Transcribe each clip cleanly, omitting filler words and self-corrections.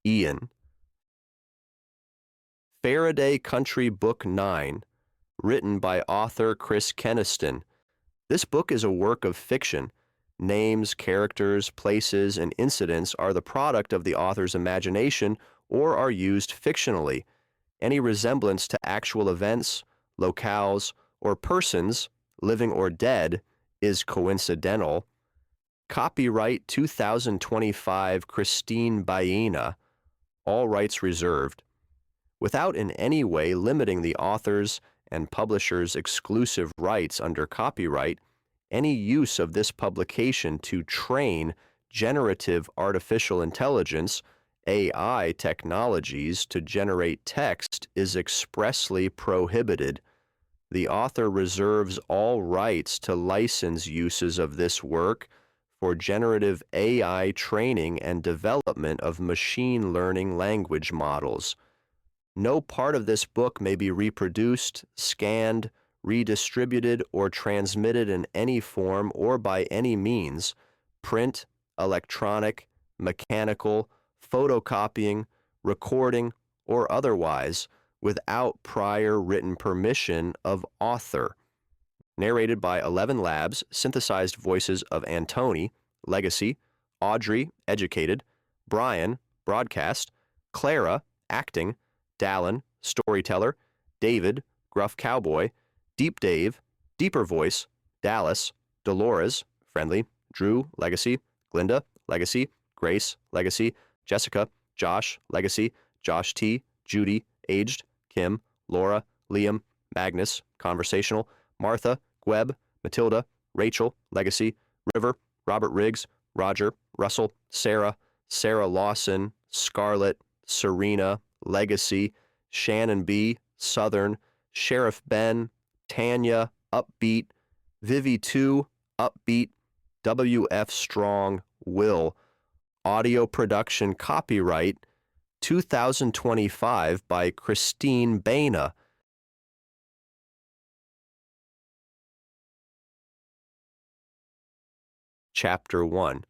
Ian. Farraday Country Book 9, written by author Chris Keniston. This book is a work of fiction. Names, characters, places, and incidents are the product of the author's imagination or are used fictionally. Any resemblance to actual events, locales, or persons, living or dead, is coincidental. Copyright 2025 Christine Baena, all rights reserved. Without in any way limiting the author's and publisher's exclusive rights under copyright, any use of this publication to train generative artificial intelligence, AI technologies to generate text is expressly prohibited. The author reserves all rights to license uses of this work for generative AI training and development of machine learning language models. No part of this book may be reproduced, scanned, redistributed, or transmitted in any form or by any means, print, electronic, mechanical, photocopying, recording, or otherwise, without prior written permission of author. Narrated by 11 Labs, synthesized voices of Antoni, Legacy, Audrey, Educated, Brian, Broadcast, Clara, Acting, Dallin, Storyteller, David, Gruff Cowboy, Deep Dave, Deeper Voice, Dallas, Dolores, Friendly, Drew, Legacy, Glinda, Legacy, Grace, Legacy, Jessica, Josh, Legacy, Josh T, Judy, Aged, Kim, Laura, Liam, Magnus, Conversational, Martha, Gweb, Matilda, Rachel, Legacy, River, Robert Riggs, Roger, Russell, Sarah, Sarah Lawson, Scarlett, Serena, Legacy, Shannon B, Southern, Sheriff Ben, Tanya, Upbeat, Vivi 2, Upbeat, WF Strong, Will. Audio production copyright 2025 by Christine Baena. Chapter 1.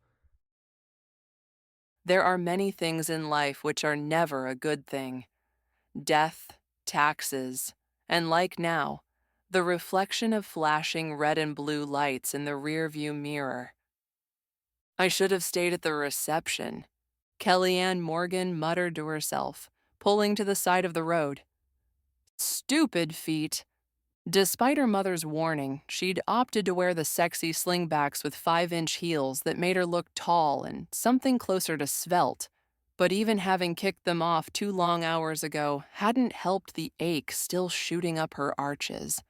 There are many things in life which are never a good thing. Death, taxes, and like now, the reflection of flashing red and blue lights in the rearview mirror. I should have stayed at the reception, Kellyanne Morgan muttered to herself, pulling to the side of the road. Stupid feet. Despite her mother's warning, she'd opted to wear the sexy slingbacks with 5-inch heels that made her look tall and something closer to svelte, but even having kicked them off 2 long hours ago hadn't helped the ache still shooting up her arches.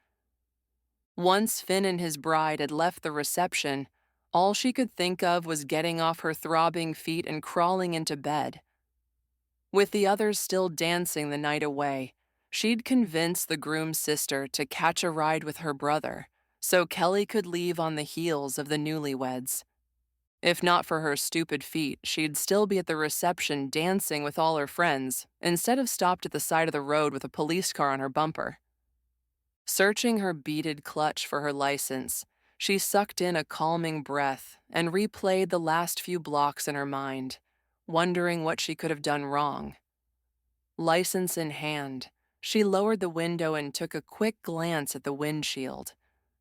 Once Finn and his bride had left the reception, all she could think of was getting off her throbbing feet and crawling into bed. With the others still dancing the night away, she'd convinced the groom's sister to catch a ride with her brother, so Kelly could leave on the heels of the newlyweds. If not for her stupid feet, she'd still be at the reception dancing with all her friends, instead of stopped at the side of the road with a police car on her bumper. Searching her beaded clutch for her license, she sucked in a calming breath and replayed the last few blocks in her mind, wondering what she could have done wrong. License in hand, she lowered the window and took a quick glance at the windshield.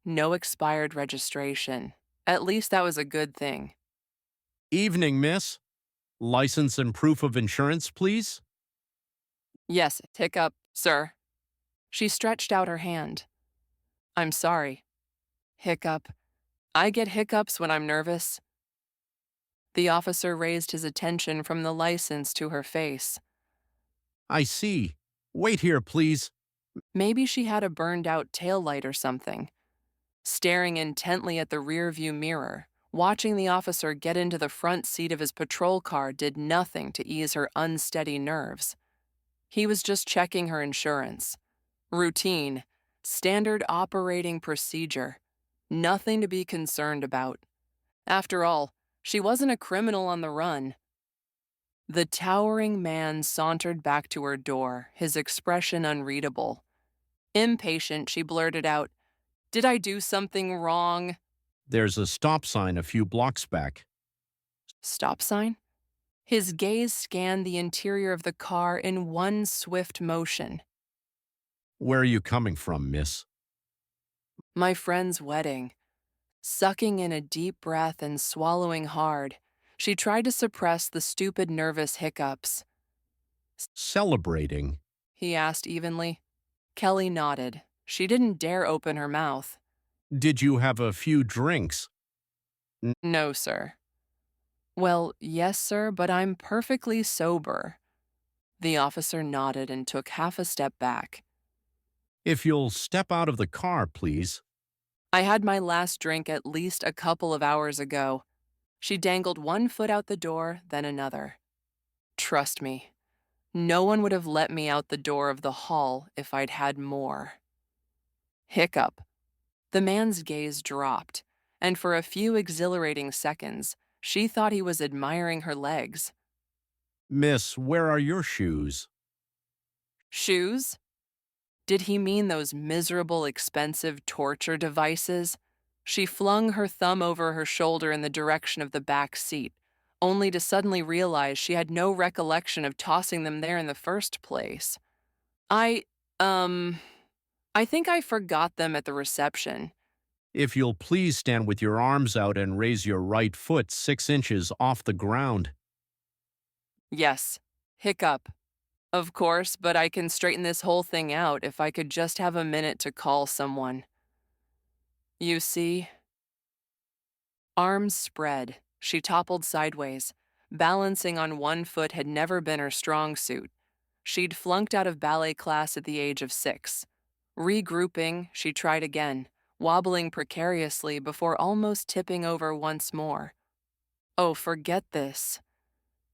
No expired registration. At least that was a good thing. Evening, miss. License and proof of insurance, please? Yes, hiccup, sir. She stretched out her hand. I'm sorry. Hiccup. I get hiccups when I'm nervous. The officer raised his attention from the license to her face. I see. Wait here, please. Maybe she had a burned-out taillight or something. Staring intently at the rearview mirror, watching the officer get into the front seat of his patrol car did nothing to ease her unsteady nerves. He was just checking her insurance. Routine, standard operating procedure. Nothing to be concerned about. After all, she wasn't a criminal on the run. The towering man sauntered back to her door, his expression unreadable. Impatient, she blurted out, "Did I do something wrong?" There's a stop sign a few blocks back. Stop sign? His gaze scanned the interior of the car in one swift motion. Where are you coming from, miss? My friend's wedding. Sucking in a deep breath and swallowing hard, she tried to suppress the stupid nervous hiccups. Celebrating. He asked evenly. Kelly nodded. She didn't dare open her mouth. Did you have a few drinks? No, sir. Well, yes, sir, but I'm perfectly sober. The officer nodded and took half a step back. If you'll step out of the car, please. I had my last drink at least a couple of hours ago. She dangled one foot out the door, then another. Trust me, no one would have let me out the door of the hall if I'd had more. Hiccup. The man's gaze dropped, and for a few exhilarating seconds, she thought he was admiring her legs. Miss, where are your shoes? Shoes? Did he mean those miserable, expensive torture devices? She flung her thumb over her shoulder in the direction of the back seat, only to suddenly realize she had no recollection of tossing them there in the first place. I think I forgot them at the reception. If you'll please stand with your arms out and raise your right foot 6 inches off the ground. Yes. Hiccup. Of course, but I can straighten this whole thing out if I could just have a minute to call someone. You see? Arms spread, she toppled sideways. Balancing on one foot had never been her strong suit. She'd flunked out of ballet class at the age of 6. Regrouping, she tried again, wobbling precariously before almost tipping over once more. Oh, forget this.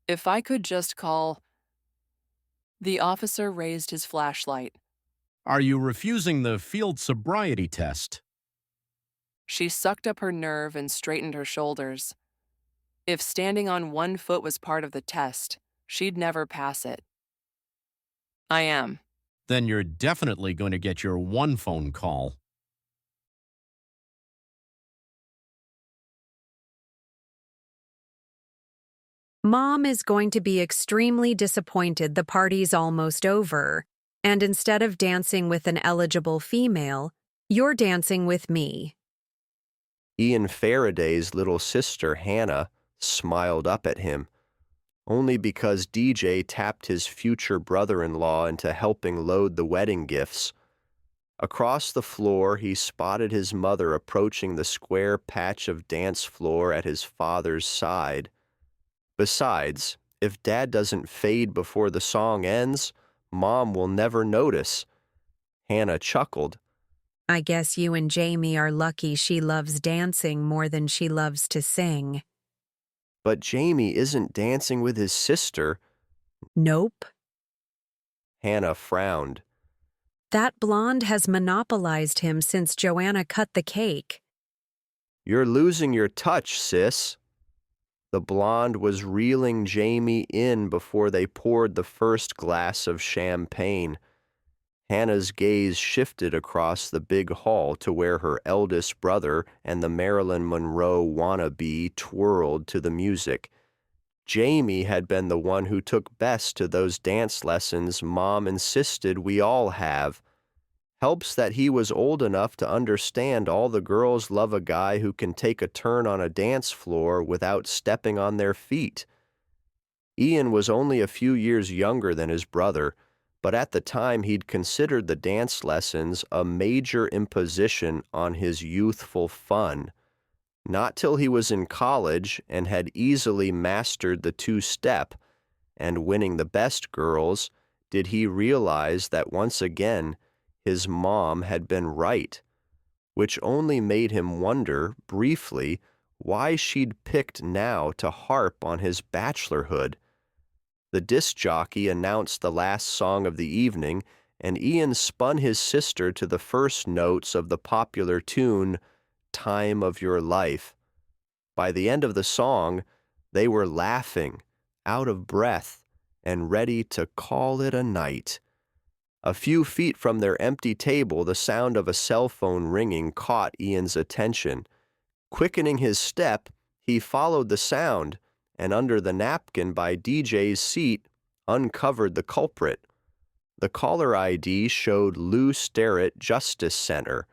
If I could just call... The officer raised his flashlight. Are you refusing the field sobriety test? She sucked up her nerve and straightened her shoulders. If standing on one foot was part of the test, she'd never pass it. I am. Then you're definitely going to get your one phone call. Mom is going to be extremely disappointed the party's almost over, and instead of dancing with an eligible female, you're dancing with me. Ian Faraday's little sister, Hannah, smiled up at him, only because DJ tapped his future brother-in-law into helping load the wedding gifts. Across the floor, he spotted his mother approaching the square patch of dance floor at his father's side. Besides, if Dad doesn't fade before the song ends, Mom will never notice. Hannah chuckled. I guess you and Jamie are lucky she loves dancing more than she loves to sing. But Jamie isn't dancing with his sister. Nope. Hannah frowned. That blonde has monopolized him since Joanna cut the cake. You're losing your touch, sis. The blonde was reeling Jamie in before they poured the first glass of champagne. Hannah's gaze shifted across the big hall to where her eldest brother and the Marilyn Monroe wannabe twirled to the music. Jamie had been the one who took best to those dance lessons Mom insisted we all have. Helps that he was old enough to understand all the girls love a guy who can take a turn on a dance floor without stepping on their feet. Ian was only a few years younger than his brother, but at the time he'd considered the dance lessons a major imposition on his youthful fun. Not till he was in college and had easily mastered the two-step and winning the best girls did he realize that once again his mom had been right, which only made him wonder, briefly, why she'd picked now to harp on his bachelorhood. The disc jockey announced the last song of the evening, and Ian spun his sister to the first notes of the popular tune, Time of Your Life. By the end of the song, they were laughing, out of breath, and ready to call it a night. A few feet from their empty table, the sound of a cell phone ringing caught Ian's attention. Quickening his step, he followed the sound and under the napkin by DJ's seat uncovered the culprit. The caller ID showed Lou Sterrett Justice Center.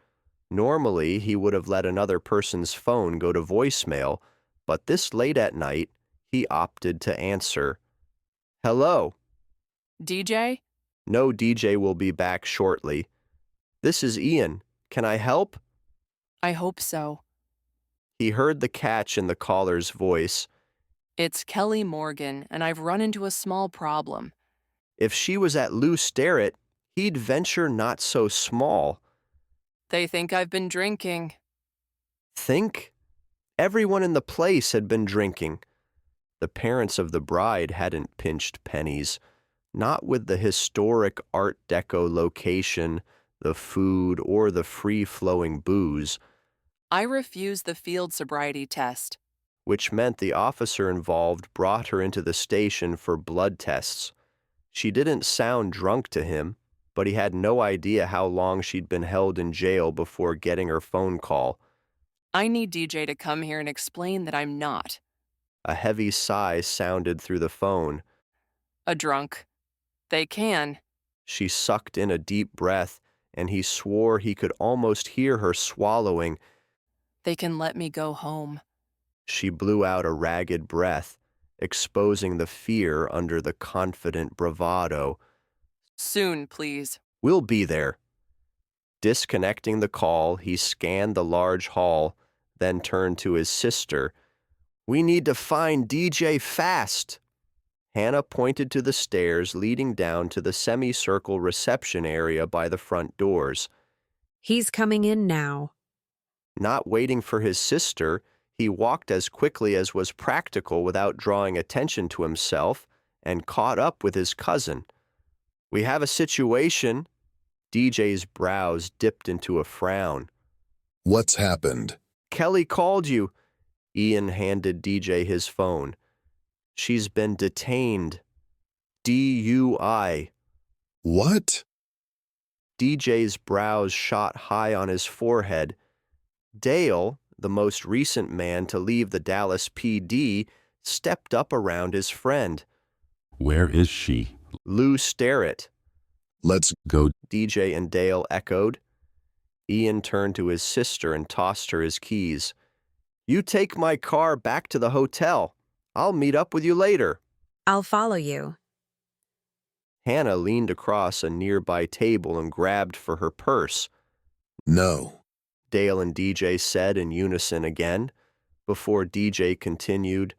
Normally, he would have let another person's phone go to voicemail, but this late at night, he opted to answer. Hello. DJ? No, DJ will be back shortly. This is Ian. Can I help? I hope so. He heard the catch in the caller's voice. It's Kelly Morgan, and I've run into a small problem. If she was at Lou Sterrett, he'd venture not so small. They think I've been drinking. Think? Everyone in the place had been drinking. The parents of the bride hadn't pinched pennies, not with the historic Art Deco location, the food, or the free-flowing booze, I refused the field sobriety test. which meant the officer involved brought her into the station for blood tests. She didn't sound drunk to him, but he had no idea how long she'd been held in jail before getting her phone call. I need DJ to come here and explain that I'm not A heavy sigh sounded through the phone. a drunk. They can. She sucked in a deep breath, and he swore he could almost hear her swallowing. They can let me go home. She blew out a ragged breath, exposing the fear under the confident bravado. Soon, please. We'll be there. Disconnecting the call, he scanned the large hall, then turned to his sister. We need to find DJ fast. Hannah pointed to the stairs leading down to the semicircle reception area by the front doors. He's coming in now. Not waiting for his sister, he walked as quickly as was practical without drawing attention to himself and caught up with his cousin. We have a situation. DJ's brows dipped into a frown. What's happened? Kelly called you. Ian handed DJ his phone. She's been detained. DUI. What? DJ's brows shot high on his forehead. Dale, the most recent man to leave the Dallas PD, stepped up around his friend. Where is she? Lou Sterrett. Let's Go. DJ and Dale echoed. Ian turned to his sister and tossed her his keys. You take my car back to the hotel. I'll meet up with you later. I'll follow you. Hannah leaned across a nearby table and grabbed for her purse. No. Dale and DJ said in unison again, before DJ continued,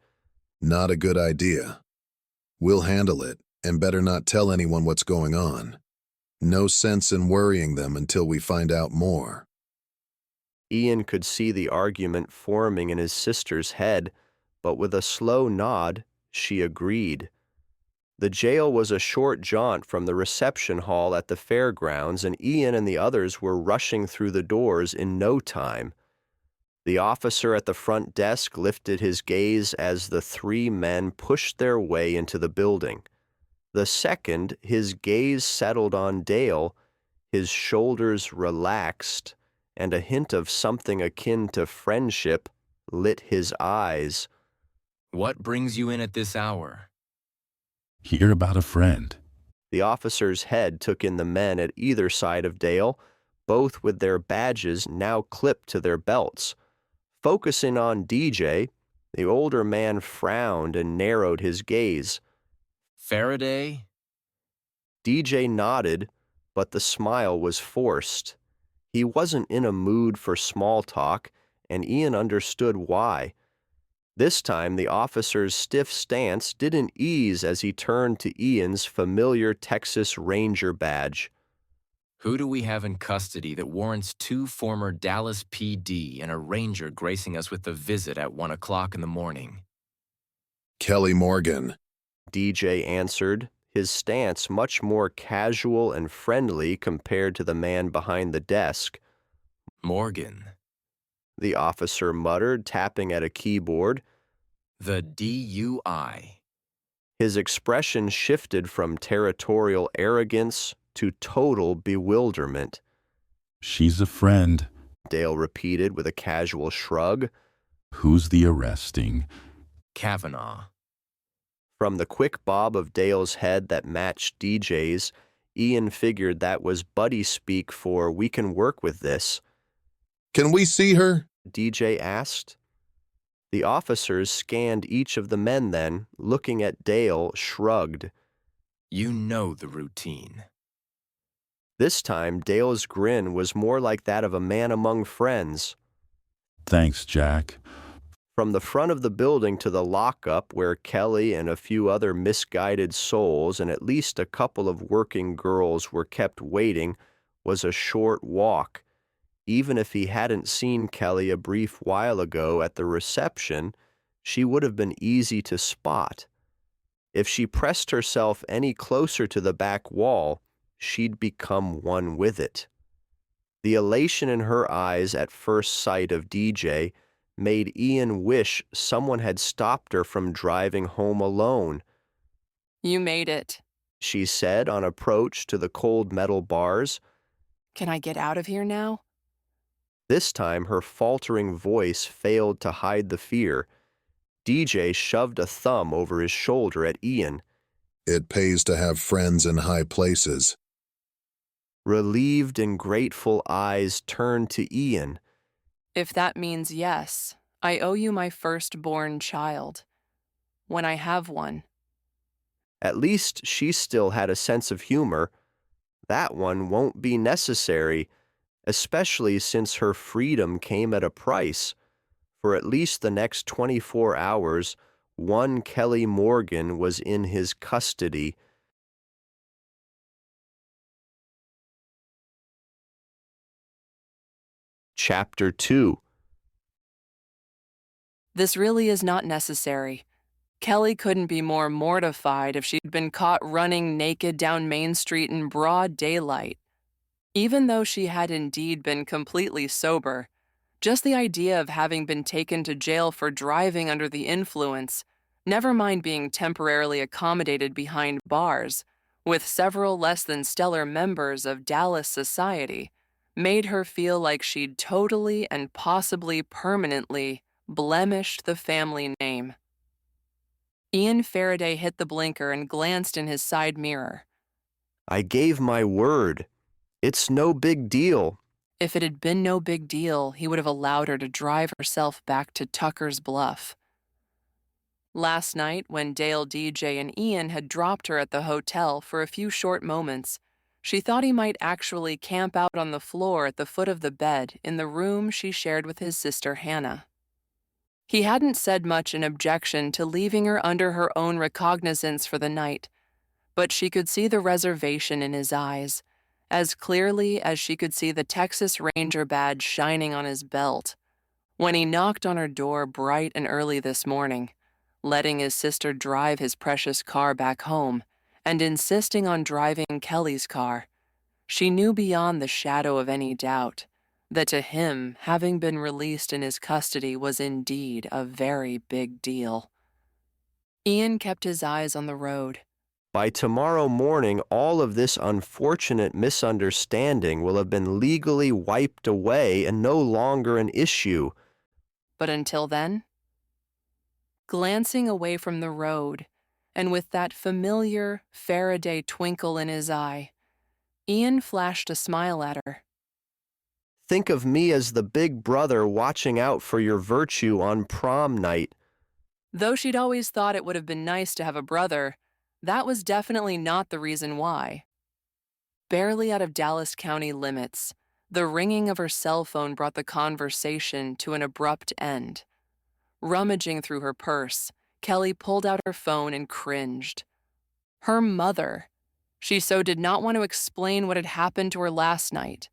Not a good idea. We'll handle it, and better not tell anyone what's going on. No sense in worrying them until we find out more. Ian could see the argument forming in his sister's head, but with a slow nod, she agreed. The jail was a short jaunt from the reception hall at the fairgrounds, and Ian and the others were rushing through the doors in no time. The officer at the front desk lifted his gaze as the three men pushed their way into the building. The second, his gaze settled on Dale, his shoulders relaxed, and a hint of something akin to friendship lit his eyes. What brings you in at this hour? Hear about a friend. The officer's head took in the men at either side of Dale, both with their badges now clipped to their belts. Focusing on DJ, the older man frowned and narrowed his gaze. Farraday? DJ nodded, but the smile was forced. He wasn't in a mood for small talk, and Ian understood why. This time, the officer's stiff stance didn't ease as he turned to Ian's familiar Texas Ranger badge. Who do we have in custody that warrants 2 former Dallas PD and a Ranger gracing us with a visit at 1 o'clock in the morning? Kelly Morgan. DJ answered, his stance much more casual and friendly compared to the man behind the desk. Morgan. The officer muttered, tapping at a keyboard. The DUI. His expression shifted from territorial arrogance to total bewilderment. She's a friend. Dale repeated with a casual shrug. Who's the arresting? Kavanaugh. From the quick bob of Dale's head that matched DJ's, Ian figured that was buddy speak for "we can work with this." Can we see her? DJ asked. The officers scanned each of the men then, looking at Dale, shrugged. You know the routine. This time, Dale's grin was more like that of a man among friends. Thanks, Jack. From the front of the building to the lockup, where Kelly and a few other misguided souls and at least a couple of working girls were kept waiting, was a short walk. Even if he hadn't seen Kelly a brief while ago at the reception, she would have been easy to spot. If she pressed herself any closer to the back wall, she'd become one with it. The elation in her eyes at first sight of DJ made Ian wish someone had stopped her from driving home alone. You made it. She said on approach to the cold metal bars. Can I get out of here now? This time her faltering voice failed to hide the fear. DJ shoved a thumb over his shoulder at Ian. It pays to have friends in high places. Relieved and grateful eyes turned to Ian. If that means yes, I owe you my firstborn child. When I have one. At least she still had a sense of humor. That one won't be necessary, especially since her freedom came at a price. For at least the next 24 hours, one Kelly Morgan was in his custody. Chapter 2. This really is not necessary. Kelly couldn't be more mortified if she'd been caught running naked down Main Street in broad daylight. Even though she had indeed been completely sober, just the idea of having been taken to jail for driving under the influence, never mind being temporarily accommodated behind bars, with several less than stellar members of Dallas society, made her feel like she'd totally and possibly permanently blemished the family name. Ian Farraday hit the blinker and glanced in his side mirror. I gave my word. It's no big deal. If it had been no big deal, he would have allowed her to drive herself back to Tuckers Bluff. Last night, when Dale, DJ, and Ian had dropped her at the hotel for a few short moments, she thought he might actually camp out on the floor at the foot of the bed in the room she shared with his sister Hannah. He hadn't said much in objection to leaving her under her own recognizance for the night, but she could see the reservation in his eyes, as clearly as she could see the Texas Ranger badge shining on his belt, when he knocked on her door bright and early this morning, letting his sister drive his precious car back home and insisting on driving Kelly's car. She knew beyond the shadow of any doubt that to him, having been released in his custody was indeed a very big deal. Ian kept his eyes on the road. By tomorrow morning, all of this unfortunate misunderstanding will have been legally wiped away and no longer an issue. But until then? Glancing away from the road, and with that familiar Faraday twinkle in his eye, Ian flashed a smile at her. Think of me as the big brother watching out for your virtue on prom night. Though she'd always thought it would have been nice to have a brother, that was definitely not the reason why. Barely out of Dallas County limits, the ringing of her cell phone brought the conversation to an abrupt end. Rummaging through her purse, Kelly pulled out her phone and cringed. Her mother. She so did not want to explain what had happened to her last night.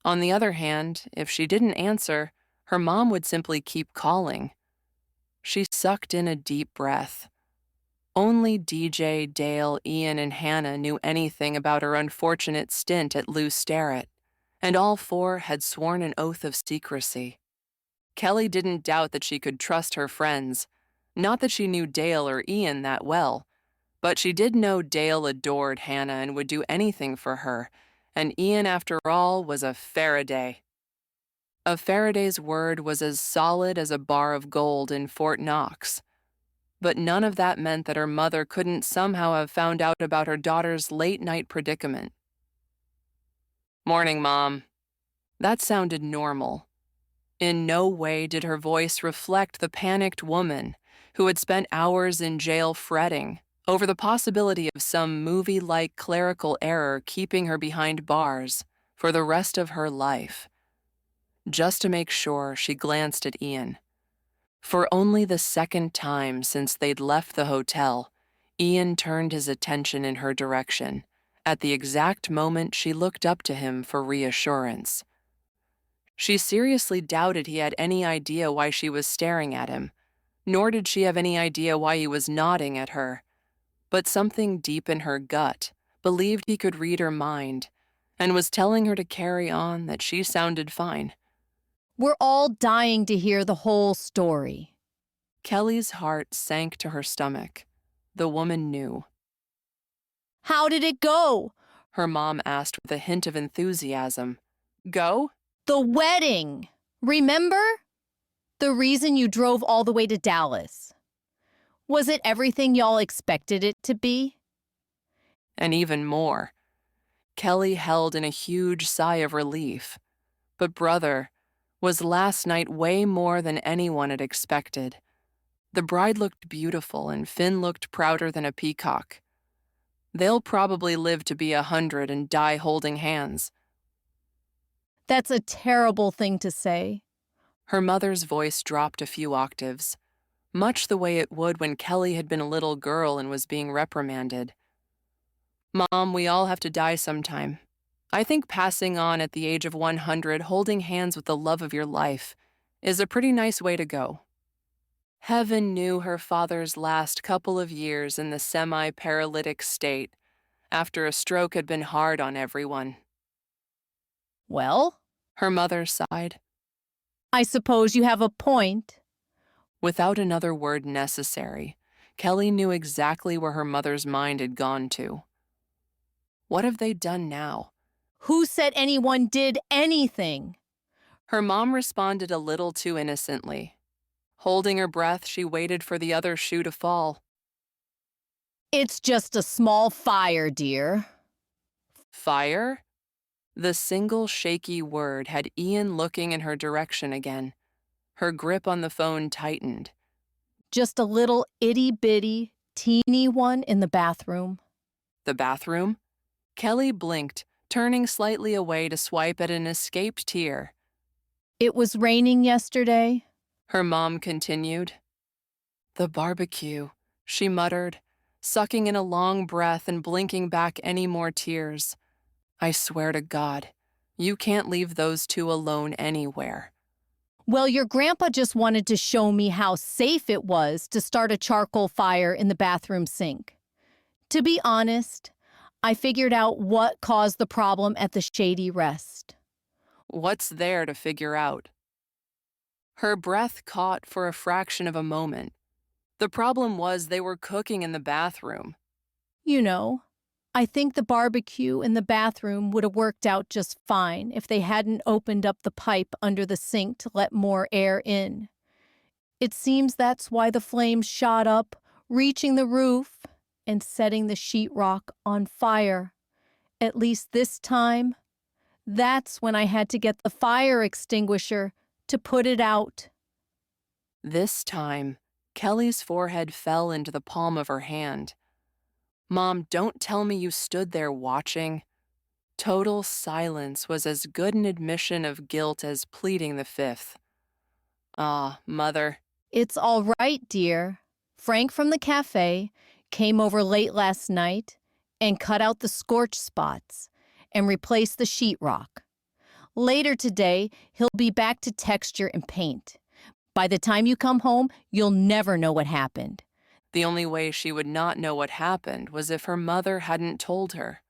On the other hand, if she didn't answer, her mom would simply keep calling. She sucked in a deep breath. Only DJ, Dale, Ian, and Hannah knew anything about her unfortunate stint at Lou Sterrett, and all four had sworn an oath of secrecy. Kelly didn't doubt that she could trust her friends. Not that she knew Dale or Ian that well, but she did know Dale adored Hannah and would do anything for her, and Ian, after all, was a Faraday. A Faraday's word was as solid as a bar of gold in Fort Knox. But none of that meant that her mother couldn't somehow have found out about her daughter's late-night predicament. "Morning, Mom." That sounded normal. In no way did her voice reflect the panicked woman who had spent hours in jail fretting over the possibility of some movie-like clerical error keeping her behind bars for the rest of her life. Just to make sure, she glanced at Ian. For only the second time since they'd left the hotel, Ian turned his attention in her direction, at the exact moment she looked up to him for reassurance. She seriously doubted he had any idea why she was staring at him, nor did she have any idea why he was nodding at her. But something deep in her gut believed he could read her mind and was telling her to carry on, that she sounded fine. We're all dying to hear the whole story. Kelly's heart sank to her stomach. The woman knew. How did it go? Her mom asked with a hint of enthusiasm. Go? The wedding. Remember? The reason you drove all the way to Dallas. Was it everything y'all expected it to be? And even more. Kelly held in a huge sigh of relief. But brother, was last night way more than anyone had expected. The bride looked beautiful and Finn looked prouder than a peacock. They'll probably live to be 100 and die holding hands. That's a terrible thing to say. Her mother's voice dropped a few octaves, much the way it would when Kelly had been a little girl and was being reprimanded. Mom, we all have to die sometime. I think passing on at the age of 100, holding hands with the love of your life, is a pretty nice way to go. Heaven knew her father's last couple of years in the semi-paralytic state, after a stroke had been hard on everyone. Well, Her mother sighed. I suppose you have a point. Without another word necessary, Kelly knew exactly where her mother's mind had gone to. What have they done now? Who said anyone did anything? Her mom responded a little too innocently. Holding her breath, she waited for the other shoe to fall. It's just a small fire, dear. Fire? The single shaky word had Ian looking in her direction again. Her grip on the phone tightened. Just a little itty-bitty, teeny one in the bathroom. The bathroom? Kelly blinked, turning slightly away to swipe at an escaped tear. It was raining yesterday. Her mom continued. The barbecue, she muttered, sucking in a long breath and blinking back any more tears. I swear to God, you can't leave those two alone anywhere. Well, your grandpa just wanted to show me how safe it was to start a charcoal fire in the bathroom sink. To be honest, I figured out what caused the problem at the Shady Rest. What's there to figure out? Her breath caught for a fraction of a moment. The problem was they were cooking in the bathroom. You know, I think the barbecue in the bathroom would have worked out just fine if they hadn't opened up the pipe under the sink to let more air in. It seems that's why the flames shot up, reaching the roof and setting the sheetrock on fire. At least this time, that's when I had to get the fire extinguisher to put it out. This time, Kelly's forehead fell into the palm of her hand. Mom, don't tell me you stood there watching. Total silence was as good an admission of guilt as pleading the fifth. Ah, Mother. It's all right, dear. Frank from the cafe came over late last night and cut out the scorch spots and replaced the sheetrock. Later today, he'll be back to texture and paint. By the time you come home, you'll never know what happened. The only way she would not know what happened was if her mother hadn't told her.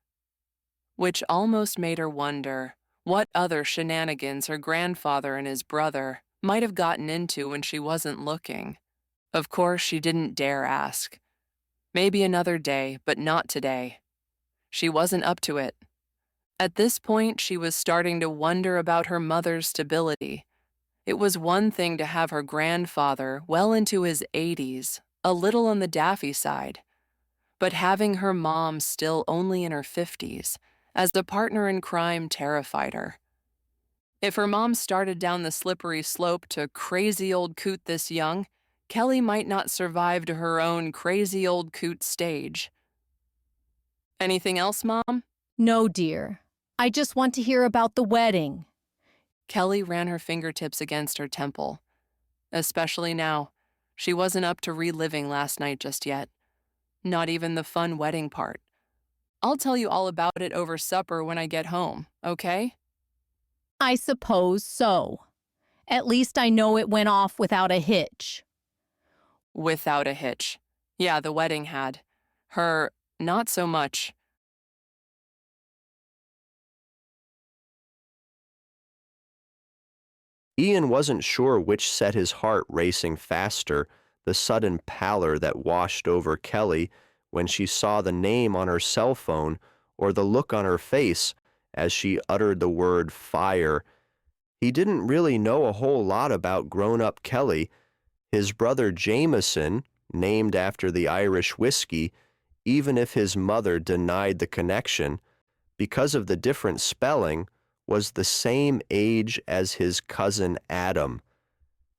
Which almost made her wonder what other shenanigans her grandfather and his brother might have gotten into when she wasn't looking. Of course, she didn't dare ask. Maybe another day, but not today. She wasn't up to it. At this point, she was starting to wonder about her mother's stability. It was one thing to have her grandfather, well into his 80s, a little on the daffy side. But having her mom still only in her 50s as a partner in crime terrified her. If her mom started down the slippery slope to crazy old coot this young, Kelly might not survive to her own crazy old coot stage. Anything else, Mom? No, dear. I just want to hear about the wedding. Kelly ran her fingertips against her temple. Especially now. She wasn't up to reliving last night just yet. Not even the fun wedding part. I'll tell you all about it over supper when I get home, okay? I suppose so. At least I know it went off without a hitch. Without a hitch. Yeah, the wedding had. Her, not so much. Ian wasn't sure which set his heart racing faster, the sudden pallor that washed over Kelly when she saw the name on her cell phone or the look on her face as she uttered the word fire. He didn't really know a whole lot about grown-up Kelly. His brother Jameson, named after the Irish whiskey, even if his mother denied the connection, because of the different spelling, was the same age as his cousin Adam.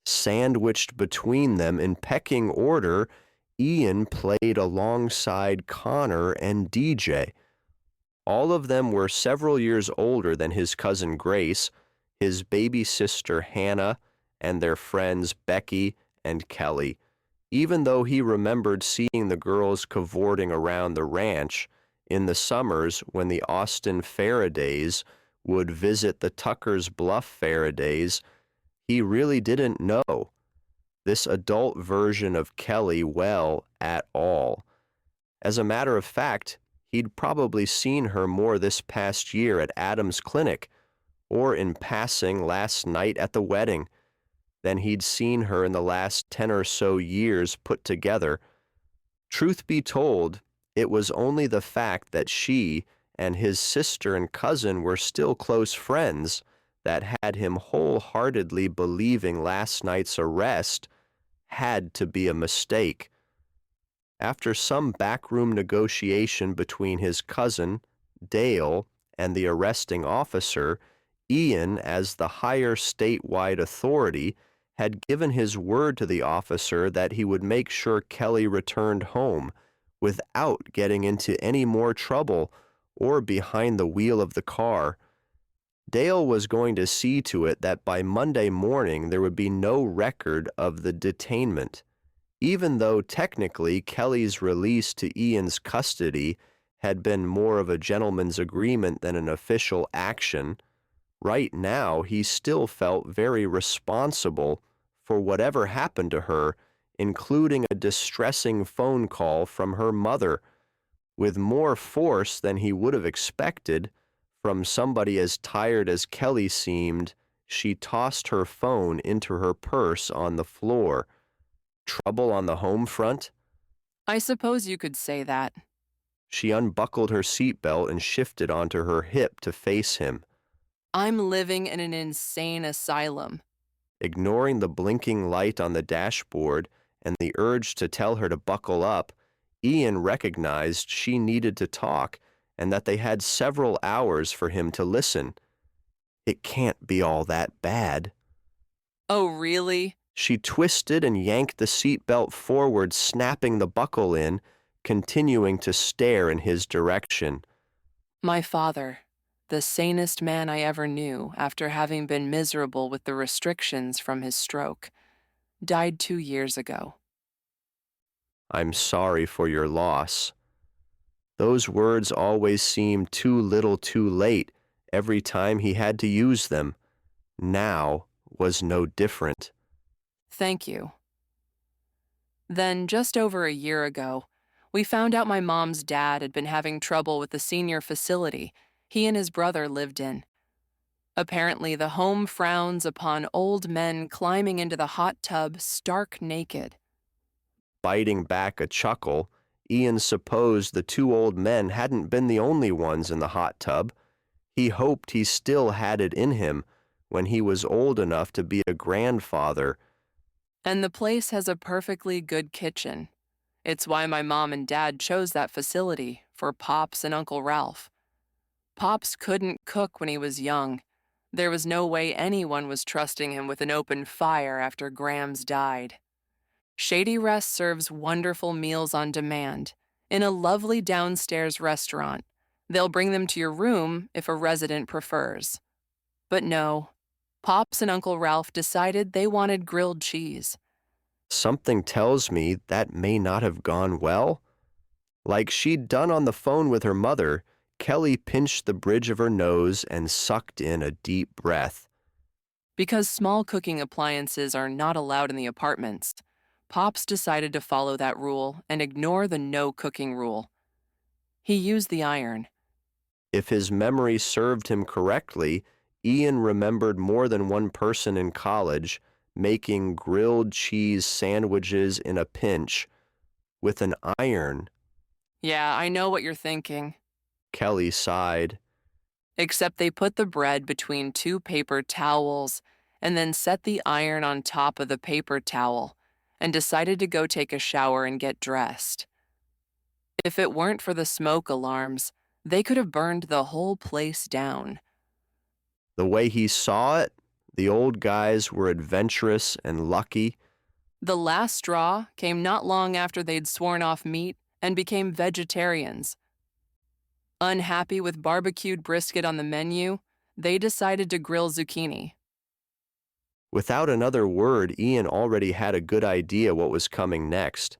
Sandwiched between them in pecking order, Ian played alongside Connor and DJ. All of them were several years older than his cousin Grace, his baby sister Hannah, and their friends Becky and Kelly. Even though he remembered seeing the girls cavorting around the ranch in the summers when the Austin Faradays would visit the Tuckers Bluff Faradays, he really didn't know this adult version of Kelly well at all. As a matter of fact, he'd probably seen her more this past year at Adam's clinic, or in passing last night at the wedding, than he'd seen her in the last 10 or so years put together. Truth be told, it was only the fact that she and his sister and cousin were still close friends that had him wholeheartedly believing last night's arrest had to be a mistake. After some backroom negotiation between his cousin, Dale, and the arresting officer, Ian, as the higher statewide authority, had given his word to the officer that he would make sure Kelly returned home without getting into any more trouble or behind the wheel of the car. Dale was going to see to it that by Monday morning there would be no record of the detainment. Even though technically Kelly's release to Ian's custody had been more of a gentleman's agreement than an official action, right now he still felt very responsible for whatever happened to her, including a distressing phone call from her mother. With more force than he would have expected from somebody as tired as Kelly seemed, she tossed her phone into her purse on the floor. Trouble on the home front? I suppose you could say that. She unbuckled her seatbelt and shifted onto her hip to face him. I'm living in an insane asylum. Ignoring the blinking light on the dashboard and the urge to tell her to buckle up, Ian recognized she needed to talk and that they had several hours for him to listen. It can't be all that bad. Oh, really? She twisted and yanked the seatbelt forward, snapping the buckle in, continuing to stare in his direction. My father, the sanest man I ever knew after having been miserable with the restrictions from his stroke, died 2 years ago. I'm sorry for your loss. Those words always seemed too little too late every time he had to use them. Now was no different. Thank you. Then, just over a year ago, we found out my mom's dad had been having trouble with the senior facility he and his brother lived in. Apparently, the home frowns upon old men climbing into the hot tub stark naked. Biting back a chuckle, Ian supposed the two old men hadn't been the only ones in the hot tub. He hoped he still had it in him when he was old enough to be a grandfather. And the place has a perfectly good kitchen, It's why my mom and dad chose that facility for Pops and Uncle Ralph. Pops couldn't cook when he was young. There was no way anyone was trusting him with an open fire after Grams died. Shady Rest serves wonderful meals on demand in a lovely downstairs restaurant. They'll bring them to your room if a resident prefers. But no, Pops and Uncle Ralph decided they wanted grilled cheese. Something tells me that may not have gone well. Like she'd done on the phone with her mother, Kelly pinched the bridge of her nose and sucked in a deep breath. Because small cooking appliances are not allowed in the apartments, Pops decided to follow that rule and ignore the no cooking rule. He used the iron. If his memory served him correctly, Ian remembered more than one person in college making grilled cheese sandwiches in a pinch with an iron. Yeah, I know what you're thinking. Kelly sighed. Except they put the bread between two paper towels and then set the iron on top of the paper towel and decided to go take a shower and get dressed. If it weren't for the smoke alarms, they could have burned the whole place down. The way he saw it, the old guys were adventurous and lucky. The last straw came not long after they'd sworn off meat and became vegetarians. Unhappy with barbecued brisket on the menu, they decided to grill zucchini. Without another word, Ian already had a good idea what was coming next.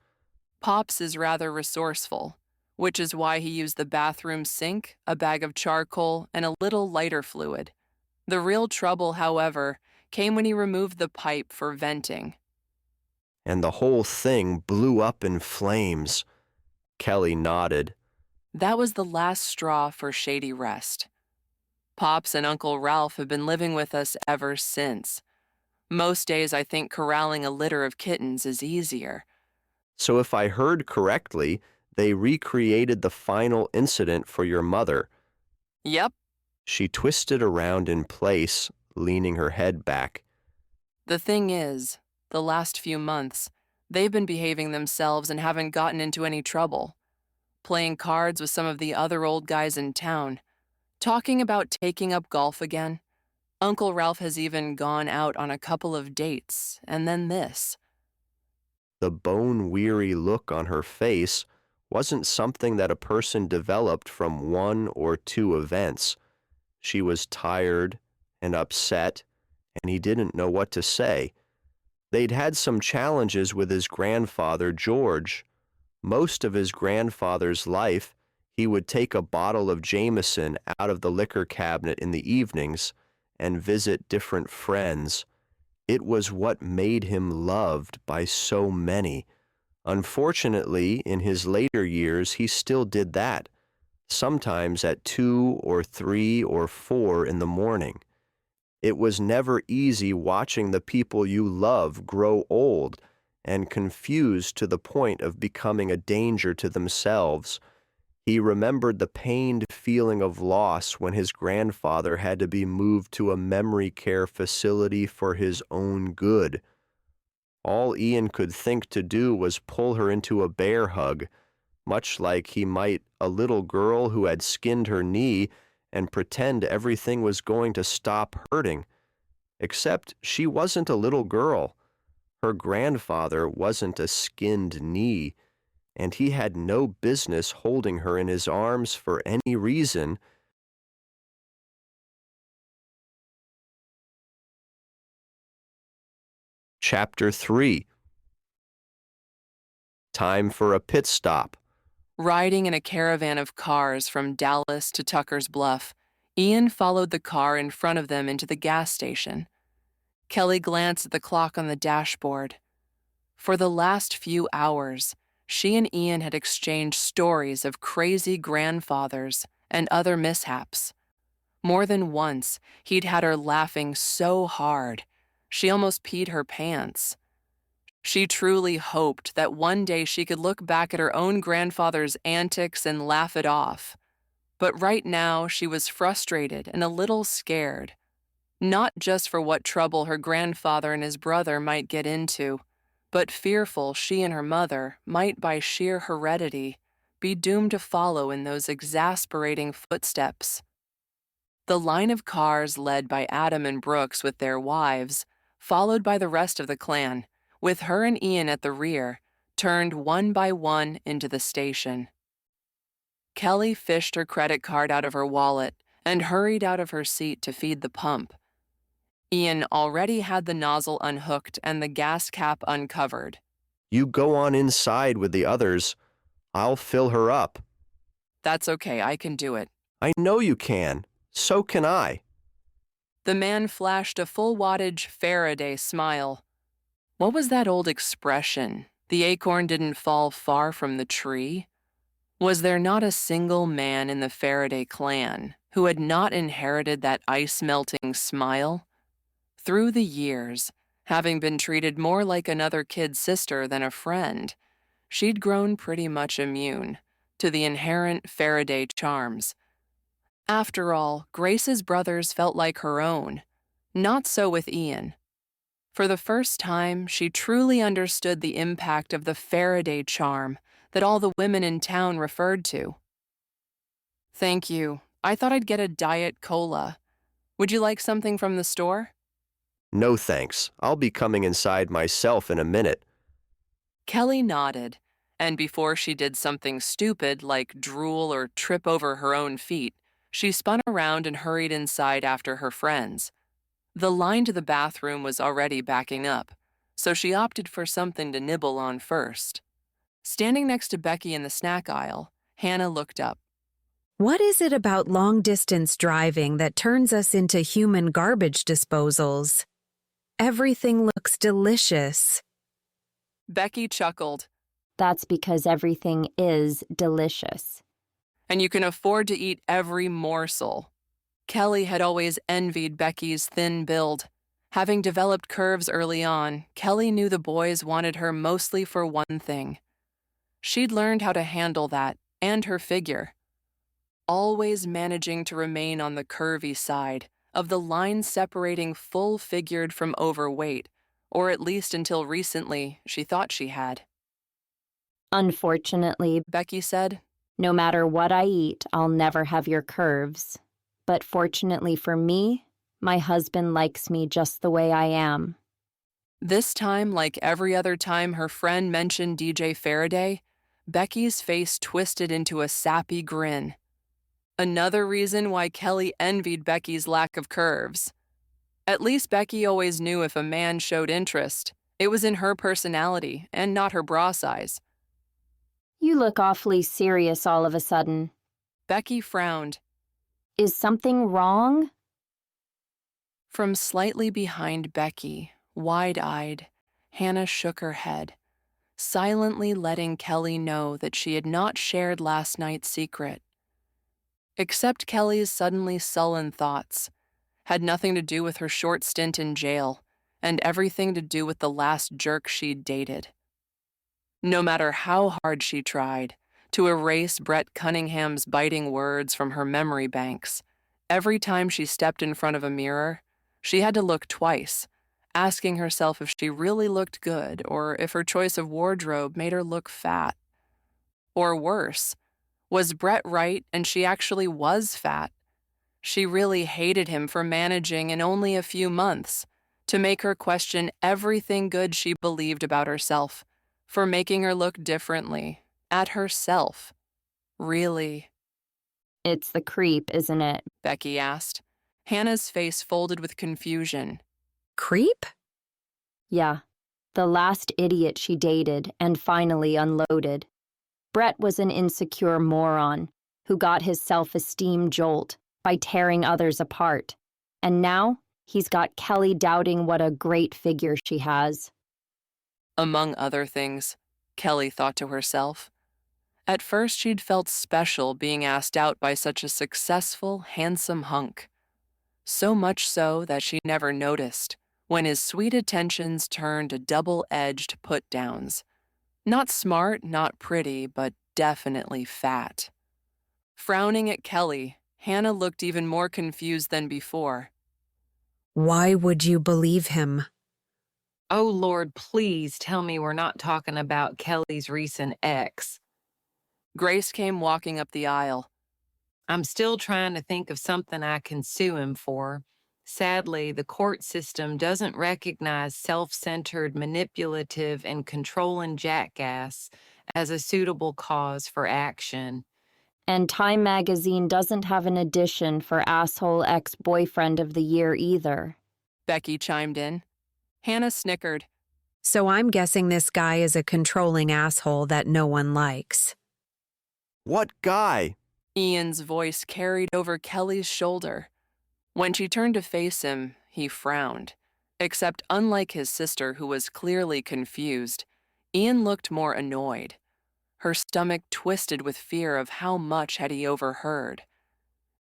Pops is rather resourceful, which is why he used the bathroom sink, a bag of charcoal, and a little lighter fluid. The real trouble, however, came when he removed the pipe for venting. And the whole thing blew up in flames. Kelly nodded. That was the last straw for Shady Rest. Pops and Uncle Ralph have been living with us ever since. Most days I think corralling a litter of kittens is easier. So if I heard correctly, they recreated the final incident for your mother. Yep. She twisted around in place, leaning her head back. The thing is, the last few months, they've been behaving themselves and haven't gotten into any trouble. Playing cards with some of the other old guys in town. Talking about taking up golf again. Uncle Ralph has even gone out on a couple of dates, and then this. The bone-weary look on her face wasn't something that a person developed from one or two events. She was tired and upset, and he didn't know what to say. They'd had some challenges with his grandfather, George. Most of his grandfather's life, he would take a bottle of Jameson out of the liquor cabinet in the evenings and visit different friends. It was what made him loved by so many. Unfortunately, in his later years, he still did that, sometimes at 2 or 3 or 4 in the morning. It was never easy watching the people you love grow old and confused to the point of becoming a danger to themselves. He remembered the pained feeling of loss when his grandfather had to be moved to a memory care facility for his own good. All Ian could think to do was pull her into a bear hug, much like he might a little girl who had skinned her knee and pretend everything was going to stop hurting. Except she wasn't a little girl. Her grandfather wasn't a skinned knee, and he had no business holding her in his arms for any reason. Chapter 3. Time for a pit stop. Riding in a caravan of cars from Dallas to Tuckers Bluff, Ian followed the car in front of them into the gas station. Kelly glanced at the clock on the dashboard. For the last few hours, she and Ian had exchanged stories of crazy grandfathers and other mishaps. More than once, he'd had her laughing so hard, she almost peed her pants. She truly hoped that one day she could look back at her own grandfather's antics and laugh it off. But right now, she was frustrated and a little scared. Not just for what trouble her grandfather and his brother might get into, but fearful she and her mother might by sheer heredity be doomed to follow in those exasperating footsteps. The line of cars led by Adam and Brooks with their wives, followed by the rest of the clan, with her and Ian at the rear, turned one by one into the station. Kelly fished her credit card out of her wallet and hurried out of her seat to feed the pump. Ian already had the nozzle unhooked and the gas cap uncovered. You go on inside with the others. I'll fill her up. That's okay, I can do it. I know you can. So can I. The man flashed a full-wattage Faraday smile. What was that old expression? The acorn didn't fall far from the tree? Was there not a single man in the Faraday clan who had not inherited that ice-melting smile? Through the years, having been treated more like another kid sister than a friend, she'd grown pretty much immune to the inherent Faraday charms. After all, Grace's brothers felt like her own. Not so with Ian. For the first time, she truly understood the impact of the Faraday charm that all the women in town referred to. Thank you. I thought I'd get a Diet Cola. Would you like something from the store? No thanks. I'll be coming inside myself in a minute. Kelly nodded, and before she did something stupid like drool or trip over her own feet, she spun around and hurried inside after her friends. The line to the bathroom was already backing up, so she opted for something to nibble on first. Standing next to Becky in the snack aisle, Hannah looked up. What is it about long-distance driving that turns us into human garbage disposals? Everything looks delicious. Becky chuckled. That's because everything is delicious. And you can afford to eat every morsel. Kelly had always envied Becky's thin build. Having developed curves early on, Kelly knew the boys wanted her mostly for one thing. She'd learned how to handle that, and her figure. Always managing to remain on the curvy side of the line separating full-figured from overweight, or at least until recently she thought she had. Unfortunately, Becky said, no matter what I eat, I'll never have your curves. But fortunately for me, my husband likes me just the way I am. This time, like every other time her friend mentioned DJ Faraday, Becky's face twisted into a sappy grin. Another reason why Kelly envied Becky's lack of curves. At least Becky always knew if a man showed interest, it was in her personality and not her bra size. You look awfully serious all of a sudden. Becky frowned. Is something wrong? From slightly behind Becky, wide-eyed, Hannah shook her head, silently letting Kelly know that she had not shared last night's secret. Except Kelly's suddenly sullen thoughts, had nothing to do with her short stint in jail and everything to do with the last jerk she'd dated. No matter how hard she tried to erase Brett Cunningham's biting words from her memory banks, every time she stepped in front of a mirror, she had to look twice, asking herself if she really looked good or if her choice of wardrobe made her look fat. Or worse, was Brett right and she actually was fat? She really hated him for managing in only a few months to make her question everything good she believed about herself, for making her look differently at herself. Really? It's the creep, isn't it? Becky asked. Hannah's face folded with confusion. Creep? Yeah, the last idiot she dated and finally unloaded. Brett was an insecure moron who got his self-esteem jolt by tearing others apart. And now he's got Kelly doubting what a great figure she has. Among other things, Kelly thought to herself. At first she'd felt special being asked out by such a successful, handsome hunk. So much so that she never noticed when his sweet attentions turned to double-edged put-downs. Not smart, not pretty, but definitely fat. Frowning at Kelly, Hannah looked even more confused than before. Why would you believe him? Oh, Lord, please tell me we're not talking about Kelly's recent ex. Grace came walking up the aisle. I'm still trying to think of something I can sue him for. Sadly, the court system doesn't recognize self-centered, manipulative, and controlling jackass as a suitable cause for action. And Time magazine doesn't have an edition for asshole ex-boyfriend of the year either. Becky chimed in. Hannah snickered. So I'm guessing this guy is a controlling asshole that no one likes. What guy? Ian's voice carried over Kelly's shoulder. When she turned to face him, he frowned. Except unlike his sister, who was clearly confused, Ian looked more annoyed. Her stomach twisted with fear of how much had he overheard.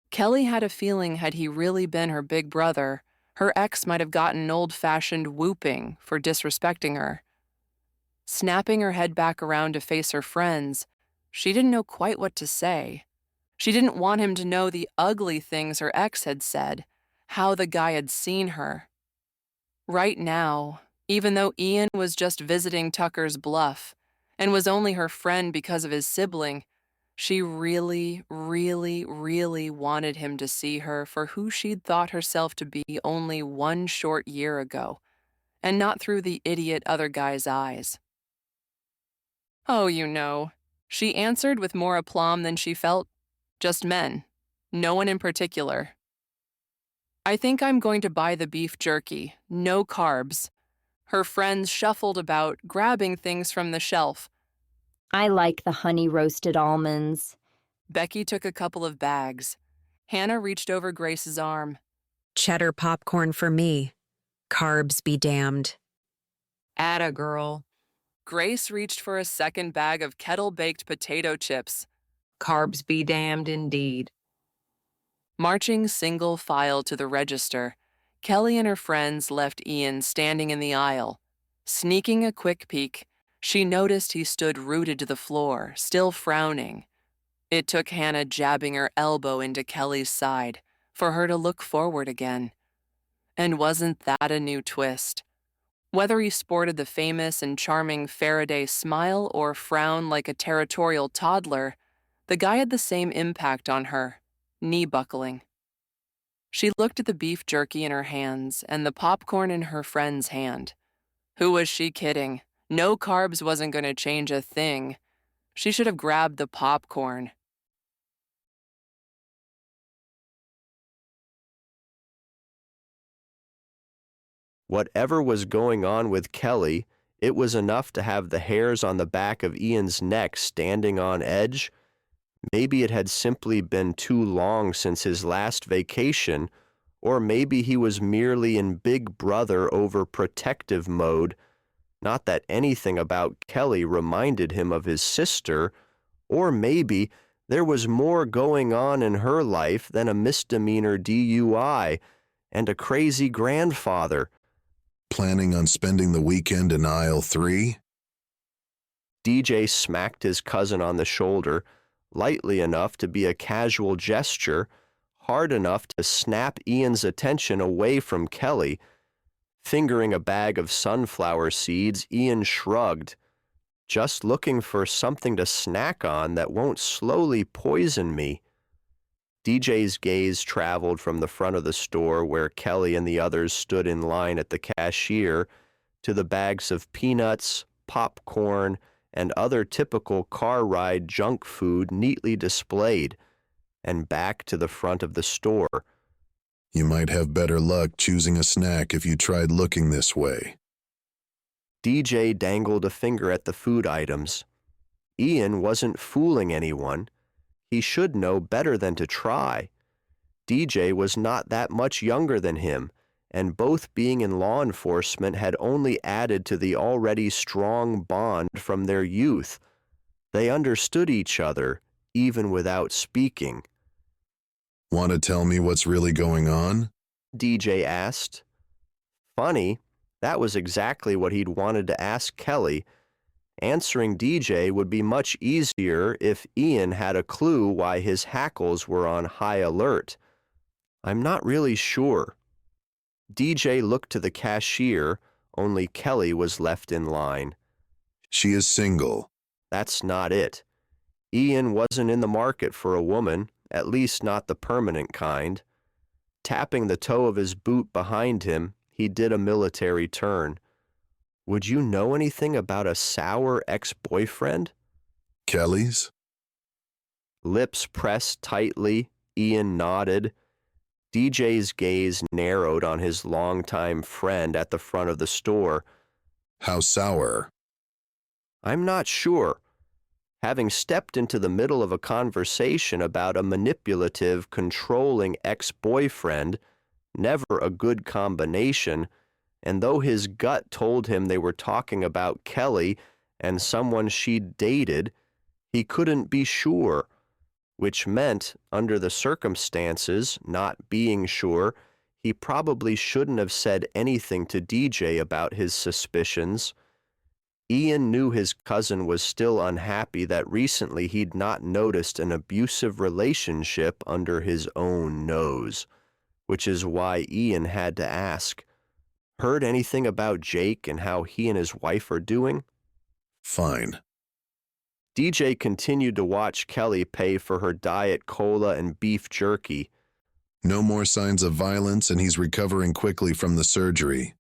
Kelly had a feeling had he really been her big brother, her ex might have gotten old-fashioned whooping for disrespecting her. Snapping her head back around to face her friends, she didn't know quite what to say. She didn't want him to know the ugly things her ex had said, how the guy had seen her. Right now, even though Ian was just visiting Tuckers Bluff and was only her friend because of his sibling, she really, really, really wanted him to see her for who she'd thought herself to be only one short year ago, and not through the idiot other guy's eyes. Oh, you know, she answered with more aplomb than she felt. Just men. No one in particular. I think I'm going to buy the beef jerky. No carbs. Her friends shuffled about, grabbing things from the shelf. I like the honey-roasted almonds. Becky took a couple of bags. Hannah reached over Grace's arm. Cheddar popcorn for me. Carbs be damned. Atta girl. Grace reached for a second bag of kettle-baked potato chips. Carbs be damned indeed. Marching single file to the register, Kelly and her friends left Ian standing in the aisle. Sneaking a quick peek, she noticed he stood rooted to the floor, still frowning. It took Hannah jabbing her elbow into Kelly's side for her to look forward again. And wasn't that a new twist? Whether he sported the famous and charming Farraday smile or frown like a territorial toddler, the guy had the same impact on her, knee-buckling. She looked at the beef jerky in her hands and the popcorn in her friend's hand. Who was she kidding? No carbs wasn't going to change a thing. She should have grabbed the popcorn. Whatever was going on with Kelly, it was enough to have the hairs on the back of Ian's neck standing on edge. Maybe it had simply been too long since his last vacation, or maybe he was merely in big brother overprotective mode. Not that anything about Kelly reminded him of his sister, or maybe there was more going on in her life than a misdemeanor DUI and a crazy grandfather. Planning on spending the weekend in aisle 3? DJ smacked his cousin on the shoulder, lightly enough to be a casual gesture, hard enough to snap Ian's attention away from Kelly. Fingering a bag of sunflower seeds, Ian shrugged. Just looking for something to snack on that won't slowly poison me. DJ's gaze traveled from the front of the store where Kelly and the others stood in line at the cashier to the bags of peanuts, popcorn, and other typical car ride junk food neatly displayed, and back to the front of the store. You might have better luck choosing a snack if you tried looking this way. DJ dangled a finger at the food items. Ian wasn't fooling anyone. He should know better than to try. DJ was not that much younger than him, and both being in law enforcement had only added to the already strong bond from their youth. They understood each other, even without speaking. Want to tell me what's really going on? DJ asked. Funny, that was exactly what he'd wanted to ask Kelly. Answering DJ would be much easier if Ian had a clue why his hackles were on high alert. I'm not really sure. DJ looked to the cashier, only Kelly was left in line. She is single. That's not it. Ian wasn't in the market for a woman, at least not the permanent kind. Tapping the toe of his boot behind him, he did a military turn. Would you know anything about a sour ex-boyfriend? Kelly's? Lips pressed tightly, Ian nodded. DJ's gaze narrowed on his longtime friend at the front of the store. How sour? I'm not sure. Having stepped into the middle of a conversation about a manipulative, controlling ex-boyfriend, never a good combination, and though his gut told him they were talking about Kelly and someone she'd dated, he couldn't be sure, which meant, under the circumstances, not being sure, he probably shouldn't have said anything to DJ about his suspicions. Ian knew his cousin was still unhappy that recently he'd not noticed an abusive relationship under his own nose, which is why Ian had to ask, "Heard anything about Jake and how he and his wife are doing?" Fine. DJ continued to watch Kelly pay for her diet cola and beef jerky. No more signs of violence, and he's recovering quickly from the surgery.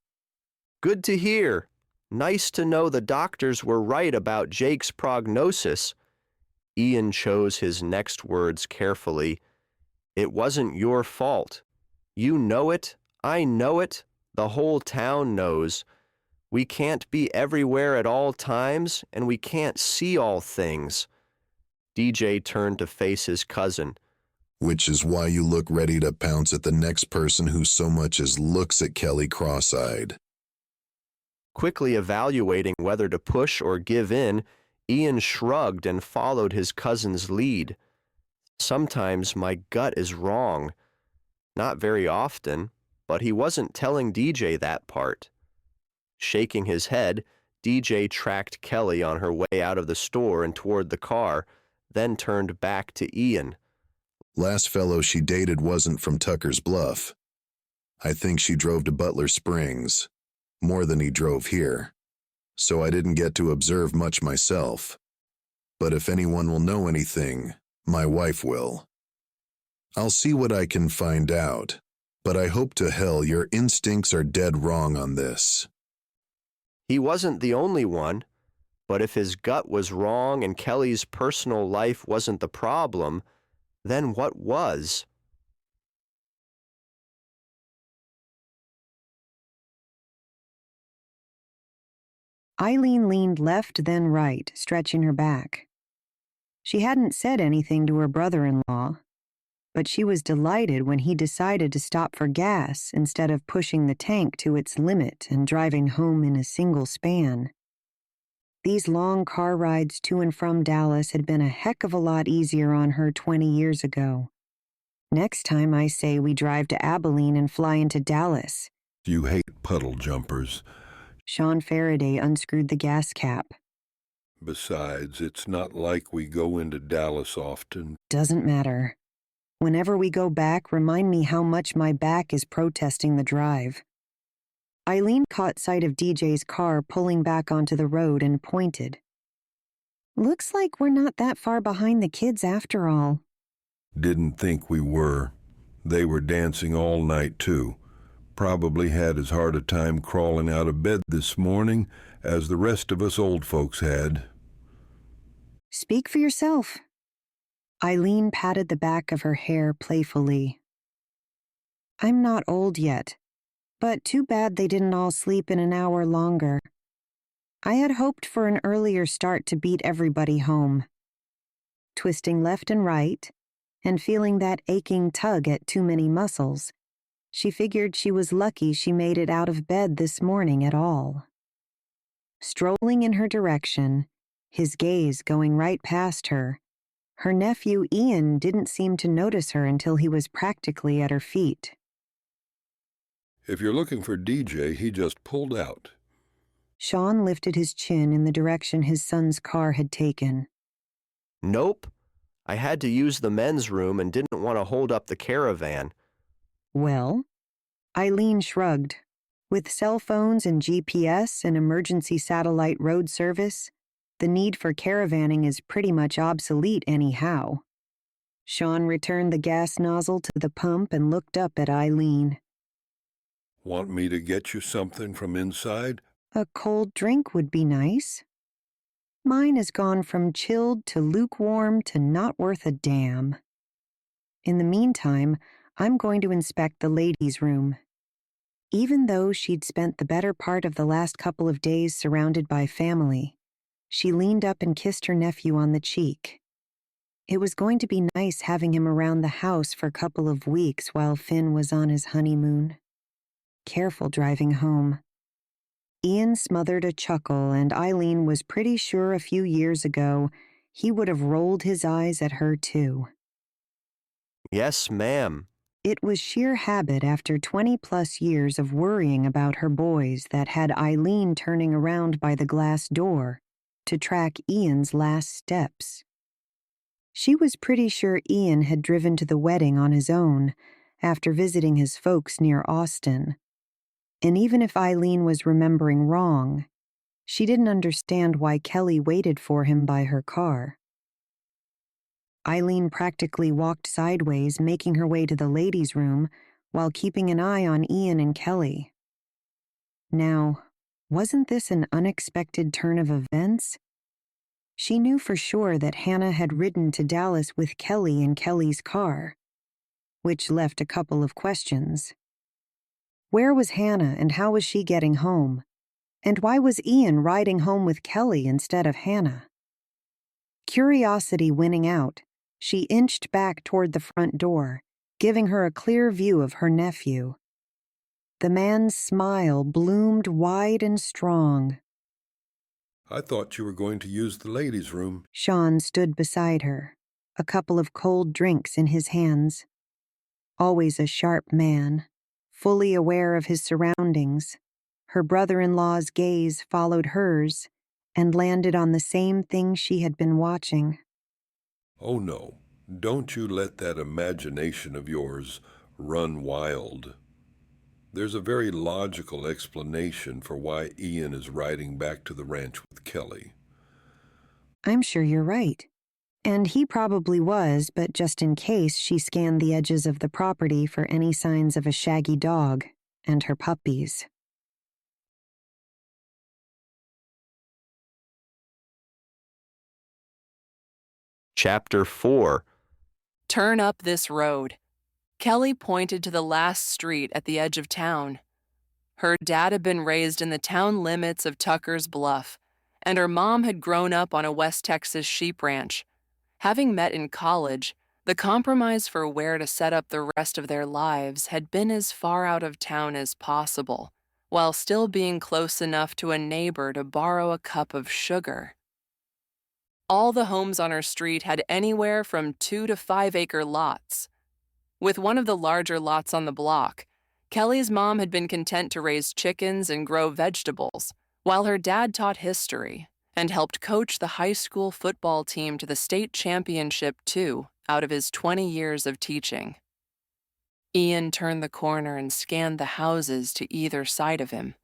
Good to hear. Nice to know the doctors were right about Jake's prognosis. Ian chose his next words carefully. It wasn't your fault. You know it. I know it. The whole town knows. We can't be everywhere at all times, and we can't see all things. DJ turned to face his cousin. Which is why you look ready to pounce at the next person who so much as looks at Kelly cross-eyed. Quickly evaluating whether to push or give in, Ian shrugged and followed his cousin's lead. Sometimes my gut is wrong. Not very often, but he wasn't telling DJ that part. Shaking his head, DJ tracked Kelly on her way out of the store and toward the car, then turned back to Ian. Last fellow she dated wasn't from Tuckers Bluff. I think she drove to Butler Springs, more than he drove here, so I didn't get to observe much myself. But if anyone will know anything, my wife will. I'll see what I can find out, but I hope to hell your instincts are dead wrong on this. He wasn't the only one, but if his gut was wrong and Kelly's personal life wasn't the problem, then what was? Eileen leaned left, then right, stretching her back. She hadn't said anything to her brother-in-law, but she was delighted when he decided to stop for gas instead of pushing the tank to its limit and driving home in a single span. These long car rides to and from Dallas had been a heck of a lot easier on her 20 years ago. Next time I say we drive to Abilene and fly into Dallas. You hate puddle jumpers. Sean Farraday unscrewed the gas cap. Besides, it's not like we go into Dallas often. Doesn't matter. Whenever we go back, remind me how much my back is protesting the drive. Eileen caught sight of DJ's car pulling back onto the road and pointed. Looks like we're not that far behind the kids after all. Didn't think we were. They were dancing all night, too. Probably had as hard a time crawling out of bed this morning as the rest of us old folks had. Speak for yourself. Eileen patted the back of her hair playfully. I'm not old yet, but too bad they didn't all sleep in an hour longer. I had hoped for an earlier start to beat everybody home. Twisting left and right, and feeling that aching tug at too many muscles, she figured she was lucky she made it out of bed this morning at all. Strolling in her direction, his gaze going right past her, her nephew Ian didn't seem to notice her until he was practically at her feet. If you're looking for DJ, he just pulled out. Sean lifted his chin in the direction his son's car had taken. Nope. I had to use the men's room and didn't want to hold up the caravan. Well? Eileen shrugged. With cell phones and GPS and emergency satellite road service, the need for caravanning is pretty much obsolete anyhow. Sean returned the gas nozzle to the pump and looked up at Eileen. Want me to get you something from inside? A cold drink would be nice. Mine has gone from chilled to lukewarm to not worth a damn. In the meantime, I'm going to inspect the ladies' room. Even though she'd spent the better part of the last couple of days surrounded by family, she leaned up and kissed her nephew on the cheek. It was going to be nice having him around the house for a couple of weeks while Finn was on his honeymoon. Careful driving home. Ian smothered a chuckle, and Eileen was pretty sure a few years ago he would have rolled his eyes at her too. Yes, ma'am. It was sheer habit after 20-plus years of worrying about her boys that had Eileen turning around by the glass door to track Ian's last steps. She was pretty sure Ian had driven to the wedding on his own after visiting his folks near Austin. And even if Eileen was remembering wrong, she didn't understand why Kelly waited for him by her car. Eileen practically walked sideways, making her way to the ladies' room while keeping an eye on Ian and Kelly. Now, wasn't this an unexpected turn of events? She knew for sure that Hannah had ridden to Dallas with Kelly in Kelly's car, which left a couple of questions. Where was Hannah and how was she getting home? And why was Ian riding home with Kelly instead of Hannah? Curiosity winning out, she inched back toward the front door, giving her a clear view of her nephew. The man's smile bloomed wide and strong. I thought you were going to use the ladies' room. Sean stood beside her, a couple of cold drinks in his hands. Always a sharp man, fully aware of his surroundings, her brother-in-law's gaze followed hers and landed on the same thing she had been watching. Oh no, don't you let that imagination of yours run wild. There's a very logical explanation for why Ian is riding back to the ranch with Kelly. I'm sure you're right. And he probably was, but just in case, she scanned the edges of the property for any signs of a shaggy dog and her puppies. Chapter 4. Turn up this road. Kelly pointed to the last street at the edge of town. Her dad had been raised in the town limits of Tuckers Bluff, and her mom had grown up on a West Texas sheep ranch. Having met in college, the compromise for where to set up the rest of their lives had been as far out of town as possible, while still being close enough to a neighbor to borrow a cup of sugar. All the homes on her street had anywhere from 2 to 5 acre lots. With one of the larger lots on the block, Kelly's mom had been content to raise chickens and grow vegetables, while her dad taught history and helped coach the high school football team to the state championship too, out of his 20 years of teaching. Ian turned the corner and scanned the houses to either side of him.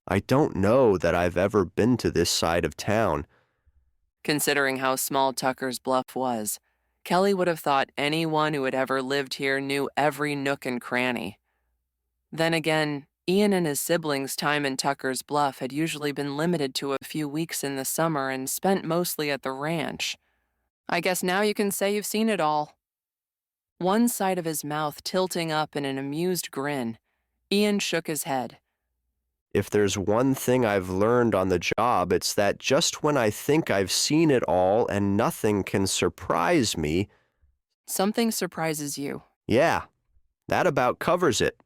I don't know that I've ever been to this side of town. Considering how small Tuckers Bluff was, Kelly would have thought anyone who had ever lived here knew every nook and cranny. Then again, Ian and his siblings' time in Tuckers Bluff had usually been limited to a few weeks in the summer and spent mostly at the ranch. I guess now you can say you've seen it all. One side of his mouth tilting up in an amused grin, Ian shook his head. If there's one thing I've learned on the job, it's that just when I think I've seen it all and nothing can surprise me... Something surprises you. Yeah, that about covers it.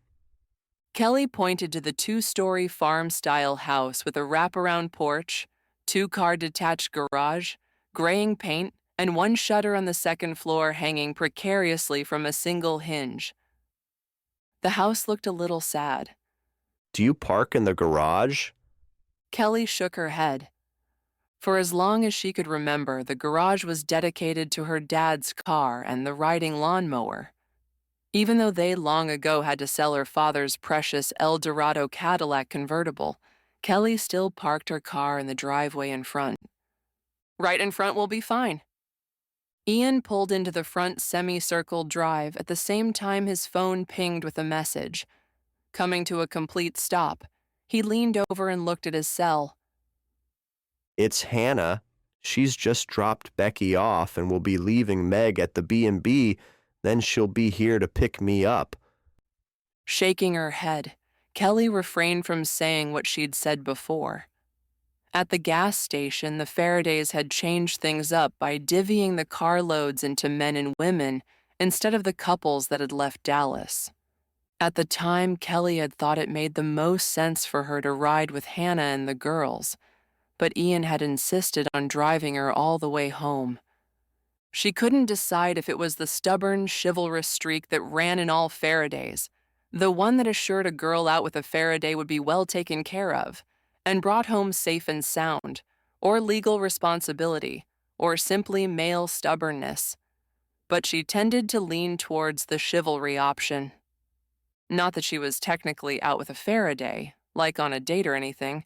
Kelly pointed to the 2-story farm-style house with a wraparound porch, 2-car detached garage, graying paint, and one shutter on the second floor hanging precariously from a single hinge. The house looked a little sad. Do you park in the garage? Kelly shook her head. For as long as she could remember, the garage was dedicated to her dad's car and the riding lawnmower. Even though they long ago had to sell her father's precious El Dorado Cadillac convertible, Kelly still parked her car in the driveway in front. Right in front will be fine. Ian pulled into the front semicircle drive at the same time his phone pinged with a message. Coming to a complete stop, he leaned over and looked at his cell. It's Hannah. She's just dropped Becky off and will be leaving Meg at the B&B, then she'll be here to pick me up. Shaking her head, Kelly refrained from saying what she'd said before. At the gas station, the Faradays had changed things up by divvying the carloads into men and women instead of the couples that had left Dallas. At the time, Kelly had thought it made the most sense for her to ride with Hannah and the girls, but Ian had insisted on driving her all the way home. She couldn't decide if it was the stubborn, chivalrous streak that ran in all Faradays, the one that assured a girl out with a Faraday would be well taken care of, and brought home safe and sound, or legal responsibility, or simply male stubbornness. But she tended to lean towards the chivalry option. Not that she was technically out with a Faraday, like on a date or anything,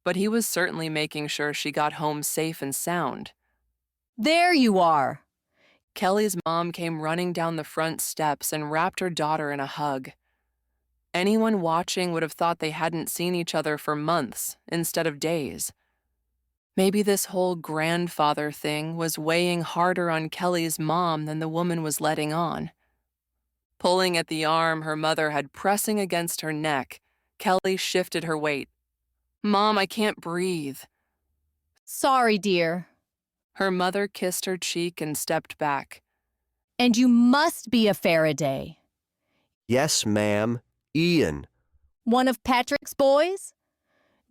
but he was certainly making sure she got home safe and sound. There you are. Kelly's mom came running down the front steps and wrapped her daughter in a hug. Anyone watching would have thought they hadn't seen each other for months instead of days. Maybe this whole grandfather thing was weighing harder on Kelly's mom than the woman was letting on. Pulling at the arm her mother had pressing against her neck, Kelly shifted her weight. "Mom, I can't breathe." Sorry, dear. Her mother kissed her cheek and stepped back. And you must be a Faraday. Yes, ma'am. Ian. One of Patrick's boys?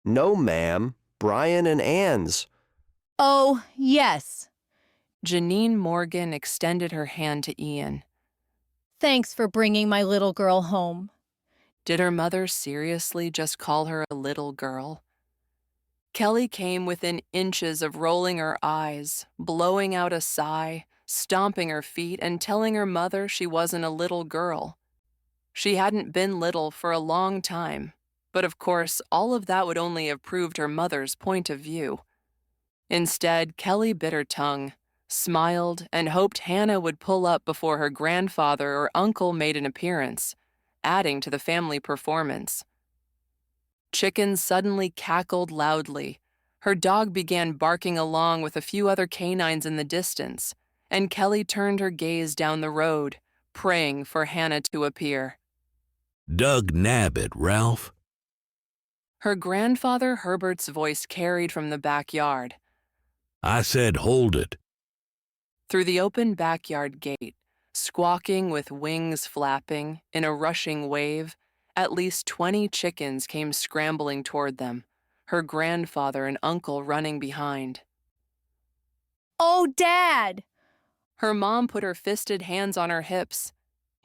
No, ma'am. Brian and Ann's. Oh, yes. Janine Morgan extended her hand to Ian. Thanks for bringing my little girl home. Did her mother seriously just call her a little girl? Kelly came within inches of rolling her eyes, blowing out a sigh, stomping her feet, and telling her mother she wasn't a little girl. She hadn't been little for a long time, but of course, all of that would only have proved her mother's point of view. Instead, Kelly bit her tongue, smiled, and hoped Hannah would pull up before her grandfather or uncle made an appearance, adding to the family performance. Chicken suddenly cackled loudly. Her dog began barking along with a few other canines in the distance, and Kelly turned her gaze down the road, praying for Hannah to appear. Doug Nabbit, Ralph. Her grandfather Herbert's voice carried from the backyard. I said hold it. Through the open backyard gate, squawking with wings flapping in a rushing wave, at least 20 chickens came scrambling toward them, her grandfather and uncle running behind. Oh, Dad! Her mom put her fisted hands on her hips.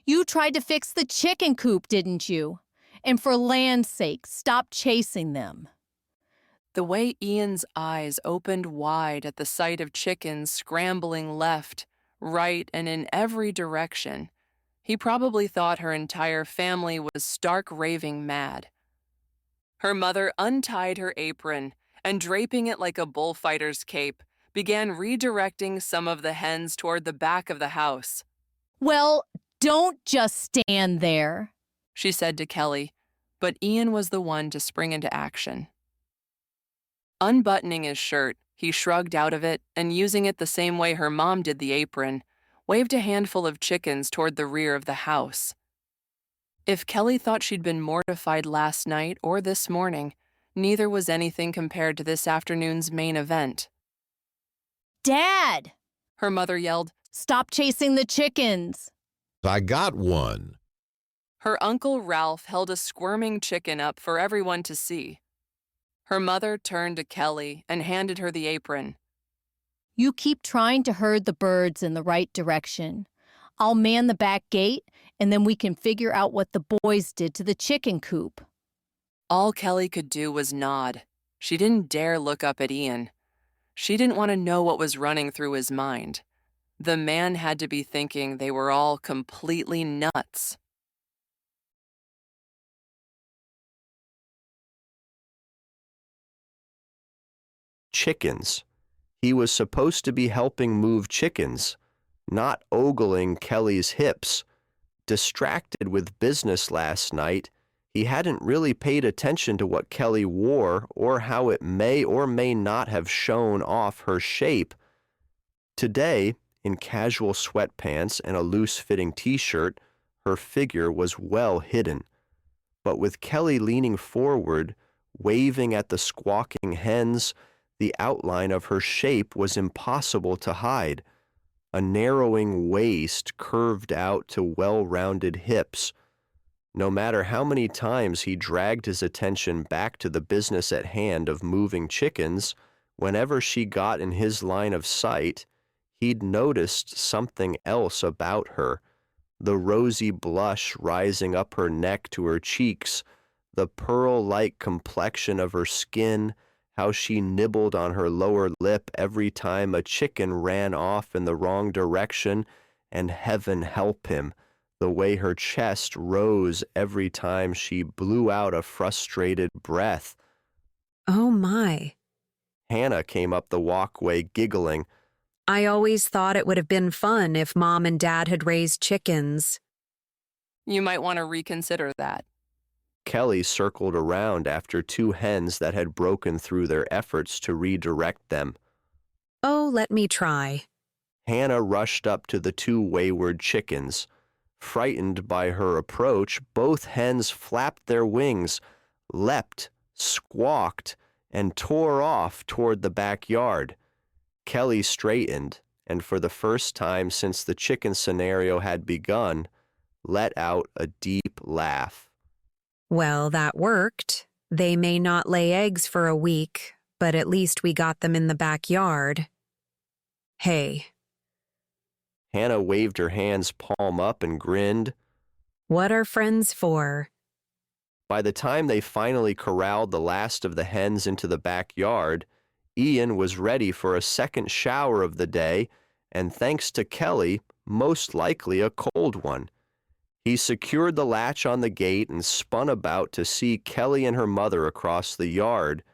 You tried to fix the chicken coop, didn't you? And for land's sake, stop chasing them. The way Ian's eyes opened wide at the sight of chickens scrambling left, right, and in every direction, he probably thought her entire family was stark raving mad. Her mother untied her apron and, draping it like a bullfighter's cape, began redirecting some of the hens toward the back of the house. Well, don't just stand there, she said to Kelly, but Ian was the one to spring into action. Unbuttoning his shirt, he shrugged out of it and, using it the same way her mom did the apron, waved a handful of chickens toward the rear of the house. If Kelly thought she'd been mortified last night or this morning, neither was anything compared to this afternoon's main event. Dad! Her mother yelled, Stop chasing the chickens! I got one. Her uncle Ralph held a squirming chicken up for everyone to see. Her mother turned to Kelly and handed her the apron. You keep trying to herd the birds in the right direction. I'll man the back gate, and then we can figure out what the boys did to the chicken coop. All Kelly could do was nod. She didn't dare look up at Ian. She didn't want to know what was running through his mind. The man had to be thinking they were all completely nuts. Chickens. He was supposed to be helping move chickens, not ogling Kelly's hips. Distracted with business last night, he hadn't really paid attention to what Kelly wore or how it may or may not have shown off her shape. Today, in casual sweatpants and a loose-fitting t-shirt, her figure was well hidden. But with Kelly leaning forward, waving at the squawking hens, the outline of her shape was impossible to hide. A narrowing waist curved out to well-rounded hips. No matter how many times he dragged his attention back to the business at hand of moving chickens, whenever she got in his line of sight, he'd noticed something else about her. The rosy blush rising up her neck to her cheeks, the pearl-like complexion of her skin, how she nibbled on her lower lip every time a chicken ran off in the wrong direction, and heaven help him, the way her chest rose every time she blew out a frustrated breath. Oh my. Hannah came up the walkway giggling. I always thought it would have been fun if Mom and Dad had raised chickens. You might want to reconsider that. Kelly circled around after two hens that had broken through their efforts to redirect them. Oh, let me try. Hannah rushed up to the two wayward chickens. Frightened by her approach, both hens flapped their wings, leapt, squawked, and tore off toward the backyard. Kelly straightened, and for the first time since the chicken scenario had begun, let out a deep laugh. Well, that worked. They may not lay eggs for a week, but at least we got them in the backyard. Hey. Hannah waved her hands palm up and grinned. What are friends for? By the time they finally corralled the last of the hens into the backyard, Ian was ready for a second shower of the day, and thanks to Kelly, most likely a cold one. He secured the latch on the gate and spun about to see Kelly and her mother across the yard,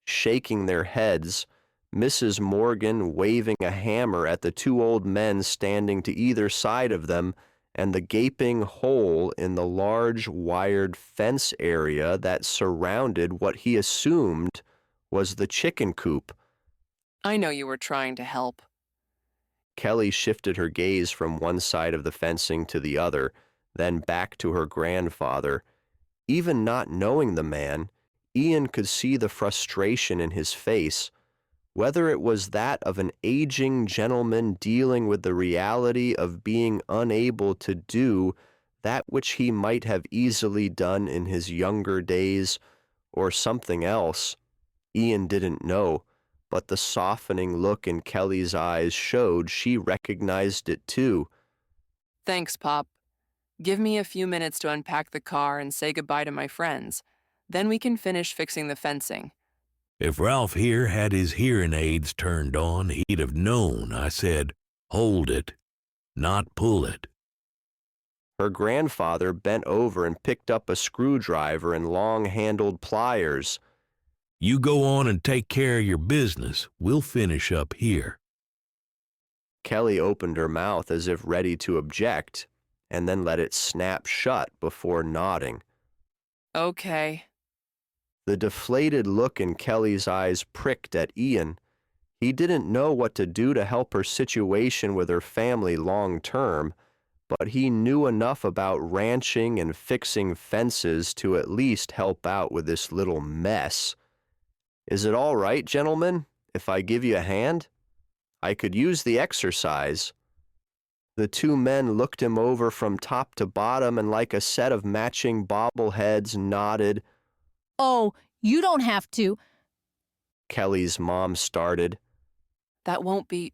shaking their heads, Mrs. Morgan waving a hammer at the two old men standing to either side of them, and the gaping hole in the large wired fence area that surrounded what he assumed was the chicken coop. I know you were trying to help. Kelly shifted her gaze from one side of the fencing to the other, then back to her grandfather. Even not knowing the man, Ian could see the frustration in his face, whether it was that of an aging gentleman dealing with the reality of being unable to do that which he might have easily done in his younger days, or something else. Ian didn't know, but the softening look in Kelly's eyes showed she recognized it too. Thanks, Pop. Give me a few minutes to unpack the car and say goodbye to my friends. Then we can finish fixing the fencing. If Ralph here had his hearing aids turned on, he'd have known I said, hold it, not pull it. Her grandfather bent over and picked up a screwdriver and long-handled pliers. You go on and take care of your business. We'll finish up here. Kelly opened her mouth as if ready to object, and then let it snap shut before nodding. Okay. The deflated look in Kelly's eyes pricked at Ian. He didn't know what to do to help her situation with her family long term, but he knew enough about ranching and fixing fences to at least help out with this little mess. Is it all right, gentlemen, if I give you a hand? I could use the exercise. The two men looked him over from top to bottom and like a set of matching bobbleheads nodded. Oh, you don't have to. Kelly's mom started. That won't be...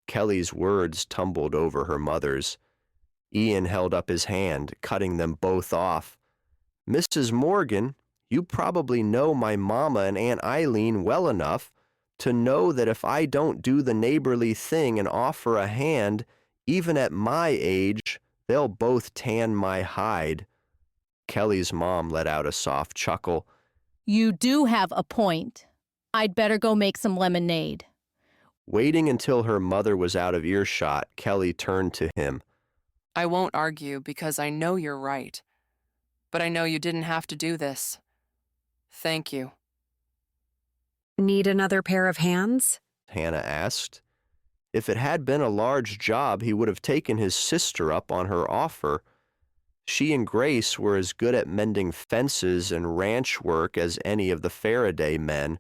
Kelly's words tumbled over her mother's. Ian held up his hand, cutting them both off. Mrs. Morgan, you probably know my mama and Aunt Eileen well enough To know that if I don't do the neighborly thing and offer a hand, even at my age, they'll both tan my hide. Kelly's mom let out a soft chuckle. You do have a point. I'd better go make some lemonade. Waiting until her mother was out of earshot, Kelly turned to him. I won't argue because I know you're right. But I know you didn't have to do this. Thank you. Need another pair of hands? Hannah asked. If it had been a large job, he would have taken his sister up on her offer. She and Grace were as good at mending fences and ranch work as any of the Farraday men,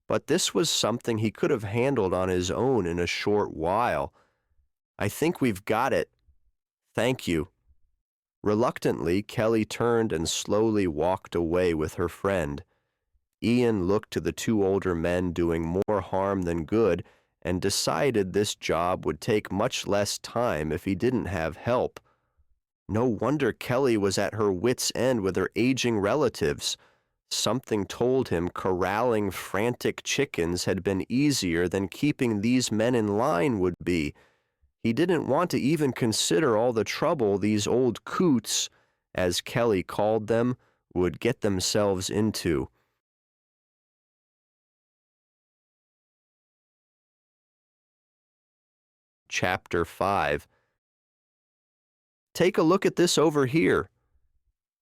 but this was something he could have handled on his own in a short while. I think we've got it. Thank you. Reluctantly, Kelly turned and slowly walked away with her friend. Ian looked to the two older men doing more harm than good and decided this job would take much less time if he didn't have help. No wonder Kelly was at her wits' end with her aging relatives. Something told him corralling frantic chickens had been easier than keeping these men in line would be. He didn't want to even consider all the trouble these old coots, as Kelly called them, would get themselves into. Chapter 5. Take a look at this over here.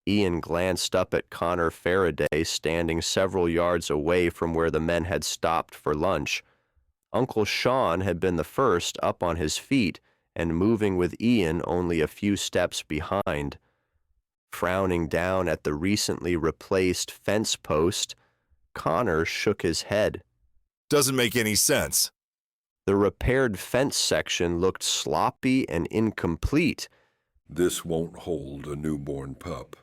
Ian glanced up at Connor Farraday standing several yards away from where the men had stopped for lunch. Uncle Sean had been the first up on his feet and moving with Ian only a few steps behind. Frowning down at the recently replaced fence post, Connor shook his head. Doesn't make any sense. The repaired fence section looked sloppy and incomplete. This won't hold a newborn pup.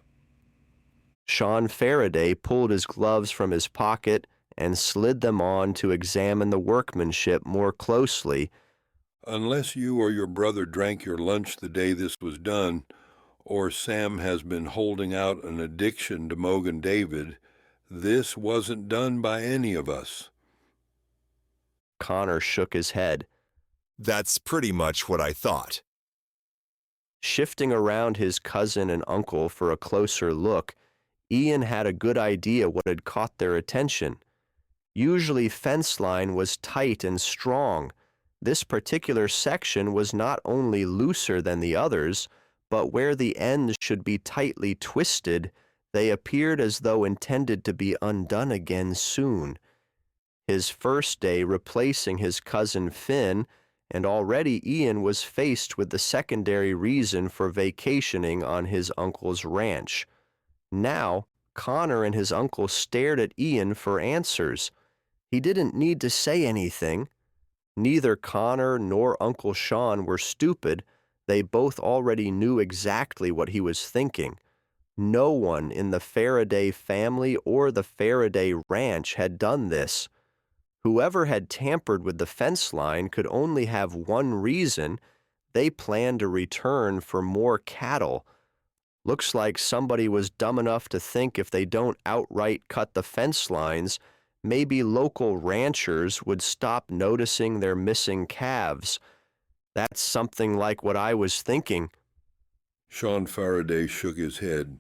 Sean Farraday pulled his gloves from his pocket and slid them on to examine the workmanship more closely. Unless you or your brother drank your lunch the day this was done, or Sam has been holding out an addiction to Mogan David, this wasn't done by any of us. Connor shook his head. That's pretty much what I thought. Shifting around his cousin and uncle for a closer look, Ian had a good idea what had caught their attention. Usually fence line was tight and strong. This particular section was not only looser than the others, but where the ends should be tightly twisted, they appeared as though intended to be undone again soon. His first day replacing his cousin Finn, and already Ian was faced with the secondary reason for vacationing on his uncle's ranch. Now, Connor and his uncle stared at Ian for answers. He didn't need to say anything. Neither Connor nor Uncle Sean were stupid. They both already knew exactly what he was thinking. No one in the Farraday family or the Farraday ranch had done this. Whoever had tampered with the fence line could only have one reason. They planned to return for more cattle. Looks like somebody was dumb enough to think if they don't outright cut the fence lines, maybe local ranchers would stop noticing their missing calves. That's something like what I was thinking. Sean Farraday shook his head.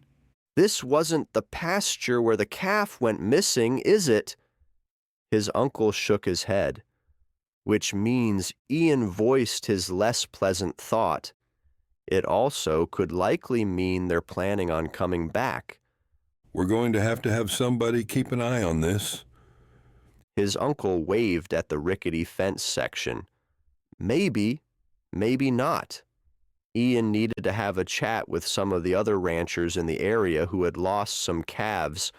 This wasn't the pasture where the calf went missing, is it? His uncle shook his head, which means Ian voiced his less pleasant thought. It also could likely mean they're planning on coming back. We're going to have somebody keep an eye on this. His uncle waved at the rickety fence section. Maybe, maybe not. Ian needed to have a chat with some of the other ranchers in the area who had lost some calves.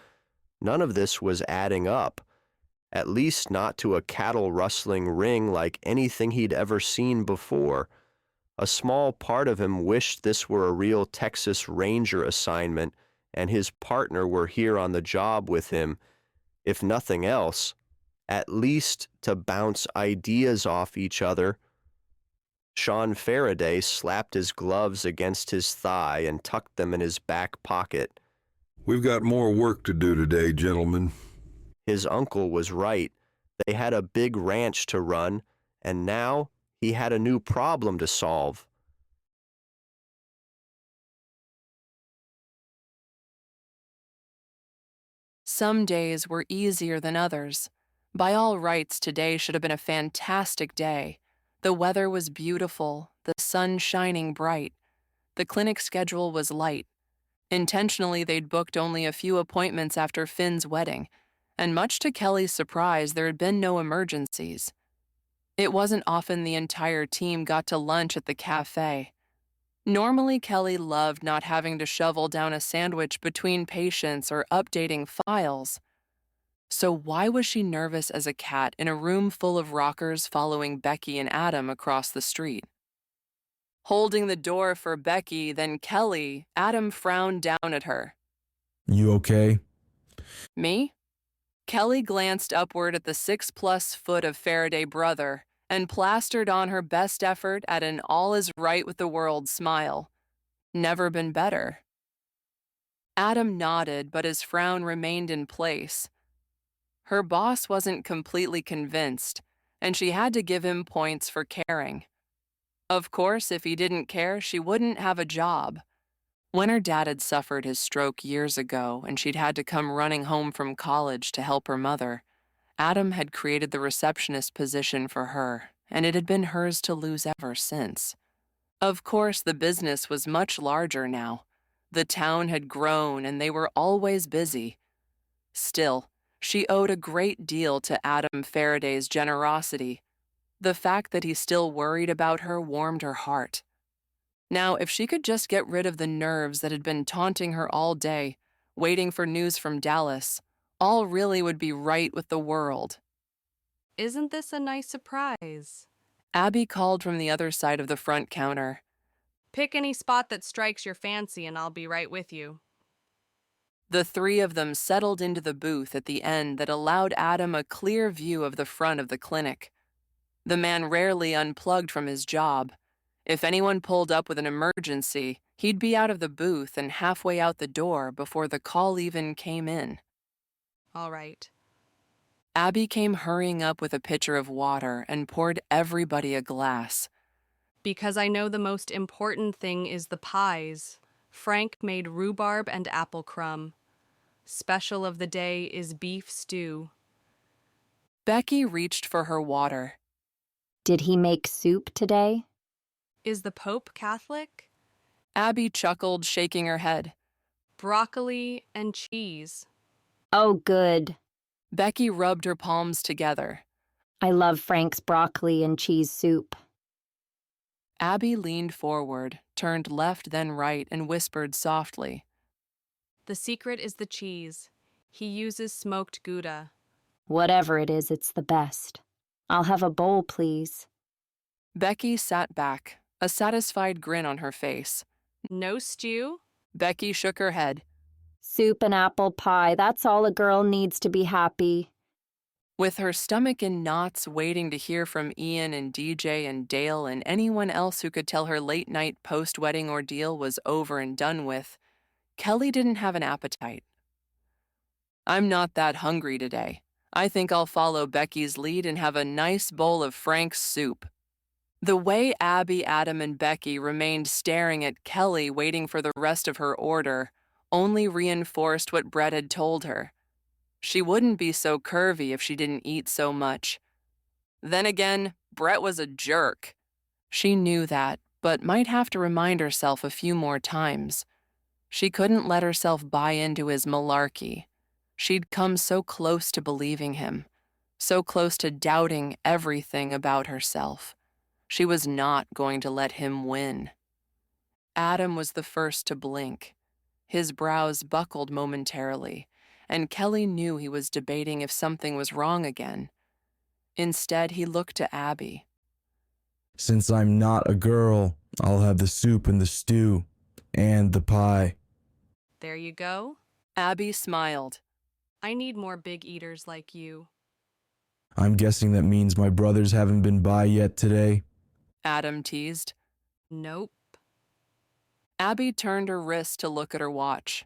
None of this was adding up, at least not to a cattle rustling ring like anything he'd ever seen before. A small part of him wished this were a real Texas Ranger assignment and his partner were here on the job with him. If nothing else, at least to bounce ideas off each other. Sean Farraday slapped his gloves against his thigh and tucked them in his back pocket. We've got more work to do today, gentlemen. His uncle was right. They had a big ranch to run, and now he had a new problem to solve. Some days were easier than others. By all rights, today should have been a fantastic day. The weather was beautiful, the sun shining bright. The clinic schedule was light. Intentionally, they'd booked only a few appointments after Finn's wedding, and much to Kelly's surprise, there had been no emergencies. It wasn't often the entire team got to lunch at the cafe. Normally, Kelly loved not having to shovel down a sandwich between patients or updating files. So why was she nervous as a cat in a room full of rockers following Becky and Adam across the street? Holding the door for Becky, then Kelly, Adam frowned down at her. You okay? Me? Kelly glanced upward at the 6+ foot of Faraday brother and plastered on her best effort at an all-is-right-with-the-world smile. Never been better. Adam nodded, but his frown remained in place. Her boss wasn't completely convinced, and she had to give him points for caring. Of course, if he didn't care, she wouldn't have a job. When her dad had suffered his stroke years ago and she'd had to come running home from college to help her mother, Adam had created the receptionist position for her, and it had been hers to lose ever since. Of course, the business was much larger now. The town had grown and they were always busy. Still, she owed a great deal to Adam Faraday's generosity. The fact that he still worried about her warmed her heart. Now, if she could just get rid of the nerves that had been taunting her all day, waiting for news from Dallas, all really would be right with the world. Isn't this a nice surprise? Abby called from the other side of the front counter. Pick any spot that strikes your fancy and I'll be right with you. The three of them settled into the booth at the end that allowed Adam a clear view of the front of the clinic. The man rarely unplugged from his job. If anyone pulled up with an emergency, he'd be out of the booth and halfway out the door before the call even came in. All right. Abby came hurrying up with a pitcher of water and poured everybody a glass. Because I know the most important thing is the pies. Frank made rhubarb and apple crumb. Special of the day is beef stew. Becky reached for her water. Did he make soup today? Is the Pope Catholic? Abby chuckled, shaking her head. Broccoli and cheese. Oh, good. Becky rubbed her palms together. I love Frank's broccoli and cheese soup. Abby leaned forward, turned left then right, and whispered softly. The secret is the cheese. He uses smoked Gouda. Whatever it is, it's the best. I'll have a bowl, please. Becky sat back, a satisfied grin on her face. No stew? Becky shook her head. Soup and apple pie, that's all a girl needs to be happy. With her stomach in knots, waiting to hear from Ian and DJ and Dale and anyone else who could tell her late-night post-wedding ordeal was over and done with, Kelly didn't have an appetite. I'm not that hungry today. I think I'll follow Becky's lead and have a nice bowl of Frank's soup. The way Abby, Adam, and Becky remained staring at Kelly waiting for the rest of her order only reinforced what Brett had told her. She wouldn't be so curvy if she didn't eat so much. Then again, Brett was a jerk. She knew that, but might have to remind herself a few more times. She couldn't let herself buy into his malarkey. She'd come so close to believing him, so close to doubting everything about herself. She was not going to let him win. Adam was the first to blink. His brows buckled momentarily, and Kelly knew he was debating if something was wrong again. Instead, he looked to Abby. Since I'm not a girl, I'll have the soup and the stew, and the pie. There you go. Abby smiled. I need more big eaters like you. I'm guessing that means my brothers haven't been by yet today. Adam teased. Nope. Abby turned her wrist to look at her watch.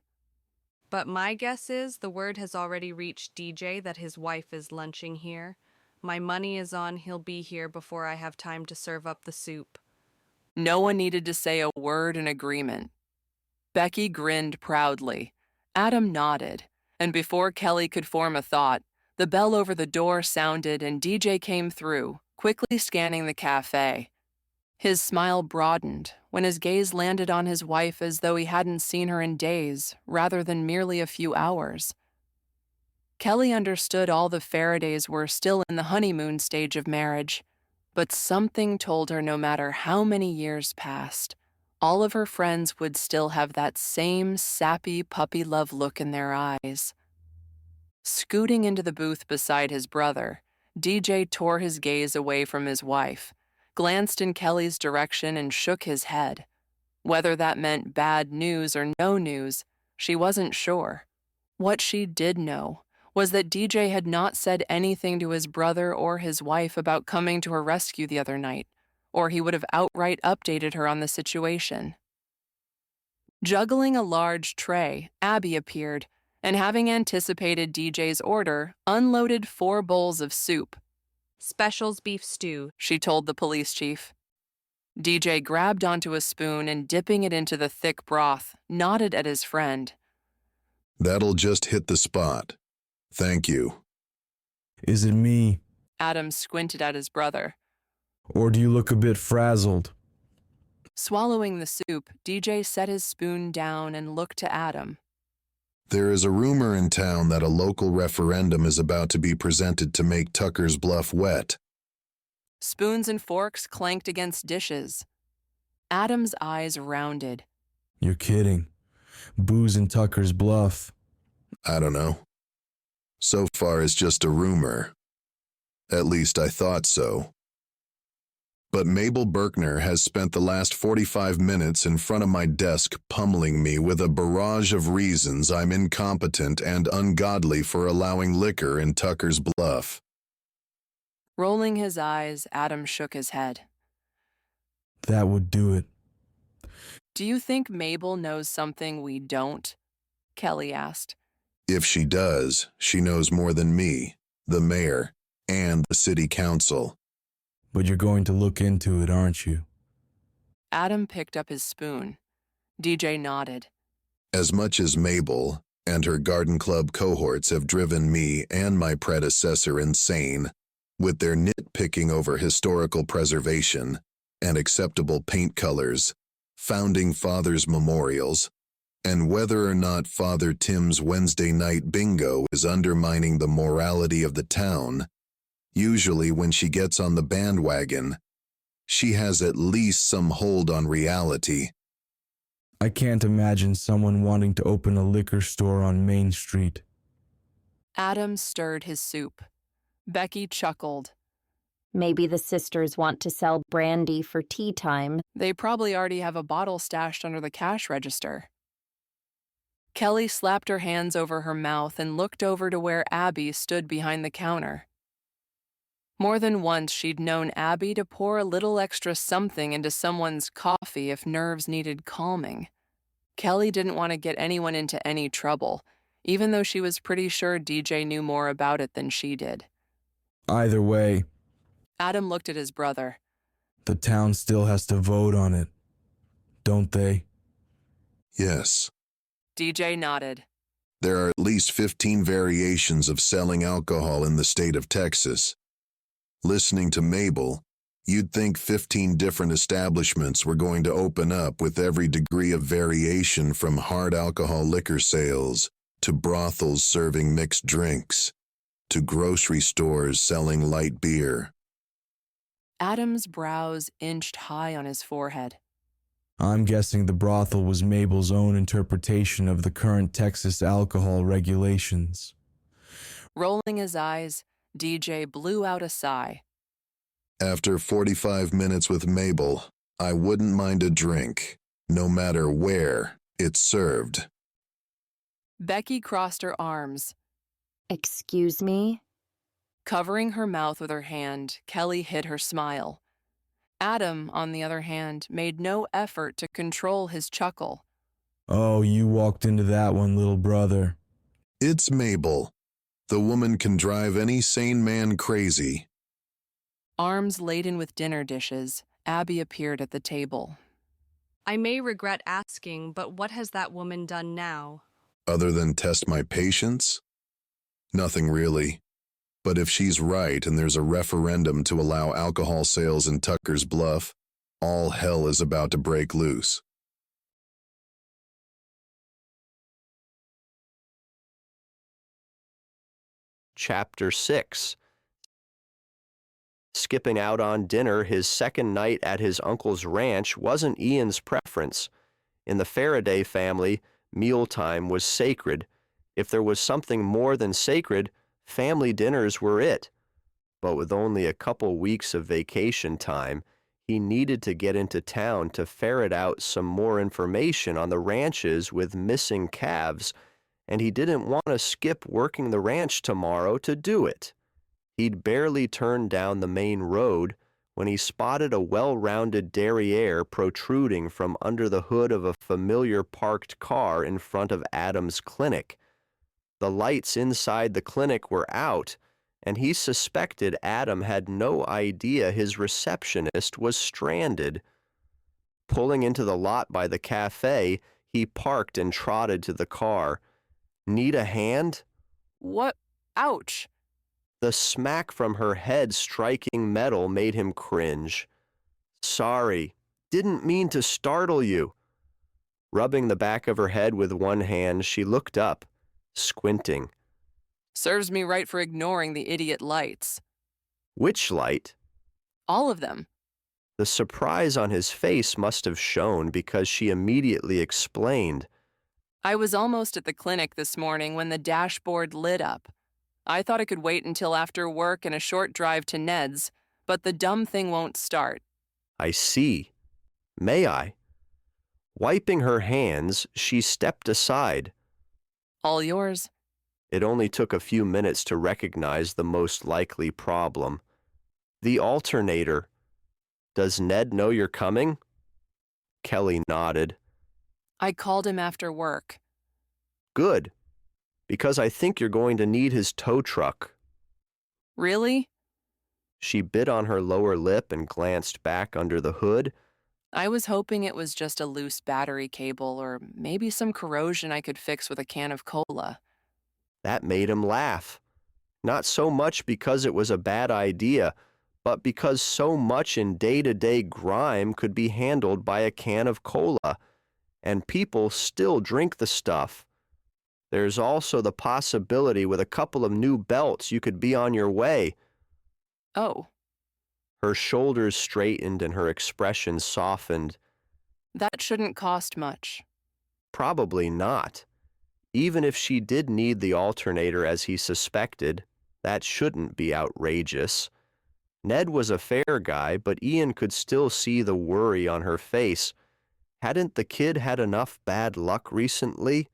But my guess is the word has already reached DJ that his wife is lunching here. My money is on he'll be here before I have time to serve up the soup. No one needed to say a word in agreement. Becky grinned proudly. Adam nodded, and before Kelly could form a thought, the bell over the door sounded and DJ came through, quickly scanning the cafe. His smile broadened when his gaze landed on his wife as though he hadn't seen her in days, rather than merely a few hours. Kelly understood all the Faradays were still in the honeymoon stage of marriage, but something told her no matter how many years passed, all of her friends would still have that same sappy puppy love look in their eyes. Scooting into the booth beside his brother, DJ tore his gaze away from his wife, glanced in Kelly's direction and shook his head. Whether that meant bad news or no news, she wasn't sure. What she did know was that DJ had not said anything to his brother or his wife about coming to her rescue the other night, or he would have outright updated her on the situation. Juggling a large tray, Abby appeared, and having anticipated DJ's order, unloaded 4 bowls of soup. Specials beef stew, she told the police chief. DJ grabbed onto a spoon and dipping it into the thick broth, nodded at his friend. That'll just hit the spot. Thank you. Is it me? Adam squinted at his brother. Or do you look a bit frazzled? Swallowing the soup, DJ set his spoon down and looked to Adam. There is a rumor in town that a local referendum is about to be presented to make Tuckers Bluff wet. Spoons and forks clanked against dishes. Adam's eyes rounded. You're kidding. Booze in Tuckers Bluff. I don't know. So far, it's just a rumor. At least I thought so. But Mabel Berkner has spent the last 45 minutes in front of my desk pummeling me with a barrage of reasons I'm incompetent and ungodly for allowing liquor in Tuckers Bluff. Rolling his eyes, Adam shook his head. That would do it. Do you think Mabel knows something we don't? Kelly asked. If she does, she knows more than me, the mayor, and the city council. But you're going to look into it, aren't you? Adam picked up his spoon. DJ nodded. As much as Mabel and her garden club cohorts have driven me and my predecessor insane with their nitpicking over historical preservation and acceptable paint colors, founding fathers' memorials, and whether or not Father Tim's Wednesday night bingo is undermining the morality of the town, usually when she gets on the bandwagon, she has at least some hold on reality. I can't imagine someone wanting to open a liquor store on Main Street. Adam stirred his soup. Becky chuckled. Maybe the sisters want to sell brandy for tea time. They probably already have a bottle stashed under the cash register. Kelly slapped her hands over her mouth and looked over to where Abby stood behind the counter. More than once, she'd known Abby to pour a little extra something into someone's coffee if nerves needed calming. Kelly didn't want to get anyone into any trouble, even though she was pretty sure DJ knew more about it than she did. Either way, Adam looked at his brother. the town still has to vote on it, don't they? Yes. DJ nodded. There are at least 15 variations of selling alcohol in the state of Texas. Listening to Mabel, you'd think 15 different establishments were going to open up with every degree of variation from hard alcohol liquor sales to brothels serving mixed drinks to grocery stores selling light beer. Adam's brows inched high on his forehead. I'm guessing the brothel was Mabel's own interpretation of the current Texas alcohol regulations. Rolling his eyes, DJ blew out a sigh. After 45 minutes with Mabel, I wouldn't mind a drink, no matter where it's served. Becky crossed her arms. Excuse me? Covering her mouth with her hand, Kelly hid her smile. Adam, on the other hand, made no effort to control his chuckle. Oh, you walked into that one, little brother. It's Mabel. The woman can drive any sane man crazy, Arms laden with dinner dishes, Abby appeared at the table. I may regret asking, but what has that woman done now? Other than test my patience? Nothing really. But if she's right and there's a referendum to allow alcohol sales in Tuckers Bluff, all hell is about to break loose. Chapter 6. Skipping out on dinner his second night at his uncle's ranch wasn't Ian's preference. In the Farraday family, mealtime was sacred. If there was something more than sacred, family dinners were it. But with only a couple weeks of vacation time, he needed to get into town to ferret out some more information on the ranches with missing calves, and he didn't want to skip working the ranch tomorrow to do it. He'd barely turned down the main road when he spotted a well-rounded derriere protruding from under the hood of a familiar parked car in front of Adam's clinic. The lights inside the clinic were out, and he suspected Adam had no idea his receptionist was stranded. Pulling into the lot by the cafe, he parked and trotted to the car. "Need a hand?" What? Ouch! The smack from her head striking metal made him cringe. "Sorry, didn't mean to startle you." Rubbing the back of her head with one hand, she looked up, squinting. Serves me right for ignoring the idiot lights. "Which light?" All of them. The surprise on his face must have shown because she immediately explained. I was almost at the clinic this morning when the dashboard lit up. I thought it could wait until after work and a short drive to Ned's, but the dumb thing won't start. "I see. May I?" Wiping her hands, she stepped aside. All yours. It only took a few minutes to recognize the most likely problem. "The alternator. Does Ned know you're coming?" Kelly nodded. I called him after work. "Good, because I think you're going to need his tow truck." Really? She bit on her lower lip and glanced back under the hood. I was hoping it was just a loose battery cable or maybe some corrosion I could fix with a can of cola. That made him laugh. Not so much because it was a bad idea, but because so much in day-to-day grime could be handled by a can of cola, and people still drink the stuff. There's also the possibility with a couple of new belts you could be on your way. Oh. Her shoulders straightened and her expression softened. That shouldn't cost much. Probably not. Even if she did need the alternator as he suspected, that shouldn't be outrageous. Ned was a fair guy, but Ian could still see the worry on her face. Hadn't the kid had enough bad luck recently?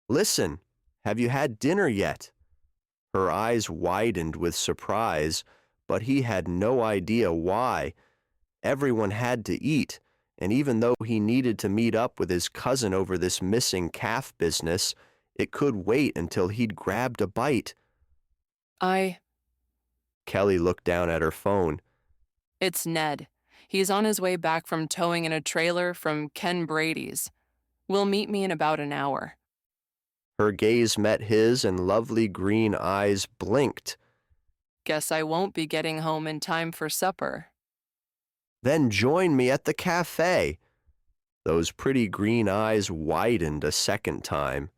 "Listen, have you had dinner yet?" Her eyes widened with surprise, but he had no idea why. Everyone had to eat, and even though he needed to meet up with his cousin over this missing calf business, it could wait until he'd grabbed a bite. Kelly looked down at her phone. It's Ned. He's on his way back from towing in a trailer from Ken Brady's. Will meet me in about an hour. Her gaze met his and lovely green eyes blinked. Guess I won't be getting home in time for supper. Then join me at the cafe. Those pretty green eyes widened a second time.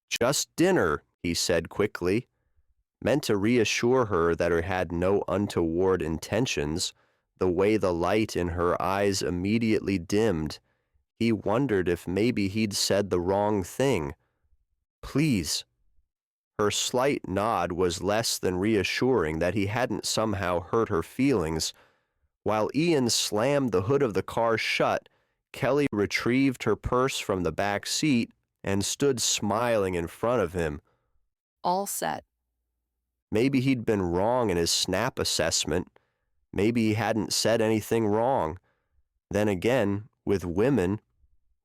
Just dinner, he said quickly. Meant to reassure her that he had no untoward intentions. The way the light in her eyes immediately dimmed. He wondered if maybe he'd said the wrong thing. Please. Her slight nod was less than reassuring that he hadn't somehow hurt her feelings. While Ian slammed the hood of the car shut, Kelly retrieved her purse from the back seat and stood smiling in front of him. All set. Maybe he'd been wrong in his SNAP assessment. Maybe he hadn't said anything wrong. Then again, with women,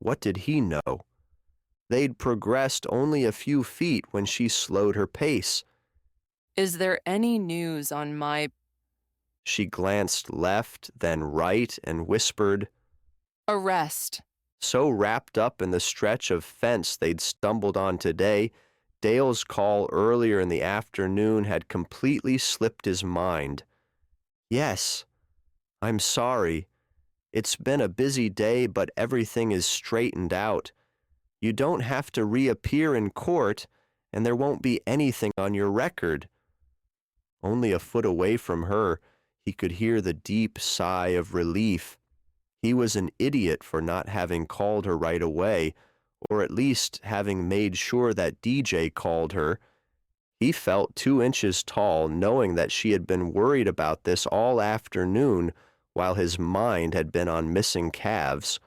what did he know? They'd progressed only a few feet when she slowed her pace. Is there any news on my... She glanced left, then right, and whispered, Arrest. So wrapped up in the stretch of fence they'd stumbled on today, Dale's call earlier in the afternoon had completely slipped his mind. Yes, I'm sorry. It's been a busy day, but everything is straightened out. You don't have to reappear in court, and there won't be anything on your record. Only a foot away from her, he could hear the deep sigh of relief. He was an idiot for not having called her right away, or at least having made sure that DJ called her. He felt 2 inches tall, knowing that she had been worried about this all afternoon while his mind had been on missing calves.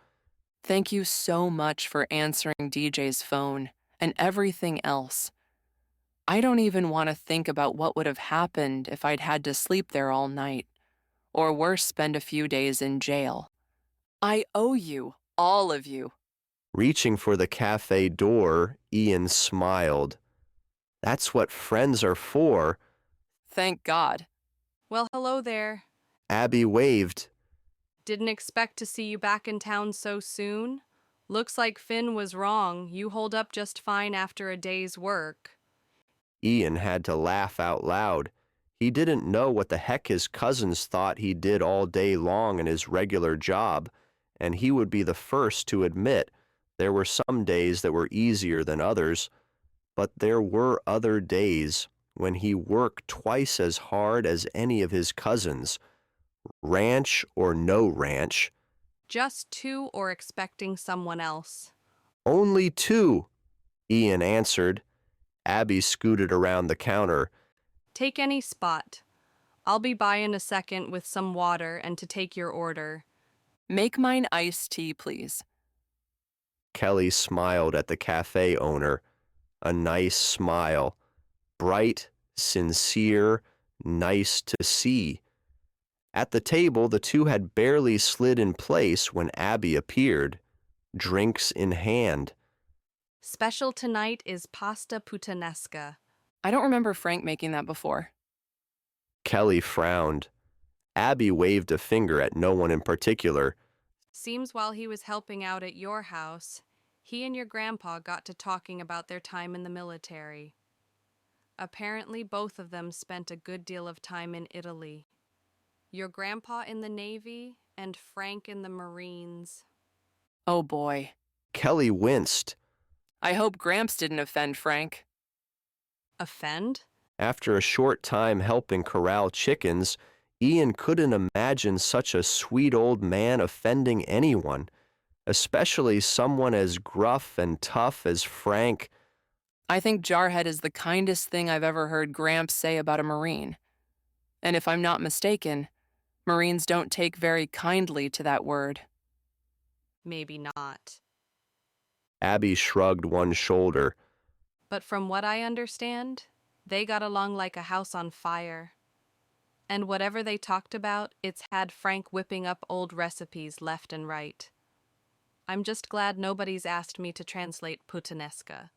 Thank you so much for answering DJ's phone and everything else. I don't even want to think about what would have happened if I'd had to sleep there all night, or worse, spend a few days in jail. I owe you, all of you. Reaching for the cafe door, Ian smiled. That's what friends are for. Thank God. Well, hello there. Abby waved. Didn't expect to see you back in town so soon. Looks like Finn was wrong. You hold up just fine after a day's work. Ian had to laugh out loud. He didn't know what the heck his cousins thought he did all day long in his regular job, and he would be the first to admit there were some days that were easier than others, but there were other days when he worked twice as hard as any of his cousins, ranch or no ranch. Just 2 or expecting someone else? Only 2, Ian answered. Abby scooted around the counter. Take any spot. I'll be by in a second with some water and to take your order. Make mine iced tea, please. Kelly smiled at the cafe owner. A nice smile. Bright, sincere, nice to see. At the table, the two had barely slid in place when Abby appeared, drinks in hand. Special tonight is pasta puttanesca. I don't remember Frank making that before. Kelly frowned. Abby waved a finger at no one in particular. Seems while he was helping out at your house, he and your grandpa got to talking about their time in the military. Apparently, both of them spent a good deal of time in Italy. Your grandpa in the Navy and Frank in the Marines. Oh boy. Kelly winced. I hope Gramps didn't offend Frank. Offend? After a short time helping corral chickens, Ian couldn't imagine such a sweet old man offending anyone, especially someone as gruff and tough as Frank. I think Jarhead is the kindest thing I've ever heard Gramps say about a Marine. And if I'm not mistaken, Marines don't take very kindly to that word. Maybe not. Abby shrugged one shoulder. But from what I understand, they got along like a house on fire. And whatever they talked about, it's had Frank whipping up old recipes left and right. I'm just glad nobody's asked me to translate puttanesca.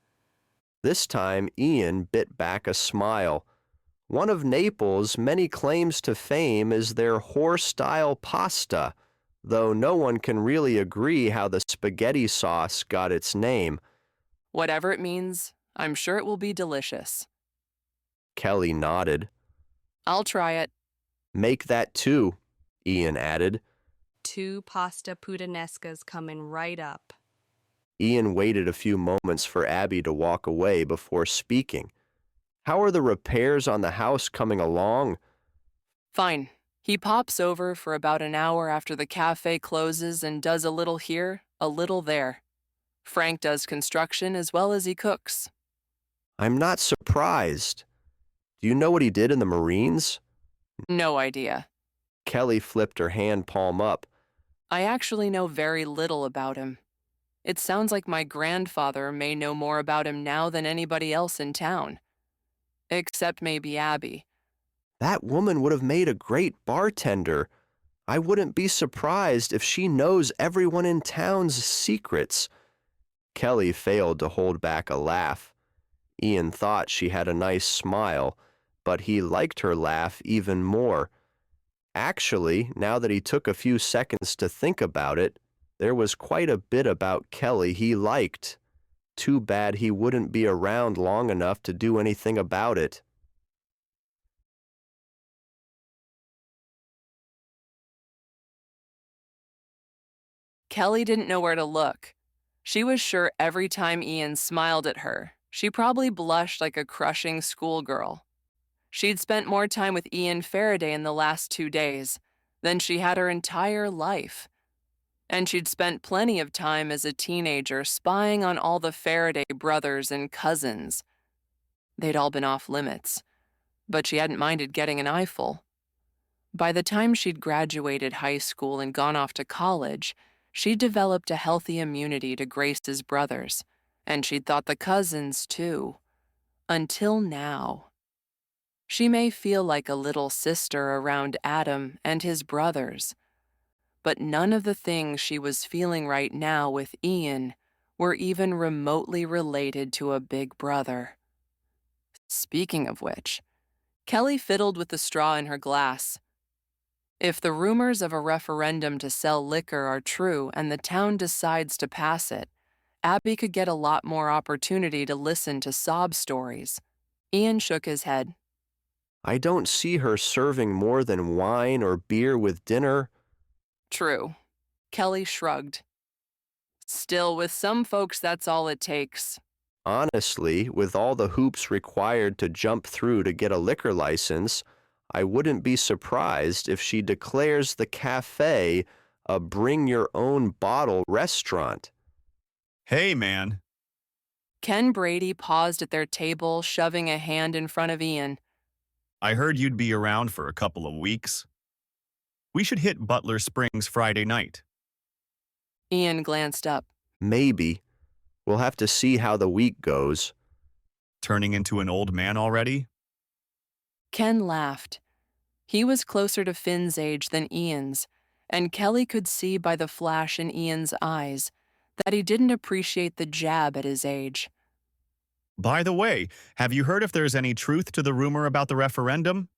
This time, Ian bit back a smile. One of Naples' many claims to fame is their whore-style pasta, though no one can really agree how the spaghetti sauce got its name. Whatever it means, I'm sure it will be delicious. Kelly nodded. I'll try it. Make that 2, Ian added. 2 pasta puttanescas coming right up. Ian waited a few moments for Abby to walk away before speaking. How are the repairs on the house coming along? Fine. He pops over for about an hour after the cafe closes and does a little here, a little there. Frank does construction as well as he cooks. I'm not surprised. Do you know what he did in the Marines? No idea. Kelly flipped her hand palm up. I actually know very little about him. It sounds like my grandfather may know more about him now than anybody else in town. Except maybe Abby. That woman would have made a great bartender. I wouldn't be surprised if she knows everyone in town's secrets. Kelly failed to hold back a laugh. Ian thought she had a nice smile, but he liked her laugh even more. Actually, now that he took a few seconds to think about it, there was quite a bit about Kelly he liked. Too bad he wouldn't be around long enough to do anything about it. Kelly didn't know where to look. She was sure every time Ian smiled at her, she probably blushed like a crushing schoolgirl. She'd spent more time with Ian Farraday in the last 2 days than she had her entire life. And she'd spent plenty of time as a teenager spying on all the Farraday brothers and cousins. They'd all been off limits, but she hadn't minded getting an eyeful. By the time she'd graduated high school and gone off to college, she'd developed a healthy immunity to Grace's brothers, and she'd thought the cousins too. Until now. She may feel like a little sister around Adam and his brothers, but none of the things she was feeling right now with Ian were even remotely related to a big brother. Speaking of which, Kelly fiddled with the straw in her glass. If the rumors of a referendum to sell liquor are true and the town decides to pass it, Abby could get a lot more opportunity to listen to sob stories. Ian shook his head. I don't see her serving more than wine or beer with dinner. True. Kelly shrugged. Still, with some folks, that's all it takes. Honestly, with all the hoops required to jump through to get a liquor license, I wouldn't be surprised if she declares the cafe a bring-your-own-bottle restaurant. Hey, man. Ken Brady paused at their table, shoving a hand in front of Ian. I heard you'd be around for a couple of weeks. We should hit Butler Springs Friday night. Ian glanced up. Maybe. We'll have to see how the week goes. Turning into an old man already? Ken laughed. He was closer to Finn's age than Ian's, and Kelly could see by the flash in Ian's eyes that he didn't appreciate the jab at his age. By the way, have you heard if there's any truth to the rumor about the referendum?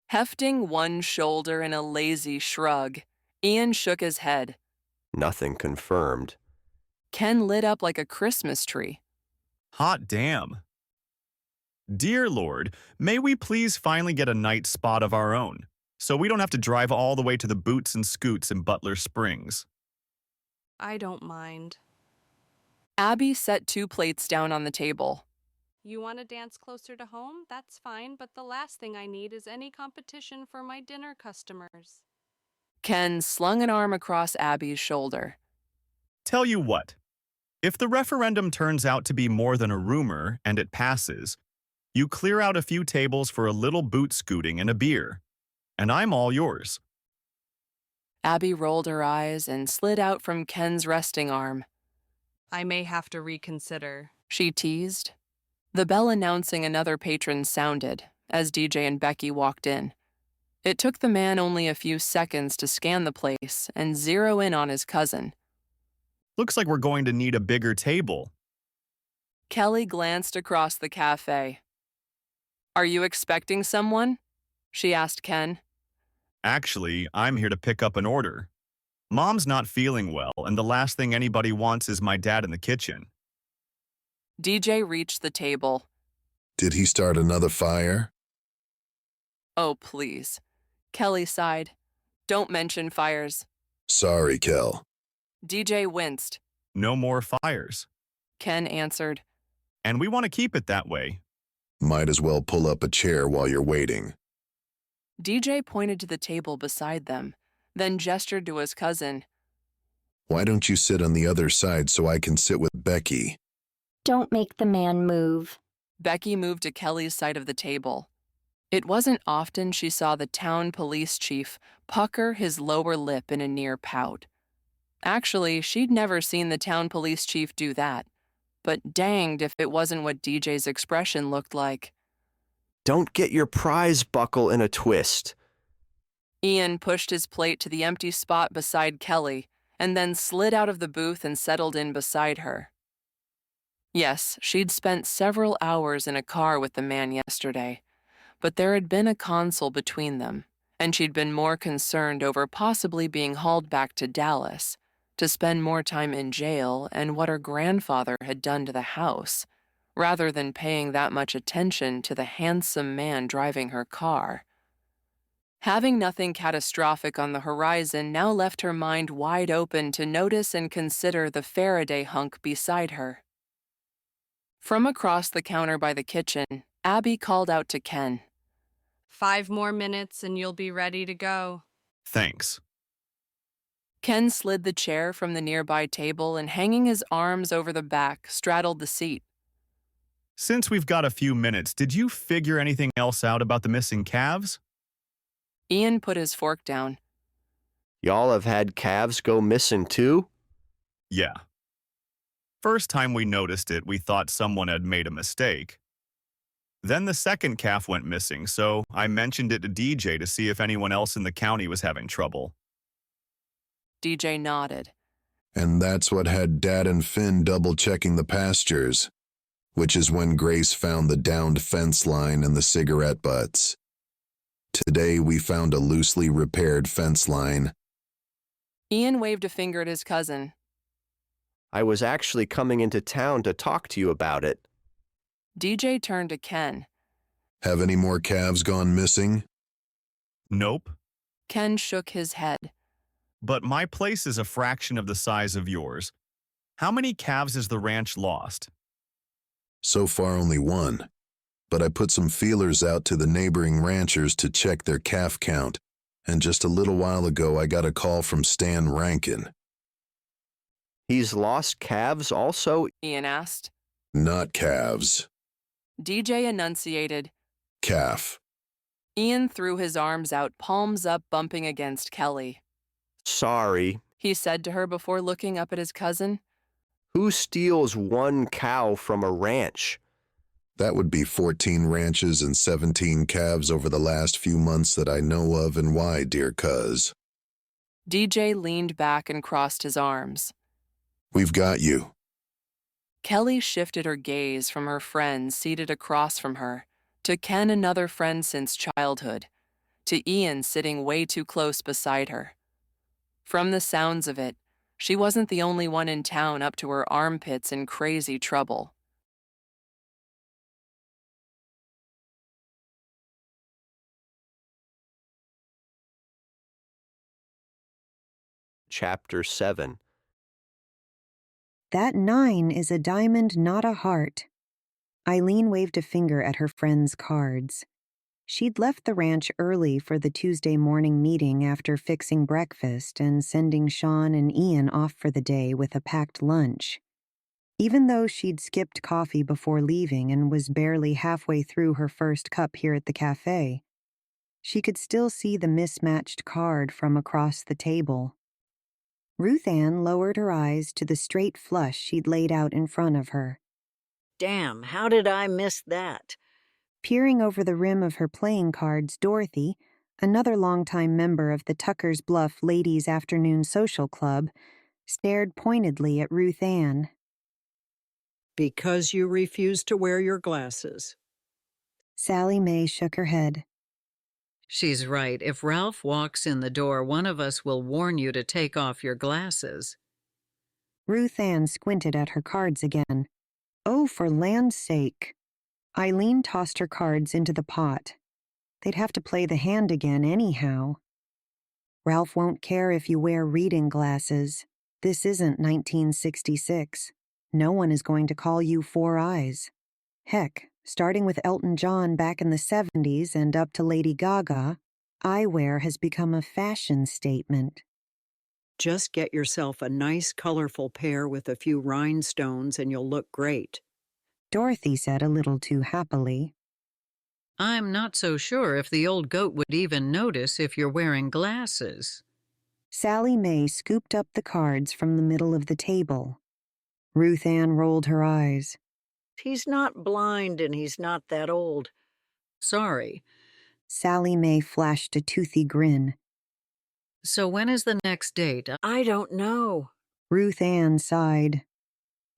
Hefting one shoulder in a lazy shrug, Ian shook his head. Nothing confirmed. Ken lit up like a Christmas tree. Hot damn. Dear Lord, may we please finally get a night spot of our own, so we don't have to drive all the way to the Boots and Scoots in Butler Springs. I don't mind. Abby set 2 plates down on the table. You want to dance closer to home? That's fine, but the last thing I need is any competition for my dinner customers. Ken slung an arm across Abby's shoulder. Tell you what, if the referendum turns out to be more than a rumor and it passes, you clear out a few tables for a little boot scooting and a beer, and I'm all yours. Abby rolled her eyes and slid out from Ken's resting arm. I may have to reconsider, she teased. The bell announcing another patron sounded as DJ and Becky walked in. It took the man only a few seconds to scan the place and zero in on his cousin. Looks like we're going to need a bigger table. Kelly glanced across the cafe. Are you expecting someone? She asked Ken. Actually, I'm here to pick up an order. Mom's not feeling well, and the last thing anybody wants is my dad in the kitchen. DJ reached the table. Did he start another fire? Oh, please. Kelly sighed. Don't mention fires. Sorry, Kel. DJ winced. No more fires. Ken answered. And we want to keep it that way. Might as well pull up a chair while you're waiting. DJ pointed to the table beside them, then gestured to his cousin. Why don't you sit on the other side so I can sit with Becky? Don't make the man move. Becky moved to Kelly's side of the table. It wasn't often she saw the town police chief pucker his lower lip in a near pout. Actually, she'd never seen the town police chief do that, but danged if it wasn't what DJ's expression looked like. Don't get your prize buckle in a twist. Ian pushed his plate to the empty spot beside Kelly and then slid out of the booth and settled in beside her. Yes, she'd spent several hours in a car with the man yesterday, but there had been a console between them, and she'd been more concerned over possibly being hauled back to Dallas to spend more time in jail and what her grandfather had done to the house, rather than paying that much attention to the handsome man driving her car. Having nothing catastrophic on the horizon now left her mind wide open to notice and consider the Farraday hunk beside her. From across the counter by the kitchen, Abby called out to Ken. 5 more minutes and you'll be ready to go. Thanks. Ken slid the chair from the nearby table and, hanging his arms over the back, straddled the seat. Since we've got a few minutes, did you figure anything else out about the missing calves? Ian put his fork down. Y'all have had calves go missing too? Yeah. First time we noticed it, we thought someone had made a mistake. Then the second calf went missing, so I mentioned it to DJ to see if anyone else in the county was having trouble. DJ nodded. And that's what had Dad and Finn double-checking the pastures, which is when Grace found the downed fence line and the cigarette butts. Today we found a loosely repaired fence line. Ian waved a finger at his cousin. I was actually coming into town to talk to you about it. DJ turned to Ken. Have any more calves gone missing? Nope. Ken shook his head. But my place is a fraction of the size of yours. How many calves has the ranch lost? So far only one, but I put some feelers out to the neighboring ranchers to check their calf count, and just a little while ago I got a call from Stan Rankin. He's lost calves also? Ian asked. Not calves. DJ enunciated. Calf. Ian threw his arms out, palms up, bumping against Kelly. Sorry, he said to her before looking up at his cousin. Who steals one cow from a ranch? That would be 14 ranches and 17 calves over the last few months that I know of, and why, dear cuz? DJ leaned back and crossed his arms. We've got you. Kelly shifted her gaze from her friend seated across from her, to Ken, another friend since childhood, to Ian sitting way too close beside her. From the sounds of it, she wasn't the only one in town up to her armpits in crazy trouble. Chapter 7. That 9 is a diamond, not a heart. Eileen waved a finger at her friend's cards. She'd left the ranch early for the Tuesday morning meeting after fixing breakfast and sending Sean and Ian off for the day with a packed lunch. Even though she'd skipped coffee before leaving and was barely halfway through her first cup here at the cafe, she could still see the mismatched card from across the table. Ruth Ann lowered her eyes to the straight flush she'd laid out in front of her. Damn, how did I miss that? Peering over the rim of her playing cards, Dorothy, another longtime member of the Tuckers Bluff Ladies' Afternoon Social Club, stared pointedly at Ruth Ann. Because you refuse to wear your glasses. Sally Mae shook her head. She's right. If Ralph walks in the door, one of us will warn you to take off your glasses. Ruth Ann squinted at her cards again. Oh, for land's sake. Eileen tossed her cards into the pot. They'd have to play the hand again anyhow. Ralph won't care if you wear reading glasses. This isn't 1966. No one is going to call you Four Eyes. Heck, starting with Elton John back in the 70s and up to Lady Gaga, eyewear has become a fashion statement. Just get yourself a nice, colorful pair with a few rhinestones and you'll look great. Dorothy said a little too happily. I'm not so sure if the old goat would even notice if you're wearing glasses. Sally Mae scooped up the cards from the middle of the table. Ruth Ann rolled her eyes. He's not blind and he's not that old. Sorry. Sally Mae flashed a toothy grin. So when is the next date? I don't know. Ruth Ann sighed.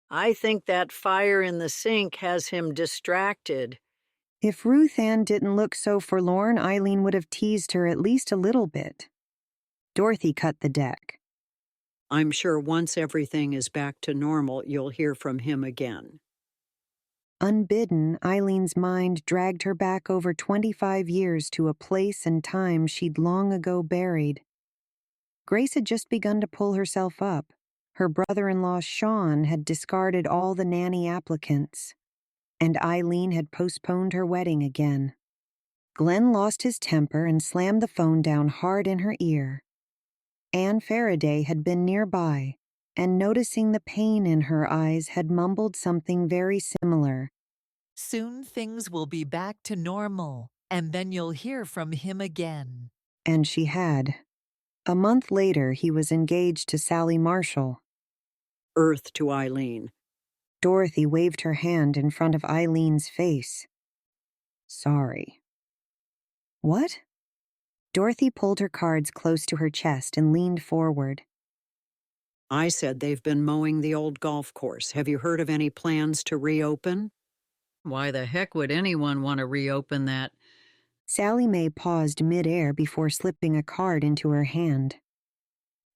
I think that fire in the sink has him distracted. If Ruth Ann didn't look so forlorn, Eileen would have teased her at least a little bit. Dorothy cut the deck. I'm sure once everything is back to normal, you'll hear from him again. Unbidden, Eileen's mind dragged her back over 25 years to a place and time she'd long ago buried. Grace had just begun to pull herself up. Her brother-in-law, Sean, had discarded all the nanny applicants, and Eileen had postponed her wedding again. Glenn lost his temper and slammed the phone down hard in her ear. Ian Farraday had been nearby, and noticing the pain in her eyes had mumbled something very similar. Soon things will be back to normal, and then you'll hear from him again. And she had. A month later, he was engaged to Sally Marshall. Earth to Eileen. Dorothy waved her hand in front of Eileen's face. Sorry. What? Dorothy pulled her cards close to her chest and leaned forward. I said they've been mowing the old golf course. Have you heard of any plans to reopen? Why the heck would anyone want to reopen that? Sally Mae paused mid-air before slipping a card into her hand.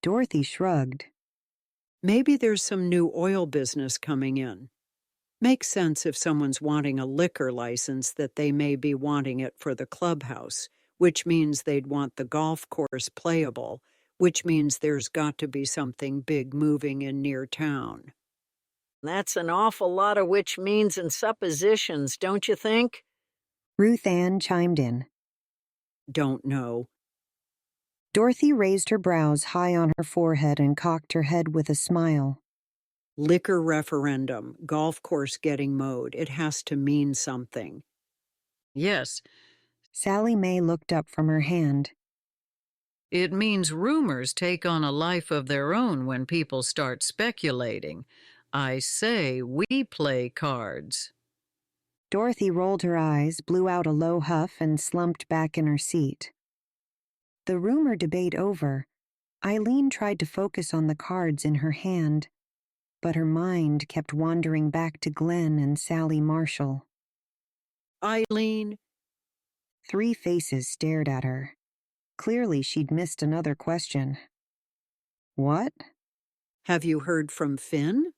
Dorothy shrugged. Maybe there's some new oil business coming in. Makes sense if someone's wanting a liquor license that they may be wanting it for the clubhouse, which means they'd want the golf course playable, which means there's got to be something big moving in near town. That's an awful lot of which means and suppositions, don't you think? Ruth Ann chimed in. Don't know. Dorothy raised her brows high on her forehead and cocked her head with a smile. Liquor referendum, golf course getting mowed. It has to mean something. Yes. Sally Mae looked up from her hand. It means rumors take on a life of their own when people start speculating. I say we play cards. Dorothy rolled her eyes, blew out a low huff, and slumped back in her seat. The rumor debate over, Eileen tried to focus on the cards in her hand, but her mind kept wandering back to Glenn and Sally Marshall. Eileen. 3 faces stared at her. Clearly she'd missed another question. What? Have you heard from Finn?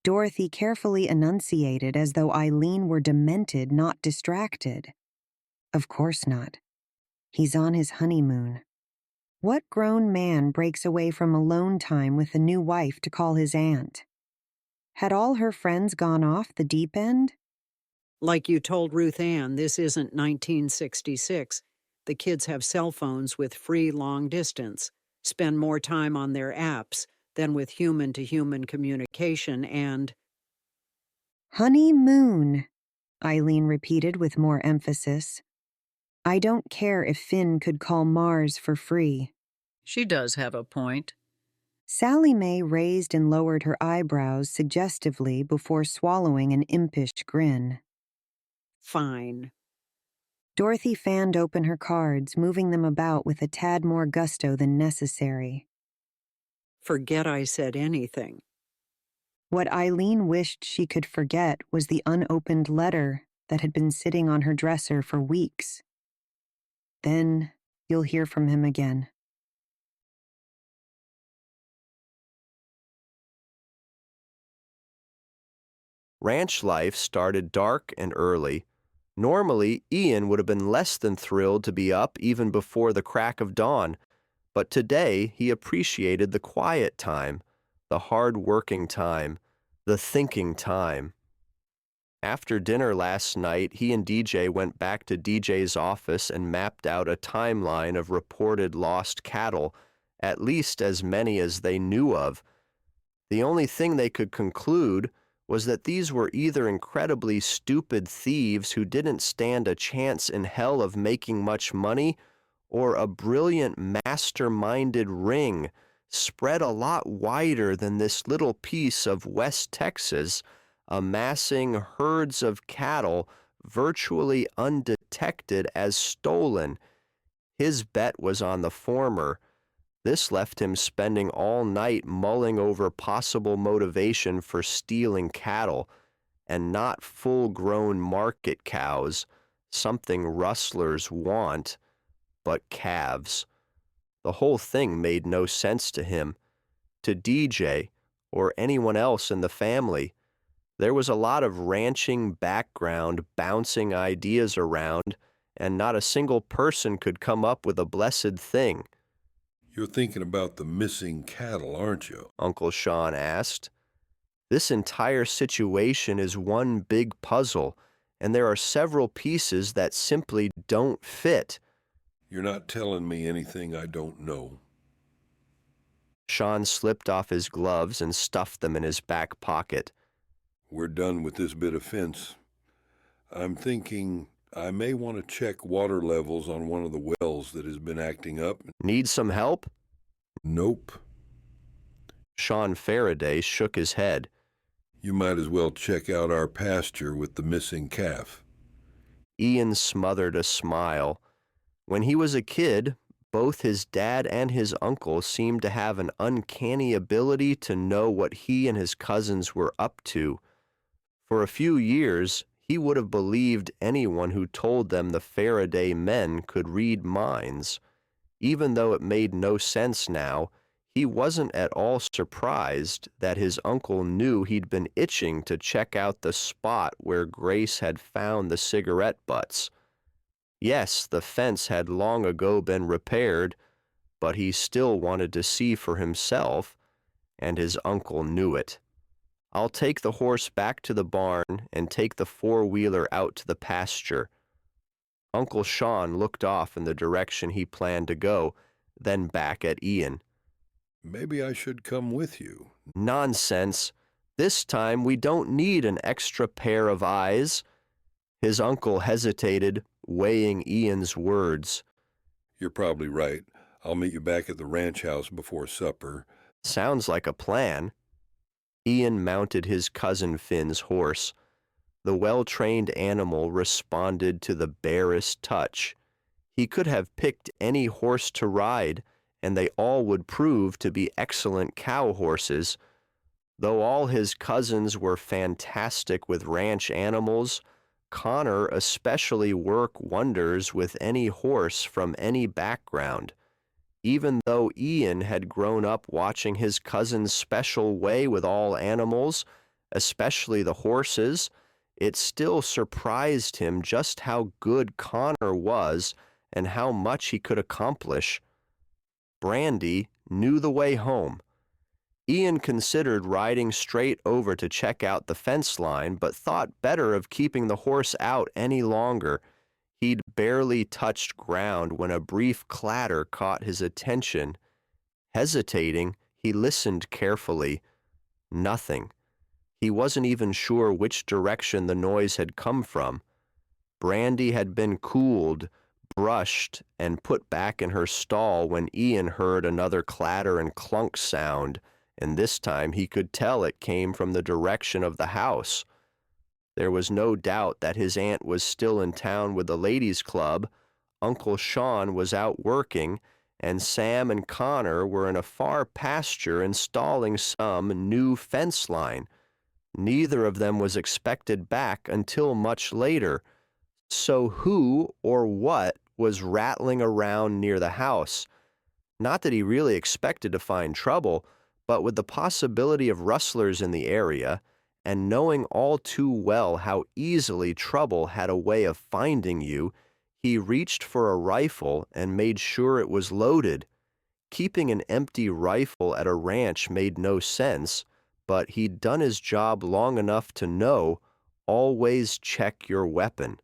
Dorothy carefully enunciated as though Eileen were demented, not distracted. Of course not. He's on his honeymoon. What grown man breaks away from alone time with a new wife to call his aunt? Had all her friends gone off the deep end? Like you told Ruth Ann, this isn't 1966. The kids have cell phones with free long distance, spend more time on their apps than with human-to-human communication and... Honeymoon, Eileen repeated with more emphasis. I don't care if Finn could call Mars for free. She does have a point. Sally Mae raised and lowered her eyebrows suggestively before swallowing an impish grin. Fine. Dorothy fanned open her cards, moving them about with a tad more gusto than necessary. Forget I said anything. What Eileen wished she could forget was the unopened letter that had been sitting on her dresser for weeks. Then you'll hear from him again. Ranch life started dark and early. Normally, Ian would have been less than thrilled to be up even before the crack of dawn, but today he appreciated the quiet time, the hard-working time, the thinking time. After dinner last night, he and DJ went back to DJ's office and mapped out a timeline of reported lost cattle, at least as many as they knew of. The only thing they could conclude was that these were either incredibly stupid thieves who didn't stand a chance in hell of making much money, or a brilliant master-minded ring spread a lot wider than this little piece of West Texas, amassing herds of cattle virtually undetected as stolen. His bet was on the former. This left him spending all night mulling over possible motivation for stealing cattle, and not full-grown market cows, something rustlers want, but calves. The whole thing made no sense to him. To DJ, or anyone else in the family, there was a lot of ranching background bouncing ideas around, and not a single person could come up with a blessed thing. You're thinking about the missing cattle, aren't you? Uncle Sean asked. This entire situation is one big puzzle, and there are several pieces that simply don't fit. You're not telling me anything I don't know. Sean slipped off his gloves and stuffed them in his back pocket. We're done with this bit of fence. I'm thinking I may want to check water levels on one of the wells that has been acting up. Need some help? Nope. Sean Farraday shook his head. You might as well check out our pasture with the missing calf. Ian smothered a smile. When he was a kid, both his dad and his uncle seemed to have an uncanny ability to know what he and his cousins were up to. For a few years, he would have believed anyone who told them the Farraday men could read minds. Even though it made no sense now, he wasn't at all surprised that his uncle knew he'd been itching to check out the spot where Grace had found the cigarette butts. Yes, the fence had long ago been repaired, but he still wanted to see for himself, and his uncle knew it. I'll take the horse back to the barn and take the four-wheeler out to the pasture. Uncle Sean looked off in the direction he planned to go, then back at Ian. Maybe I should come with you. Nonsense. This time we don't need an extra pair of eyes. His uncle hesitated, weighing Ian's words. You're probably right. I'll meet you back at the ranch house before supper. Sounds like a plan. Ian mounted his cousin Finn's horse. The well-trained animal responded to the barest touch. He could have picked any horse to ride, and they all would prove to be excellent cow horses. Though all his cousins were fantastic with ranch animals, Connor especially worked wonders with any horse from any background. Even though Ian had grown up watching his cousin's special way with all animals, especially the horses, it still surprised him just how good Connor was and how much he could accomplish. Brandy knew the way home. Ian considered riding straight over to check out the fence line, but thought better of keeping the horse out any longer. He'd barely touched ground when a brief clatter caught his attention. Hesitating, he listened carefully. Nothing. He wasn't even sure which direction the noise had come from. Brandy had been cooled, brushed, and put back in her stall when Ian heard another clatter and clunk sound, and this time he could tell it came from the direction of the house. There was no doubt that his aunt was still in town with the ladies' club, Uncle Sean was out working, and Sam and Connor were in a far pasture installing some new fence line. Neither of them was expected back until much later. So who or what was rattling around near the house? Not that he really expected to find trouble, but with the possibility of rustlers in the area, and knowing all too well how easily trouble had a way of finding you, he reached for a rifle and made sure it was loaded. Keeping an empty rifle at a ranch made no sense, but he'd done his job long enough to know, always check your weapon.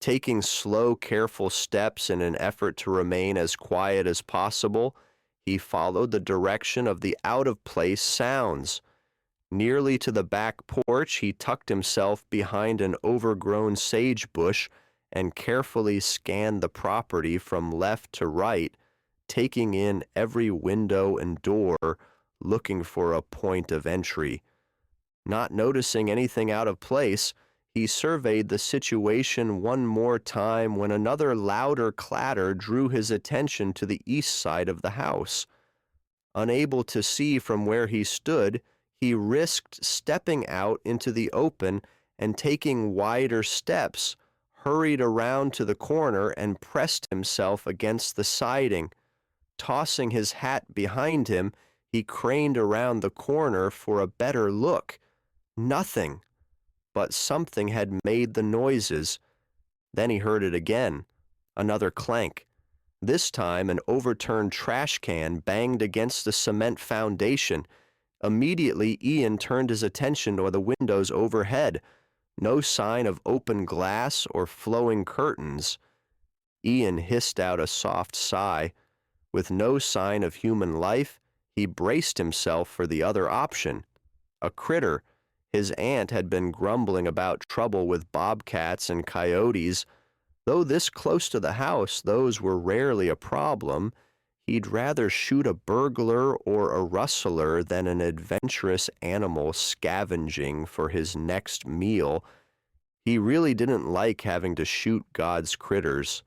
Taking slow, careful steps in an effort to remain as quiet as possible, he followed the direction of the out-of-place sounds. Nearly to the back porch, he tucked himself behind an overgrown sage bush and carefully scanned the property from left to right, taking in every window and door, looking for a point of entry. Not noticing anything out of place, he surveyed the situation one more time when another louder clatter drew his attention to the east side of the house. Unable to see from where he stood, he risked stepping out into the open and taking wider steps, hurried around to the corner and pressed himself against the siding. Tossing his hat behind him, he craned around the corner for a better look. Nothing, but something had made the noises. Then he heard it again, another clank. This time an overturned trash can banged against the cement foundation. Immediately, Ian turned his attention to the windows overhead. No sign of open glass or flowing curtains. Ian hissed out a soft sigh. With no sign of human life, he braced himself for the other option. A critter. His aunt had been grumbling about trouble with bobcats and coyotes. Though this close to the house, those were rarely a problem. He'd rather shoot a burglar or a rustler than an adventurous animal scavenging for his next meal. He really didn't like having to shoot God's critters.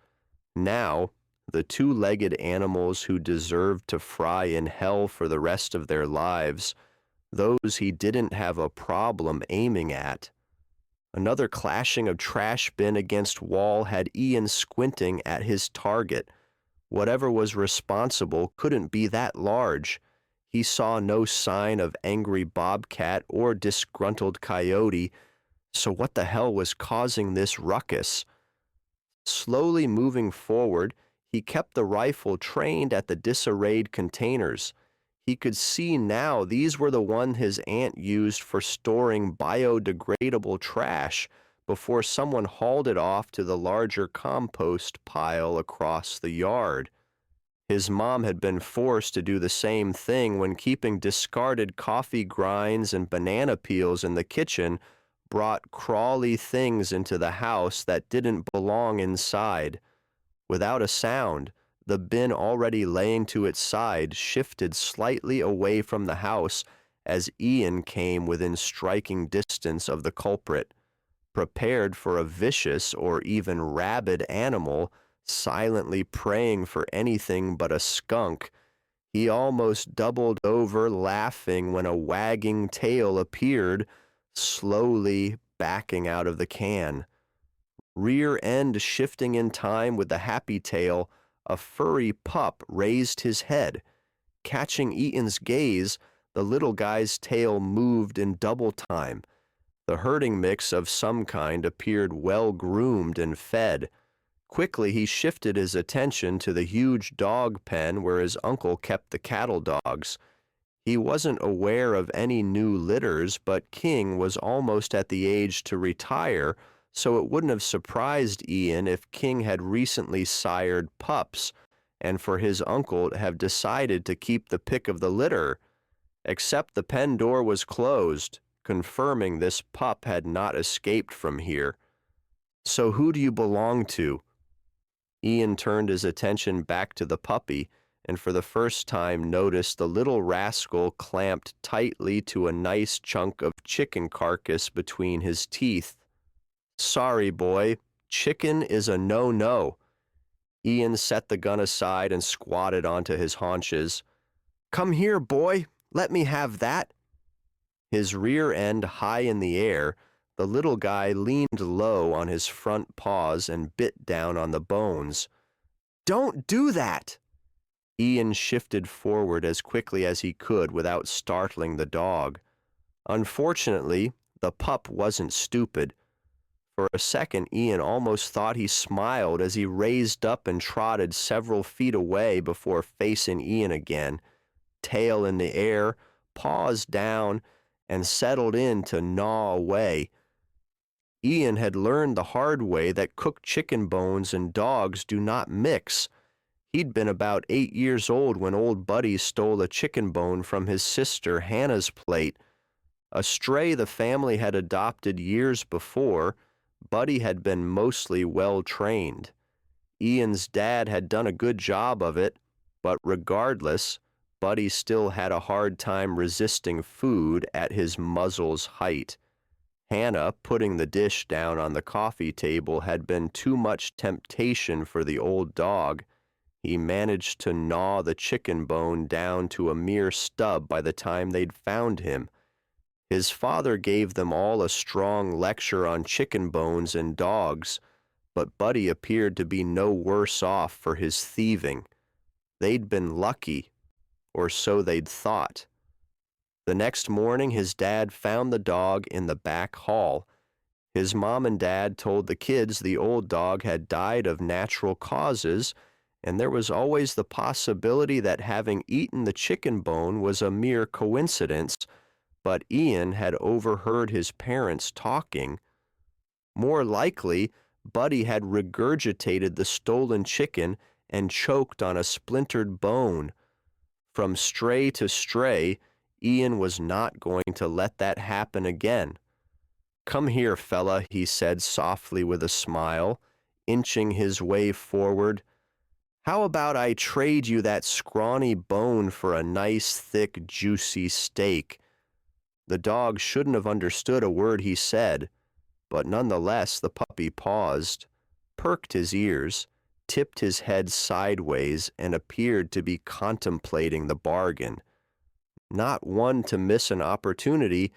Now, the two-legged animals who deserved to fry in hell for the rest of their lives, those he didn't have a problem aiming at. Another clashing of trash bin against wall had Ian squinting at his target. Whatever was responsible couldn't be that large. He saw no sign of angry bobcat or disgruntled coyote, so what the hell was causing this ruckus? Slowly moving forward, he kept the rifle trained at the disarrayed containers. He could see now these were the ones his aunt used for storing biodegradable trash before someone hauled it off to the larger compost pile across the yard. His mom had been forced to do the same thing when keeping discarded coffee grinds and banana peels in the kitchen brought crawly things into the house that didn't belong inside. Without a sound, the bin already laying to its side shifted slightly away from the house as Ian came within striking distance of the culprit. Prepared for a vicious or even rabid animal, silently praying for anything but a skunk, he almost doubled over laughing when a wagging tail appeared, slowly backing out of the can. Rear end shifting in time with the happy tail, a furry pup raised his head. Catching Eaton's gaze, the little guy's tail moved in double time. The herding mix of some kind appeared well-groomed and fed. Quickly he shifted his attention to the huge dog pen where his uncle kept the cattle dogs. He wasn't aware of any new litters, but King was almost at the age to retire, so it wouldn't have surprised Ian if King had recently sired pups, and for his uncle to have decided to keep the pick of the litter. Except the pen door was closed, confirming this pup had not escaped from here. So who do you belong to? Ian turned his attention back to the puppy, and for the first time noticed the little rascal clamped tightly to a nice chunk of chicken carcass between his teeth. Sorry, boy. Chicken is a no-no. Ian set the gun aside and squatted onto his haunches. Come here, boy. Let me have that. His rear end high in the air, the little guy leaned low on his front paws and bit down on the bones. Don't do that! Ian shifted forward as quickly as he could without startling the dog. Unfortunately, the pup wasn't stupid. For a second, Ian almost thought he smiled as he raised up and trotted several feet away before facing Ian again, tail in the air, paws down, and settled in to gnaw away. Ian had learned the hard way that cooked chicken bones and dogs do not mix. He'd been about 8 years old when old Buddy stole a chicken bone from his sister Hannah's plate. A stray the family had adopted years before, Buddy had been mostly well-trained. Ian's dad had done a good job of it, but regardless, Buddy still had a hard time resisting food at his muzzle's height. Hannah, putting the dish down on the coffee table, had been too much temptation for the old dog. He managed to gnaw the chicken bone down to a mere stub by the time they'd found him. His father gave them all a strong lecture on chicken bones and dogs, but Buddy appeared to be no worse off for his thieving. They'd been lucky, or so they'd thought. The next morning, his dad found the dog in the back hall. His mom and dad told the kids the old dog had died of natural causes, and there was always the possibility that having eaten the chicken bone was a mere coincidence, but Ian had overheard his parents talking. More likely, Buddy had regurgitated the stolen chicken and choked on a splintered bone. From stray to stray, Ian was not going to let that happen again. "Come here, fella," he said softly with a smile, inching his way forward. "How about I trade you that scrawny bone for a nice, thick, juicy steak?" The dog shouldn't have understood a word he said, but nonetheless the puppy paused, perked his ears, tipped his head sideways, and appeared to be contemplating the bargain. Not one to miss an opportunity,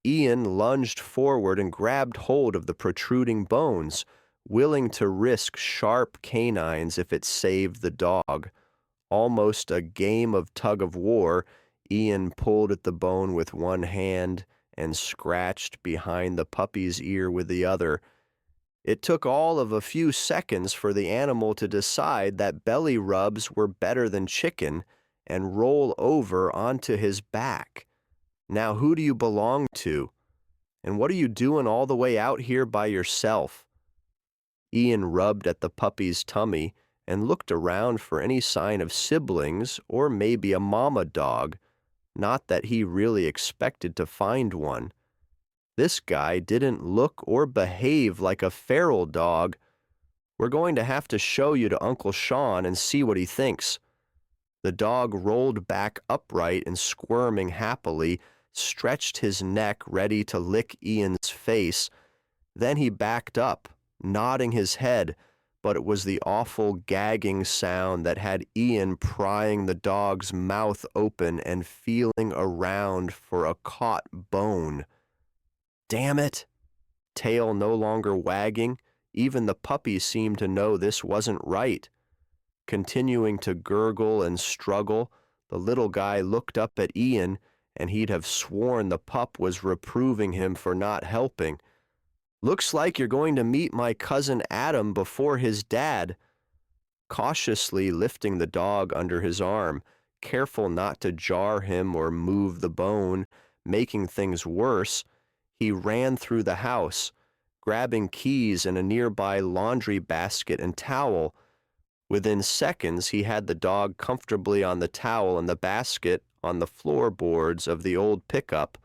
Ian lunged forward and grabbed hold of the protruding bones, willing to risk sharp canines if it saved the dog. Almost a game of tug-of-war, Ian pulled at the bone with one hand and scratched behind the puppy's ear with the other. It took all of a few seconds for the animal to decide that belly rubs were better than chicken and roll over onto his back. "Now who do you belong to? And what are you doing all the way out here by yourself?" Ian rubbed at the puppy's tummy and looked around for any sign of siblings or maybe a mama dog, not that he really expected to find one. This guy didn't look or behave like a feral dog. "We're going to have to show you to Uncle Sean and see what he thinks." The dog rolled back upright and squirming happily, stretched his neck ready to lick Ian's face. Then he backed up, nodding his head, but it was the awful gagging sound that had Ian prying the dog's mouth open and feeling around for a caught bone. Damn it! Tail no longer wagging, even the puppy seemed to know this wasn't right. Continuing to gurgle and struggle, the little guy looked up at Ian, and he'd have sworn the pup was reproving him for not helping. "Looks like you're going to meet my cousin Adam before his dad." Cautiously lifting the dog under his arm, careful not to jar him or move the bone, making things worse, he ran through the house, grabbing keys and a nearby laundry basket and towel. Within seconds, he had the dog comfortably on the towel and the basket on the floorboards of the old pickup,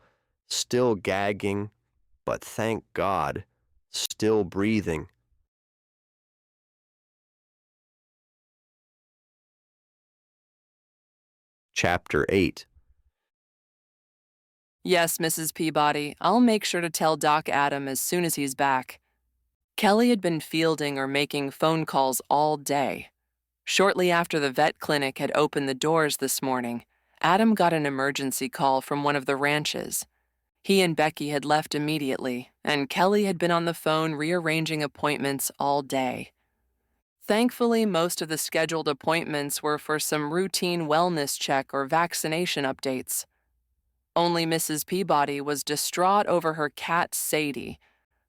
still gagging, but thank God, still breathing. Chapter 8. "Yes, Mrs. Peabody, I'll make sure to tell Doc Adam as soon as he's back." Kelly had been fielding or making phone calls all day. Shortly after the vet clinic had opened the doors this morning, Adam got an emergency call from one of the ranches. He and Becky had left immediately, and Kelly had been on the phone rearranging appointments all day. Thankfully, most of the scheduled appointments were for some routine wellness check or vaccination updates. Only Mrs. Peabody was distraught over her cat Sadie,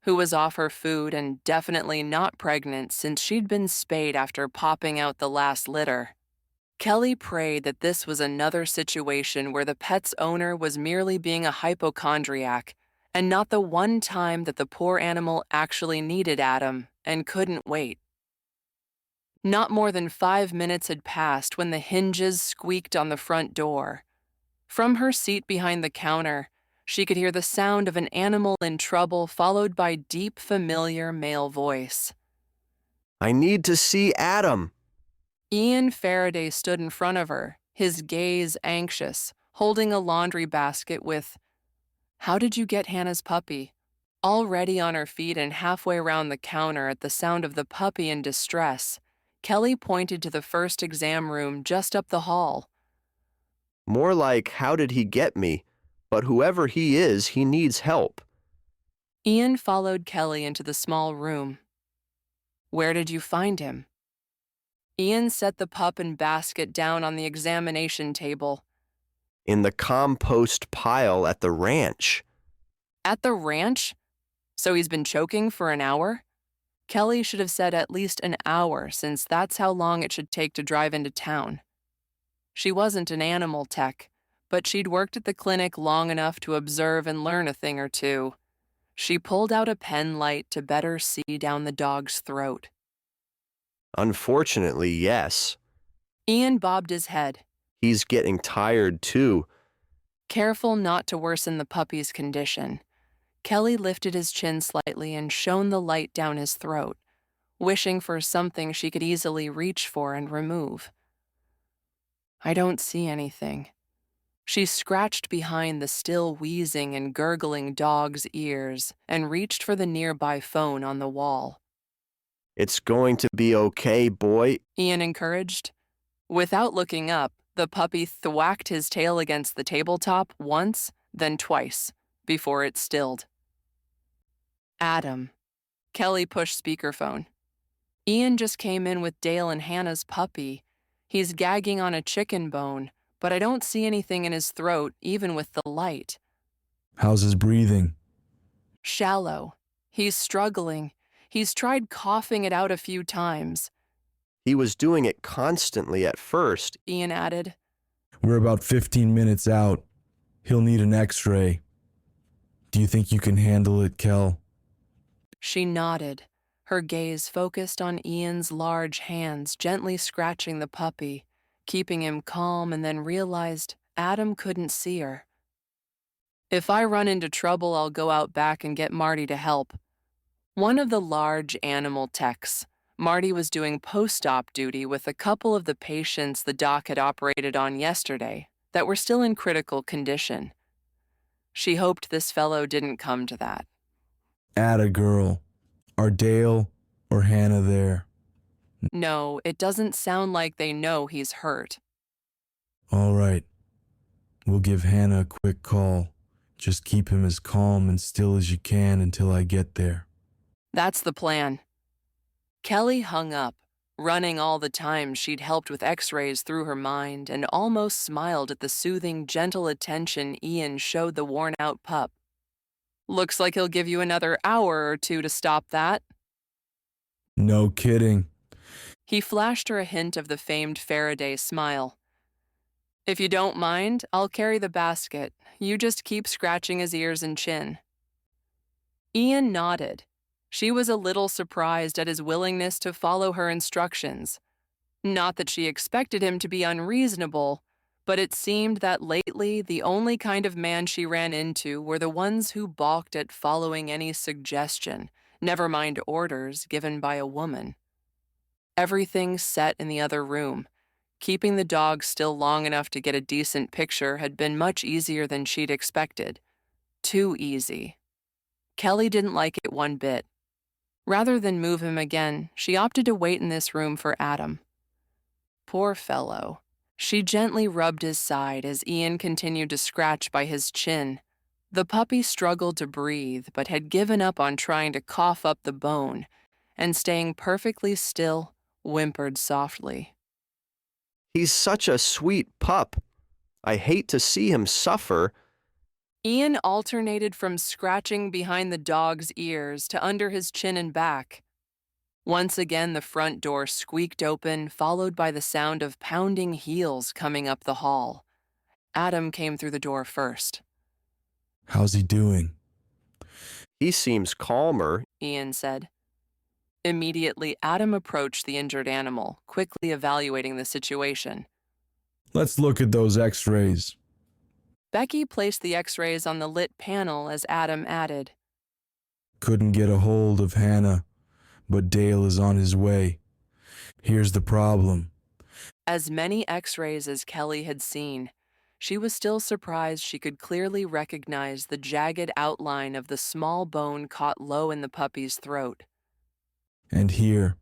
who was off her food and definitely not pregnant since she'd been spayed after popping out the last litter. Kelly prayed that this was another situation where the pet's owner was merely being a hypochondriac and not the one time that the poor animal actually needed Adam and couldn't wait. Not more than 5 minutes had passed when the hinges squeaked on the front door. From her seat behind the counter, she could hear the sound of an animal in trouble followed by deep, familiar male voice. "I need to see Adam." Ian Farraday stood in front of her, his gaze anxious, holding a laundry basket with, "How did you get Hannah's puppy?" Already on her feet and halfway around the counter at the sound of the puppy in distress, Kelly pointed to the first exam room just up the hall. "More like, how did he get me? but whoever he is, he needs help. Ian followed Kelly into the small room. Where did you find him? Ian set the pup and basket down on the examination table. In the compost pile at the ranch. At the ranch? So he's been choking for an hour? Kelly should have said at least an hour, since that's how long it should take to drive into town. She wasn't an animal tech, but she'd worked at the clinic long enough to observe and learn a thing or two. She pulled out a pen light to better see down the dog's throat. Unfortunately, yes. Ian bobbed his head. He's getting tired, too. Careful not to worsen the puppy's condition, Kelly lifted his chin slightly and shone the light down his throat, wishing for something she could easily reach for and remove. I don't see anything. She scratched behind the still wheezing and gurgling dog's ears and reached for the nearby phone on the wall. It's going to be okay, boy, Ian encouraged. Without looking up, the puppy thwacked his tail against the tabletop once, then twice, before it stilled. Adam. Kelly pushed speakerphone. Ian just came in with Dale and Hannah's puppy. He's gagging on a chicken bone, but I don't see anything in his throat, even with the light. How's his breathing? Shallow. He's struggling. He's tried coughing it out a few times. He was doing it constantly at first, Ian added. We're about 15 minutes out. He'll need an x-ray. Do you think you can handle it, Kel? She nodded, her gaze focused on Ian's large hands gently scratching the puppy, keeping him calm, and then realized Adam couldn't see her. If I run into trouble, I'll go out back and get Marty to help. One of the large animal techs, Marty was doing post-op duty with a couple of the patients the doc had operated on yesterday that were still in critical condition. She hoped this fellow didn't come to that. Atta girl. Are Dale or Hannah there? No, it doesn't sound like they know he's hurt. All right. We'll give Hannah a quick call. Just keep him as calm and still as you can until I get there. That's the plan. Kelly hung up, running all the times she'd helped with x-rays through her mind, and almost smiled at the soothing, gentle attention Ian showed the worn-out pup. Looks like he'll give you another hour or two to stop that. No kidding. He flashed her a hint of the famed Farraday smile. If you don't mind, I'll carry the basket. You just keep scratching his ears and chin. Ian nodded. She was a little surprised at his willingness to follow her instructions. Not that she expected him to be unreasonable, but it seemed that lately the only kind of man she ran into were the ones who balked at following any suggestion, never mind orders given by a woman. Everything set in the other room. Keeping the dog still long enough to get a decent picture had been much easier than she'd expected. Too easy. Kelly didn't like it one bit. Rather than move him again, she opted to wait in this room for Adam. Poor fellow. She gently rubbed his side as Ian continued to scratch by his chin. The puppy struggled to breathe, but had given up on trying to cough up the bone, and staying perfectly still, whimpered softly. He's such a sweet pup. I hate to see him suffer. Ian alternated from scratching behind the dog's ears to under his chin and back. Once again, the front door squeaked open, followed by the sound of pounding heels coming up the hall. Adam came through the door first. How's he doing? He seems calmer, Ian said. Immediately, Adam approached the injured animal, quickly evaluating the situation. Let's look at those x-rays. Becky placed the x-rays on the lit panel as Adam added. Couldn't get a hold of Hannah, but Dale is on his way. Here's the problem. As many x-rays as Kelly had seen, she was still surprised she could clearly recognize the jagged outline of the small bone caught low in the puppy's throat. And here.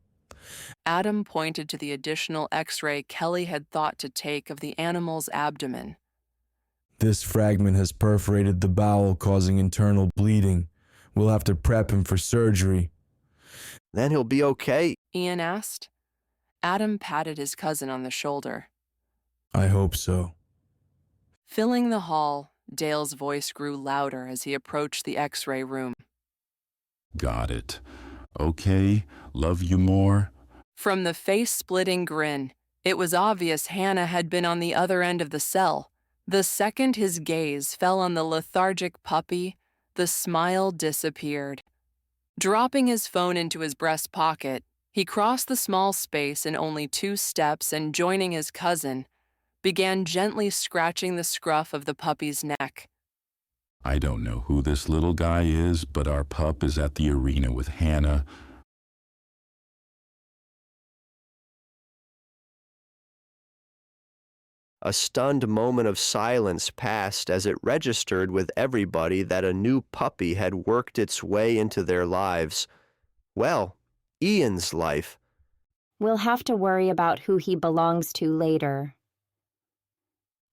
Adam pointed to the additional x-ray Kelly had thought to take of the animal's abdomen. This fragment has perforated the bowel, causing internal bleeding. We'll have to prep him for surgery. Then he'll be okay? Ian asked. Adam patted his cousin on the shoulder. I hope so. Filling the hall, Dale's voice grew louder as he approached the X-ray room. Got it. Okay, love you more. From the face-splitting grin, it was obvious Hannah had been on the other end of the cell. The second his gaze fell on the lethargic puppy, the smile disappeared. Dropping his phone into his breast pocket, he crossed the small space in only 2 steps and, joining his cousin, began gently scratching the scruff of the puppy's neck. I don't know who this little guy is, but our pup is at the arena with Hannah. A stunned moment of silence passed as it registered with everybody that a new puppy had worked its way into their lives. Well, Ian's life. We'll have to worry about who he belongs to later.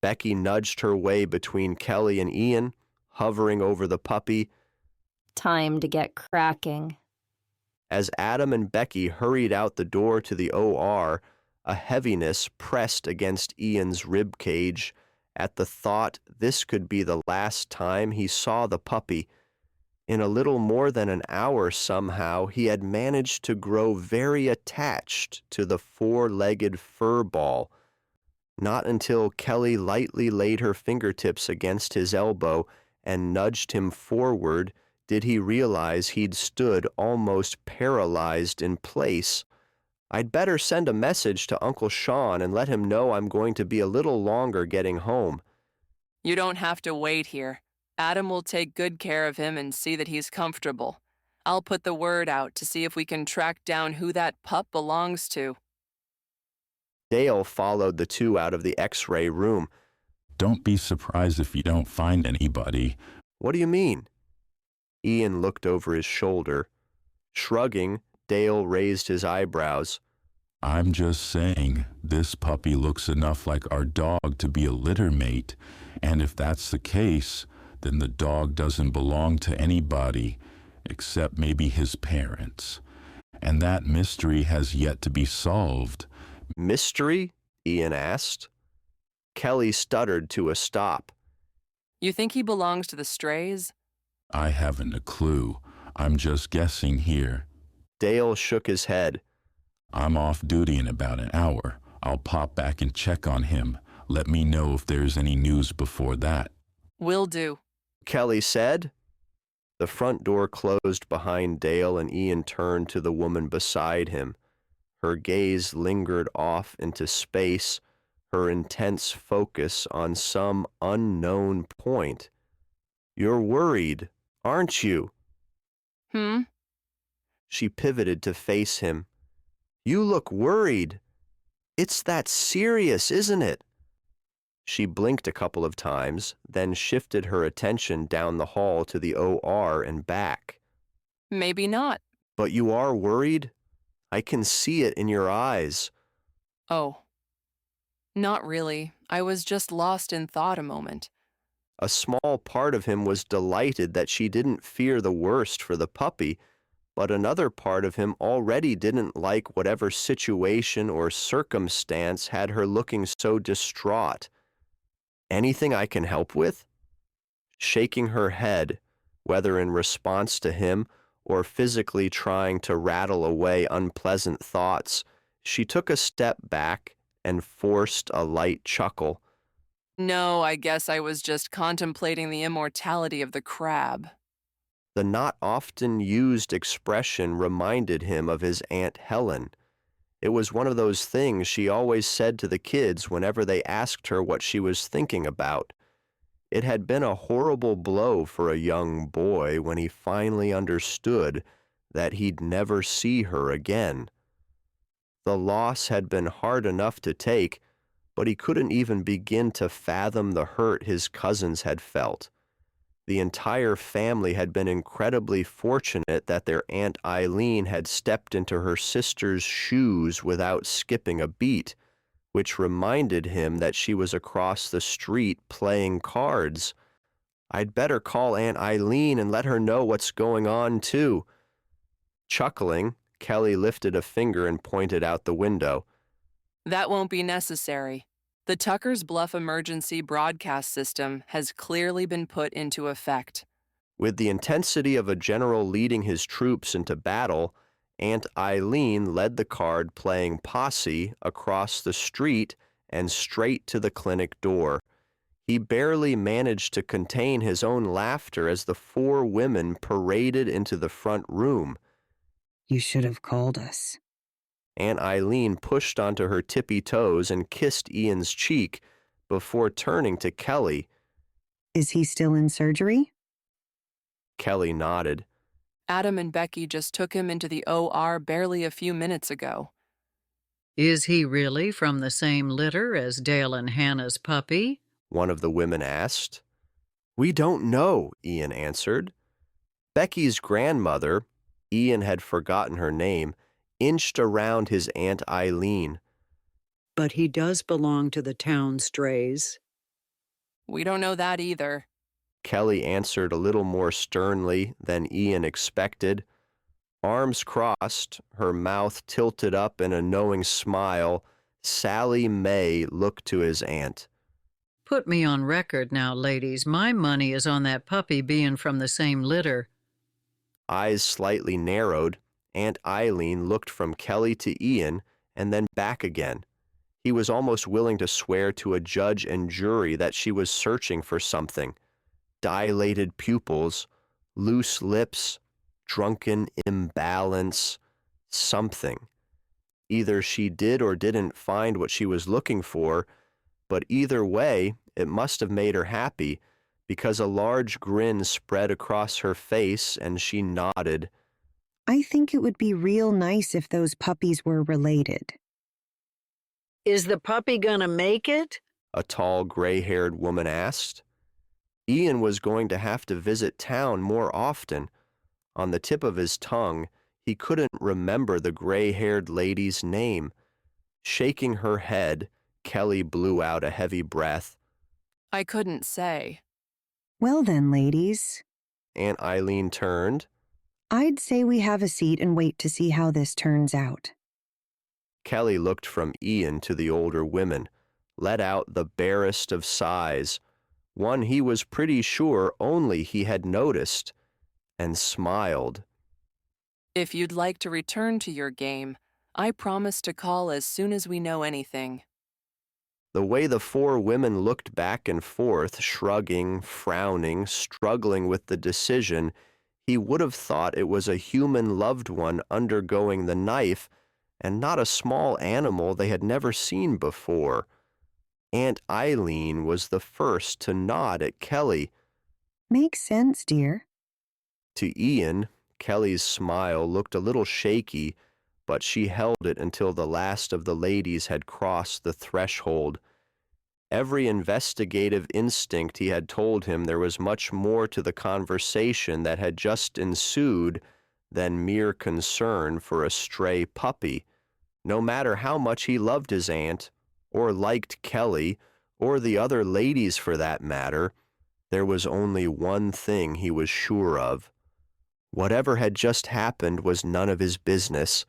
Becky nudged her way between Kelly and Ian, hovering over the puppy. Time to get cracking. As Adam and Becky hurried out the door to the OR, a heaviness pressed against Ian's rib cage at the thought this could be the last time he saw the puppy. In a little more than an hour somehow, he had managed to grow very attached to the 4-legged fur ball. Not until Kelly lightly laid her fingertips against his elbow and nudged him forward did he realize he'd stood almost paralyzed in place. I'd better send a message to Uncle Sean and let him know I'm going to be a little longer getting home. You don't have to wait here. Adam will take good care of him and see that he's comfortable. I'll put the word out to see if we can track down who that pup belongs to. Dale followed the two out of the X-ray room. Don't be surprised if you don't find anybody. What do you mean? Ian looked over his shoulder. Shrugging, Dale raised his eyebrows. I'm just saying, this puppy looks enough like our dog to be a litter mate, and if that's the case, then the dog doesn't belong to anybody, except maybe his parents. And that mystery has yet to be solved. Mystery? Ian asked. Kelly stuttered to a stop. You think he belongs to the strays? I haven't a clue. I'm just guessing here. Dale shook his head. I'm off duty in about an hour. I'll pop back and check on him. Let me know if there's any news before that. Will do, Kelly said. The front door closed behind Dale and Ian turned to the woman beside him. Her gaze lingered off into space, her intense focus on some unknown point. You're worried, aren't you? She pivoted to face him. You look worried. It's that serious, isn't it? She blinked a couple of times, then shifted her attention down the hall to the OR and back. Maybe not. But you are worried? I can see it in your eyes. Oh. Not really. I was just lost in thought a moment. A small part of him was delighted that she didn't fear the worst for the puppy, but another part of him already didn't like whatever situation or circumstance had her looking so distraught. Anything I can help with? Shaking her head, whether in response to him or physically trying to rattle away unpleasant thoughts, she took a step back and forced a light chuckle. No, I guess I was just contemplating the immortality of the crab. The not often used expression reminded him of his Aunt Helen. It was one of those things she always said to the kids whenever they asked her what she was thinking about. It had been a horrible blow for a young boy when he finally understood that he'd never see her again. The loss had been hard enough to take, but he couldn't even begin to fathom the hurt his cousins had felt. The entire family had been incredibly fortunate that their Aunt Eileen had stepped into her sister's shoes without skipping a beat. which reminded him that she was across the street playing cards. I'd better call Aunt Eileen and let her know what's going on, too. Chuckling, Kelly lifted a finger and pointed out the window. That won't be necessary. The Tuckers Bluff emergency broadcast system has clearly been put into effect. With the intensity of a general leading his troops into battle, Aunt Eileen led the card-playing posse across the street and straight to the clinic door. He barely managed to contain his own laughter as the four women paraded into the front room. You should have called us. Aunt Eileen pushed onto her tippy toes and kissed Ian's cheek before turning to Kelly. Is he still in surgery? Kelly nodded. Adam and Becky just took him into the OR barely a few minutes ago. Is he really from the same litter as Dale and Hannah's puppy? One of the women asked. We don't know, Ian answered. Becky's grandmother, Ian had forgotten her name, inched around his Aunt Eileen. But he does belong to the town strays. We don't know that either. Kelly answered a little more sternly than Ian expected. Arms crossed, her mouth tilted up in a knowing smile, Sally May looked to his aunt. Put me on record now, ladies. My money is on that puppy being from the same litter. Eyes slightly narrowed, Aunt Eileen looked from Kelly to Ian and then back again. He was almost willing to swear to a judge and jury that she was searching for something. Dilated pupils, loose lips, drunken imbalance, something. Either she did or didn't find what she was looking for, but either way, it must have made her happy, because a large grin spread across her face and she nodded. I think it would be real nice if those puppies were related. Is the puppy gonna make it? A tall, gray-haired woman asked. Ian was going to have to visit town more often. On the tip of his tongue, he couldn't remember the gray-haired lady's name. Shaking her head, Kelly blew out a heavy breath. I couldn't say. Well then, ladies. Aunt Eileen turned. I'd say we have a seat and wait to see how this turns out. Kelly looked from Ian to the older women, let out the barest of sighs, one he was pretty sure only he had noticed, and smiled. If you'd like to return to your game, I promise to call as soon as we know anything. The way the four women looked back and forth, shrugging, frowning, struggling with the decision, he would have thought it was a human loved one undergoing the knife and not a small animal they had never seen before. Aunt Eileen was the first to nod at Kelly. Makes sense, dear. To Ian, Kelly's smile looked a little shaky, but she held it until the last of the ladies had crossed the threshold. Every investigative instinct he had told him there was much more to the conversation that had just ensued than mere concern for a stray puppy. No matter how much he loved his aunt, or liked Kelly, or the other ladies for that matter, there was only one thing he was sure of. Whatever had just happened was none of his business.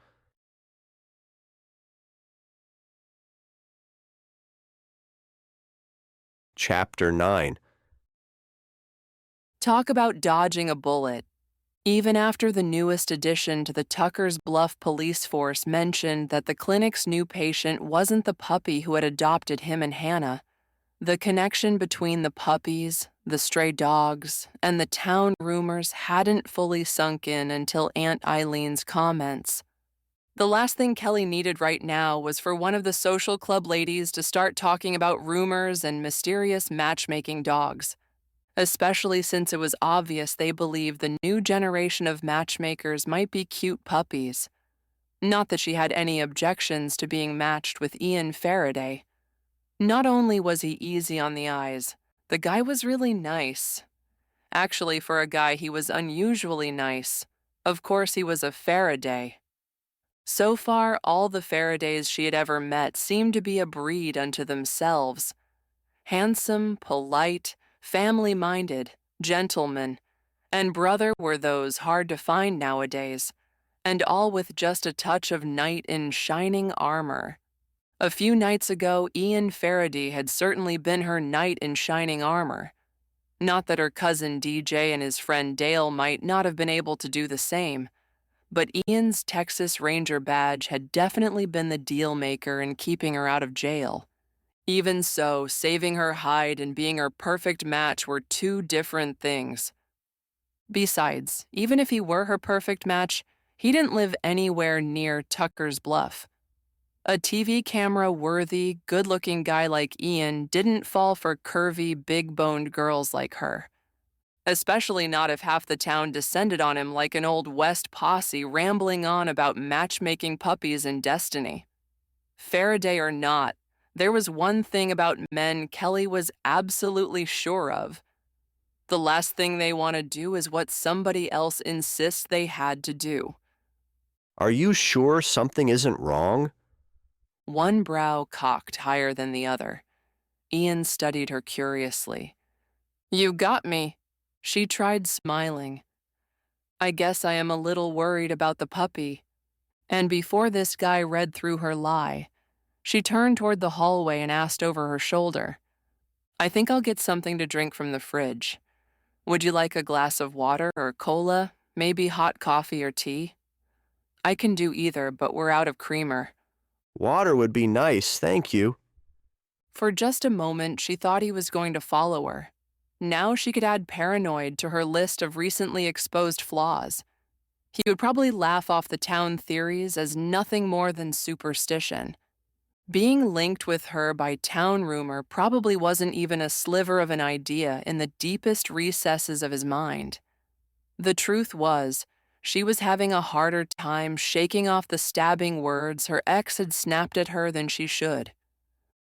Chapter 9. Talk about dodging a bullet. Even after the newest addition to the Tuckers Bluff police force mentioned that the clinic's new patient wasn't the puppy who had adopted him and Hannah, the connection between the puppies, the stray dogs, and the town rumors hadn't fully sunk in until Aunt Eileen's comments. The last thing Kelly needed right now was for one of the social club ladies to start talking about rumors and mysterious matchmaking dogs, especially since it was obvious they believed the new generation of matchmakers might be cute puppies. Not that she had any objections to being matched with Ian Farraday. Not only was he easy on the eyes, the guy was really nice. Actually, for a guy, he was unusually nice. Of course, he was a Farraday. So far, all the Faradays she had ever met seemed to be a breed unto themselves. Handsome, polite, family-minded, gentlemen, and brother were those hard to find nowadays, and all with just a touch of knight in shining armor. A few nights ago, Ian Farraday had certainly been her knight in shining armor. Not that her cousin DJ and his friend Dale might not have been able to do the same, but Ian's Texas Ranger badge had definitely been the deal maker in keeping her out of jail. Even so, saving her hide and being her perfect match were two different things. Besides, even if he were her perfect match, he didn't live anywhere near Tuckers Bluff. A TV camera-worthy, good-looking guy like Ian didn't fall for curvy, big-boned girls like her. Especially not if half the town descended on him like an old West posse rambling on about matchmaking puppies and destiny. Faraday or not, there was one thing about men Kelly was absolutely sure of. The last thing they want to do is what somebody else insists they had to do. Are you sure something isn't wrong? One brow cocked higher than the other. Ian studied her curiously. You got me. She tried smiling. I guess I am a little worried about the puppy. And before this guy read through her lie, she turned toward the hallway and asked over her shoulder, I think I'll get something to drink from the fridge. Would you like a glass of water or cola, maybe hot coffee or tea? I can do either, but we're out of creamer. Water would be nice, thank you. For just a moment, she thought he was going to follow her. Now she could add paranoid to her list of recently exposed flaws. He would probably laugh off the town theories as nothing more than superstition. Being linked with her by town rumor probably wasn't even a sliver of an idea in the deepest recesses of his mind. The truth was, she was having a harder time shaking off the stabbing words her ex had snapped at her than she should.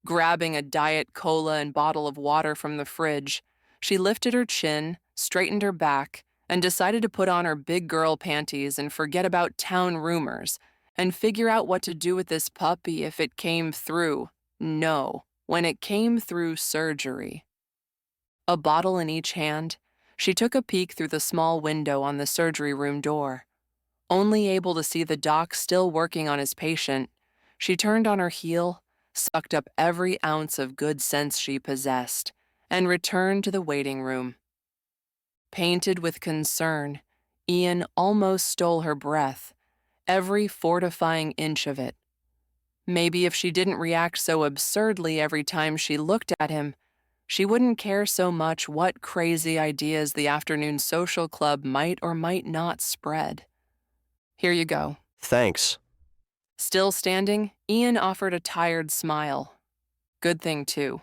Grabbing a diet cola and bottle of water from the fridge, she lifted her chin, straightened her back, and decided to put on her big girl panties and forget about town rumors and figure out what to do with this puppy if it came through. No, when it came through surgery. A bottle in each hand, she took a peek through the small window on the surgery room door. Only able to see the doc still working on his patient, she turned on her heel, sucked up every ounce of good sense she possessed, and returned to the waiting room. Painted with concern, Ian almost stole her breath, every fortifying inch of it. Maybe if she didn't react so absurdly every time she looked at him, she wouldn't care so much what crazy ideas the afternoon social club might or might not spread. Here you go. Thanks. Still standing, Ian offered a tired smile. Good thing, too.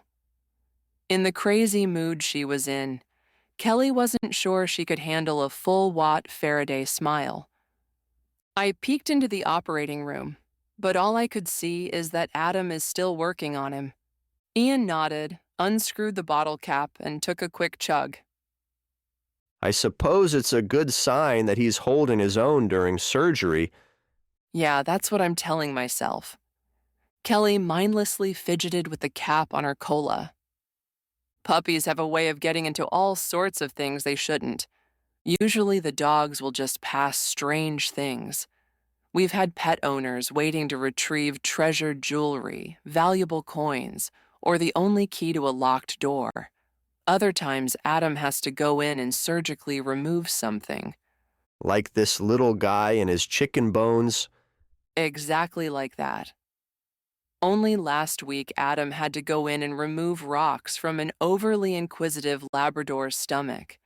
In the crazy mood she was in, Kelly wasn't sure she could handle a full-watt Faraday smile. I peeked into the operating room, but all I could see is that Adam is still working on him. Ian nodded, unscrewed the bottle cap, and took a quick chug. I suppose it's a good sign that he's holding his own during surgery. Yeah, that's what I'm telling myself. Kelly mindlessly fidgeted with the cap on her cola. Puppies have a way of getting into all sorts of things they shouldn't. Usually the dogs will just pass strange things. We've had pet owners waiting to retrieve treasured jewelry, valuable coins, or the only key to a locked door. Other times, Adam has to go in and surgically remove something. Like this little guy and his chicken bones. Exactly like that. Only last week, Adam had to go in and remove rocks from an overly inquisitive Labrador's stomach.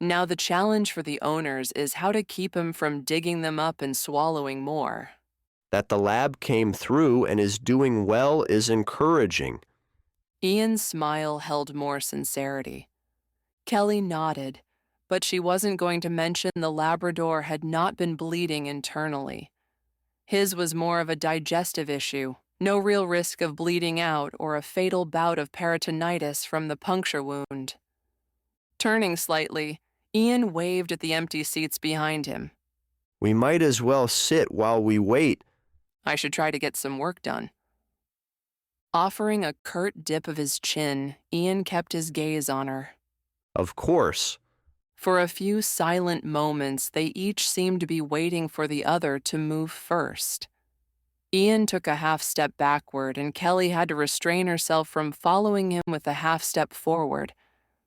Now the challenge for the owners is how to keep him from digging them up and swallowing more. That the lab came through and is doing well is encouraging. Ian's smile held more sincerity. Kelly nodded, but she wasn't going to mention the Labrador had not been bleeding internally. His was more of a digestive issue, no real risk of bleeding out or a fatal bout of peritonitis from the puncture wound. Turning slightly, Ian waved at the empty seats behind him. We might as well sit while we wait. I should try to get some work done. Offering a curt dip of his chin, Ian kept his gaze on her. Of course. For a few silent moments, they each seemed to be waiting for the other to move first. Ian took a half step backward, and Kelly had to restrain herself from following him with a half step forward,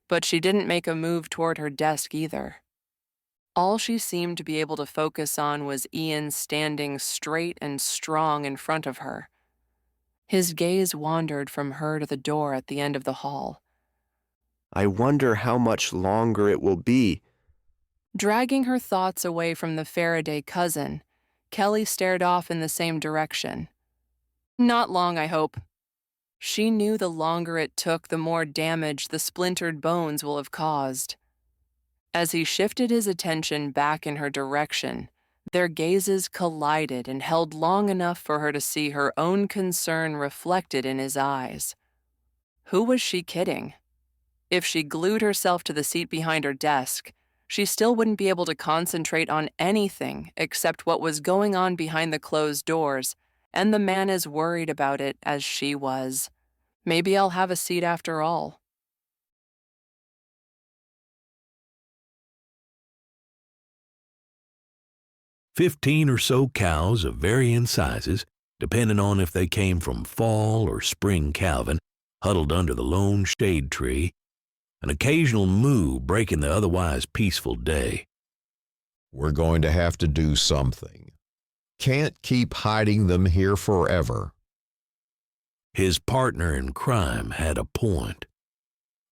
but she didn't make a move toward her desk either. All she seemed to be able to focus on was Ian standing straight and strong in front of her. His gaze wandered from her to the door at the end of the hall. I wonder how much longer it will be. Dragging her thoughts away from the Farraday cousin, Kelly stared off in the same direction. Not long, I hope. She knew the longer it took, the more damage the splintered bones will have caused. As he shifted his attention back in her direction, their gazes collided and held long enough for her to see her own concern reflected in his eyes. Who was she kidding? If she glued herself to the seat behind her desk, she still wouldn't be able to concentrate on anything except what was going on behind the closed doors, and the man as worried about it as she was. Maybe I'll have a seat after all. "15 or so cows of varying sizes, depending on if they came from fall or spring calving, huddled under the lone shade tree, an occasional moo breaking the otherwise peaceful day. We're going to have to do something. Can't keep hiding them here forever." His partner in crime had a point,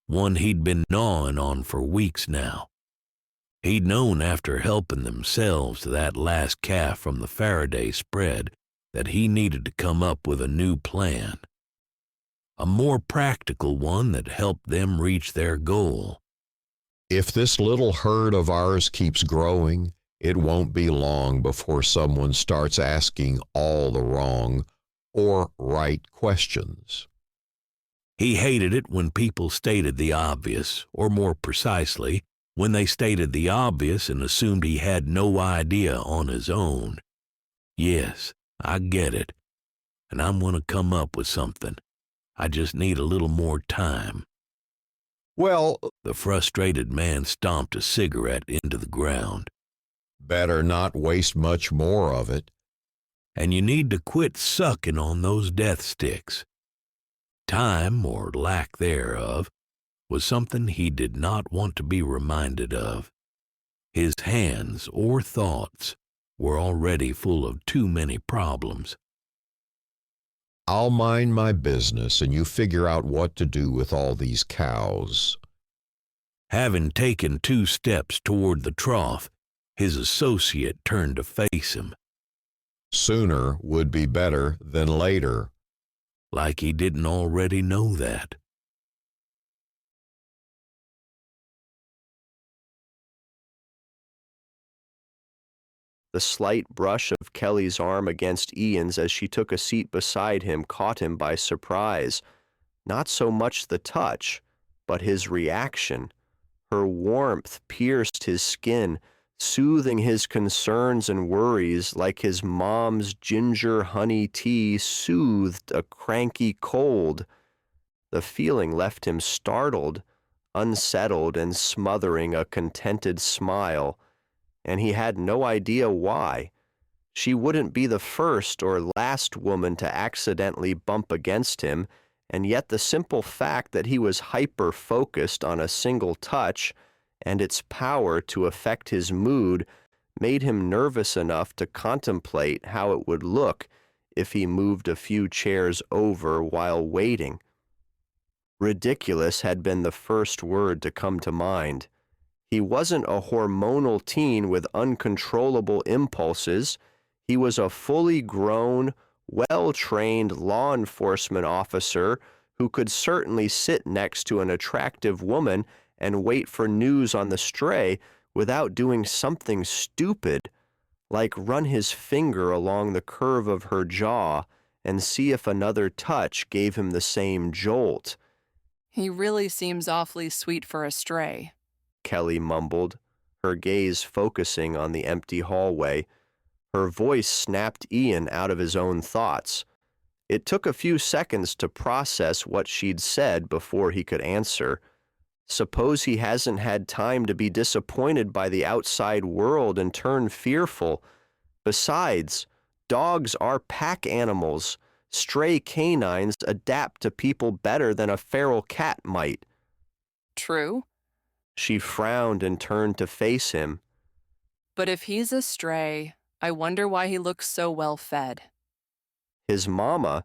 one he'd been gnawing on for weeks now. He'd known after helping themselves to that last calf from the Faraday spread that he needed to come up with a new plan. A more practical one that helped them reach their goal. If this little herd of ours keeps growing, it won't be long before someone starts asking all the wrong or right questions. He hated it when people stated the obvious, or more precisely, when they stated the obvious and assumed he had no idea on his own. Yes, I get it, and I'm going to come up with something. I just need a little more time. Well, the frustrated man stomped a cigarette into the ground. Better not waste much more of it. And you need to quit sucking on those death sticks. Time, or lack thereof, was something he did not want to be reminded of. His hands or thoughts were already full of too many problems. I'll mind my business and you figure out what to do with all these cows. Having taken 2 steps toward the trough, his associate turned to face him. Sooner would be better than later. Like he didn't already know that. The slight brush of Kelly's arm against Ian's as she took a seat beside him caught him by surprise. Not so much the touch, but his reaction. Her warmth pierced his skin, soothing his concerns and worries like his mom's ginger honey tea soothed a cranky cold. The feeling left him startled, unsettled, and smothering a contented smile. And he had no idea why. She wouldn't be the first or last woman to accidentally bump against him, and yet the simple fact that he was hyper-focused on a single touch and its power to affect his mood made him nervous enough to contemplate how it would look if he moved a few chairs over while waiting. Ridiculous had been the first word to come to mind. He wasn't a hormonal teen with uncontrollable impulses. He was a fully grown, well-trained law enforcement officer who could certainly sit next to an attractive woman and wait for news on the stray without doing something stupid, like run his finger along the curve of her jaw and see if another touch gave him the same jolt. He really seems awfully sweet for a stray, Kelly mumbled, her gaze focusing on the empty hallway. Her voice snapped Ian out of his own thoughts. It took a few seconds to process what she'd said before he could answer. Suppose he hasn't had time to be disappointed by the outside world and turn fearful. Besides, dogs are pack animals. Stray canines adapt to people better than a feral cat might. True. She frowned and turned to face him. But if he's a stray, I wonder why he looks so well fed. His mama?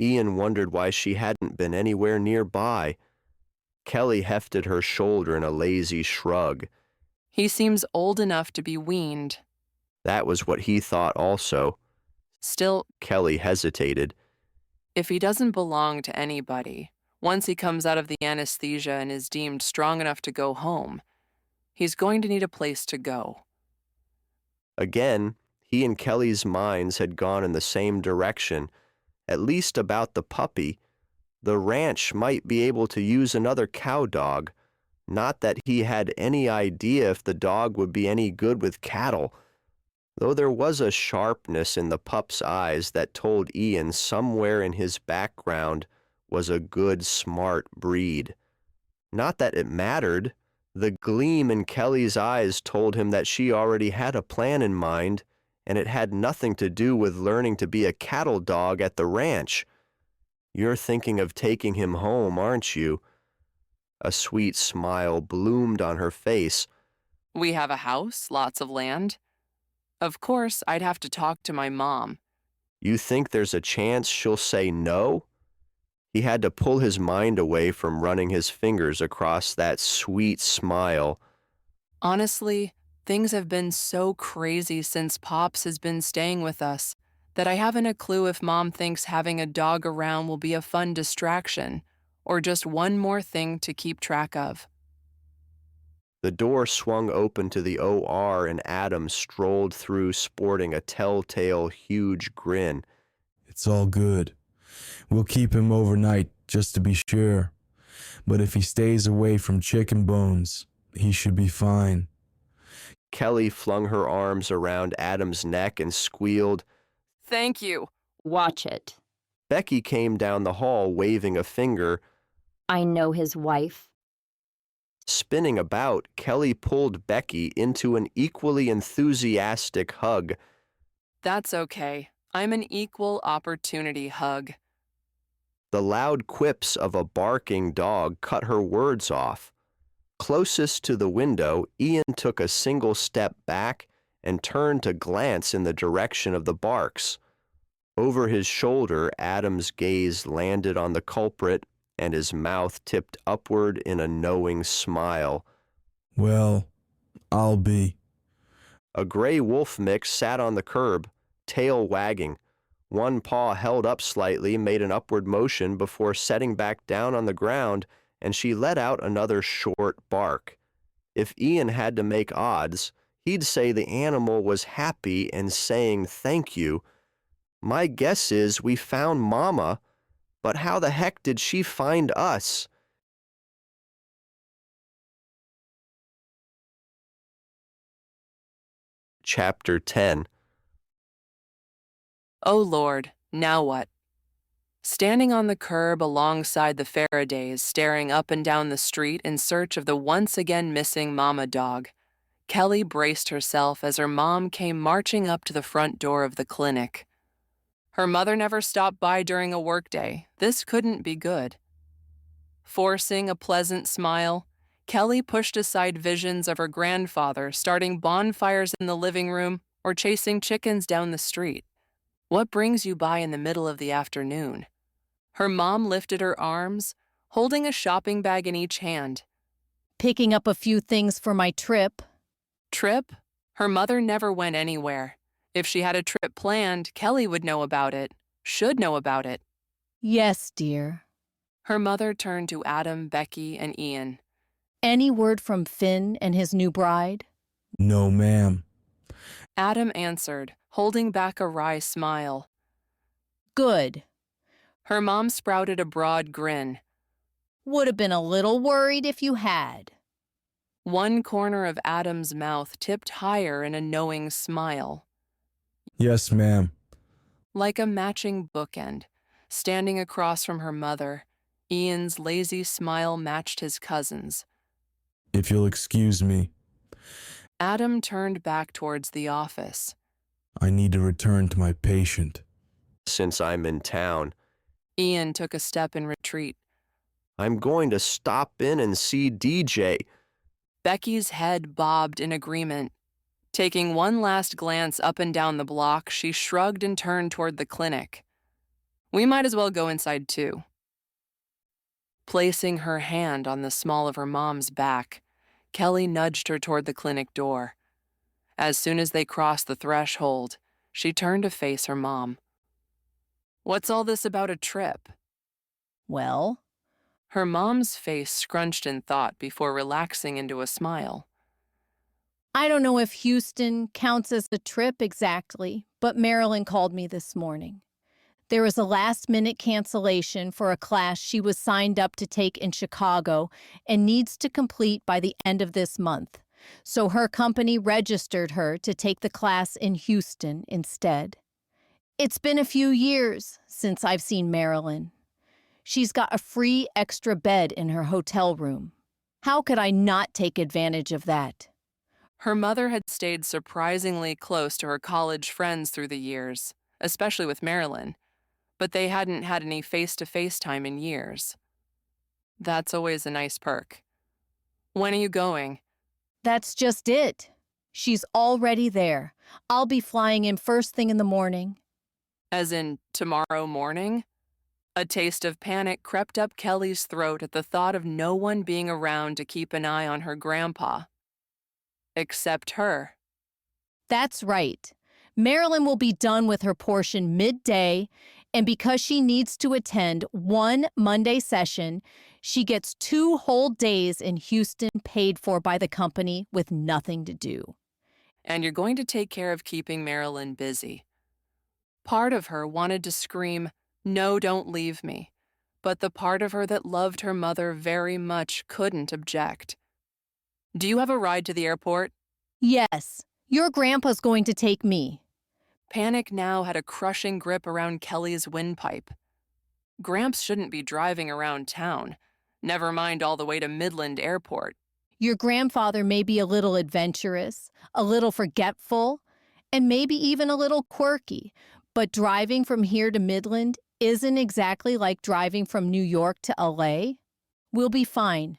Ian wondered why she hadn't been anywhere nearby. Kelly hefted her shoulder in a lazy shrug. He seems old enough to be weaned. That was what he thought also. Still, Kelly hesitated. If he doesn't belong to anybody, once he comes out of the anesthesia and is deemed strong enough to go home, he's going to need a place to go. Again, he and Kelly's minds had gone in the same direction, at least about the puppy. The ranch might be able to use another cow dog. Not that he had any idea if the dog would be any good with cattle, though there was a sharpness in the pup's eyes that told Ian somewhere in his background was a good, smart breed. Not that it mattered. The gleam in Kelly's eyes told him that she already had a plan in mind, and it had nothing to do with learning to be a cattle dog at the ranch. You're thinking of taking him home, aren't you? A sweet smile bloomed on her face. We have a house, lots of land. Of course, I'd have to talk to my mom. You think there's a chance she'll say no? He had to pull his mind away from running his fingers across that sweet smile. Honestly, things have been so crazy since Pops has been staying with us that I haven't a clue if Mom thinks having a dog around will be a fun distraction or just one more thing to keep track of. The door swung open to the OR and Adam strolled through sporting a telltale huge grin. It's all good. We'll keep him overnight just to be sure. But if he stays away from chicken bones, he should be fine. Kelly flung her arms around Adam's neck and squealed, Thank you. Watch it. Becky came down the hall waving a finger. I know his wife. Spinning about, Kelly pulled Becky into an equally enthusiastic hug. That's okay. I'm an equal opportunity hug. The loud quips of a barking dog cut her words off. Closest to the window, Ian took a single step back and turned to glance in the direction of the barks. Over his shoulder, Adam's gaze landed on the culprit, and his mouth tipped upward in a knowing smile. Well, I'll be. A gray wolf mix sat on the curb, tail wagging. One paw held up slightly, made an upward motion before setting back down on the ground, and she let out another short bark. If Ian had to make odds, he'd say the animal was happy and saying thank you. My guess is we found Mama, but how the heck did she find us? Chapter 10. Oh Lord, now what? Standing on the curb alongside the Faradays, staring up and down the street in search of the once again missing mama dog, Kelly braced herself as her mom came marching up to the front door of the clinic. Her mother never stopped by during a workday. This couldn't be good. Forcing a pleasant smile, Kelly pushed aside visions of her grandfather starting bonfires in the living room or chasing chickens down the street. What brings you by in the middle of the afternoon? Her mom lifted her arms, holding a shopping bag in each hand. Picking up a few things for my trip. Trip? Her mother never went anywhere. If she had a trip planned, Kelly would know about it, should know about it. Yes, dear. Her mother turned to Adam, Becky, and Ian. Any word from Finn and his new bride? No, ma'am. Adam answered, holding back a wry smile. Good. Her mom sprouted a broad grin. Would have been a little worried if you had. One corner of Adam's mouth tipped higher in a knowing smile. Yes, ma'am. Like a matching bookend, standing across from her mother, Ian's lazy smile matched his cousin's. If you'll excuse me, Adam turned back towards the office. I need to return to my patient. Since I'm in town, Ian took a step in retreat. I'm going to stop in and see DJ. Becky's head bobbed in agreement. Taking one last glance up and down the block, she shrugged and turned toward the clinic. We might as well go inside too. Placing her hand on the small of her mom's back, Kelly nudged her toward the clinic door. As soon as they crossed the threshold, she turned to face her mom. What's all this about a trip? Well? Her mom's face scrunched in thought before relaxing into a smile. I don't know if Houston counts as a trip exactly, but Marilyn called me this morning. There was a last-minute cancellation for a class she was signed up to take in Chicago and needs to complete by the end of this month. So her company registered her to take the class in Houston instead. It's been a few years since I've seen Marilyn. She's got a free extra bed in her hotel room. How could I not take advantage of that? Her mother had stayed surprisingly close to her college friends through the years, especially with Marilyn, but they hadn't had any face-to-face time in years. That's always a nice perk. When are you going? That's just it. She's already there. I'll be flying in first thing in the morning. As in tomorrow morning? A taste of panic crept up Kelly's throat at the thought of no one being around to keep an eye on her grandpa. Except her. That's right. Marilyn will be done with her portion midday, and because she needs to attend one Monday session, she gets 2 whole days in Houston paid for by the company with nothing to do. And you're going to take care of keeping Marilyn busy. Part of her wanted to scream, "No, don't leave me," but the part of her that loved her mother very much couldn't object. Do you have a ride to the airport? Yes, your grandpa's going to take me. Panic now had a crushing grip around Kelly's windpipe. Gramps shouldn't be driving around town, never mind all the way to Midland Airport. Your grandfather may be a little adventurous, a little forgetful, and maybe even a little quirky, but driving from here to Midland isn't exactly like driving from New York to LA. We'll be fine.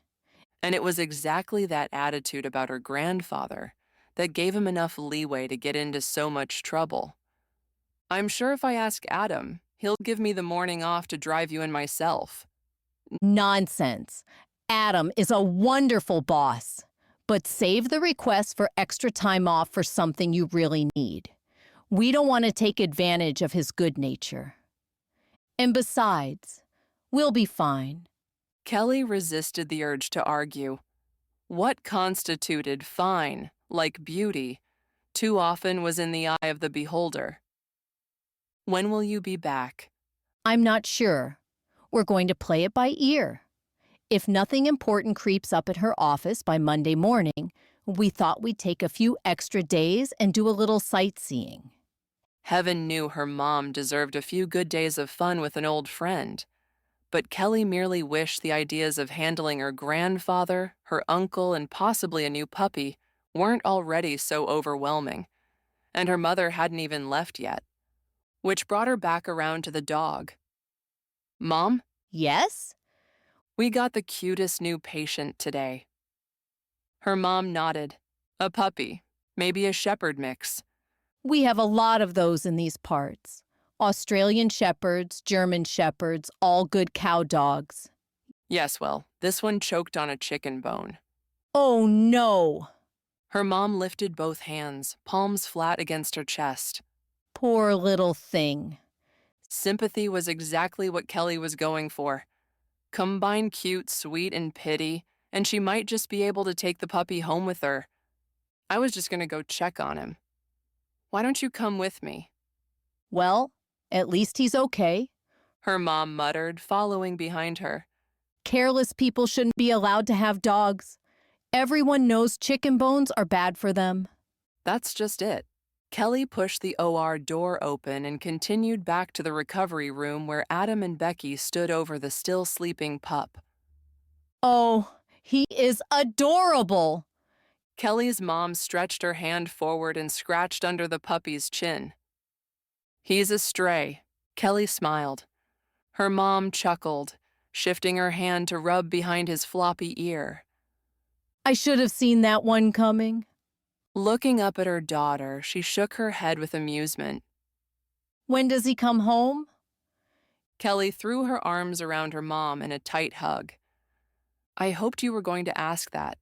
And it was exactly that attitude about her grandfather that gave him enough leeway to get into so much trouble. I'm sure if I ask Adam, he'll give me the morning off to drive you in myself. Nonsense. Adam is a wonderful boss, but save the request for extra time off for something you really need. We don't want to take advantage of his good nature. And besides, we'll be fine. Kelly resisted the urge to argue. What constituted fine, like beauty, too often was in the eye of the beholder. When will you be back? I'm not sure. We're going to play it by ear. If nothing important creeps up at her office by Monday morning, we thought we'd take a few extra days and do a little sightseeing. Heaven knew her mom deserved a few good days of fun with an old friend. But Kelly merely wished the ideas of handling her grandfather, her uncle, and possibly a new puppy weren't already so overwhelming. And her mother hadn't even left yet. Which brought her back around to the dog. Mom? Yes? We got the cutest new patient today. Her mom nodded. A puppy, maybe a shepherd mix. We have a lot of those in these parts. Australian shepherds, German shepherds, all good cow dogs. Yes, well, this one choked on a chicken bone. Oh, no. Her mom lifted both hands, palms flat against her chest. Poor little thing. Sympathy was exactly what Kelly was going for. Combine cute, sweet, and pity, and she might just be able to take the puppy home with her. I was just going to go check on him. Why don't you come with me? Well, at least he's okay. Her mom muttered, following behind her. Careless people shouldn't be allowed to have dogs. Everyone knows chicken bones are bad for them. That's just it. Kelly pushed the OR door open and continued back to the recovery room where Adam and Becky stood over the still sleeping pup. Oh, he is adorable. Kelly's mom stretched her hand forward and scratched under the puppy's chin. He's a stray. Kelly smiled. Her mom chuckled, shifting her hand to rub behind his floppy ear. I should have seen that one coming. Looking up at her daughter, she shook her head with amusement. When does he come home? Kelly threw her arms around her mom in a tight hug. I hoped you were going to ask that.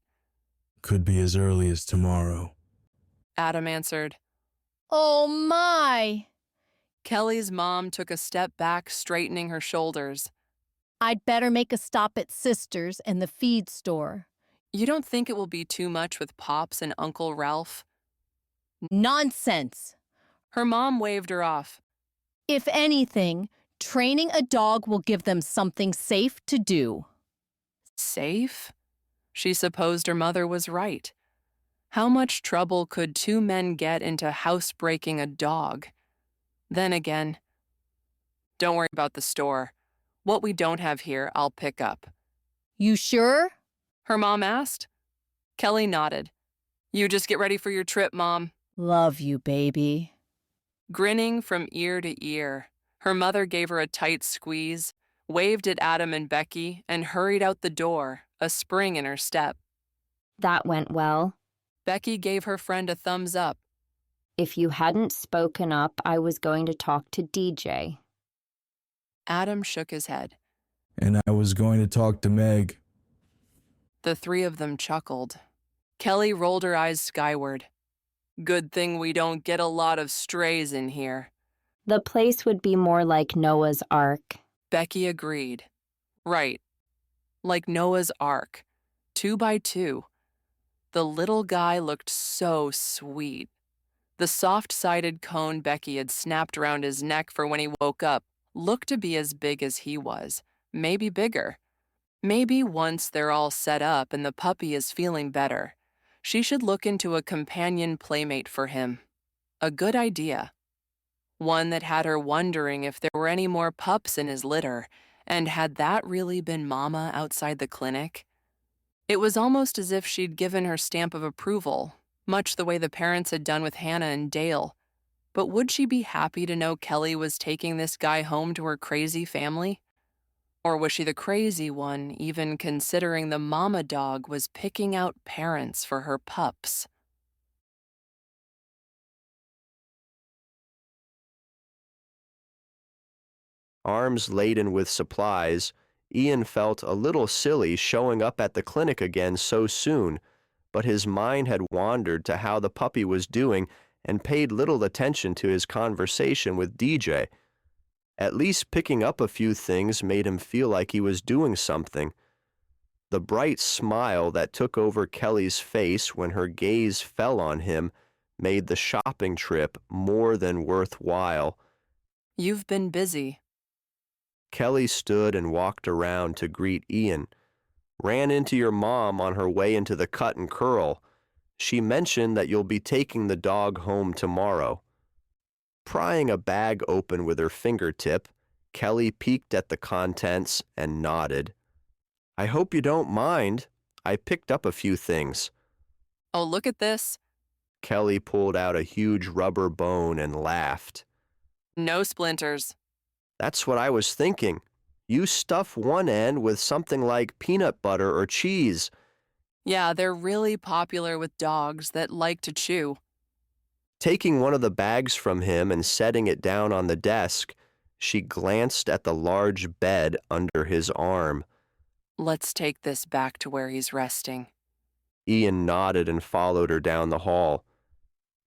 Could be as early as tomorrow. Adam answered. Oh, my. Kelly's mom took a step back, straightening her shoulders. I'd better make a stop at Sister's and the feed store. You don't think it will be too much with Pops and Uncle Ralph? Nonsense. Her mom waved her off. If anything, training a dog will give them something safe to do. Safe? She supposed her mother was right. How much trouble could two men get into housebreaking a dog? Then again, don't worry about the store. What we don't have here, I'll pick up. You sure? Her mom asked. Kelly nodded. You just get ready for your trip, Mom. Love you, baby. Grinning from ear to ear, her mother gave her a tight squeeze, waved at Adam and Becky, and hurried out the door, a spring in her step. That went well. Becky gave her friend a thumbs up. If you hadn't spoken up, I was going to talk to DJ. Adam shook his head. And I was going to talk to Meg. The three of them chuckled. Kelly rolled her eyes skyward. Good thing we don't get a lot of strays in here. The place would be more like Noah's Ark. Becky agreed. Right. Like Noah's Ark. 2 by 2. The little guy looked so sweet. The soft-sided cone Becky had snapped around his neck for when he woke up looked to be as big as he was, maybe bigger. Maybe once they're all set up and the puppy is feeling better, she should look into a companion playmate for him. A good idea. One that had her wondering if there were any more pups in his litter, and had that really been Mama outside the clinic? It was almost as if she'd given her stamp of approval, much the way the parents had done with Hannah and Dale. But would she be happy to know Kelly was taking this guy home to her crazy family? Or was she the crazy one, even considering the mama dog was picking out parents for her pups? Arms laden with supplies, Ian felt a little silly showing up at the clinic again so soon, but his mind had wandered to how the puppy was doing and paid little attention to his conversation with DJ. At least picking up a few things made him feel like he was doing something. The bright smile that took over Kelly's face when her gaze fell on him made the shopping trip more than worthwhile. You've been busy. Kelly stood and walked around to greet Ian. Ran into your mom on her way into the cut and curl. She mentioned that you'll be taking the dog home tomorrow. Prying a bag open with her fingertip, Kelly peeked at the contents and nodded. I hope you don't mind. I picked up a few things. Oh, look at this. Kelly pulled out a huge rubber bone and laughed. No splinters. That's what I was thinking. You stuff one end with something like peanut butter or cheese. Yeah, they're really popular with dogs that like to chew. Taking one of the bags from him and setting it down on the desk, she glanced at the large bed under his arm. Let's take this back to where he's resting. Ian nodded and followed her down the hall.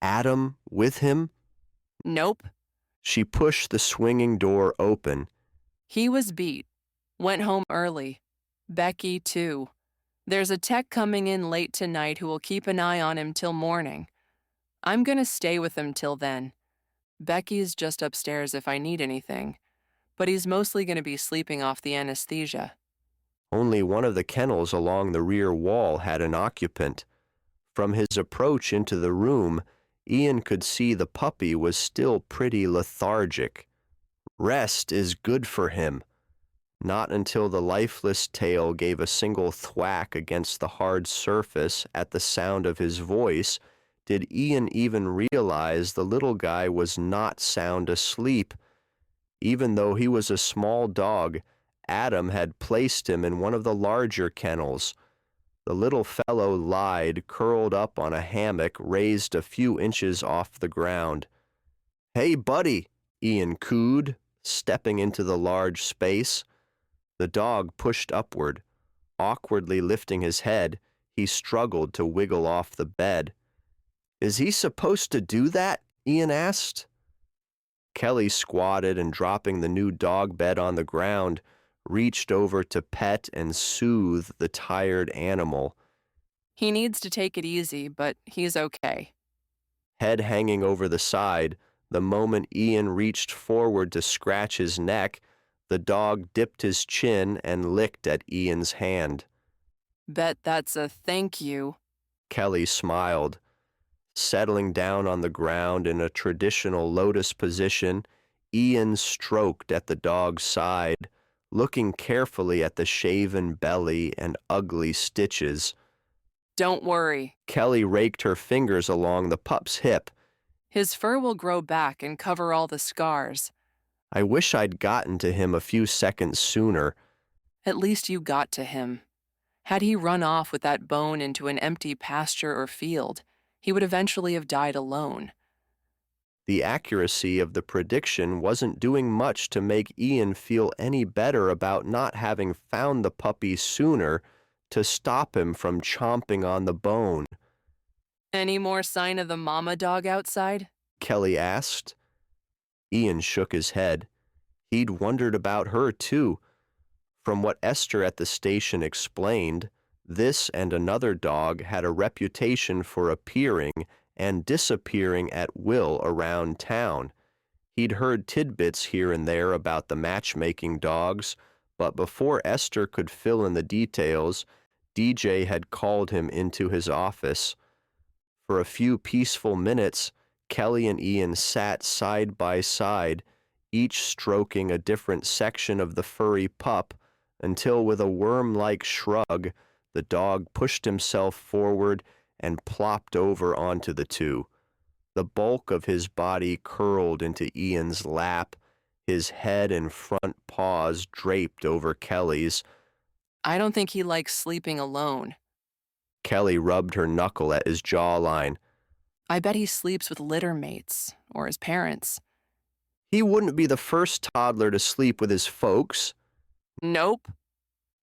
Adam with him? Nope. She pushed the swinging door open. He was beat. Went home early. Becky, too. There's a tech coming in late tonight who will keep an eye on him till morning. I'm going to stay with him till then. Becky's just upstairs if I need anything, but he's mostly going to be sleeping off the anesthesia. Only one of the kennels along the rear wall had an occupant. From his approach into the room, Ian could see the puppy was still pretty lethargic. Rest is good for him. Not until the lifeless tail gave a single thwack against the hard surface at the sound of his voice did Ian even realize the little guy was not sound asleep. Even though he was a small dog, Adam had placed him in one of the larger kennels. The little fellow lied, curled up on a hammock raised a few inches off the ground. "Hey, buddy," Ian cooed, stepping into the large space. The dog pushed upward. Awkwardly lifting his head, he struggled to wiggle off the bed. "Is he supposed to do that?" Ian asked. Kelly squatted and, dropping the new dog bed on the ground, reached over to pet and soothe the tired animal. He needs to take it easy, but he's okay. Head hanging over the side, the moment Ian reached forward to scratch his neck, the dog dipped his chin and licked at Ian's hand. Bet that's a thank you. Kelly smiled. Settling down on the ground in a traditional lotus position, Ian stroked at the dog's side, looking carefully at the shaven belly and ugly stitches. Don't worry. Kelly raked her fingers along the pup's hip. His fur will grow back and cover all the scars. I wish I'd gotten to him a few seconds sooner. At least you got to him. Had he run off with that bone into an empty pasture or field, he would eventually have died alone. The accuracy of the prediction wasn't doing much to make Ian feel any better about not having found the puppy sooner to stop him from chomping on the bone. Any more sign of the mama dog outside? Kelly asked. Ian shook his head. He'd wondered about her, too. From what Esther at the station explained, this and another dog had a reputation for appearing and disappearing at will around town. He'd heard tidbits here and there about the matchmaking dogs, but before Esther could fill in the details, DJ had called him into his office. For a few peaceful minutes, Kelly and Ian sat side by side, each stroking a different section of the furry pup, until with a worm-like shrug, the dog pushed himself forward and plopped over onto the two. The bulk of his body curled into Ian's lap, his head and front paws draped over Kelly's. I don't think he likes sleeping alone. Kelly rubbed her knuckle at his jawline. I bet he sleeps with litter mates, or his parents. He wouldn't be the first toddler to sleep with his folks. Nope.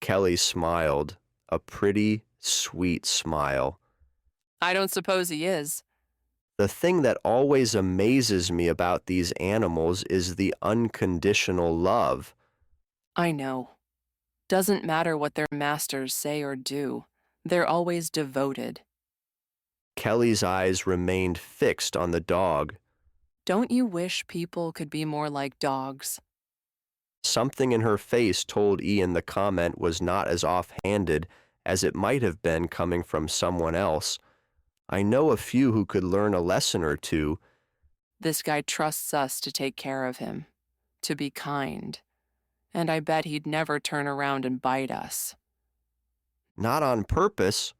Kelly smiled, a pretty, sweet smile. I don't suppose he is. The thing that always amazes me about these animals is the unconditional love. I know. Doesn't matter what their masters say or do. They're always devoted. Kelly's eyes remained fixed on the dog. Don't you wish people could be more like dogs? Something in her face told Ian the comment was not as offhanded as it might have been coming from someone else. I know a few who could learn a lesson or two. This guy trusts us to take care of him, to be kind, and I bet he'd never turn around and bite us. Not on purpose.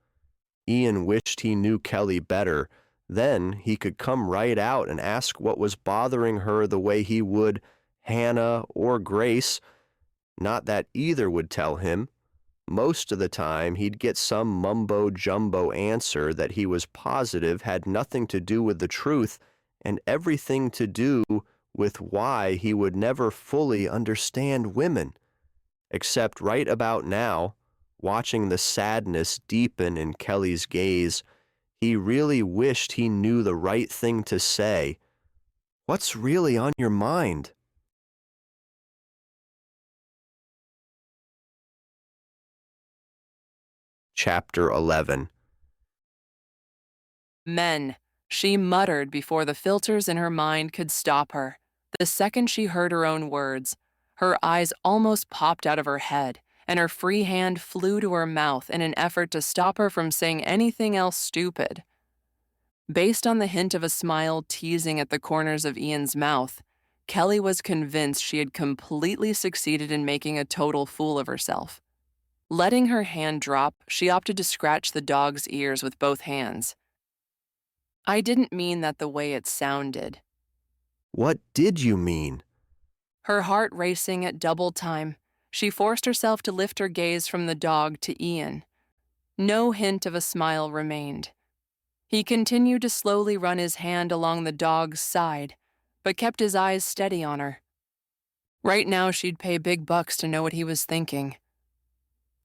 Ian wished he knew Kelly better. Then he could come right out and ask what was bothering her the way he would Hannah or Grace. Not that either would tell him. Most of the time, he'd get some mumbo-jumbo answer that he was positive had nothing to do with the truth and everything to do with why he would never fully understand women. Except right about now, watching the sadness deepen in Kelly's gaze, he really wished he knew the right thing to say. What's really on your mind? Chapter 11. Men, she muttered before the filters in her mind could stop her. The second she heard her own words, her eyes almost popped out of her head, and her free hand flew to her mouth in an effort to stop her from saying anything else stupid. Based on the hint of a smile teasing at the corners of Ian's mouth, Kelly was convinced she had completely succeeded in making a total fool of herself. Letting her hand drop, she opted to scratch the dog's ears with both hands. I didn't mean that the way it sounded. What did you mean? Her heart racing at double time, she forced herself to lift her gaze from the dog to Ian. No hint of a smile remained. He continued to slowly run his hand along the dog's side, but kept his eyes steady on her. Right now, she'd pay big bucks to know what he was thinking.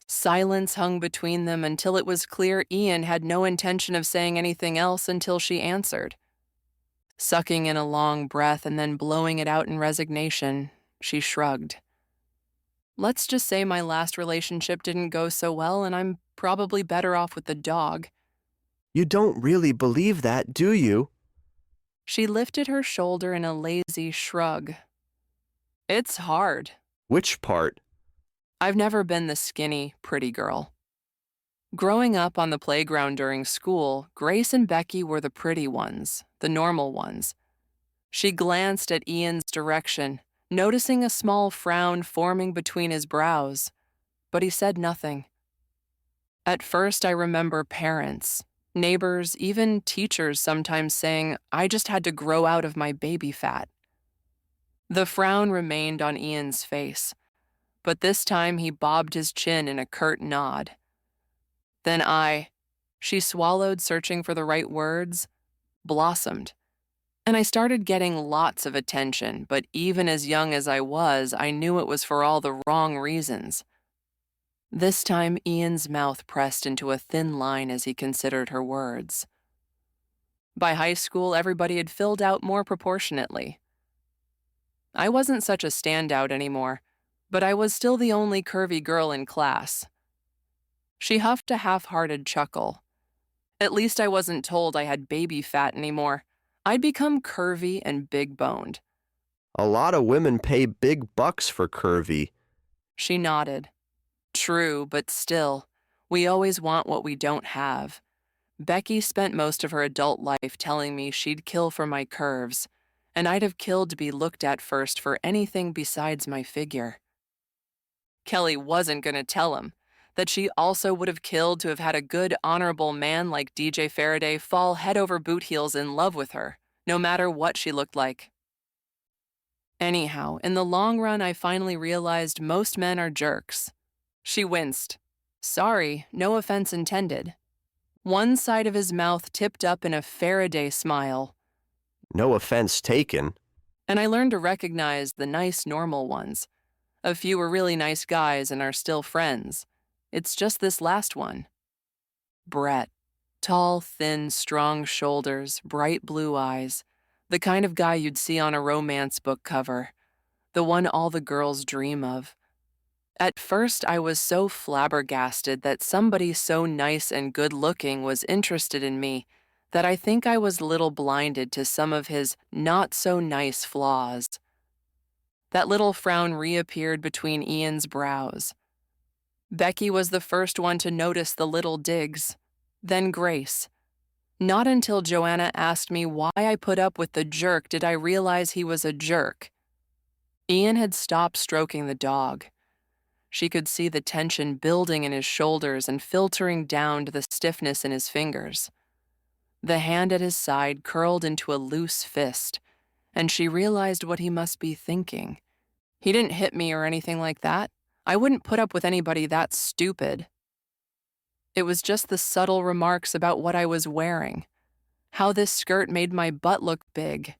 Silence hung between them until it was clear Ian had no intention of saying anything else until she answered. Sucking in a long breath and then blowing it out in resignation, she shrugged. Let's just say my last relationship didn't go so well, and I'm probably better off with the dog. You don't really believe that, do you? She lifted her shoulder in a lazy shrug. It's hard. Which part? I've never been the skinny, pretty girl. Growing up on the playground during school, Grace and Becky were the pretty ones, the normal ones. She glanced at Ian's direction, noticing a small frown forming between his brows, but he said nothing. At first, I remember parents, neighbors, even teachers sometimes saying I just had to grow out of my baby fat. The frown remained on Ian's face, but this time he bobbed his chin in a curt nod. Then she swallowed, searching for the right words, blossomed. And I started getting lots of attention, but even as young as I was, I knew it was for all the wrong reasons. This time, Ian's mouth pressed into a thin line as he considered her words. By high school, everybody had filled out more proportionately. I wasn't such a standout anymore, but I was still the only curvy girl in class. She huffed a half-hearted chuckle. At least I wasn't told I had baby fat anymore. I'd become curvy and big-boned. A lot of women pay big bucks for curvy. She nodded. True, but still, we always want what we don't have. Becky spent most of her adult life telling me she'd kill for my curves, and I'd have killed to be looked at first for anything besides my figure. Kelly wasn't going to tell him that she also would have killed to have had a good, honorable man like DJ Farraday fall head over boot heels in love with her, no matter what she looked like. Anyhow, in the long run, I finally realized most men are jerks. She winced. Sorry, no offense intended. One side of his mouth tipped up in a Faraday smile. No offense taken. And I learned to recognize the nice, normal ones. A few were really nice guys and are still friends. It's just this last one. Brett. Tall, thin, strong shoulders, bright blue eyes. The kind of guy you'd see on a romance book cover. The one all the girls dream of. At first, I was so flabbergasted that somebody so nice and good-looking was interested in me that I think I was a little blinded to some of his not-so-nice flaws. That little frown reappeared between Ian's brows. Becky was the first one to notice the little digs, then Grace. Not until Joanna asked me why I put up with the jerk did I realize he was a jerk. Ian had stopped stroking the dog. She could see the tension building in his shoulders and filtering down to the stiffness in his fingers. The hand at his side curled into a loose fist, and she realized what he must be thinking. He didn't hit me or anything like that. I wouldn't put up with anybody that stupid. It was just the subtle remarks about what I was wearing, how this skirt made my butt look big.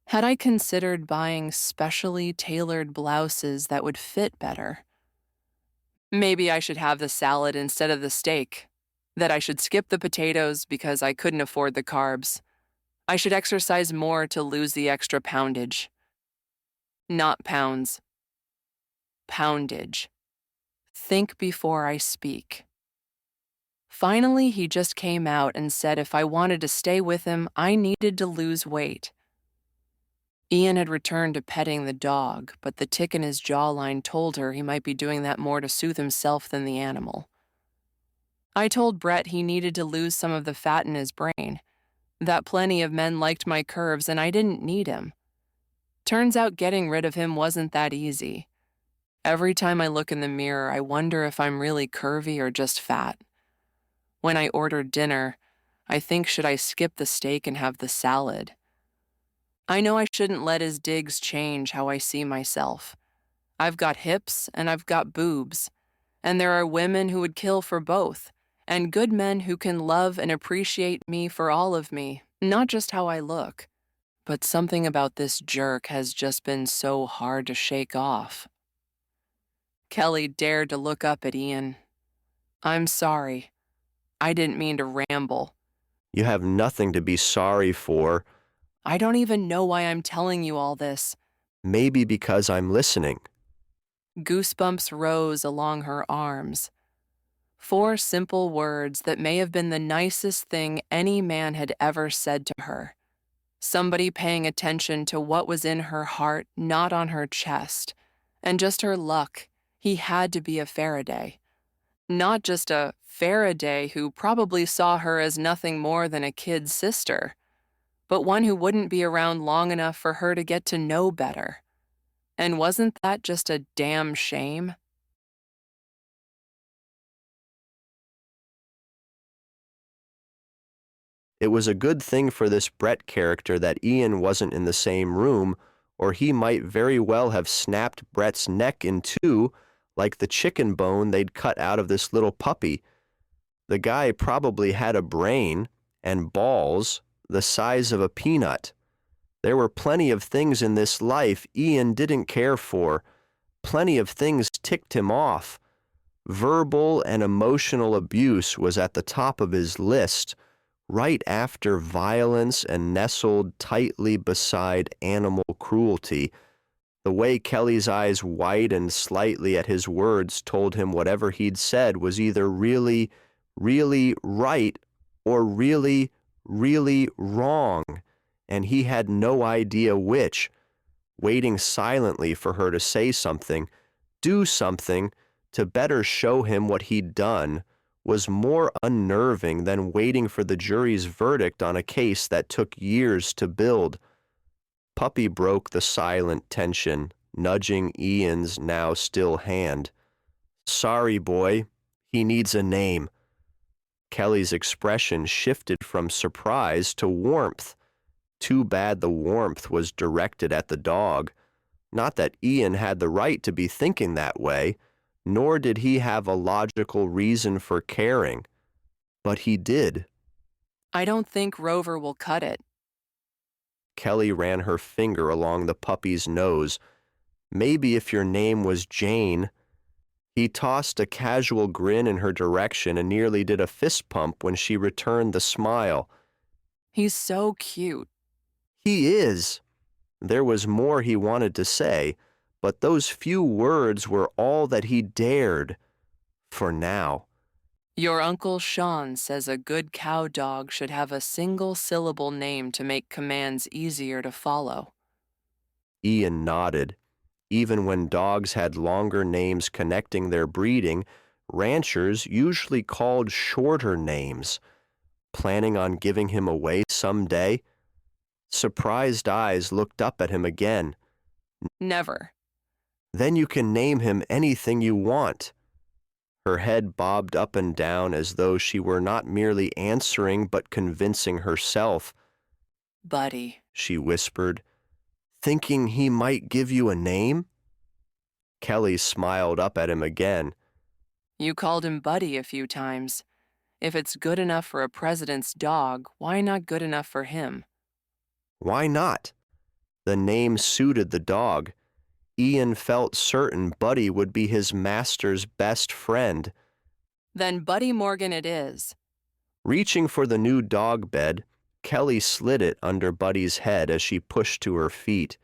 Had I considered buying specially tailored blouses that would fit better? Maybe I should have the salad instead of the steak, that I should skip the potatoes because I couldn't afford the carbs. I should exercise more to lose the extra poundage. Not pounds. Poundage. Think before I speak. Finally, he just came out and said if I wanted to stay with him, I needed to lose weight. Ian had returned to petting the dog, but the tick in his jawline told her he might be doing that more to soothe himself than the animal. I told Brett he needed to lose some of the fat in his brain. that plenty of men liked my curves and I didn't need him. Turns out getting rid of him wasn't that easy. Every time I look in the mirror, I wonder if I'm really curvy or just fat. When I order dinner, I think, should I skip the steak and have the salad? I know I shouldn't let his digs change how I see myself. I've got hips and I've got boobs, and there are women who would kill for both, and good men who can love and appreciate me for all of me, not just how I look. But something about this jerk has just been so hard to shake off. Kelly dared to look up at Ian. I'm sorry. I didn't mean to ramble. You have nothing to be sorry for. I don't even know why I'm telling you all this. Maybe because I'm listening. Goosebumps rose along her arms. 4 simple words that may have been the nicest thing any man had ever said to her. Somebody paying attention to what was in her heart, not on her chest. And just her luck, he had to be a Farraday. Not just a Farraday who probably saw her as nothing more than a kid's sister, but one who wouldn't be around long enough for her to get to know better. And wasn't that just a damn shame? It was a good thing for this Brett character that Ian wasn't in the same room, or he might very well have snapped Brett's neck in two like the chicken bone they'd cut out of this little puppy. The guy probably had a brain and balls the size of a peanut. There were plenty of things in this life Ian didn't care for. Plenty of things ticked him off. Verbal and emotional abuse was at the top of his list, right after violence and nestled tightly beside animal cruelty. The way Kelly's eyes widened slightly at his words told him whatever he'd said was either really, really right or really, really wrong, and he had no idea which. Waiting silently for her to say something, do something, to better show him what he'd done, was more unnerving than waiting for the jury's verdict on a case that took years to build. Puppy broke the silent tension, nudging Ian's now still hand. Sorry, boy. He needs a name. Kelly's expression shifted from surprise to warmth. Too bad the warmth was directed at the dog. Not that Ian had the right to be thinking that way, nor did he have a logical reason for caring. But he did. I don't think Rover will cut it. Kelly ran her finger along the puppy's nose. Maybe if your name was Jane. He tossed a casual grin in her direction and nearly did a fist pump when she returned the smile. He's so cute. He is. There was more he wanted to say, but those few words were all that he dared. For now. Your Uncle Sean says a good cow dog should have a single-syllable name to make commands easier to follow. Ian nodded. Even when dogs had longer names connecting their breeding, ranchers usually called shorter names. Planning on giving him away someday? Surprised eyes looked up at him again. Never. Then you can name him anything you want. Her head bobbed up and down as though she were not merely answering but convincing herself. Buddy, she whispered, thinking he might give you a name? Kelly smiled up at him again. You called him Buddy a few times. If it's good enough for a president's dog, why not good enough for him? Why not? The name suited the dog. Ian felt certain Buddy would be his master's best friend. Then Buddy Morgan it is. Reaching for the new dog bed, Kelly slid it under Buddy's head as she pushed to her feet.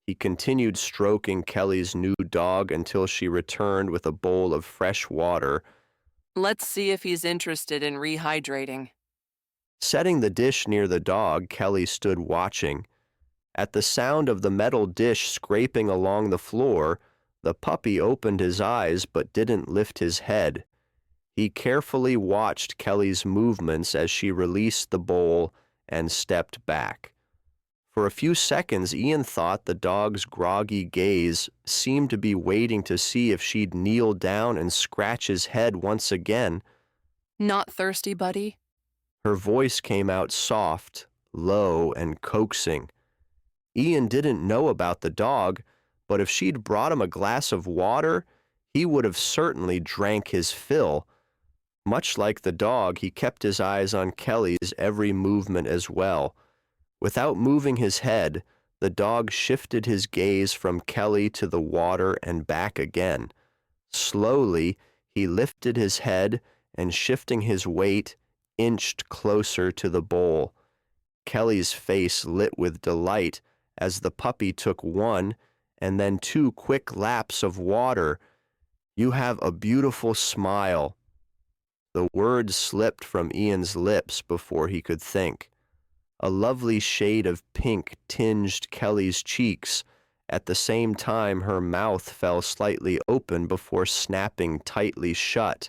He continued stroking Kelly's new dog until she returned with a bowl of fresh water. Let's see if he's interested in rehydrating. Setting the dish near the dog, Kelly stood watching. At the sound of the metal dish scraping along the floor, the puppy opened his eyes but didn't lift his head. He carefully watched Kelly's movements as she released the bowl and stepped back. For a few seconds, Ian thought the dog's groggy gaze seemed to be waiting to see if she'd kneel down and scratch his head once again. Not thirsty, buddy? Her voice came out soft, low, and coaxing. Ian didn't know about the dog, but if she'd brought him a glass of water, he would have certainly drank his fill. Much like the dog, he kept his eyes on Kelly's every movement as well. Without moving his head, the dog shifted his gaze from Kelly to the water and back again. Slowly, he lifted his head and, shifting his weight, inched closer to the bowl. Kelly's face lit with delight as the puppy took one and then two quick laps of water. "You have a beautiful smile." The words slipped from Ian's lips before he could think. A lovely shade of pink tinged Kelly's cheeks. At the same time, her mouth fell slightly open before snapping tightly shut.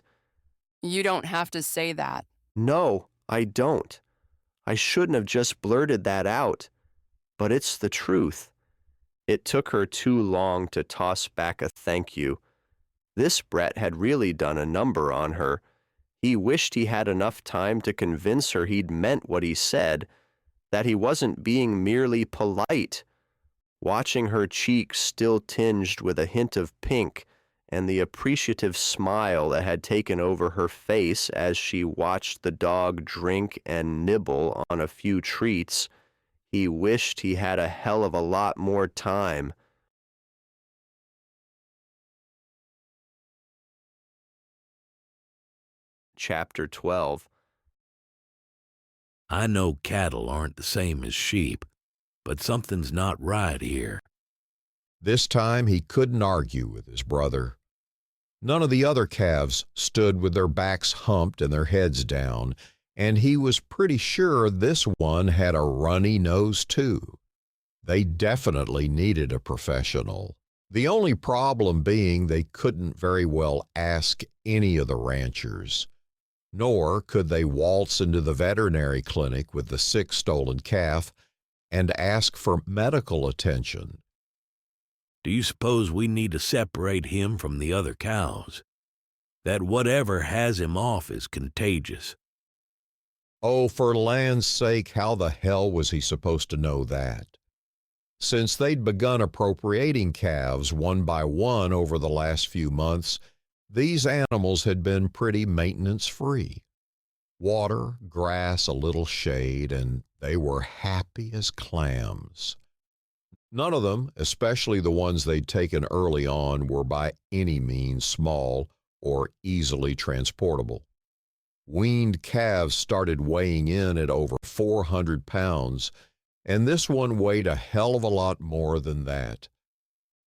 You don't have to say that. "No, I don't. I shouldn't have just blurted that out. But it's the truth." It took her too long to toss back a thank you. This Brett had really done a number on her. He wished he had enough time to convince her he'd meant what he said, that he wasn't being merely polite. Watching her cheeks still tinged with a hint of pink and the appreciative smile that had taken over her face as she watched the dog drink and nibble on a few treats, he wished he had a hell of a lot more time. Chapter 12. I know cattle aren't the same as sheep, but something's not right here. This time he couldn't argue with his brother. None of the other calves stood with their backs humped and their heads down, and he was pretty sure this one had a runny nose too. They definitely needed a professional. The only problem being they couldn't very well ask any of the ranchers. Nor could they waltz into the veterinary clinic with the sick stolen calf and ask for medical attention. Do you suppose we need to separate him from the other cows? That whatever has him off is contagious. Oh, for land's sake, how the hell was he supposed to know that? Since they'd begun appropriating calves one by one over the last few months, these animals had been pretty maintenance-free. Water, grass, a little shade, and they were happy as clams. None of them, especially the ones they'd taken early on, were by any means small or easily transportable. Weaned calves started weighing in at over 400 pounds, and this one weighed a hell of a lot more than that.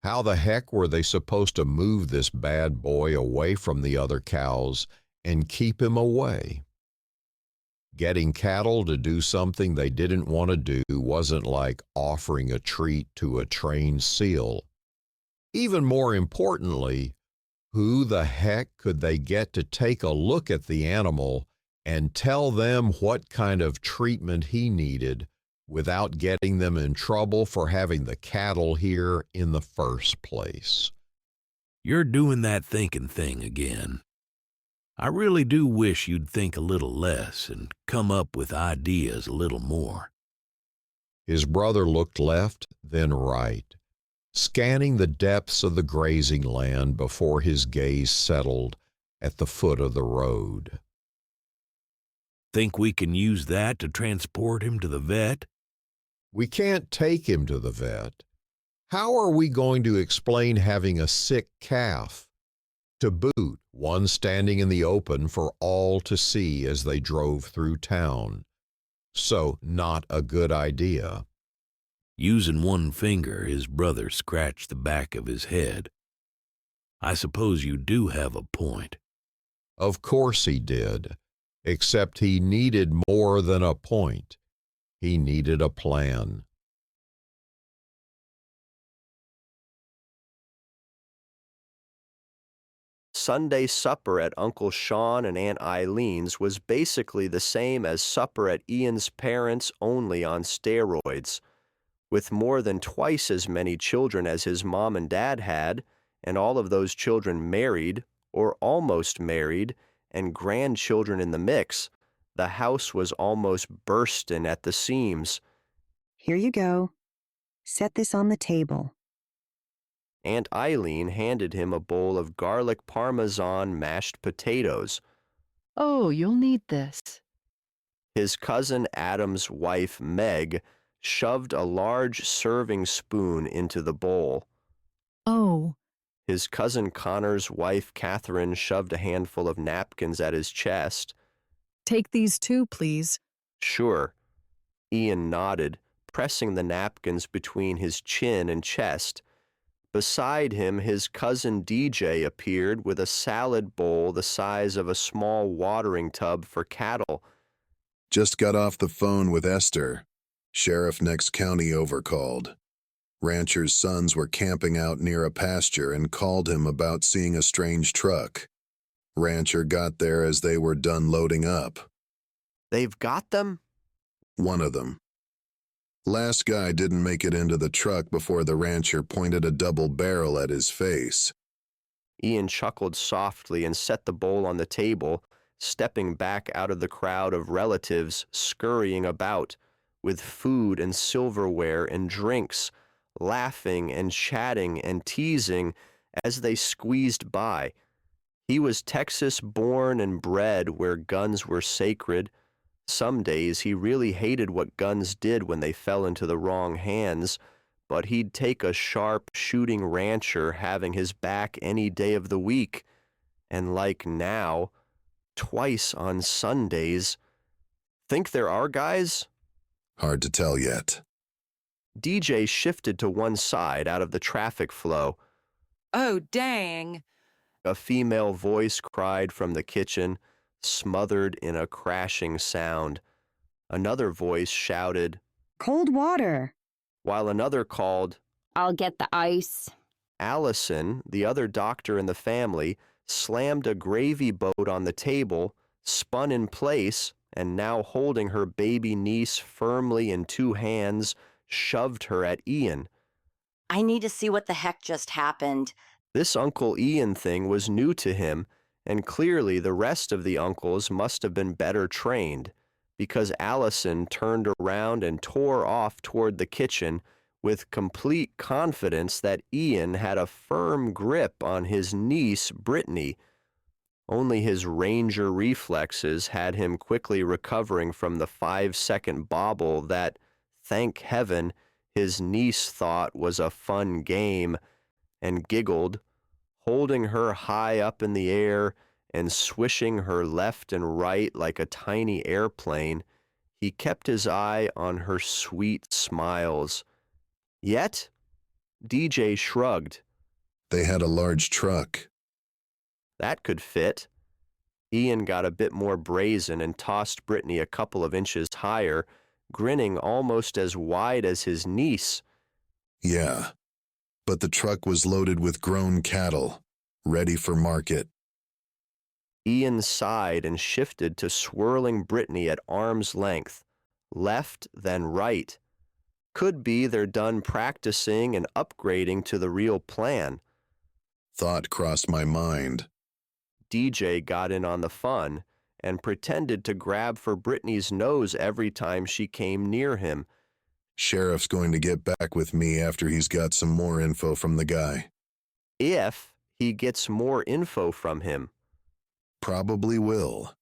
How the heck were they supposed to move this bad boy away from the other cows and keep him away? Getting cattle to do something they didn't want to do wasn't like offering a treat to a trained seal. Even more importantly, who the heck could they get to take a look at the animal and tell them what kind of treatment he needed without getting them in trouble for having the cattle here in the first place? You're doing that thinking thing again. I really do wish you'd think a little less and come up with ideas a little more. His brother looked left, then right, scanning the depths of the grazing land before his gaze settled at the foot of the road. Think we can use that to transport him to the vet? We can't take him to the vet. How are we going to explain having a sick calf? To boot, one standing in the open for all to see as they drove through town. So, not a good idea. Using one finger, his brother scratched the back of his head. I suppose you do have a point. Of course he did, except he needed more than a point. He needed a plan. Sunday supper at Uncle Sean and Aunt Eileen's was basically the same as supper at Ian's parents' only on steroids, with more than twice as many children as his mom and dad had, and all of those children married or almost married, and grandchildren in the mix. The house was almost bursting at the seams. Here you go. Set this on the table. Aunt Eileen handed him a bowl of garlic parmesan mashed potatoes. Oh, you'll need this. His cousin Adam's wife, Meg, shoved a large serving spoon into the bowl. Oh. His cousin Connor's wife, Catherine, shoved a handful of napkins at his chest. Take these too, please. Sure. Ian nodded, pressing the napkins between his chin and chest. Beside him, his cousin DJ appeared with a salad bowl the size of a small watering tub for cattle. Just got off the phone with Esther. Sheriff next county over called. Ranchers' sons were camping out near a pasture and called him about seeing a strange truck. Rancher got there as they were done loading up. They've got them? One of them. Last guy didn't make it into the truck before the rancher pointed a double barrel at his face. Ian chuckled softly and set the bowl on the table, stepping back out of the crowd of relatives scurrying about, with food and silverware and drinks, laughing and chatting and teasing as they squeezed by. He was Texas born and bred where guns were sacred. Some days he really hated what guns did when they fell into the wrong hands, but he'd take a sharp shooting rancher having his back any day of the week. And like now, twice on Sundays. Think there are guys? Hard to tell yet. DJ shifted to one side out of the traffic flow. Oh, dang. A female voice cried from the kitchen, smothered in a crashing sound. Another voice shouted, Cold water. While another called, I'll get the ice. Allison, the other doctor in the family, slammed a gravy boat on the table, spun in place, and now holding her baby niece firmly in two hands, shoved her at Ian. I need to see what the heck just happened. This Uncle Ian thing was new to him, and clearly the rest of the uncles must have been better trained, because Allison turned around and tore off toward the kitchen with complete confidence that Ian had a firm grip on his niece, Brittany. Only his ranger reflexes had him quickly recovering from the 5-second bobble that, thank heaven, his niece thought was a fun game, and giggled, holding her high up in the air and swishing her left and right like a tiny airplane. He kept his eye on her sweet smiles. Yet, DJ shrugged. They had a large truck. That could fit. Ian got a bit more brazen and tossed Brittany a couple of inches higher, grinning almost as wide as his niece. Yeah, but the truck was loaded with grown cattle, ready for market. Ian sighed and shifted to swirling Brittany at arm's length, left then right. Could be they're done practicing and upgrading to the real plan. Thought crossed my mind. DJ got in on the fun and pretended to grab for Brittany's nose every time she came near him. Sheriff's going to get back with me after he's got some more info from the guy. If he gets more info from him. Probably will.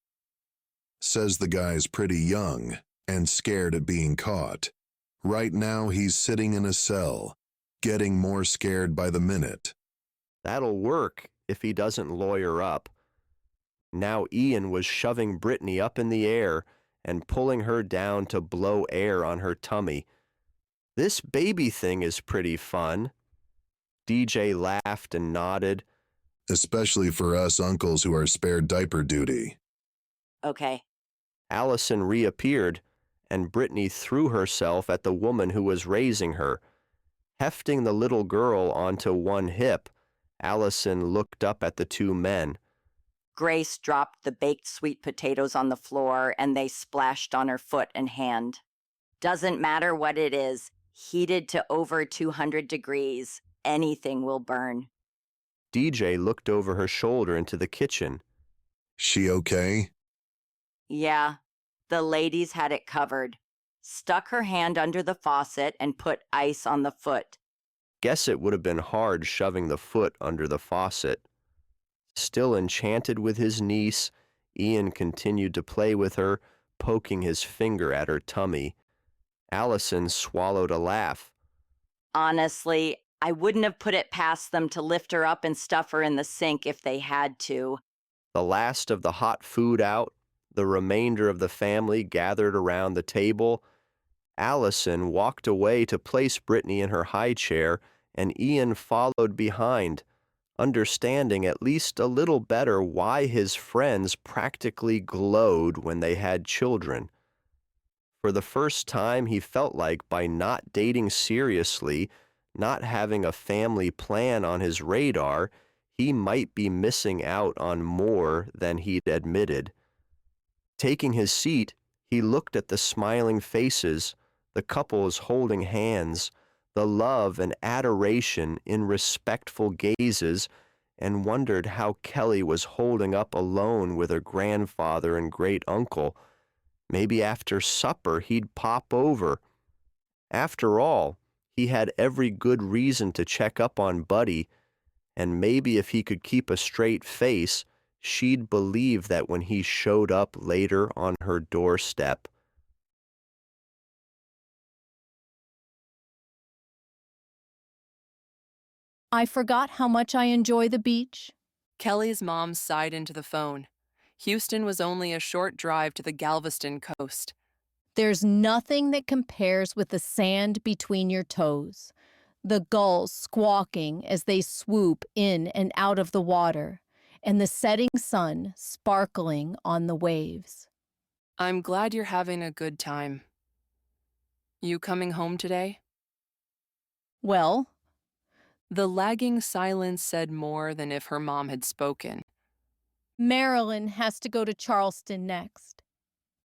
Says the guy's pretty young and scared at being caught. Right now he's sitting in a cell, getting more scared by the minute. That'll work if he doesn't lawyer up. Now Ian was shoving Brittany up in the air and pulling her down to blow air on her tummy. This baby thing is pretty fun. DJ laughed and nodded. Especially for us uncles who are spared diaper duty. Okay. Allison reappeared, and Brittany threw herself at the woman who was raising her. Hefting the little girl onto one hip, Allison looked up at the two men. Grace dropped the baked sweet potatoes on the floor and they splashed on her foot and hand. Doesn't matter what it is, heated to over 200 degrees, anything will burn. DJ looked over her shoulder into the kitchen. She okay? Yeah, the ladies had it covered. Stuck her hand under the faucet and put ice on the foot. Guess it would have been hard shoving the foot under the faucet. Still enchanted with his niece, Ian continued to play with her, poking his finger at her tummy. Allison swallowed a laugh. Honestly, I wouldn't have put it past them to lift her up and stuff her in the sink if they had to. The last of the hot food out, the remainder of the family gathered around the table. Allison walked away to place Brittany in her high chair, and Ian followed behind, understanding at least a little better why his friends practically glowed when they had children. For the first time, he felt like by not dating seriously, not having a family plan on his radar, he might be missing out on more than he'd admitted. Taking his seat, he looked at the smiling faces, the couples holding hands, the love and adoration in respectful gazes, and wondered how Kelly was holding up alone with her grandfather and great-uncle. Maybe after supper he'd pop over. After all, he had every good reason to check up on Buddy, and maybe if he could keep a straight face, she'd believe that when he showed up later on her doorstep. I forgot how much I enjoy the beach. Kelly's mom sighed into the phone. Houston was only a short drive to the Galveston coast. There's nothing that compares with the sand between your toes, the gulls squawking as they swoop in and out of the water, and the setting sun sparkling on the waves. I'm glad you're having a good time. You coming home today? Well, the lagging silence said more than if her mom had spoken. Marilyn has to go to Charleston next.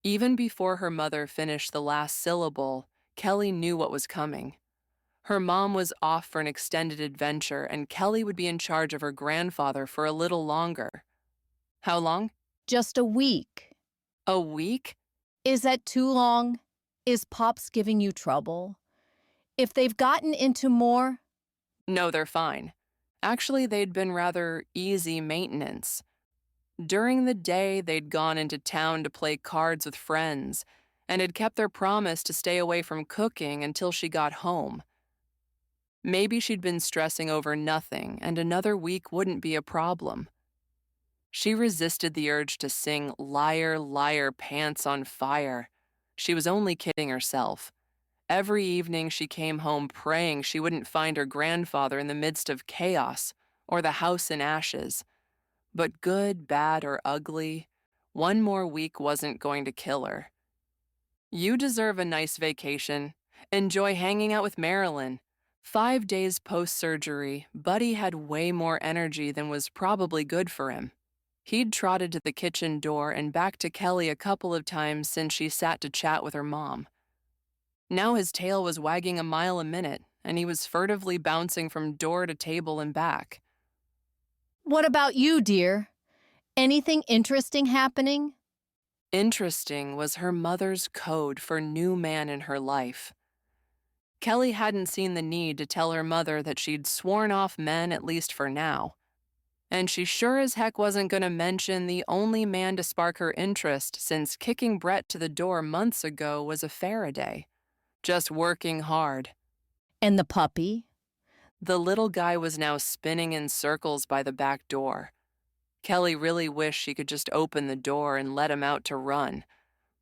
Even before her mother finished the last syllable, Kelly knew what was coming. Her mom was off for an extended adventure, and Kelly would be in charge of her grandfather for a little longer. How long? Just a week. A week? Is that too long? Is Pops giving you trouble? If they've gotten into more... No, they're fine. Actually, they'd been rather easy maintenance. During the day, they'd gone into town to play cards with friends, and had kept their promise to stay away from cooking until she got home. Maybe she'd been stressing over nothing, and another week wouldn't be a problem. She resisted the urge to sing "Liar, Liar, Pants on Fire." She was only kidding herself. Every evening she came home praying she wouldn't find her grandfather in the midst of chaos or the house in ashes. But good, bad, or ugly, one more week wasn't going to kill her. You deserve a nice vacation. Enjoy hanging out with Marilyn. 5 days post-surgery, Buddy had way more energy than was probably good for him. He'd trotted to the kitchen door and back to Kelly a couple of times since she sat to chat with her mom. Now his tail was wagging a mile a minute, and he was furtively bouncing from door to table and back. What about you, dear? Anything interesting happening? Interesting was her mother's code for new man in her life. Kelly hadn't seen the need to tell her mother that she'd sworn off men, at least for now. And she sure as heck wasn't going to mention the only man to spark her interest since kicking Brett to the door months ago was a Farraday. Just working hard. And the puppy? The little guy was now spinning in circles by the back door. Kelly really wished she could just open the door and let him out to run,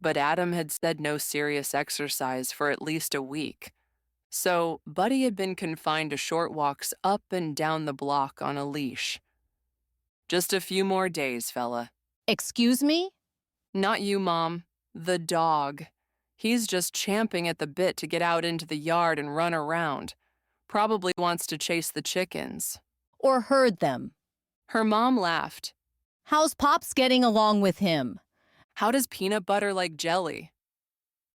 but Adam had said no serious exercise for at least a week. So Buddy had been confined to short walks up and down the block on a leash. Just a few more days, fella. Excuse me? Not you, Mom. The dog. He's just champing at the bit to get out into the yard and run around. Probably wants to chase the chickens. or heard them? Her mom laughed. How's Pops getting along with him? How does peanut butter like jelly?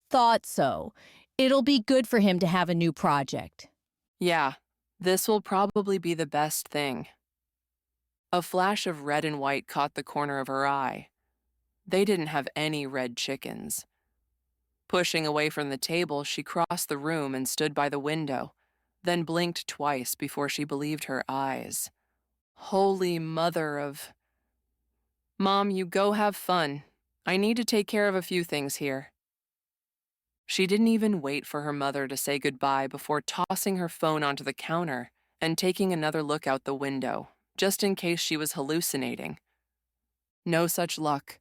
Thought so. It'll be good for him to have a new project. Yeah, this will probably be the best thing. A flash of red and white caught the corner of her eye. They didn't have any red chickens. Pushing away from the table, she crossed the room and stood by the window, then blinked twice before she believed her eyes. Holy mother of... Mom, you go have fun. I need to take care of a few things here. She didn't even wait for her mother to say goodbye before tossing her phone onto the counter and taking another look out the window, just in case she was hallucinating. No such luck.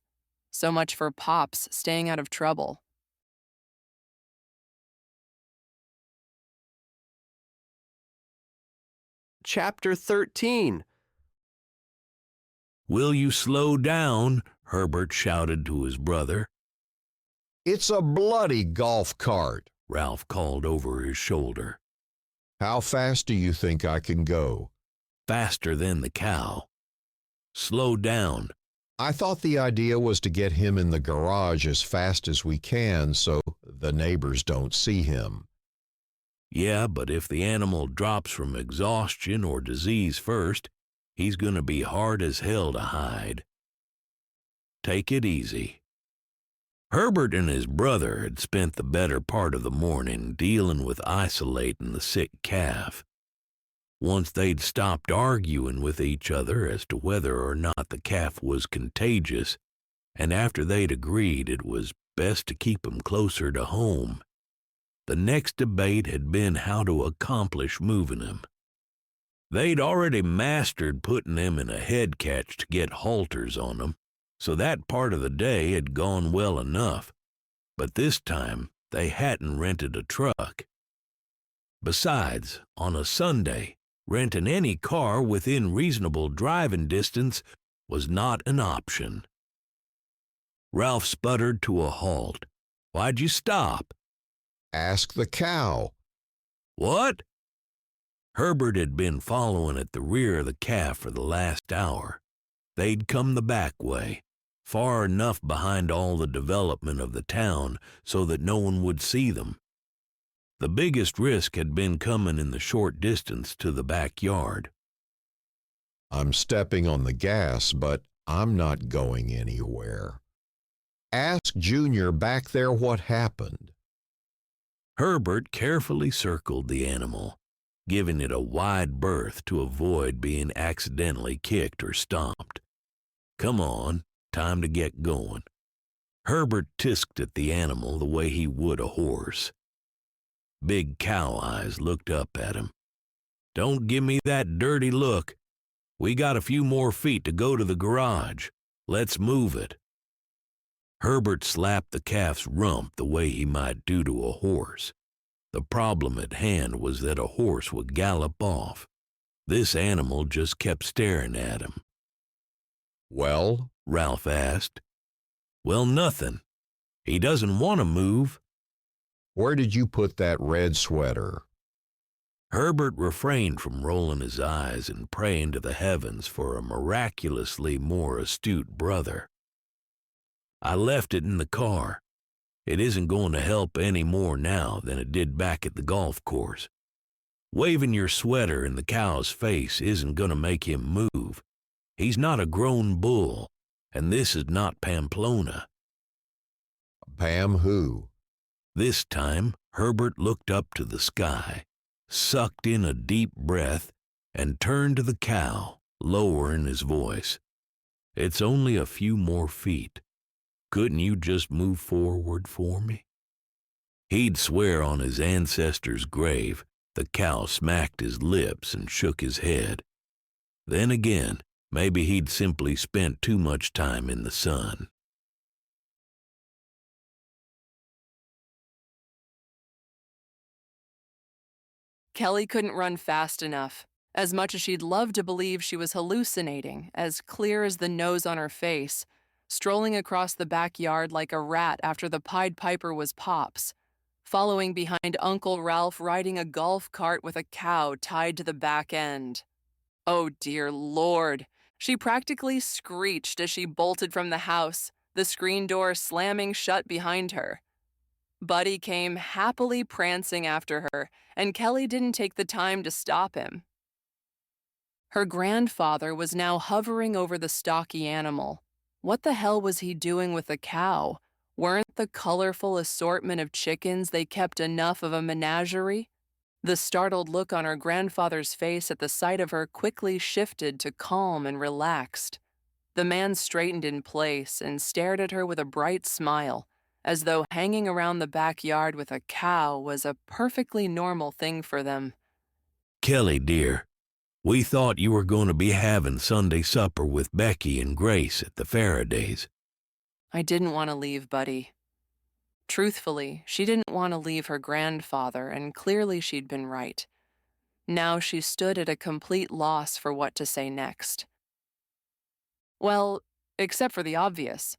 So much for Pops staying out of trouble. Chapter 13. Will you slow down? Herbert shouted to his brother. It's a bloody golf cart, Ralph called over his shoulder. How fast do you think I can go? Faster than the cow. Slow down. I thought the idea was to get him in the garage as fast as we can so the neighbors don't see him. Yeah, but if the animal drops from exhaustion or disease first, he's gonna be hard as hell to hide. Take it easy. Herbert and his brother had spent the better part of the morning dealing with isolating the sick calf. Once they'd stopped arguing with each other as to whether or not the calf was contagious, and after they'd agreed it was best to keep him closer to home, the next debate had been how to accomplish moving him. They'd already mastered putting him in a head catch to get halters on him, so that part of the day had gone well enough, but this time they hadn't rented a truck. Besides, on a Sunday, renting any car within reasonable driving distance was not an option. Ralph sputtered to a halt. Why'd you stop? Ask the cow. What? Herbert had been following at the rear of the calf for the last hour. They'd come the back way, far enough behind all the development of the town so that no one would see them. The biggest risk had been coming in the short distance to the backyard. I'm stepping on the gas, but I'm not going anywhere. Ask Junior back there what happened. Herbert carefully circled the animal, giving it a wide berth to avoid being accidentally kicked or stomped. Come on, time to get going. Herbert tisked at the animal the way he would a horse. Big cow eyes looked up at him. Don't give me that dirty look. We got a few more feet to go to the garage. Let's move it. Herbert slapped the calf's rump the way he might do to a horse. The problem at hand was that a horse would gallop off. This animal just kept staring at him. Well? Ralph asked. Well, nothing. He doesn't want to move. Where did you put that red sweater? Herbert refrained from rolling his eyes and praying to the heavens for a miraculously more astute brother. I left it in the car. It isn't going to help any more now than it did back at the golf course. Waving your sweater in the cow's face isn't going to make him move. He's not a grown bull, and this is not Pamplona. Pam who? This time, Herbert looked up to the sky, sucked in a deep breath, and turned to the cow, lowering his voice. It's only a few more feet. Couldn't you just move forward for me? He'd swear on his ancestor's grave. The cow smacked his lips and shook his head. Then again, maybe he'd simply spent too much time in the sun. Kelly couldn't run fast enough. As much as she'd love to believe she was hallucinating, as clear as the nose on her face, strolling across the backyard like a rat after the Pied Piper was Pops, following behind Uncle Ralph riding a golf cart with a cow tied to the back end. Oh, dear Lord. She practically screeched as she bolted from the house, the screen door slamming shut behind her. Buddy came happily prancing after her, and Kelly didn't take the time to stop him. Her grandfather was now hovering over the stocky animal. What the hell was he doing with a cow? Weren't the colorful assortment of chickens they kept enough of a menagerie? The startled look on her grandfather's face at the sight of her quickly shifted to calm and relaxed. The man straightened in place and stared at her with a bright smile, as though hanging around the backyard with a cow was a perfectly normal thing for them. Kelly, dear, we thought you were going to be having Sunday supper with Becky and Grace at the Faradays. I didn't want to leave, Buddy. Truthfully, she didn't want to leave her grandfather, and clearly she'd been right. Now she stood at a complete loss for what to say next. Well, except for the obvious.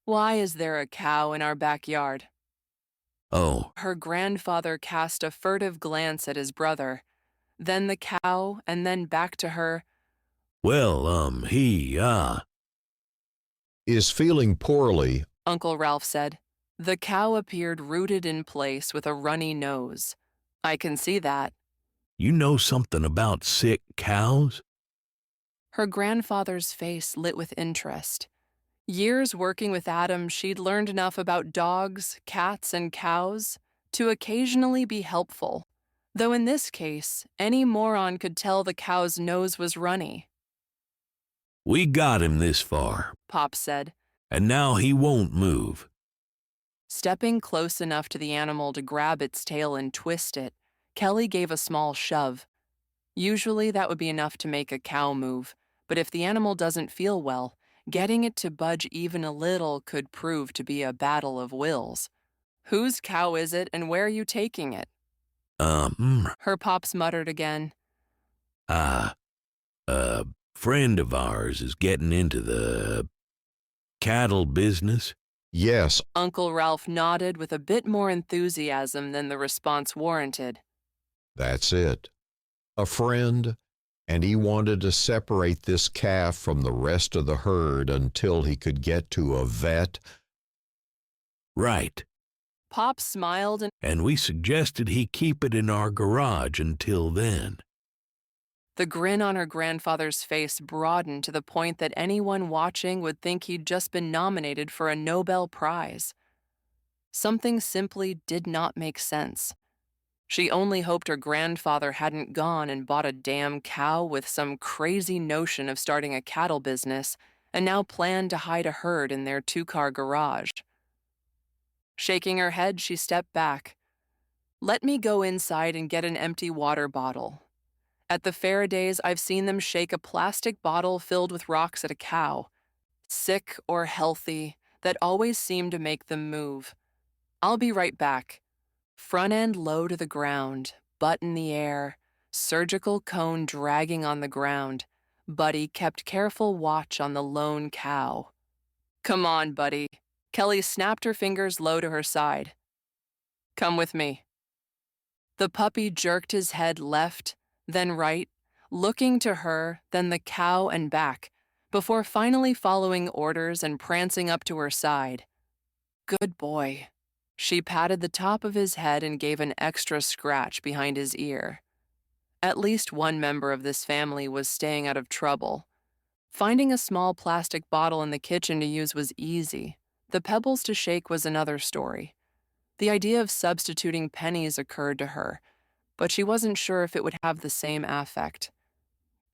Why is there a cow in our backyard? Oh. Her grandfather cast a furtive glance at his brother, then the cow, and then back to her. Well, he, is feeling poorly, Uncle Ralph said. The cow appeared rooted in place with a runny nose. I can see that. You know something about sick cows? Her grandfather's face lit with interest. Years working with Adam, she'd learned enough about dogs, cats, and cows to occasionally be helpful, though in this case, any moron could tell the cow's nose was runny. We got him this far, Pop said, and now he won't move. Stepping close enough to the animal to grab its tail and twist it, Kelly gave a small shove. Usually that would be enough to make a cow move, but if the animal doesn't feel well, getting it to budge even a little could prove to be a battle of wills. Whose cow is it, and where are you taking it? Her pops muttered again. A friend of ours is getting into the cattle business. Yes. Uncle Ralph nodded with a bit more enthusiasm than the response warranted. That's it. A friend, and he wanted to separate this calf from the rest of the herd until he could get to a vet. Right. Pop smiled and we suggested he keep it in our garage until then. The grin on her grandfather's face broadened to the point that anyone watching would think he'd just been nominated for a Nobel Prize. Something simply did not make sense. She only hoped her grandfather hadn't gone and bought a damn cow with some crazy notion of starting a cattle business and now planned to hide a herd in their two-car garage. Shaking her head, she stepped back. Let me go inside and get an empty water bottle. At the Faradays, I've seen them shake a plastic bottle filled with rocks at a cow. Sick or healthy, that always seemed to make them move. I'll be right back. Front end low to the ground, butt in the air, surgical cone dragging on the ground. Buddy kept careful watch on the lone cow. Come on, Buddy. Kelly snapped her fingers low to her side. Come with me. The puppy jerked his head left, then right, looking to her, then the cow and back, before finally following orders and prancing up to her side. Good boy. She patted the top of his head and gave an extra scratch behind his ear. At least one member of this family was staying out of trouble. Finding a small plastic bottle in the kitchen to use was easy. The pebbles to shake was another story. The idea of substituting pennies occurred to her, but she wasn't sure if it would have the same affect.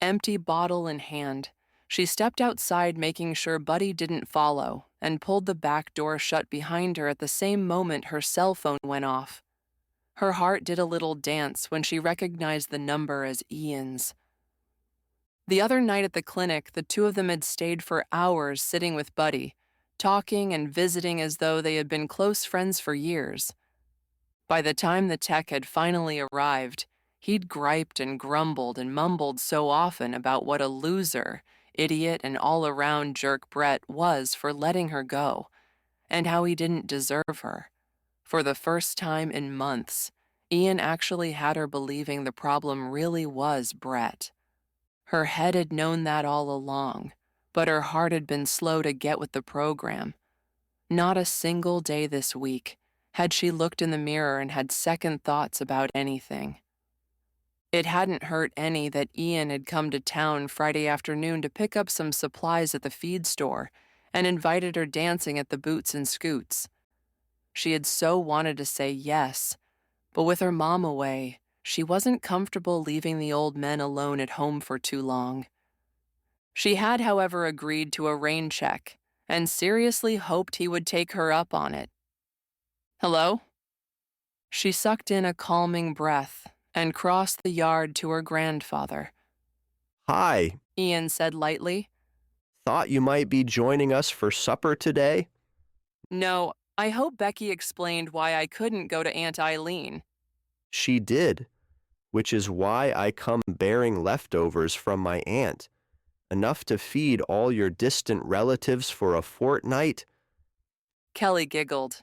Empty bottle in hand, she stepped outside making sure Buddy didn't follow and pulled the back door shut behind her at the same moment her cell phone went off. Her heart did a little dance when she recognized the number as Ian's. The other night at the clinic, the two of them had stayed for hours sitting with Buddy, talking and visiting as though they had been close friends for years. By the time the tech had finally arrived, he'd griped and grumbled and mumbled so often about what a loser, idiot, and all-around jerk Brett was for letting her go, and how he didn't deserve her. For the first time in months, Ian actually had her believing the problem really was Brett. Her head had known that all along, but her heart had been slow to get with the program. Not a single day this week had she looked in the mirror and had second thoughts about anything. It hadn't hurt any that Ian had come to town Friday afternoon to pick up some supplies at the feed store and invited her dancing at the Boots and Scoots. She had so wanted to say yes, but with her mom away, she wasn't comfortable leaving the old men alone at home for too long. She had, however, agreed to a rain check and seriously hoped he would take her up on it. Hello? She sucked in a calming breath and crossed the yard to her grandfather. Hi. Ian said lightly. Thought you might be joining us for supper today? No, I hope Becky explained why I couldn't go to Aunt Eileen. She did, which is why I come bearing leftovers from my aunt. Enough to feed all your distant relatives for a fortnight? Kelly giggled.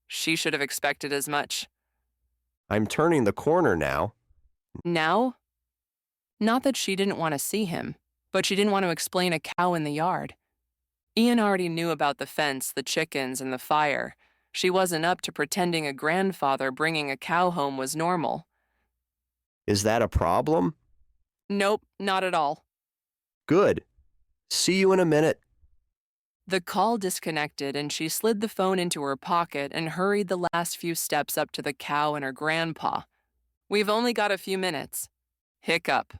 She should have expected as much. I'm turning the corner now. Now? Not that she didn't want to see him, but she didn't want to explain a cow in the yard. Ian already knew about the fence, the chickens, and the fire. She wasn't up to pretending a grandfather bringing a cow home was normal. Is that a problem? Nope, not at all. Good. See you in a minute. The call disconnected and she slid the phone into her pocket and hurried the last few steps up to the cow and her grandpa. We've only got a few minutes. Hiccup.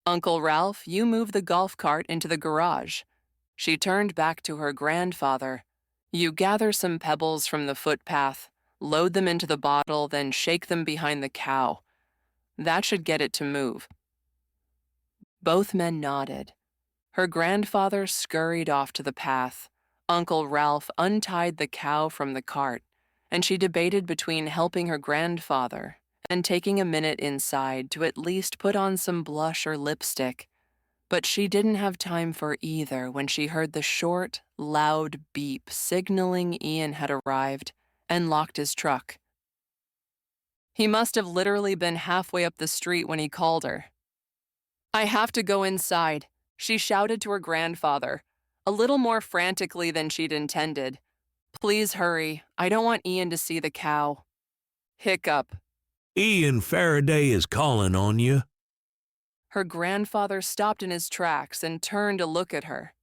Uncle Ralph, you move the golf cart into the garage. She turned back to her grandfather. You gather some pebbles from the footpath, load them into the bottle, then shake them behind the cow. That should get it to move. Both men nodded. Her grandfather scurried off to the path. Uncle Ralph untied the cow from the cart, and she debated between helping her grandfather and taking a minute inside to at least put on some blush or lipstick. But she didn't have time for either when she heard the short, loud beep signaling Ian had arrived and locked his truck. He must have literally been halfway up the street when he called her. I have to go inside, she shouted to her grandfather, a little more frantically than she'd intended. Please hurry. I don't want Ian to see the cow. Hiccup. Ian Farraday is calling on you. Her grandfather stopped in his tracks and turned to look at her.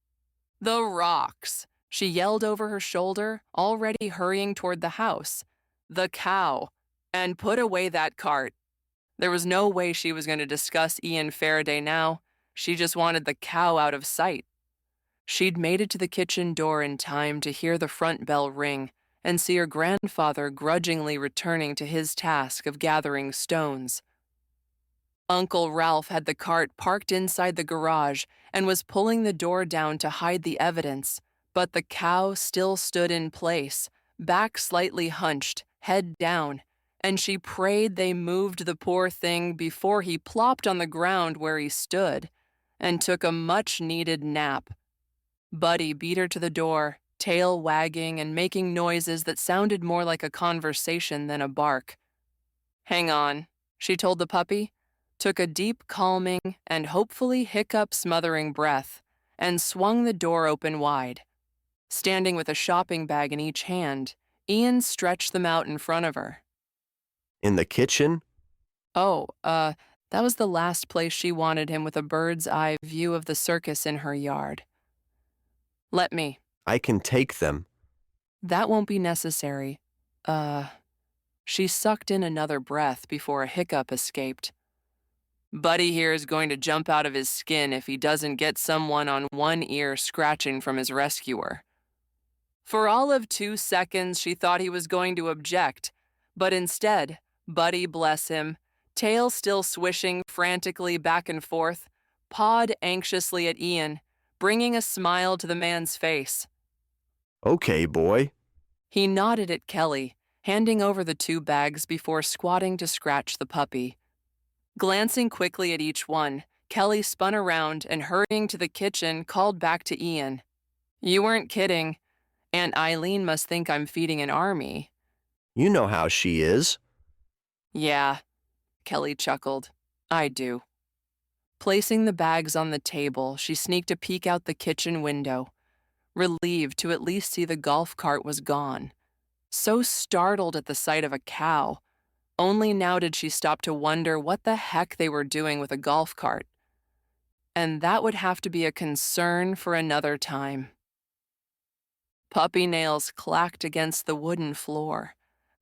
The rocks, she yelled over her shoulder, already hurrying toward the house. The cow. And put away that cart. There was no way she was going to discuss Ian Farraday now. She just wanted the cow out of sight. She'd made it to the kitchen door in time to hear the front bell ring and see her grandfather grudgingly returning to his task of gathering stones. Uncle Ralph had the cart parked inside the garage and was pulling the door down to hide the evidence, but the cow still stood in place, back slightly hunched, head down, and she prayed they moved the poor thing before he plopped on the ground where he stood and took a much-needed nap. Buddy beat her to the door, tail wagging and making noises that sounded more like a conversation than a bark. Hang on, she told the puppy, took a deep calming and hopefully hiccup-smothering breath, and swung the door open wide. Standing with a shopping bag in each hand, Ian stretched them out in front of her. In the kitchen? Oh, that was the last place she wanted him with a bird's-eye view of the circus in her yard. Let me. I can take them. That won't be necessary. She sucked in another breath before a hiccup escaped. Buddy here is going to jump out of his skin if he doesn't get someone on one ear scratching from his rescuer. For all of 2 seconds, she thought he was going to object, but instead, Buddy, bless him, tail still swishing frantically back and forth, pawed anxiously at Ian, bringing a smile to the man's face. Okay, boy. He nodded at Kelly, handing over the 2 bags before squatting to scratch the puppy. Glancing quickly at each one, Kelly spun around and, hurrying to the kitchen, called back to Ian. You weren't kidding. Aunt Eileen must think I'm feeding an army. You know how she is. Yeah, Kelly chuckled. I do. Placing the bags on the table, she sneaked a peek out the kitchen window, relieved to at least see the golf cart was gone. So startled at the sight of a cow, only now did she stop to wonder what the heck they were doing with a golf cart. And that would have to be a concern for another time. Puppy nails clacked against the wooden floor.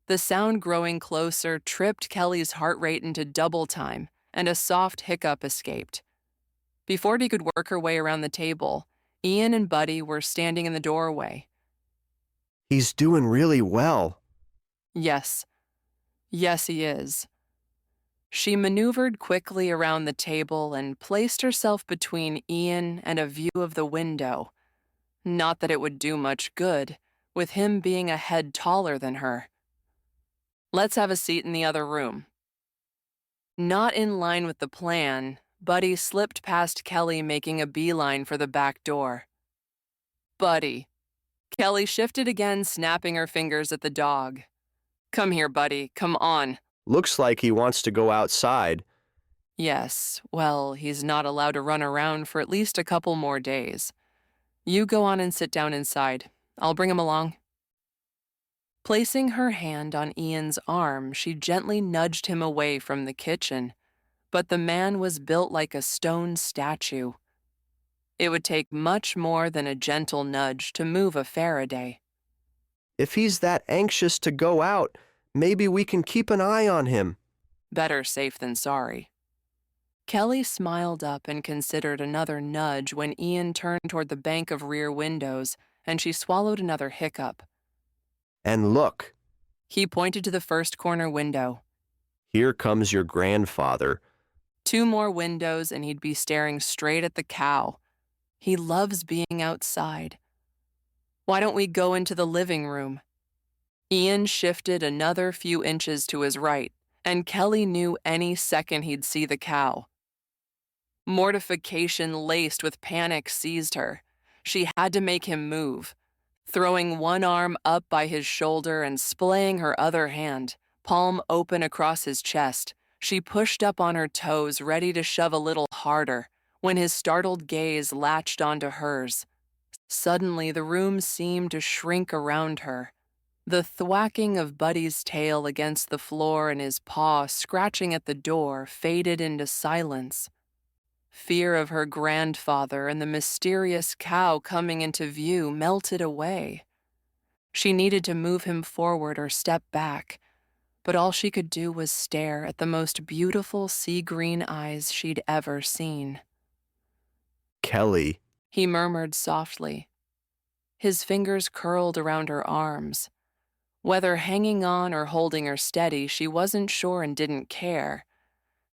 The sound growing closer tripped Kelly's heart rate into double time, and a soft hiccup escaped. Before she could work her way around the table, Ian and Buddy were standing in the doorway. He's doing really well. Yes. Yes, he is. She maneuvered quickly around the table and placed herself between Ian and a view of the window. Not that it would do much good, with him being a head taller than her. Let's have a seat in the other room. Not in line with the plan, Buddy slipped past Kelly, making a beeline for the back door. Buddy. Kelly shifted again, snapping her fingers at the dog. Come here, Buddy. Come on. Looks like he wants to go outside. Yes, well, he's not allowed to run around for at least a couple more days. You go on and sit down inside. I'll bring him along. Placing her hand on Ian's arm, she gently nudged him away from the kitchen, but the man was built like a stone statue. It would take much more than a gentle nudge to move a Farraday. If he's that anxious to go out, maybe we can keep an eye on him. Better safe than sorry. Kelly smiled up and considered another nudge when Ian turned toward the bank of rear windows, and she swallowed another hiccup. And look. He pointed to the first corner window. Here comes your grandfather. 2 more windows and he'd be staring straight at the cow. He loves being outside. Why don't we go into the living room? Ian shifted another few inches to his right, and Kelly knew any second he'd see the cow. Mortification laced with panic seized her. She had to make him move. Throwing one arm up by his shoulder and splaying her other hand, palm open across his chest, she pushed up on her toes, ready to shove a little harder, when his startled gaze latched onto hers. Suddenly, the room seemed to shrink around her. The thwacking of Buddy's tail against the floor and his paw scratching at the door faded into silence. Fear of her grandfather and the mysterious cow coming into view melted away. She needed to move him forward or step back, but all she could do was stare at the most beautiful sea-green eyes she'd ever seen. Kelly, he murmured softly. His fingers curled around her arms. Whether hanging on or holding her steady, she wasn't sure and didn't care.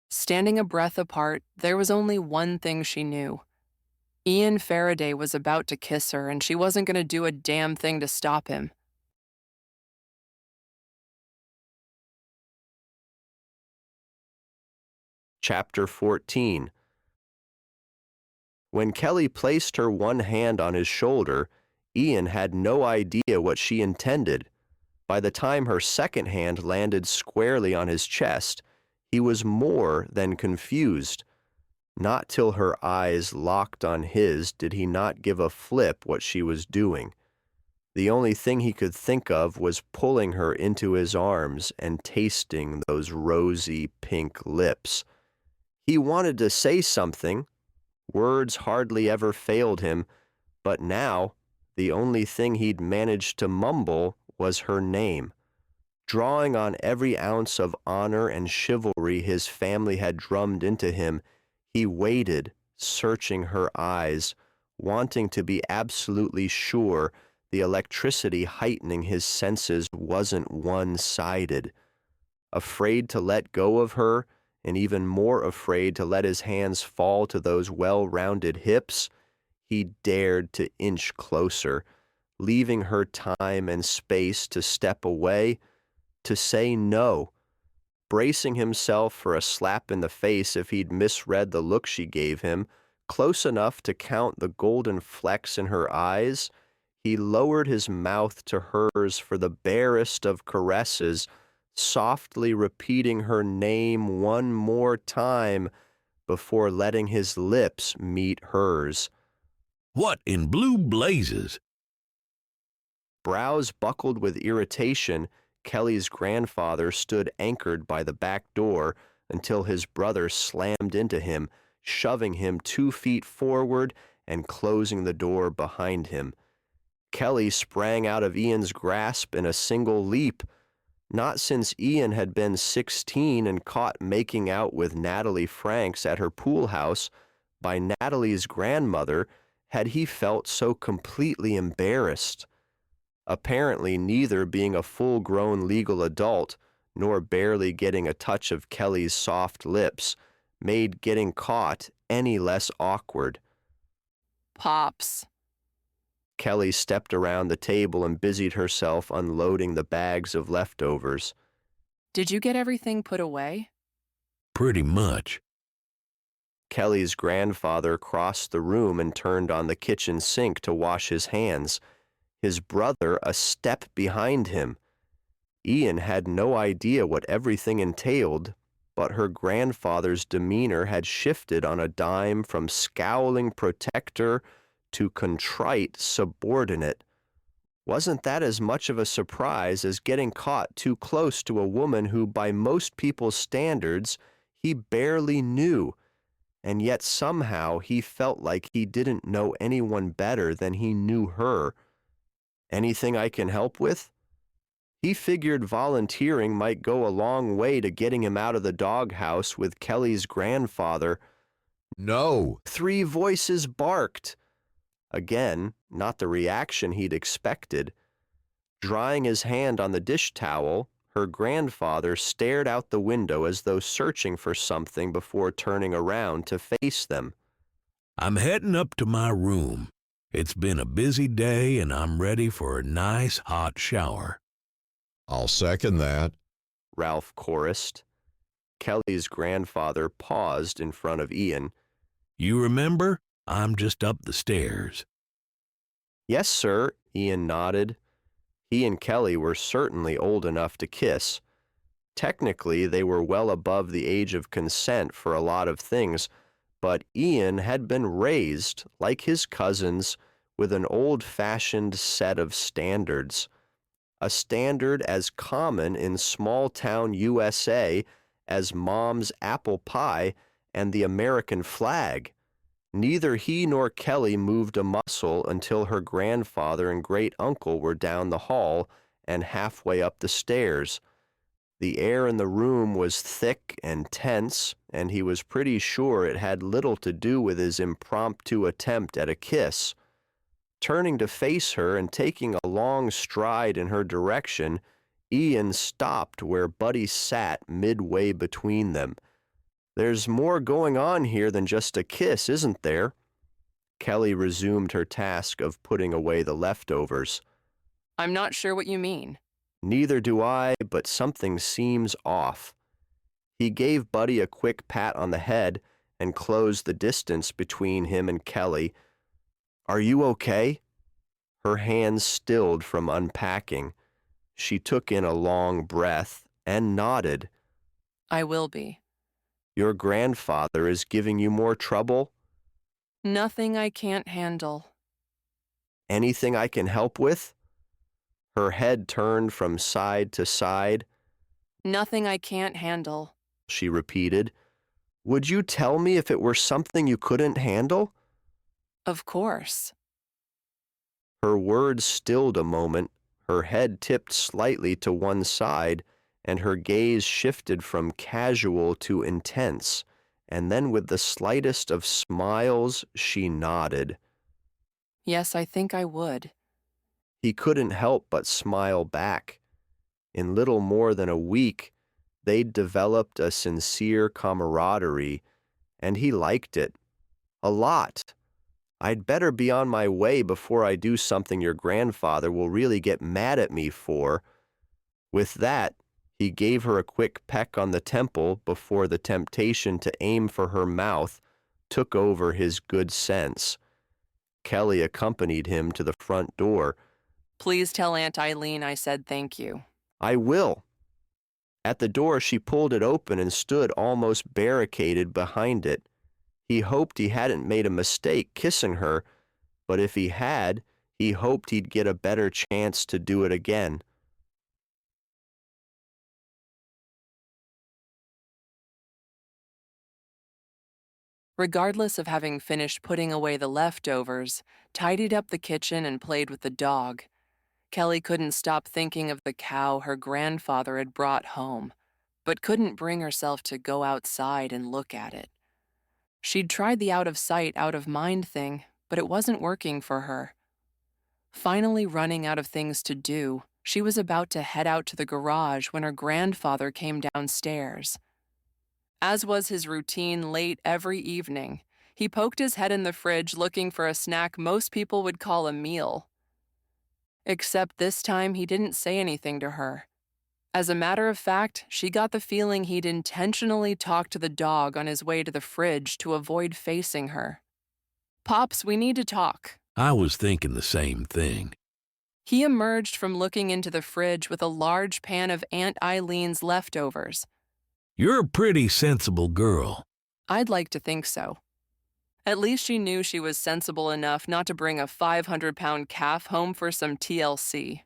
Standing a breath apart, there was only one thing she knew. Ian Farraday was about to kiss her, and she wasn't going to do a damn thing to stop him. Chapter 14. When Kelly placed her one hand on his shoulder, Ian had no idea what she intended. By the time her second hand landed squarely on his chest, he was more than confused. Not till her eyes locked on his did he not give a flip what she was doing. The only thing he could think of was pulling her into his arms and tasting those rosy pink lips. He wanted to say something. Words hardly ever failed him, but now the only thing he'd managed to mumble was her name. Drawing on every ounce of honor and chivalry his family had drummed into him, he waited, searching her eyes, wanting to be absolutely sure the electricity heightening his senses wasn't one-sided. Afraid to let go of her, and even more afraid to let his hands fall to those well-rounded hips, he dared to inch closer, leaving her time and space to step away, to say no, bracing himself for a slap in the face if he'd misread the look she gave him, close enough to count the golden flecks in her eyes. He lowered his mouth to hers for the barest of caresses, softly repeating her name one more time, before letting his lips meet hers. What in blue blazes? Brows buckled with irritation, Kelly's grandfather stood anchored by the back door until his brother slammed into him, shoving him 2 feet forward and closing the door behind him. Kelly sprang out of Ian's grasp in a single leap. Not since Ian had been 16 and caught making out with Natalie Franks at her pool house by Natalie's grandmother had he felt so completely embarrassed. Apparently neither being a full-grown legal adult nor barely getting a touch of Kelly's soft lips made getting caught any less awkward. Pops. Kelly stepped around the table and busied herself unloading the bags of leftovers. Did you get everything put away? Pretty much. Kelly's grandfather crossed the room and turned on the kitchen sink to wash his hands, his brother a step behind him. Ian had no idea what everything entailed, but her grandfather's demeanor had shifted on a dime from scowling protector to contrite subordinate. Wasn't that as much of a surprise as getting caught too close to a woman who, by most people's standards, he barely knew, and yet somehow he felt like he didn't know anyone better than he knew her? Anything I can help with? He figured volunteering might go a long way to getting him out of the doghouse with Kelly's grandfather. No! 3 voices barked. Again, not the reaction he'd expected. Drying his hand on the dish towel, her grandfather stared out the window as though searching for something before turning around to face them. I'm heading up to my room. It's been a busy day and I'm ready for a nice hot shower. I'll second that, Ralph chorused. Kelly's grandfather paused in front of Ian. You remember? I'm just up the stairs. Yes, sir, Ian nodded. He and Kelly were certainly old enough to kiss. Technically, they were well above the age of consent for a lot of things, but Ian had been raised, like his cousins, with an old-fashioned set of standards. A standard as common in small-town USA as Mom's apple pie and the American flag. Neither he nor Kelly moved a muscle until her grandfather and great-uncle were down the hall and halfway up the stairs. The air in the room was thick and tense, and he was pretty sure it had little to do with his impromptu attempt at a kiss. Turning to face her and taking a long stride in her direction, Ian stopped where Buddy sat midway between them. There's more going on here than just a kiss, isn't there? Kelly resumed her task of putting away the leftovers. I'm not sure what you mean. Neither do I, but something seems off. He gave Buddy a quick pat on the head and closed the distance between him and Kelly. Are you okay? Her hands stilled from unpacking. She took in a long breath and nodded. I will be. Your grandfather is giving you more trouble? Nothing I can't handle. Anything I can help with? Her head turned from side to side. Nothing I can't handle, she repeated. Would you tell me if it were something you couldn't handle? Of course. Her words stilled a moment, her head tipped slightly to one side, and her gaze shifted from casual to intense, and then with the slightest of smiles, she nodded. Yes, I think I would. He couldn't help but smile back. In little more than a week, they'd developed a sincere camaraderie, and he liked it. A lot. I'd better be on my way before I do something your grandfather will really get mad at me for. With that, he gave her a quick peck on the temple before the temptation to aim for her mouth took over his good sense. Kelly accompanied him to the front door. Please tell Aunt Eileen I said thank you. I will. At the door, she pulled it open and stood almost barricaded behind it. He hoped he hadn't made a mistake kissing her, but if he had, he hoped he'd get a better chance to do it again. Regardless of having finished putting away the leftovers, tidied up the kitchen, and played with the dog, Kelly couldn't stop thinking of the cow her grandfather had brought home, but couldn't bring herself to go outside and look at it. She'd tried the out-of-sight, out-of-mind thing, but it wasn't working for her. Finally running out of things to do, she was about to head out to the garage when her grandfather came downstairs. As was his routine late every evening, he poked his head in the fridge looking for a snack most people would call a meal. Except this time he didn't say anything to her. As a matter of fact, she got the feeling he'd intentionally talked to the dog on his way to the fridge to avoid facing her. "Pops, we need to talk." I was thinking the same thing. He emerged from looking into the fridge with a large pan of Aunt Eileen's leftovers. You're a pretty sensible girl. I'd like to think so. At least she knew she was sensible enough not to bring a 500-pound calf home for some TLC.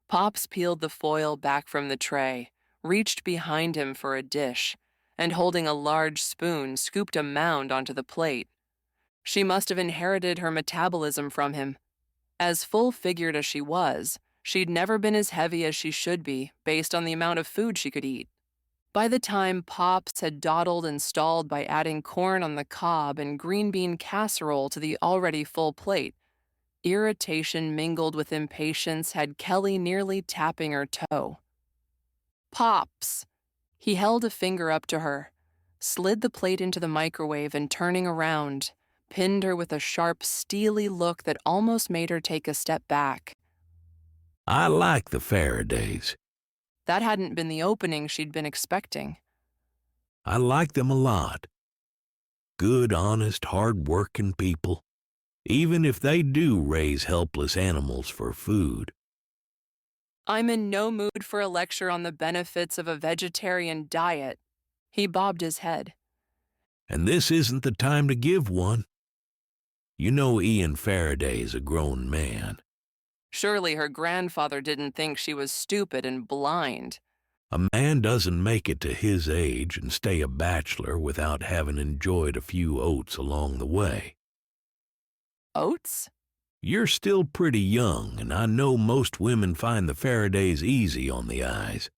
Pops peeled the foil back from the tray, reached behind him for a dish, and holding a large spoon, scooped a mound onto the plate. She must have inherited her metabolism from him. As full-figured as she was, she'd never been as heavy as she should be based on the amount of food she could eat. By the time Pops had dawdled and stalled by adding corn on the cob and green bean casserole to the already full plate, irritation mingled with impatience had Kelly nearly tapping her toe. "Pops!" He held a finger up to her, slid the plate into the microwave, and turning around, pinned her with a sharp, steely look that almost made her take a step back. I like the Faradays. That hadn't been the opening she'd been expecting. I like them a lot. Good, honest, hard-working people, even if they do raise helpless animals for food. I'm in no mood for a lecture on the benefits of a vegetarian diet. He bobbed his head. And this isn't the time to give one. You know Ian Farraday is a grown man. Surely her grandfather didn't think she was stupid and blind. A man doesn't make it to his age and stay a bachelor without having enjoyed a few oats along the way. Oats? You're still pretty young, and I know most women find the Faradays easy on the eyes.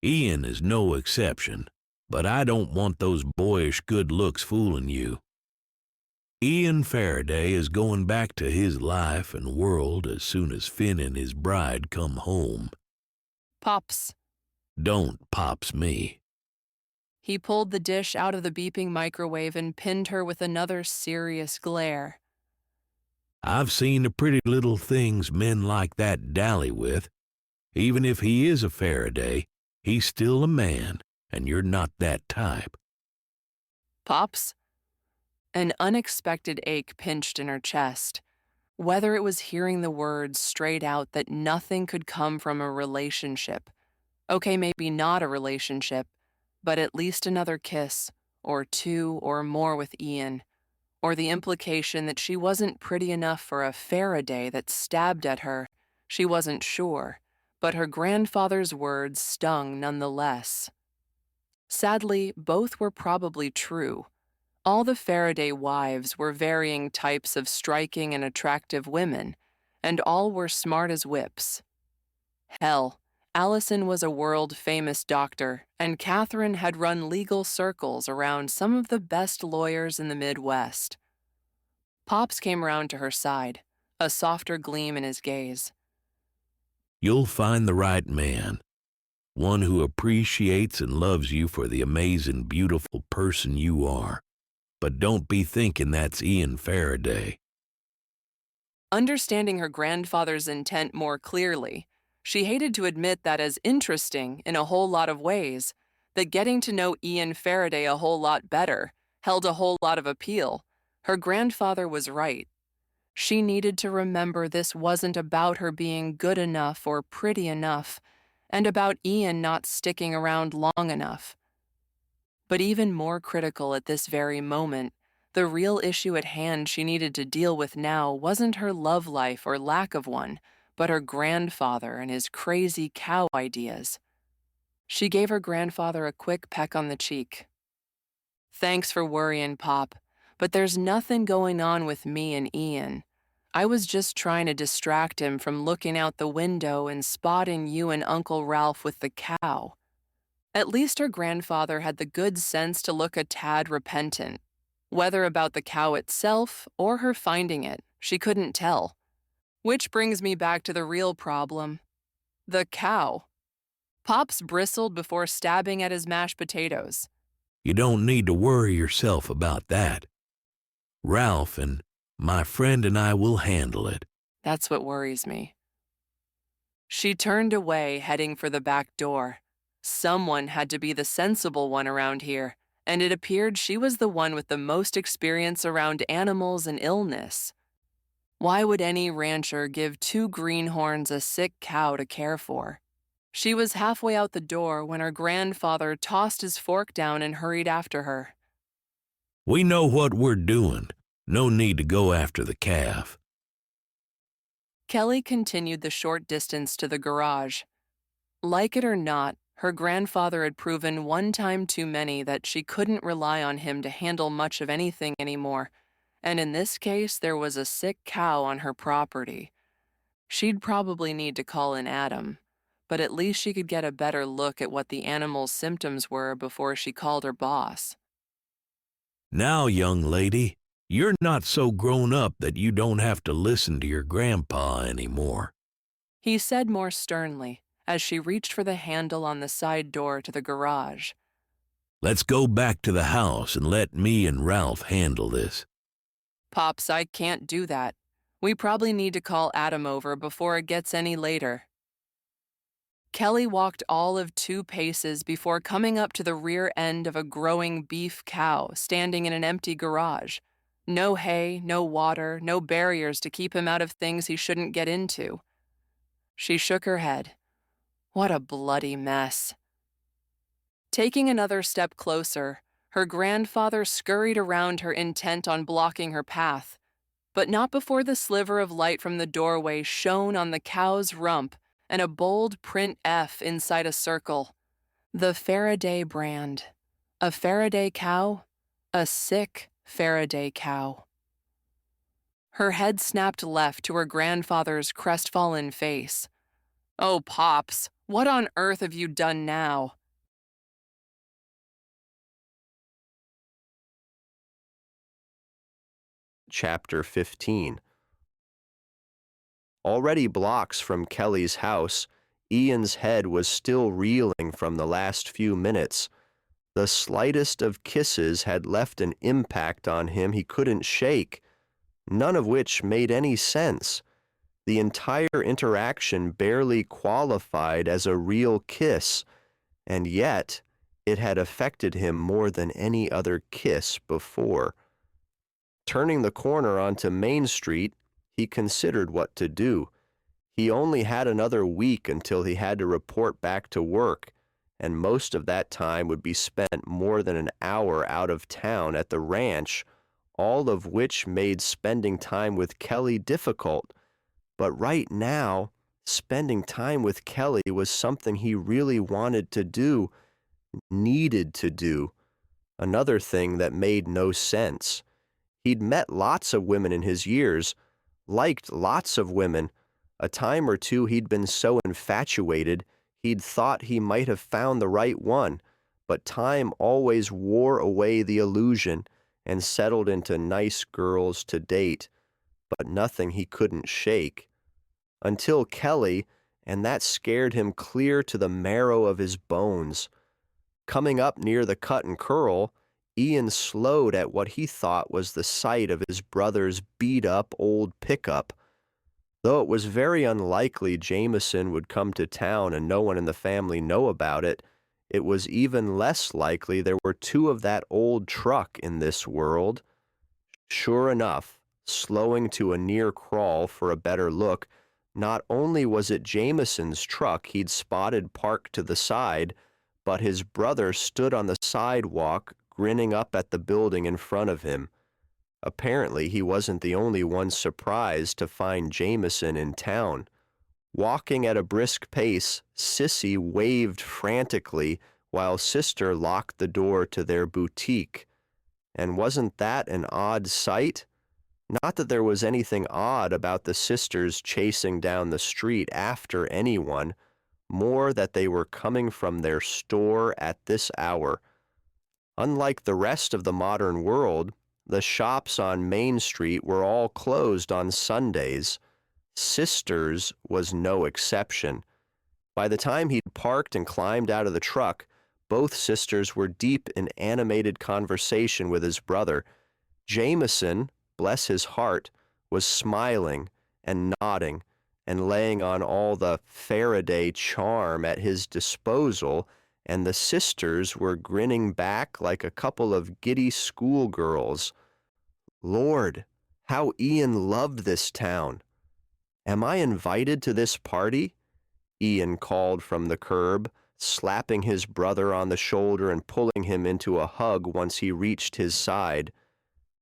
Ian is no exception, but I don't want those boyish good looks fooling you. Ian Farraday is going back to his life and world as soon as Finn and his bride come home. Pops. Don't pops me. He pulled the dish out of the beeping microwave and pinned her with another serious glare. I've seen the pretty little things men like that dally with. Even if he is a Faraday, he's still a man, and you're not that type. Pops? An unexpected ache pinched in her chest. Whether it was hearing the words straight out that nothing could come from a relationship. Okay, maybe not a relationship, but at least another kiss, or two or more with Ian. Or the implication that she wasn't pretty enough for a Faraday that stabbed at her. She wasn't sure, but her grandfather's words stung nonetheless. Sadly, both were probably true. All the Faraday wives were varying types of striking and attractive women, and all were smart as whips. Hell, Allison was a world-famous doctor, and Catherine had run legal circles around some of the best lawyers in the Midwest. Pops came round to her side, a softer gleam in his gaze. You'll find the right man, one who appreciates and loves you for the amazing, beautiful person you are. But don't be thinking that's Ian Farraday. Understanding her grandfather's intent more clearly, she hated to admit that as interesting in a whole lot of ways, that getting to know Ian Farraday a whole lot better held a whole lot of appeal. Her grandfather was right. She needed to remember this wasn't about her being good enough or pretty enough, and about Ian not sticking around long enough. But even more critical at this very moment, the real issue at hand she needed to deal with now wasn't her love life or lack of one, but her grandfather and his crazy cow ideas. She gave her grandfather a quick peck on the cheek. "Thanks for worrying, Pop, but there's nothing going on with me and Ian. I was just trying to distract him from looking out the window and spotting you and Uncle Ralph with the cow." At least her grandfather had the good sense to look a tad repentant. Whether about the cow itself or her finding it, she couldn't tell. Which brings me back to the real problem. The cow. Pops bristled before stabbing at his mashed potatoes. You don't need to worry yourself about that. Ralph and my friend and I will handle it. That's what worries me. She turned away, heading for the back door. Someone had to be the sensible one around here, and it appeared she was the one with the most experience around animals and illness. Why would any rancher give 2 greenhorns a sick cow to care for? She was halfway out the door when her grandfather tossed his fork down and hurried after her. We know what we're doing. No need to go after the calf. Kelly continued the short distance to the garage. Like it or not, her grandfather had proven one time too many that she couldn't rely on him to handle much of anything anymore, and in this case there was a sick cow on her property. She'd probably need to call in Adam, but at least she could get a better look at what the animal's symptoms were before she called her boss. Now, young lady, you're not so grown up that you don't have to listen to your grandpa anymore, he said more sternly as she reached for the handle on the side door to the garage. Let's go back to the house and let me and Ralph handle this. Pops, I can't do that. We probably need to call Adam over before it gets any later. Kelly walked all of 2 paces before coming up to the rear end of a growing beef cow standing in an empty garage. No hay, no water, no barriers to keep him out of things he shouldn't get into. She shook her head. What a bloody mess. Taking another step closer, her grandfather scurried around her, intent on blocking her path, but not before the sliver of light from the doorway shone on the cow's rump and a bold print F inside a circle. The Farraday brand. A Farraday cow, a sick Farraday cow. Her head snapped left to her grandfather's crestfallen face. "Oh, Pops, what on earth have you done now?" Chapter 15. Already blocks from Kelly's house, Ian's head was still reeling from the last few minutes. The slightest of kisses had left an impact on him he couldn't shake, none of which made any sense. The entire interaction barely qualified as a real kiss, and yet it had affected him more than any other kiss before. Turning the corner onto Main Street, he considered what to do. He only had another week until he had to report back to work, and most of that time would be spent more than an hour out of town at the ranch, all of which made spending time with Kelly difficult. But right now, spending time with Kelly was something he really wanted to do, needed to do. Another thing that made no sense. He'd met lots of women in his years, liked lots of women. A time or two he'd been so infatuated, he'd thought he might have found the right one, but time always wore away the illusion and settled into nice girls to date, but nothing he couldn't shake. Until Kelly, and that scared him clear to the marrow of his bones. Coming up near the cut and curl, Ian slowed at what he thought was the sight of his brother's beat-up old pickup. Though it was very unlikely Jameson would come to town and no one in the family know about it, it was even less likely there were 2 of that old truck in this world. Sure enough, slowing to a near crawl for a better look, not only was it Jameson's truck he'd spotted parked to the side, but his brother stood on the sidewalk, grinning up at the building in front of him. Apparently, he wasn't the only one surprised to find Jameson in town. Walking at a brisk pace, Sissy waved frantically while Sister locked the door to their boutique. And wasn't that an odd sight? Not that there was anything odd about the sisters chasing down the street after anyone, more that they were coming from their store at this hour. Unlike the rest of the modern world, the shops on Main Street were all closed on Sundays. Sisters was no exception. By the time he'd parked and climbed out of the truck, both sisters were deep in animated conversation with his brother. Jameson, bless his heart, was smiling and nodding and laying on all the Farraday charm at his disposal, and the sisters were grinning back like a couple of giddy schoolgirls. Lord, how Ian loved this town. Am I invited to this party? Ian called from the curb, slapping his brother on the shoulder and pulling him into a hug once he reached his side.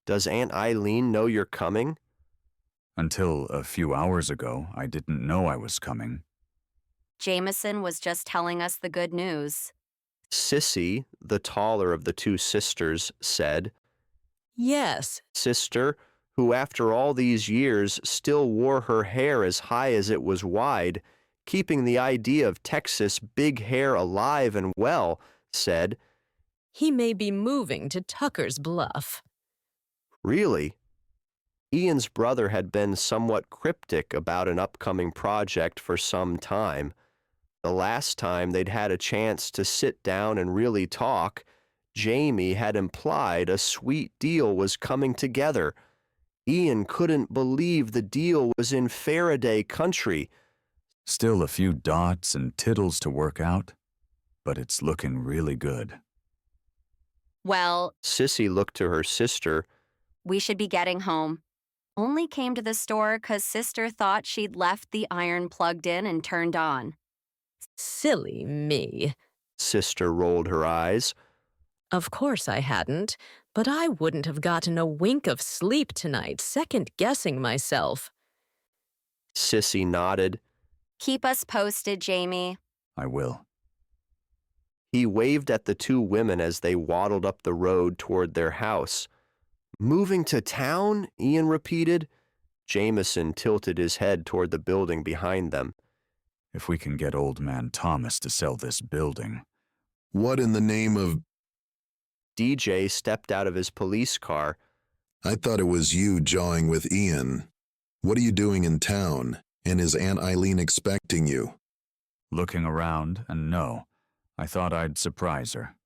Does Aunt Eileen know you're coming? Until a few hours ago, I didn't know I was coming. Jameson was just telling us the good news. Sissy, the taller of the two sisters, said. Yes. Sister, who after all these years still wore her hair as high as it was wide, keeping the idea of Texas big hair alive and well, said, He may be moving to Tuckers Bluff. Really? Ian's brother had been somewhat cryptic about an upcoming project for some time. The last time they'd had a chance to sit down and really talk, Jamie had implied a sweet deal was coming together. Ian couldn't believe the deal was in Farraday country. Still a few dots and tittles to work out, but it's looking really good. Well, Sissy looked to her sister. We should be getting home. Only came to the store 'cause Sister thought she'd left the iron plugged in and turned on. Silly me. Sister rolled her eyes. Of course I hadn't, but I wouldn't have gotten a wink of sleep tonight, second-guessing myself. Sissy nodded. Keep us posted, Jamie. I will. He waved at the two women as they waddled up the road toward their house. Moving to town? Ian repeated. Jameson tilted his head toward the building behind them. If we can get old man Thomas to sell this building. What in the name of... DJ stepped out of his police car. I thought it was you jawing with Ian. What are you doing in town? And is Aunt Eileen expecting you? Looking around, and no. I thought I'd surprise her.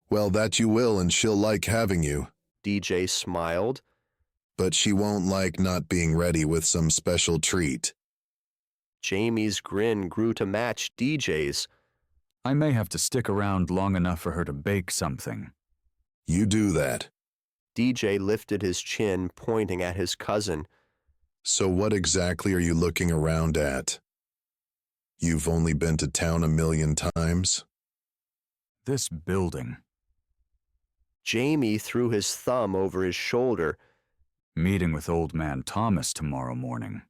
Well, that you will, and she'll like having you. DJ smiled. But she won't like not being ready with some special treat. Jamie's grin grew to match DJ's. I may have to stick around long enough for her to bake something. You do that. DJ lifted his chin, pointing at his cousin. So what exactly are you looking around at? You've only been to town 1,000,000 times? This building. Jamie threw his thumb over his shoulder. Meeting with old man Thomas tomorrow morning.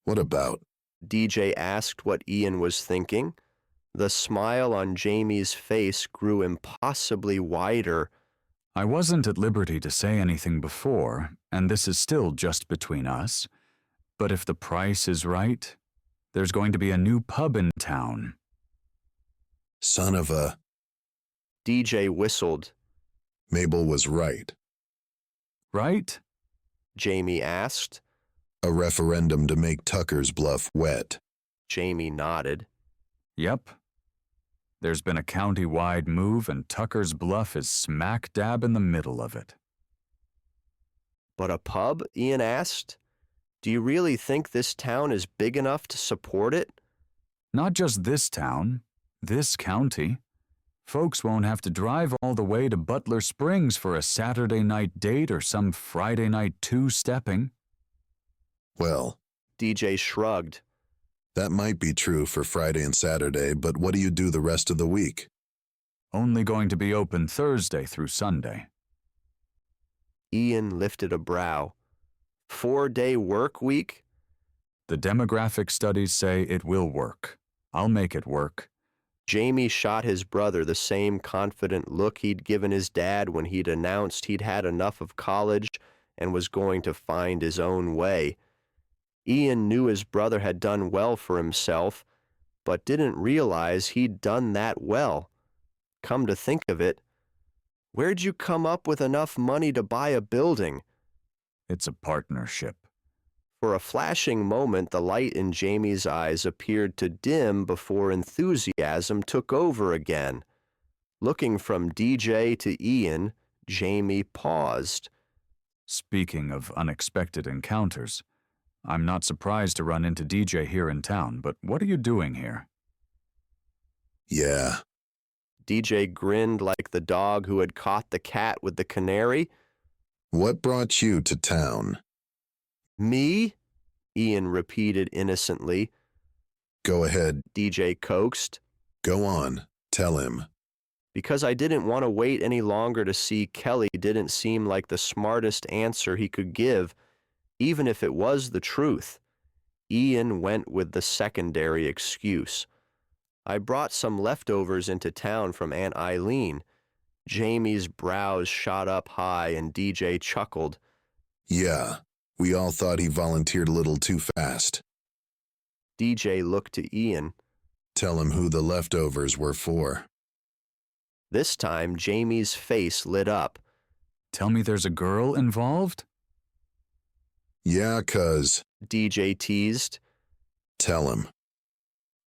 What about? DJ asked what Ian was thinking. The smile on Jamie's face grew impossibly wider. I wasn't at liberty to say anything before, and this is still just between us. But if the price is right, there's going to be a new pub in town. Son of a... DJ whistled. Mabel was right. Right? Jamie asked. A referendum to make Tuckers Bluff wet. Jamie nodded. Yep. There's been a county-wide move, and Tuckers Bluff is smack dab in the middle of it. But a pub? Ian asked. Do you really think this town is big enough to support it? Not just this town, this county. Folks won't have to drive all the way to Butler Springs for a Saturday night date or some Friday night two-stepping. Well, DJ shrugged. That might be true for Friday and Saturday, but what do you do the rest of the week? Only going to be open Thursday through Sunday. Ian lifted a brow. 4-day work week? The demographic studies say it will work. I'll make it work. Jamie shot his brother the same confident look he'd given his dad when he'd announced he'd had enough of college and was going to find his own way. Ian knew his brother had done well for himself, but didn't realize he'd done that well. Come to think of it, where'd you come up with enough money to buy a building? It's a partnership. For a flashing moment, the light in Jamie's eyes appeared to dim before enthusiasm took over again. Looking from DJ to Ian, Jamie paused. Speaking of unexpected encounters, I'm not surprised to run into DJ here in town, but what are you doing here? Yeah. DJ grinned like the dog who had caught the cat with the canary. What brought you to town? Me? Ian repeated innocently. Go ahead, DJ coaxed. Go on, tell him. Because I didn't want to wait any longer to see Kelly didn't seem like the smartest answer he could give, even if it was the truth. Ian went with the secondary excuse. I brought some leftovers into town from Aunt Eileen. Jamie's brows shot up high and DJ chuckled. Yeah, we all thought he volunteered a little too fast. DJ looked to Ian. Tell him who the leftovers were for. This time, Jamie's face lit up. Tell me there's a girl involved? Yeah, cuz. DJ teased. Tell him.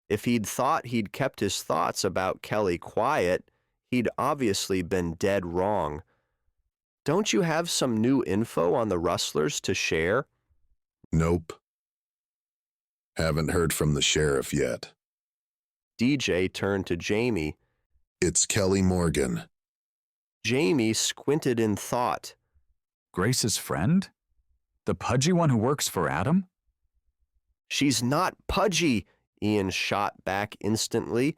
If he'd thought he'd kept his thoughts about Kelly quiet, he'd obviously been dead wrong. Don't you have some new info on the rustlers to share? Nope. Haven't heard from the sheriff yet. DJ turned to Jamie. It's Kelly Morgan. Jamie squinted in thought. Grace's friend? The pudgy one who works for Adam? She's not pudgy, Ian shot back instantly.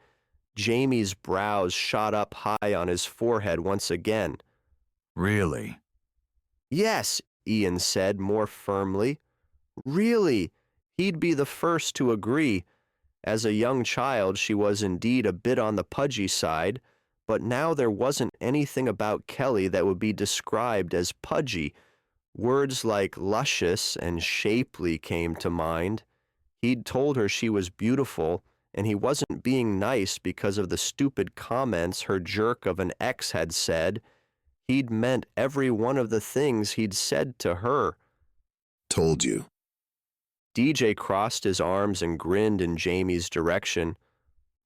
Jamie's brows shot up high on his forehead once again. Really? Yes, Ian said more firmly. Really, he'd be the first to agree. As a young child, she was indeed a bit on the pudgy side, but now there wasn't anything about Kelly that would be described as pudgy. Words like luscious and shapely came to mind. He'd told her she was beautiful, and he wasn't being nice because of the stupid comments her jerk of an ex had said. He'd meant every one of the things he'd said to her. Told you. DJ crossed his arms and grinned in Jamie's direction.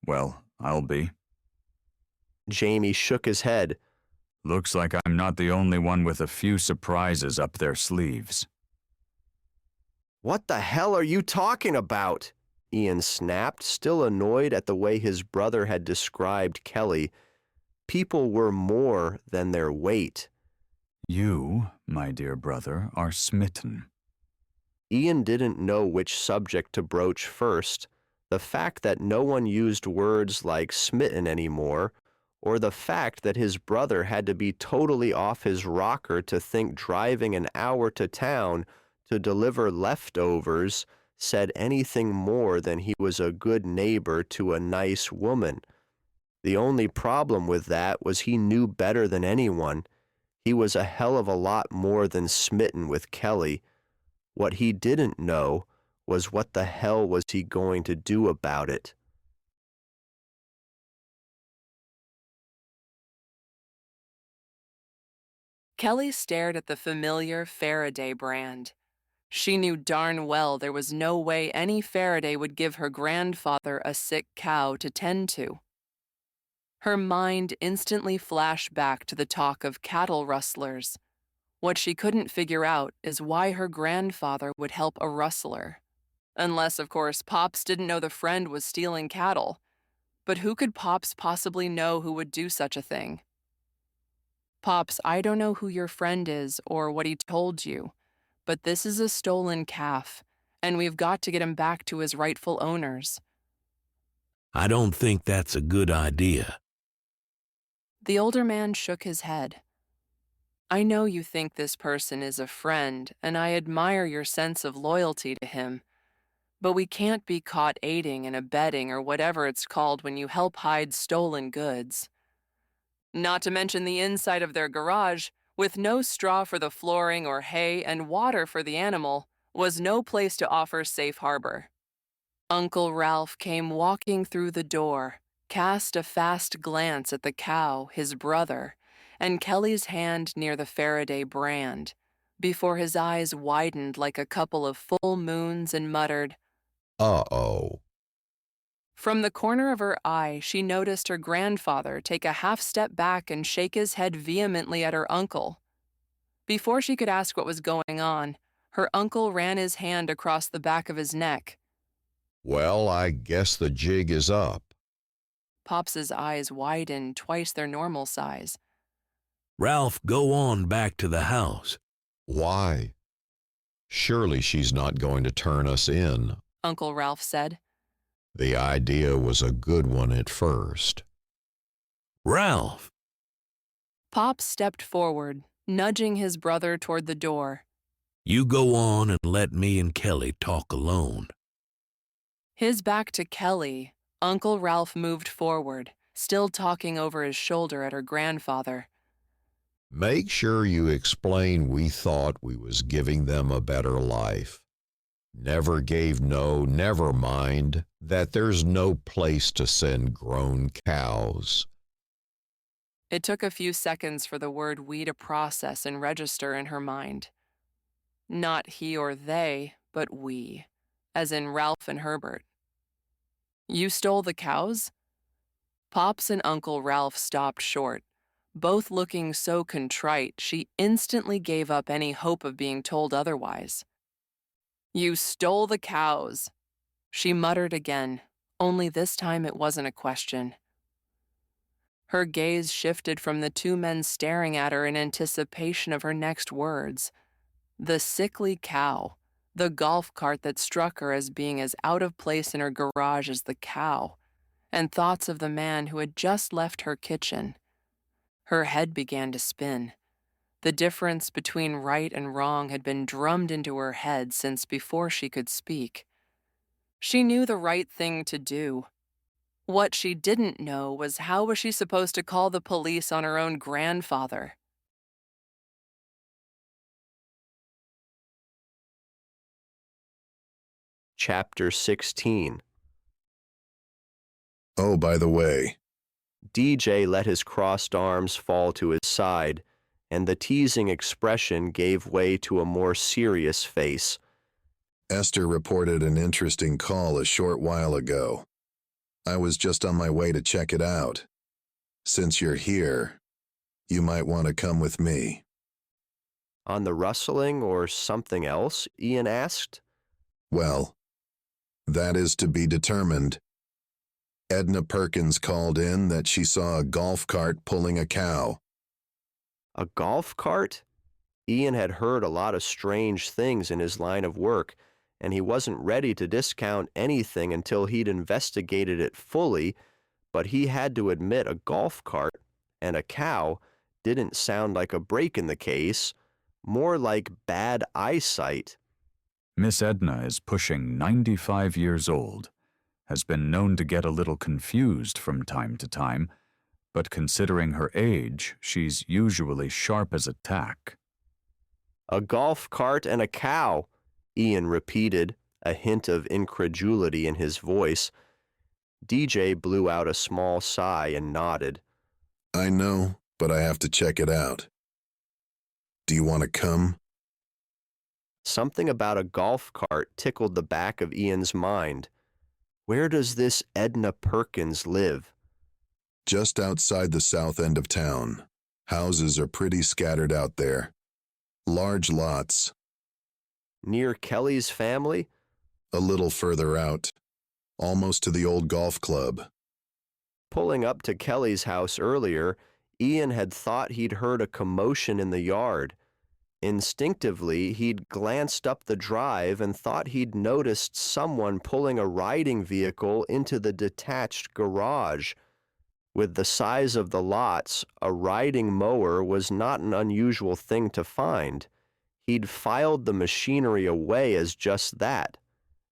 Well, I'll be. Jamie shook his head. Looks like I'm not the only one with a few surprises up their sleeves. What the hell are you talking about? Ian snapped, still annoyed at the way his brother had described Kelly. People were more than their weight. You, my dear brother, are smitten. Ian didn't know which subject to broach first, the fact that no one used words like smitten anymore, or the fact that his brother had to be totally off his rocker to think driving an hour to town to deliver leftovers said anything more than he was a good neighbor to a nice woman. The only problem with that was he knew better than anyone. He was a hell of a lot more than smitten with Kelly. What he didn't know was what the hell was he going to do about it. Kelly stared at the familiar Farraday brand. She knew darn well there was no way any Farraday would give her grandfather a sick cow to tend to. Her mind instantly flashed back to the talk of cattle rustlers. What she couldn't figure out is why her grandfather would help a rustler. Unless, of course, Pops didn't know the friend was stealing cattle. But who could Pops possibly know who would do such a thing? Pops, I don't know who your friend is or what he told you, but this is a stolen calf, and we've got to get him back to his rightful owners. I don't think that's a good idea. The older man shook his head. I know you think this person is a friend, and I admire your sense of loyalty to him, but we can't be caught aiding and abetting or whatever it's called when you help hide stolen goods. Not to mention the inside of their garage, with no straw for the flooring or hay and water for the animal, was no place to offer safe harbor. Uncle Ralph came walking through the door, cast a fast glance at the cow, his brother, and Kelly's hand near the Farraday brand, before his eyes widened like a couple of full moons and muttered, Uh-oh. From the corner of her eye, she noticed her grandfather take a half step back and shake his head vehemently at her uncle. Before she could ask what was going on, her uncle ran his hand across the back of his neck. Well, I guess the jig is up. Pops's eyes widened twice their normal size. Ralph, go on back to the house. Why? Surely she's not going to turn us in, Uncle Ralph said. The idea was a good one at first. Ralph! Pop stepped forward, nudging his brother toward the door. You go on and let me and Kelly talk alone. His back to Kelly, Uncle Ralph moved forward, still talking over his shoulder at her grandfather. Make sure you explain we thought we was giving them a better life. Never gave no, never mind that there's no place to send grown cows. It took a few seconds for the word we to process and register in her mind. Not he or they, but we, as in Ralph and Herbert. You stole the cows? Pops and Uncle Ralph stopped short, both looking so contrite she instantly gave up any hope of being told otherwise. You stole the cows, she muttered again, only this time it wasn't a question. Her gaze shifted from the two men staring at her in anticipation of her next words. The sickly cow, the golf cart that struck her as being as out of place in her garage as the cow, and thoughts of the man who had just left her kitchen. Her head began to spin. The difference between right and wrong had been drummed into her head since before she could speak. She knew the right thing to do. What she didn't know was how was she supposed to call the police on her own grandfather? Chapter 16. Oh, by the way. DJ let his crossed arms fall to his side, and the teasing expression gave way to a more serious face. Esther reported an interesting call a short while ago. I was just on my way to check it out. Since you're here, you might want to come with me. On the rustling or something else? Ian asked. Well, that is to be determined. Edna Perkins called in that she saw a golf cart pulling a cow. A golf cart? Ian had heard a lot of strange things in his line of work, and he wasn't ready to discount anything until he'd investigated it fully, but he had to admit a golf cart and a cow didn't sound like a break in the case, more like bad eyesight. Miss Edna is pushing 95 years old, has been known to get a little confused from time to time, but considering her age, she's usually sharp as a tack. A golf cart and a cow, Ian repeated, a hint of incredulity in his voice. DJ blew out a small sigh and nodded. I know, but I have to check it out. Do you want to come? Something about a golf cart tickled the back of Ian's mind. Where does this Edna Perkins live? Just outside the south end of town. Houses are pretty scattered out there. Large lots. Near Kelly's family? A little further out. Almost to the old golf club. Pulling up to Kelly's house earlier, Ian had thought he'd heard a commotion in the yard. Instinctively, he'd glanced up the drive and thought he'd noticed someone pulling a riding vehicle into the detached garage. With the size of the lots, a riding mower was not an unusual thing to find. He'd filed the machinery away as just that.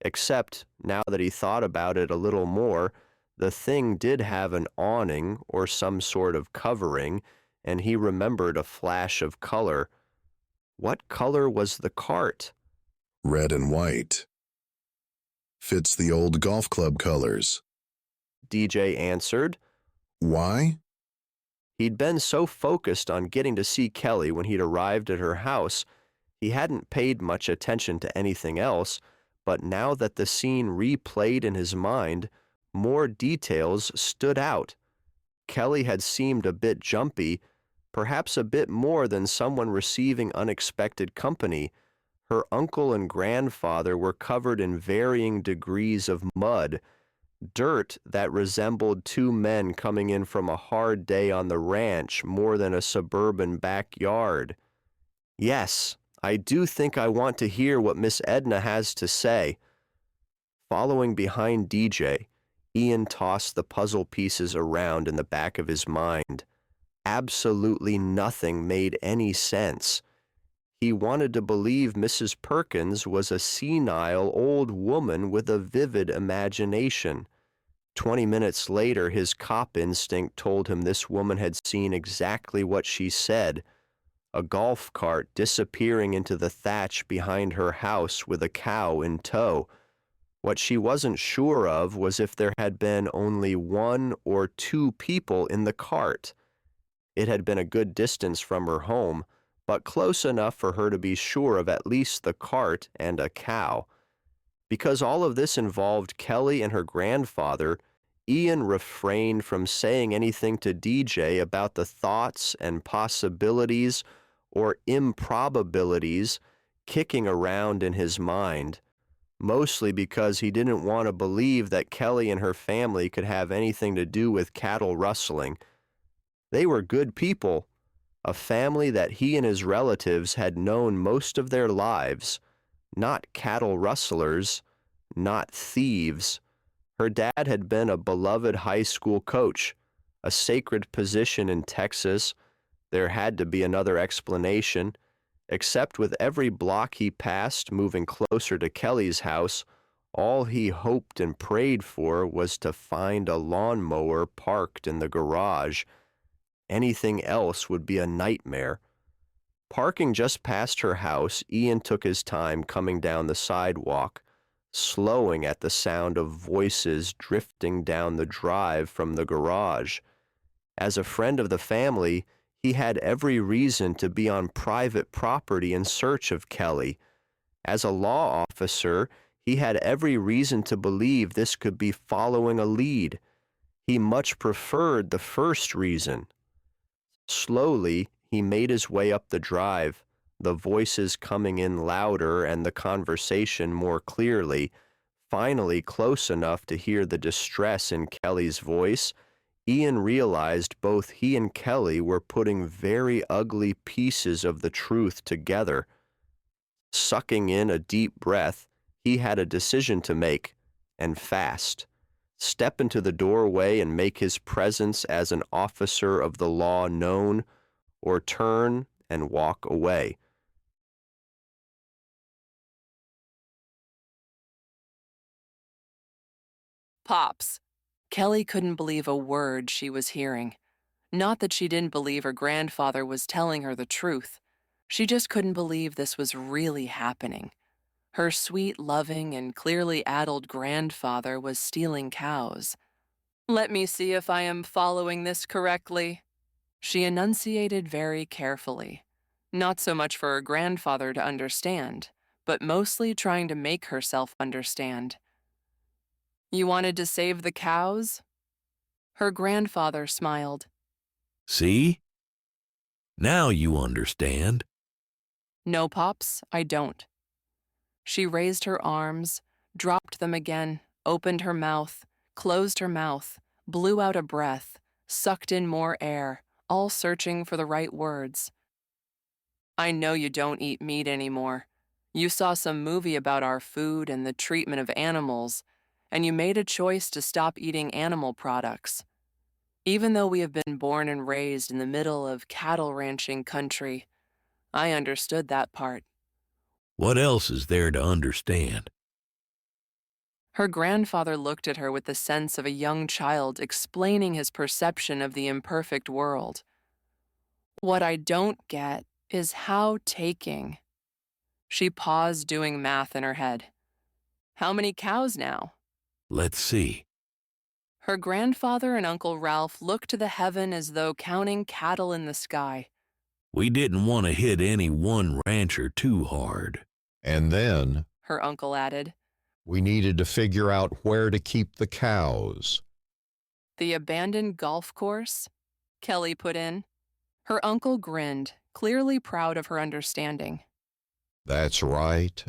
Except, now that he thought about it a little more, the thing did have an awning or some sort of covering, and he remembered a flash of color. What color was the cart? Red and white. Fits the old golf club colors. DJ answered. Why? He'd been so focused on getting to see Kelly when he'd arrived at her house, he hadn't paid much attention to anything else, but now that the scene replayed in his mind, more details stood out. Kelly had seemed a bit jumpy, perhaps a bit more than someone receiving unexpected company. Her uncle and grandfather were covered in varying degrees of mud, dirt that resembled two men coming in from a hard day on the ranch more than a suburban backyard. Yes, I do think I want to hear what Miss Edna has to say. Following behind DJ, Ian tossed the puzzle pieces around in the back of his mind. Absolutely nothing made any sense. He wanted to believe Mrs. Perkins was a senile old woman with a vivid imagination. 20 minutes later, his cop instinct told him this woman had seen exactly what she said, a golf cart disappearing into the thatch behind her house with a cow in tow. What she wasn't sure of was if there had been only one or two people in the cart. It had been a good distance from her home, but close enough for her to be sure of at least the cart and a cow. Because all of this involved Kelly and her grandfather, Ian refrained from saying anything to DJ about the thoughts and possibilities or improbabilities kicking around in his mind, mostly because he didn't want to believe that Kelly and her family could have anything to do with cattle rustling. They were good people, a family that he and his relatives had known most of their lives, not cattle rustlers, not thieves. Her dad had been a beloved high school coach, a sacred position in Texas. There had to be another explanation, except with every block he passed moving closer to Kelly's house, all he hoped and prayed for was to find a lawnmower parked in the garage. Anything else would be a nightmare. Parking just past her house, Ian took his time coming down the sidewalk, slowing at the sound of voices drifting down the drive from the garage. As a friend of the family, he had every reason to be on private property in search of Kelly. As a law officer, he had every reason to believe this could be following a lead. He much preferred the first reason. Slowly, he made his way up the drive, the voices coming in louder and the conversation more clearly, finally close enough to hear the distress in Kelly's voice. Ian realized both he and Kelly were putting very ugly pieces of the truth together. Sucking in a deep breath, he had a decision to make, and fast. Step into the doorway and make his presence as an officer of the law known, or turn and walk away. Pops. Kelly couldn't believe a word she was hearing. Not that she didn't believe her grandfather was telling her the truth. She just couldn't believe this was really happening. Her sweet, loving, and clearly addled grandfather was stealing cows. Let me see if I am following this correctly. She enunciated very carefully, not so much for her grandfather to understand, but mostly trying to make herself understand. You wanted to save the cows? Her grandfather smiled. See? Now you understand. No, Pops, I don't. She raised her arms, dropped them again, opened her mouth, closed her mouth, blew out a breath, sucked in more air, all searching for the right words. I know you don't eat meat anymore. You saw some movie about our food and the treatment of animals, and you made a choice to stop eating animal products. Even though we have been born and raised in the middle of cattle ranching country, I understood that part. What else is there to understand? Her grandfather looked at her with the sense of a young child explaining his perception of the imperfect world. What I don't get is how taking. She paused, doing math in her head. How many cows now? Let's see. Her grandfather and Uncle Ralph looked to the heaven as though counting cattle in the sky. We didn't want to hit any one rancher too hard. And then, her uncle added, we needed to figure out where to keep the cows. The abandoned golf course? Kelly put in. Her uncle grinned, clearly proud of her understanding. That's right.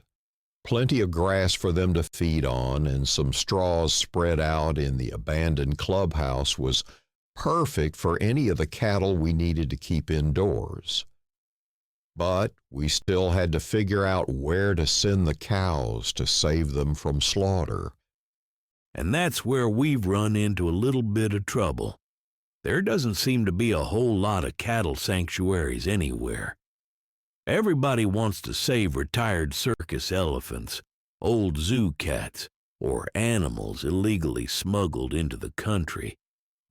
Plenty of grass for them to feed on, and some straws spread out in the abandoned clubhouse was perfect for any of the cattle we needed to keep indoors. But we still had to figure out where to send the cows to save them from slaughter. And that's where we've run into a little bit of trouble. There doesn't seem to be a whole lot of cattle sanctuaries anywhere. Everybody wants to save retired circus elephants, old zoo cats, or animals illegally smuggled into the country,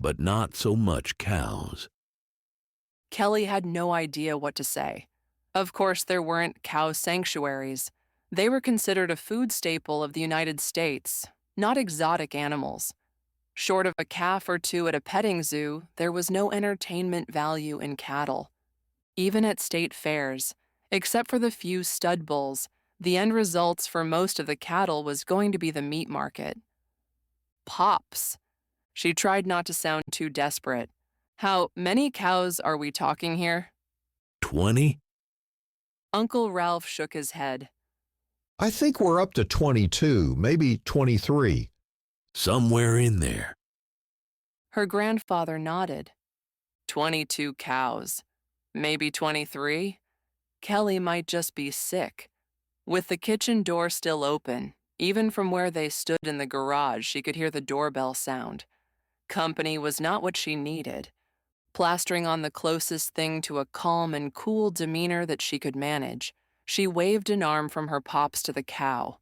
but not so much cows. Kelly had no idea what to say. Of course, there weren't cow sanctuaries. They were considered a food staple of the United States, not exotic animals. Short of a calf or two at a petting zoo, there was no entertainment value in cattle. Even at state fairs, except for the few stud bulls, the end results for most of the cattle was going to be the meat market. Pops. She tried not to sound too desperate. How many cows are we talking here? 20? Uncle Ralph shook his head. I think we're up to 22, maybe 23. Somewhere in there. Her grandfather nodded. 22 cows. Maybe 23? Kelly might just be sick. With the kitchen door still open, even from where they stood in the garage, she could hear the doorbell sound. Company was not what she needed. Plastering on the closest thing to a calm and cool demeanor that she could manage, she waved an arm from her pops to the cow.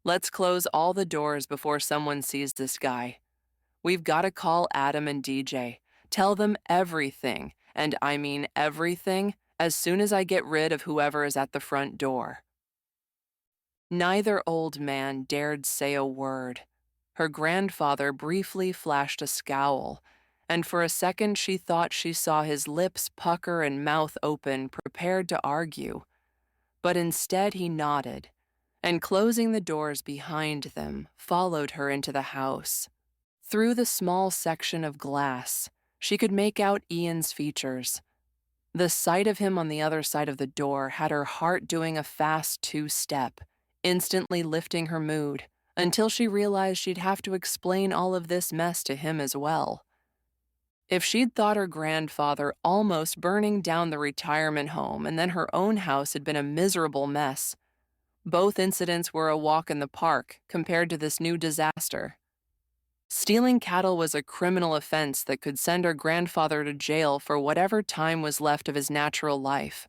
Let's close all the doors before someone sees this guy. We've got to call Adam and DJ. Tell them everything, and I mean everything, as soon as I get rid of whoever is at the front door. Neither old man dared say a word. Her grandfather briefly flashed a scowl, and for a second she thought she saw his lips pucker and mouth open, prepared to argue. But instead he nodded, and closing the doors behind them, followed her into the house. Through the small section of glass, she could make out Ian's features. The sight of him on the other side of the door had her heart doing a fast two-step, instantly lifting her mood, until she realized she'd have to explain all of this mess to him as well. If she'd thought her grandfather almost burning down the retirement home and then her own house had been a miserable mess, both incidents were a walk in the park compared to this new disaster. Stealing cattle was a criminal offense that could send her grandfather to jail for whatever time was left of his natural life.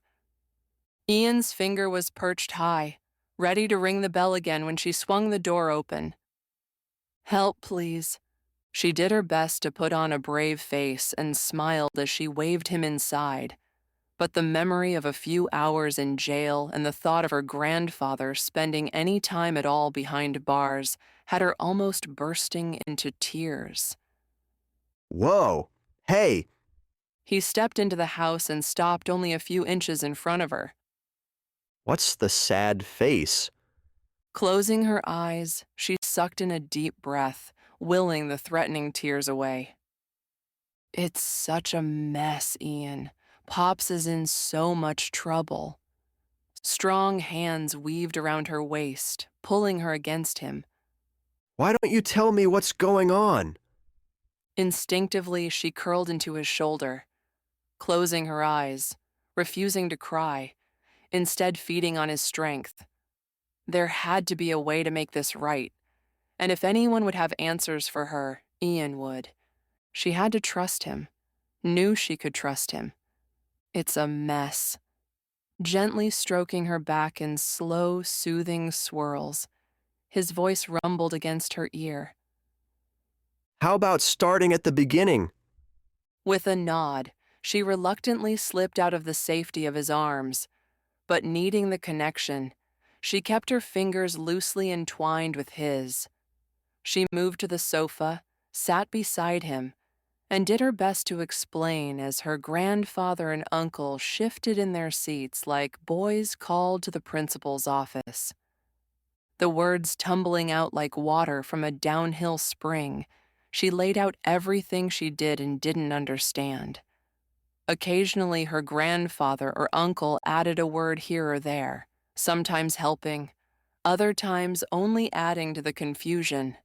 Ian's finger was perched high, ready to ring the bell again when she swung the door open. "Help, please." She did her best to put on a brave face and smiled as she waved him inside, but the memory of a few hours in jail and the thought of her grandfather spending any time at all behind bars had her almost bursting into tears. Whoa! Hey! He stepped into the house and stopped only a few inches in front of her. What's the sad face? Closing her eyes, she sucked in a deep breath, willing the threatening tears away. "It's such a mess, Ian. Pops is in so much trouble." Strong hands weaved around her waist, pulling her against him. Why don't you tell me what's going on? Instinctively, she curled into his shoulder. Closing her eyes, refusing to cry, instead feeding on his strength. There had to be a way to make this right, and if anyone would have answers for her, Ian would. She had to trust him, knew she could trust him. It's a mess. Gently stroking her back in slow, soothing swirls, his voice rumbled against her ear. How about starting at the beginning? With a nod, she reluctantly slipped out of the safety of his arms, but needing the connection, she kept her fingers loosely entwined with his. She moved to the sofa, sat beside him, and did her best to explain as her grandfather and uncle shifted in their seats like boys called to the principal's office. The words tumbling out like water from a downhill spring, she laid out everything she did and didn't understand. Occasionally, her grandfather or uncle added a word here or there, sometimes helping, other times only adding to the confusion.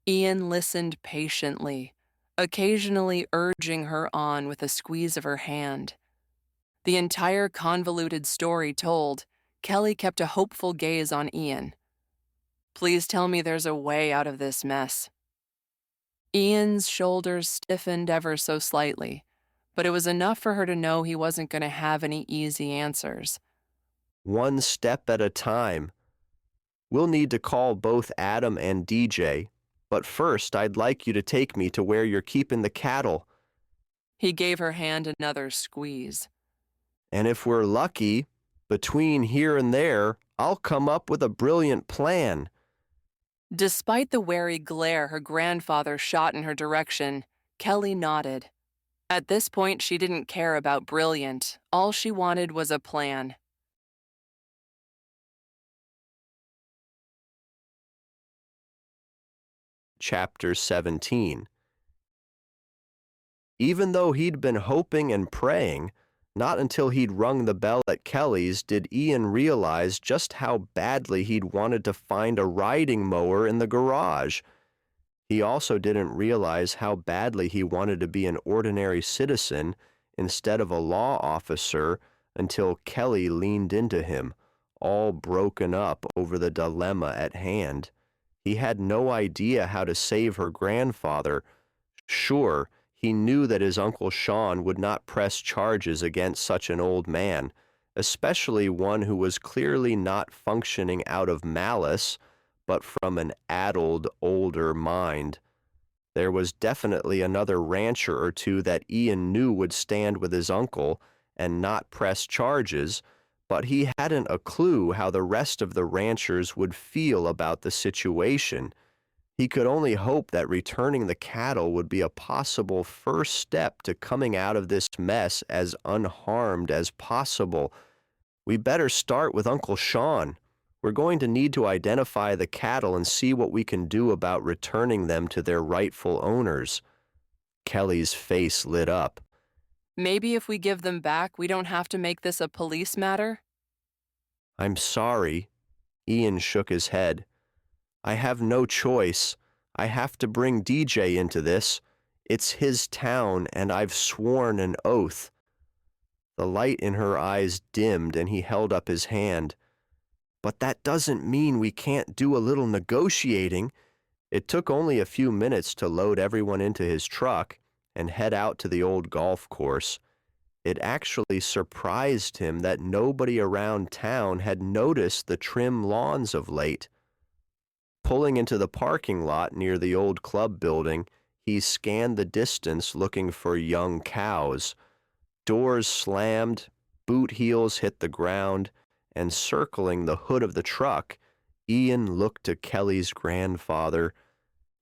Ian listened patiently, occasionally urging her on with a squeeze of her hand. The entire convoluted story told, Kelly kept a hopeful gaze on Ian. Please tell me there's a way out of this mess. Ian's shoulders stiffened ever so slightly, but it was enough for her to know he wasn't going to have any easy answers. One step at a time. We'll need to call both Adam and DJ, but first I'd like you to take me to where you're keeping the cattle. He gave her hand another squeeze. And if we're lucky, between here and there, I'll come up with a brilliant plan. Despite the wary glare her grandfather shot in her direction, Kelly nodded. At this point, she didn't care about brilliant. All she wanted was a plan. Chapter 17. Even though he'd been hoping and praying, not until he'd rung the bell at Kelly's did Ian realize just how badly he'd wanted to find a riding mower in the garage. He also didn't realize how badly he wanted to be an ordinary citizen instead of a law officer until Kelly leaned into him, all broken up over the dilemma at hand. He had no idea how to save her grandfather. Sure, he knew that his Uncle Sean would not press charges against such an old man, especially one who was clearly not functioning out of malice, but from an addled, older mind. There was definitely another rancher or two that Ian knew would stand with his uncle and not press charges, but he hadn't a clue how the rest of the ranchers would feel about the situation. He could only hope that returning the cattle would be a possible first step to coming out of this mess as unharmed as possible. We better start with Uncle Sean. We're going to need to identify the cattle and see what we can do about returning them to their rightful owners. Kelly's face lit up. Maybe if we give them back, we don't have to make this a police matter? I'm sorry. Ian shook his head. I have no choice. I have to bring DJ into this. It's his town, and I've sworn an oath. The light in her eyes dimmed, and he held up his hand. But that doesn't mean we can't do a little negotiating. It took only a few minutes to load everyone into his truck and head out to the old golf course. It actually surprised him that nobody around town had noticed the trim lawns of late. Pulling into the parking lot near the old club building, he scanned the distance looking for young cows. Doors slammed, boot heels hit the ground, and circling the hood of the truck, Ian looked to Kelly's grandfather.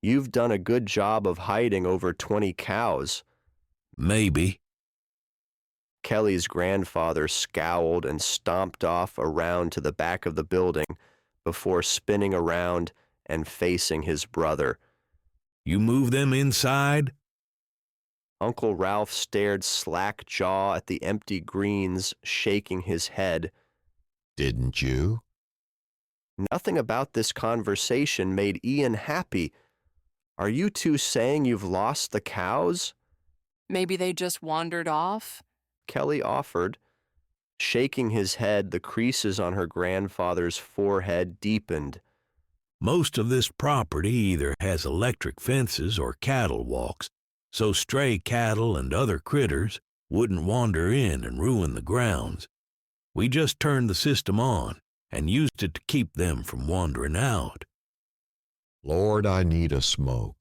You've done a good job of hiding over 20 cows. Maybe. Kelly's grandfather scowled and stomped off around to the back of the building before spinning around and facing his brother. You move them inside? Uncle Ralph stared slack-jaw at the empty greens, shaking his head. Didn't you? Nothing about this conversation made Ian happy. Are you two saying you've lost the cows? Maybe they just wandered off? Kelly offered. Shaking his head, the creases on her grandfather's forehead deepened. Most of this property either has electric fences or cattle walks, so stray cattle and other critters wouldn't wander in and ruin the grounds. We just turned the system on and used it to keep them from wandering out. Lord, I need a smoke.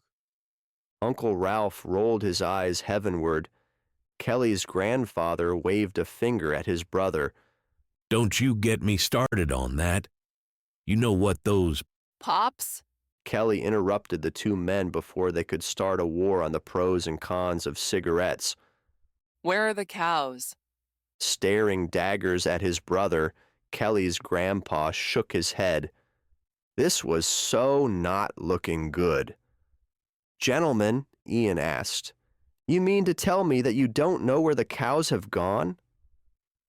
Uncle Ralph rolled his eyes heavenward. Kelly's grandfather waved a finger at his brother. Don't you get me started on that. You know what those Pops? Kelly interrupted the two men before they could start a war on the pros and cons of cigarettes. Where are the cows? Staring daggers at his brother, Kelly's grandpa shook his head. This was so not looking good. Gentlemen, Ian asked, you mean to tell me that you don't know where the cows have gone?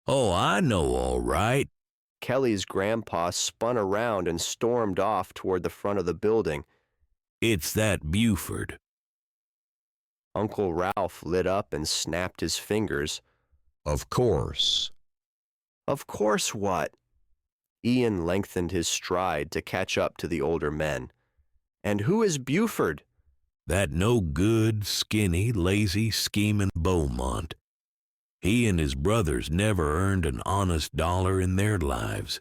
Oh, I know all right. Kelly's grandpa spun around and stormed off toward the front of the building. It's that Buford. Uncle Ralph lit up and snapped his fingers. Of course. Of course what? Ian lengthened his stride to catch up to the older men. And who is Buford? That no-good, skinny, lazy, scheming Beaumont. He and his brothers never earned an honest dollar in their lives.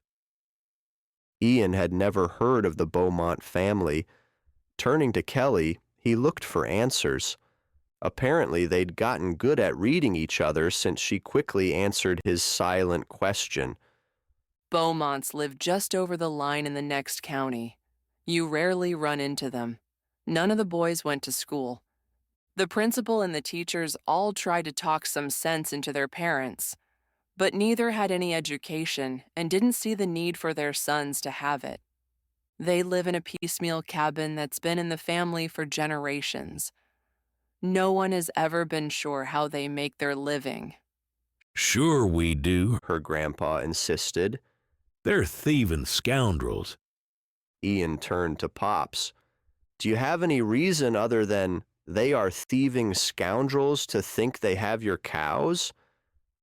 Ian had never heard of the Beaumont family. Turning to Kelly, he looked for answers. Apparently, they'd gotten good at reading each other since she quickly answered his silent question. Beaumonts live just over the line in the next county. You rarely run into them. None of the boys went to school. The principal and the teachers all tried to talk some sense into their parents, but neither had any education and didn't see the need for their sons to have it. They live in a piecemeal cabin that's been in the family for generations. No one has ever been sure how they make their living. Sure we do, her grandpa insisted. They're thieving scoundrels. Ian turned to Pops. Do you have any reason other than they are thieving scoundrels to think they have your cows?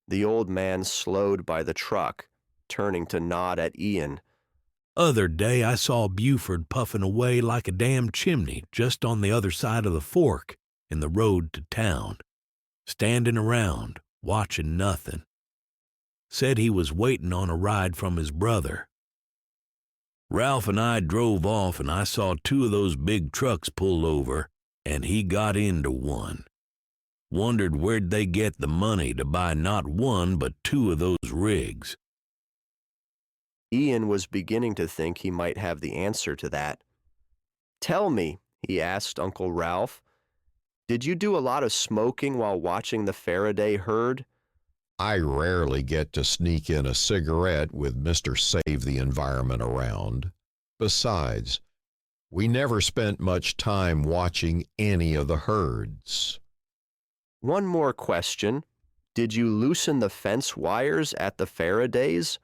The old man slowed by the truck, turning to nod at Ian. Other day I saw Buford puffing away like a damn chimney just on the other side of the fork in the road to town, standing around, watching nothing. Said he was waiting on a ride from his brother. Ralph and I drove off and I saw two of those big trucks pull over, and he got into one. Wondered where'd they get the money to buy not one but two of those rigs. Ian was beginning to think he might have the answer to that. Tell me, he asked Uncle Ralph, did you do a lot of smoking while watching the Farraday herd? I rarely get to sneak in a cigarette with Mr. Save the Environment around. Besides, we never spent much time watching any of the herds. One more question. Did you loosen the fence wires at the Faradays?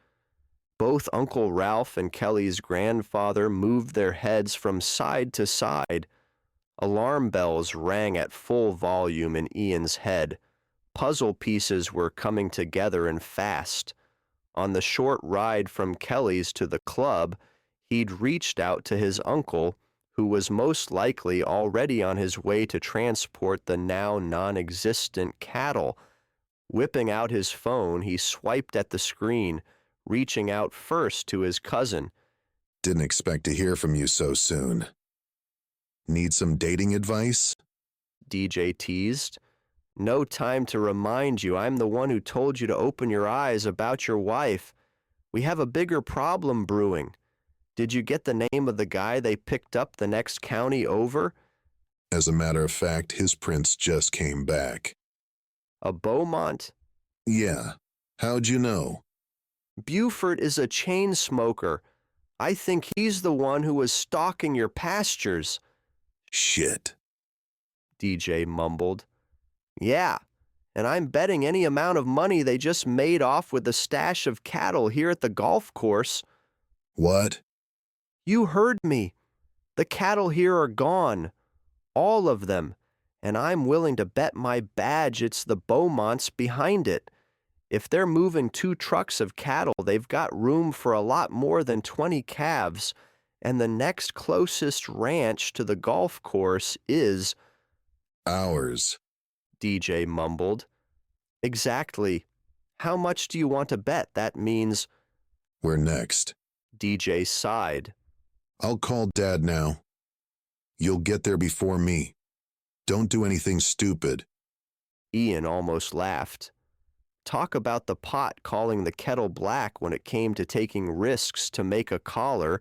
Both Uncle Ralph and Kelly's grandfather moved their heads from side to side. Alarm bells rang at full volume in Ian's head. Puzzle pieces were coming together and fast. On the short ride from Kelly's to the club, he'd reached out to his uncle, who was most likely already on his way to transport the now non-existent cattle. Whipping out his phone, he swiped at the screen, reaching out first to his cousin. Didn't expect to hear from you so soon. Need some dating advice? DJ teased. No time to remind you I'm the one who told you to open your eyes about your wife. We have a bigger problem brewing. Did you get the name of the guy they picked up the next county over? As a matter of fact, his prince just came back. A Beaumont? Yeah. How'd you know? Buford is a chain smoker. I think he's the one who was stalking your pastures. Shit. DJ mumbled. Yeah, and I'm betting any amount of money they just made off with the stash of cattle here at the golf course. What? You heard me. The cattle here are gone. All of them. And I'm willing to bet my badge it's the Beaumonts behind it. If they're moving 2 trucks of cattle, they've got room for a lot more than 20 calves, and the next closest ranch to the golf course is ours, DJ mumbled. Exactly. How much do you want to bet that means we're next? DJ sighed. I'll call Dad now. You'll get there before me. Don't do anything stupid. Ian almost laughed. Talk about the pot calling the kettle black when it came to taking risks to make a collar.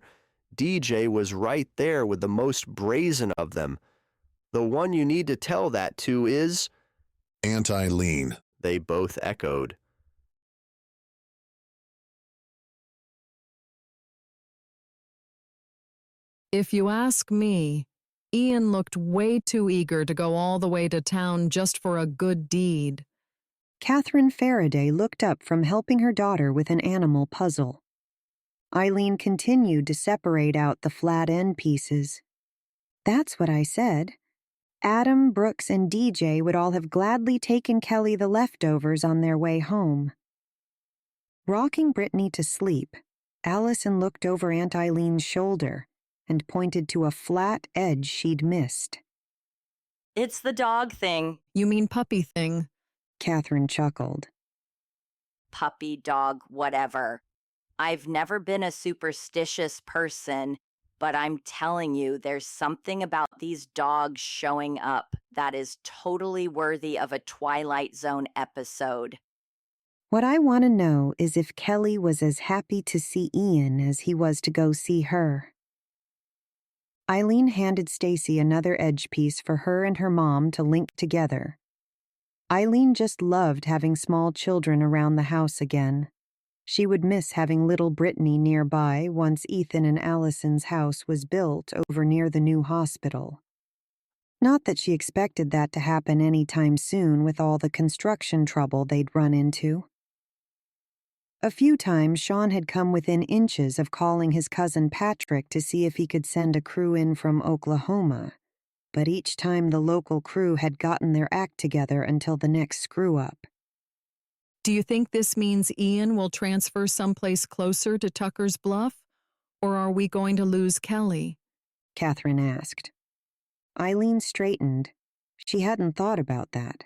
DJ was right there with the most brazen of them. The one you need to tell that to is Aunt Eileen, they both echoed. If you ask me, Ian looked way too eager to go all the way to town just for a good deed. Catherine Farraday looked up from helping her daughter with an animal puzzle. Eileen continued to separate out the flat end pieces. That's what I said. Adam, Brooks, and DJ would all have gladly taken Kelly the leftovers on their way home. Rocking Brittany to sleep, Allison looked over Aunt Eileen's shoulder and pointed to a flat edge she'd missed. It's the dog thing. You mean puppy thing? Catherine chuckled. Puppy, dog, whatever. I've never been a superstitious person, but I'm telling you, there's something about these dogs showing up that is totally worthy of a Twilight Zone episode. What I want to know is if Kelly was as happy to see Ian as he was to go see her. Eileen handed Stacy another edge piece for her and her mom to link together. Eileen just loved having small children around the house again. She would miss having little Brittany nearby once Ethan and Allison's house was built over near the new hospital. Not that she expected that to happen any time soon with all the construction trouble they'd run into. A few times Sean had come within inches of calling his cousin Patrick to see if he could send a crew in from Oklahoma, but each time the local crew had gotten their act together until the next screw-up. Do you think this means Ian will transfer someplace closer to Tuckers Bluff? Or are we going to lose Kelly? Catherine asked. Eileen straightened. She hadn't thought about that.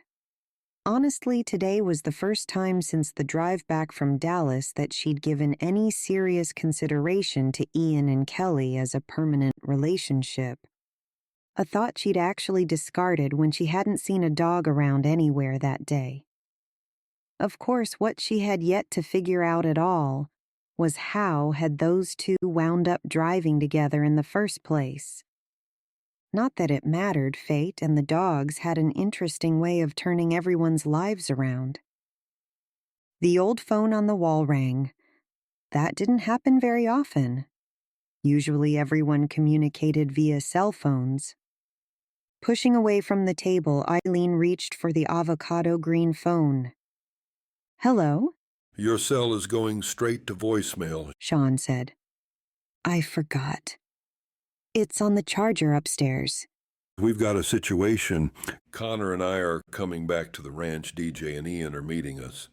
Honestly, today was the first time since the drive back from Dallas that she'd given any serious consideration to Ian and Kelly as a permanent relationship. A thought she'd actually discarded when she hadn't seen a dog around anywhere that day. Of course, what she had yet to figure out at all was how had those two wound up driving together in the first place. Not that it mattered, fate and the dogs had an interesting way of turning everyone's lives around. The old phone on the wall rang. That didn't happen very often. Usually everyone communicated via cell phones. Pushing away from the table, Eileen reached for the avocado green phone. Hello? Your cell is going straight to voicemail, Sean said. I forgot. It's on the charger upstairs. We've got a situation. Connor and I are coming back to the ranch. DJ and Ian are meeting us.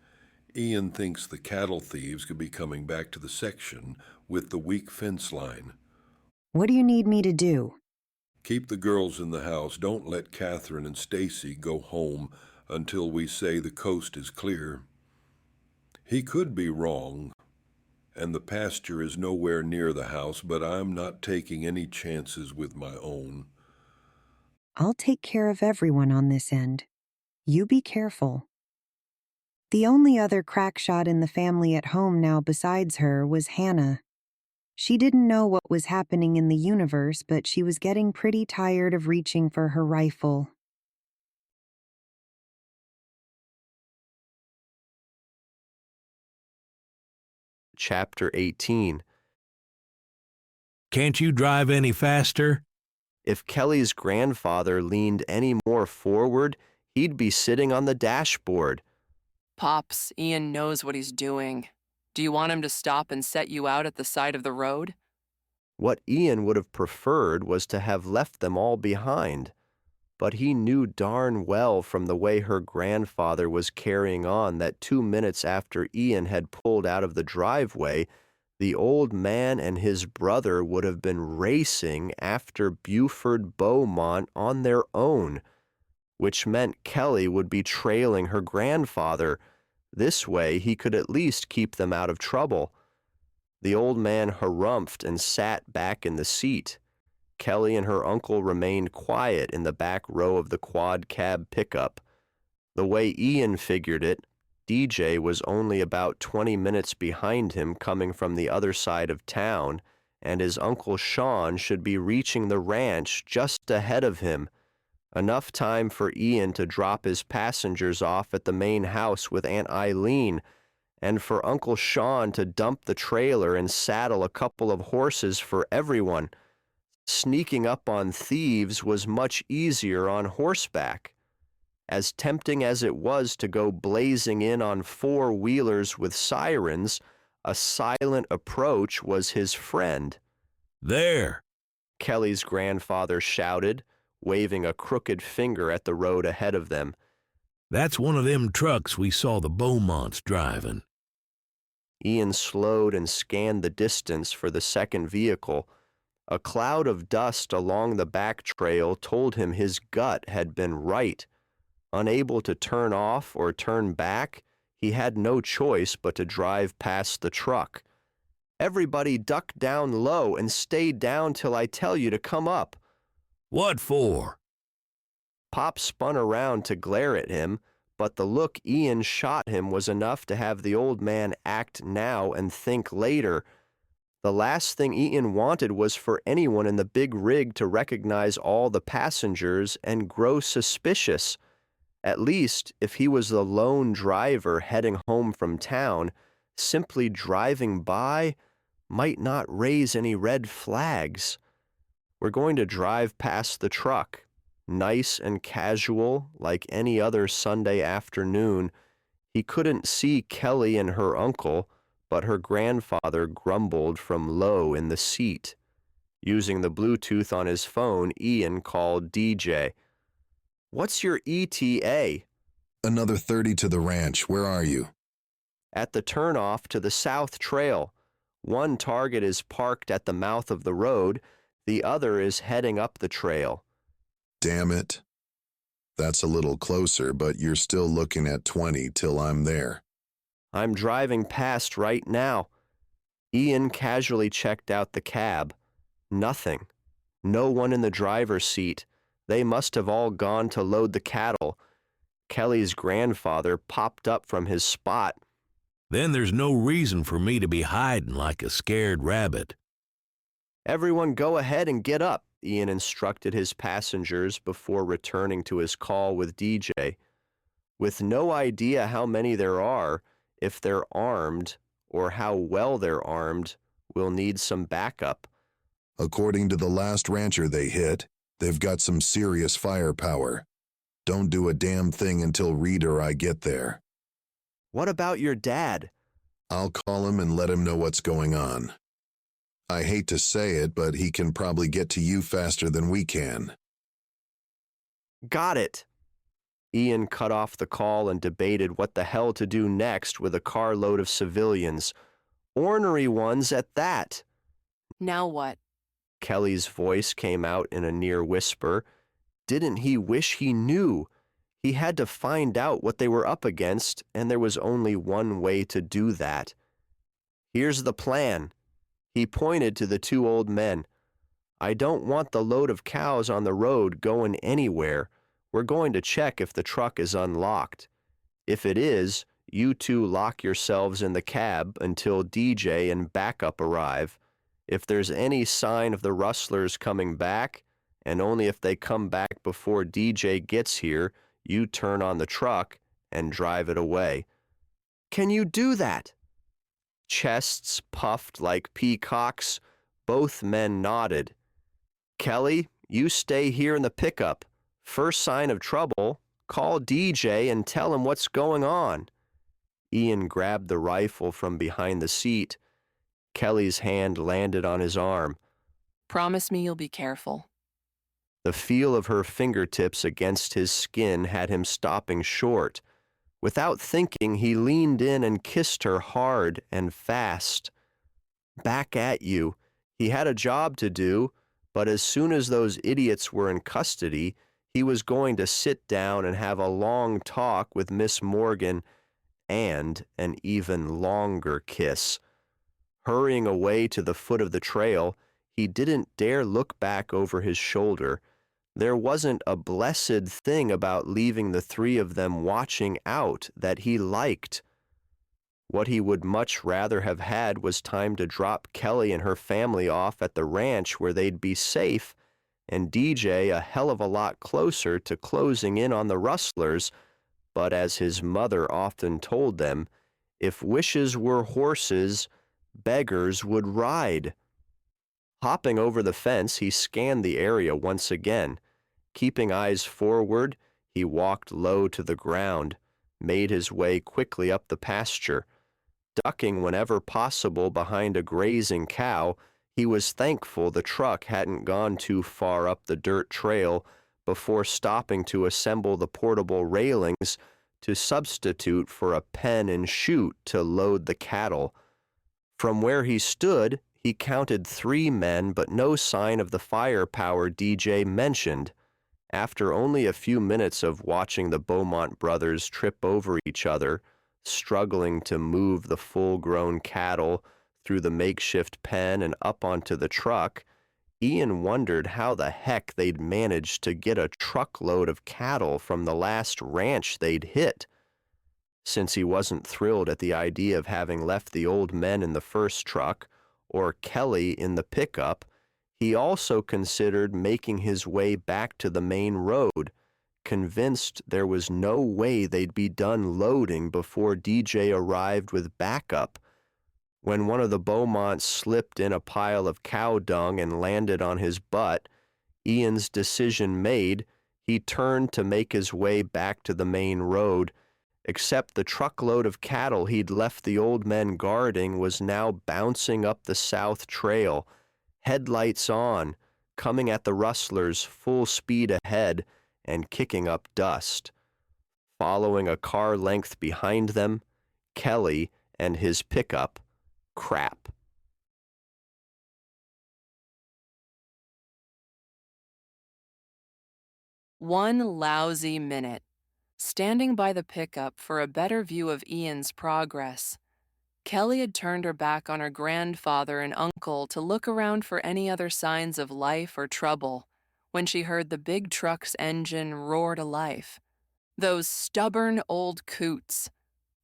Ian thinks the cattle thieves could be coming back to the section with the weak fence line. What do you need me to do? Keep the girls in the house. Don't let Catherine and Stacy go home until we say the coast is clear. He could be wrong, and the pasture is nowhere near the house, but I'm not taking any chances with my own. I'll take care of everyone on this end. You be careful. The only other crack shot in the family at home now besides her was Hannah. She didn't know what was happening in the universe, but she was getting pretty tired of reaching for her rifle. Chapter 18. Can't you drive any faster? If Kelly's grandfather leaned any more forward, he'd be sitting on the dashboard. Pops, Ian knows what he's doing. Do you want him to stop and set you out at the side of the road? What Ian would have preferred was to have left them all behind. but he knew darn well from the way her grandfather was carrying on that 2 minutes after Ian had pulled out of the driveway, the old man and his brother would have been racing after Buford Beaumont on their own, which meant Kelly would be trailing her grandfather. This way he could at least keep them out of trouble. The old man harumphed and sat back in the seat. Kelly and her uncle remained quiet in the back row of the quad cab pickup. The way Ian figured it, DJ was only about 20 minutes behind him coming from the other side of town, and his Uncle Sean should be reaching the ranch just ahead of him. Enough time for Ian to drop his passengers off at the main house with Aunt Eileen, and for Uncle Sean to dump the trailer and saddle a couple of horses for everyone. Sneaking up on thieves was much easier on horseback. As tempting as it was to go blazing in on four-wheelers with sirens, a silent approach was his friend. "There!" Kelly's grandfather shouted, waving a crooked finger at the road ahead of them. "That's one of them trucks we saw the Beaumonts driving." Ian slowed and scanned the distance for the second vehicle. A cloud of dust along the back trail told him his gut had been right. Unable to turn off or turn back, he had no choice but to drive past the truck. "Everybody duck down low and stay down till I tell you to come up." "What for?" Pop spun around to glare at him, but the look Ian shot him was enough to have the old man act now and think later. The last thing Ian wanted was for anyone in the big rig to recognize all the passengers and grow suspicious. At least, if he was the lone driver heading home from town, simply driving by might not raise any red flags. We're going to drive past the truck, nice and casual like any other Sunday afternoon. He couldn't see Kelly and her uncle, but her grandfather grumbled from low in the seat. Using the Bluetooth on his phone, Ian called DJ. "What's your ETA?" Another 30 to the ranch. Where are you? "At the turnoff to the South Trail. One target is parked at the mouth of the road. The other is heading up the trail." Damn it. That's a little closer, but you're still looking at 20 till I'm there. "I'm driving past right now." Ian casually checked out the cab. Nothing. No one in the driver's seat. They must have all gone to load the cattle. Kelly's grandfather popped up from his spot. "Then there's no reason for me to be hiding like a scared rabbit." "Everyone go ahead and get up," Ian instructed his passengers before returning to his call with DJ. With no idea how many there are, if they're armed, or how well they're armed, we'll need some backup. According to the last rancher they hit, they've got some serious firepower. Don't do a damn thing until Reed or I get there. "What about your dad?" I'll call him and let him know what's going on. I hate to say it, but he can probably get to you faster than we can. "Got it." Ian cut off the call and debated what the hell to do next with a carload of civilians. Ornery ones at that. "Now what?" Kelly's voice came out in a near whisper. Didn't he wish he knew? He had to find out what they were up against, and there was only one way to do that. "Here's the plan." He pointed to the two old men. "I don't want the load of cows on the road going anywhere. We're going to check if the truck is unlocked. If it is, you two lock yourselves in the cab until DJ and backup arrive. If there's any sign of the rustlers coming back, and only if they come back before DJ gets here, you turn on the truck and drive it away." "Can you do that?" Chests puffed like peacocks. Both men nodded. "Kelly, you stay here in the pickup. First sign of trouble, call DJ and tell him what's going on." Ian grabbed the rifle from behind the seat. Kelly's hand landed on his arm. "Promise me you'll be careful." The feel of her fingertips against his skin had him stopping short. Without thinking, he leaned in and kissed her hard and fast. Back at you. He had a job to do, but as soon as those idiots were in custody, he was going to sit down and have a long talk with Miss Morgan and an even longer kiss. Hurrying away to the foot of the trail, he didn't dare look back over his shoulder. There wasn't a blessed thing about leaving the three of them watching out that he liked. What he would much rather have had was time to drop Kelly and her family off at the ranch where they'd be safe, and DJ a hell of a lot closer to closing in on the rustlers, but as his mother often told them, if wishes were horses, beggars would ride. Hopping over the fence, he scanned the area once again. Keeping eyes forward, he walked low to the ground, made his way quickly up the pasture. Ducking whenever possible behind a grazing cow, he was thankful the truck hadn't gone too far up the dirt trail before stopping to assemble the portable railings to substitute for a pen and chute to load the cattle. From where he stood, he counted 3 men, but no sign of the firepower DJ mentioned. After only a few minutes of watching the Beaumont brothers trip over each other, struggling to move the full-grown cattle through the makeshift pen and up onto the truck, Ian wondered how the heck they'd managed to get a truckload of cattle from the last ranch they'd hit. Since he wasn't thrilled at the idea of having left the old men in the first truck, or Kelly in the pickup, he also considered making his way back to the main road, convinced there was no way they'd be done loading before DJ arrived with backup. When one of the Beaumonts slipped in a pile of cow dung and landed on his butt, Ian's decision made, he turned to make his way back to the main road, except the truckload of cattle he'd left the old men guarding was now bouncing up the south trail, headlights on, coming at the rustlers full speed ahead and kicking up dust. Following a car length behind them, Kelly and his pickup, Crap. One lousy minute, standing by the pickup for a better view of Ian's progress. Kelly had turned her back on her grandfather and uncle to look around for any other signs of life or trouble when she heard the big truck's engine roar to life. Those stubborn old coots.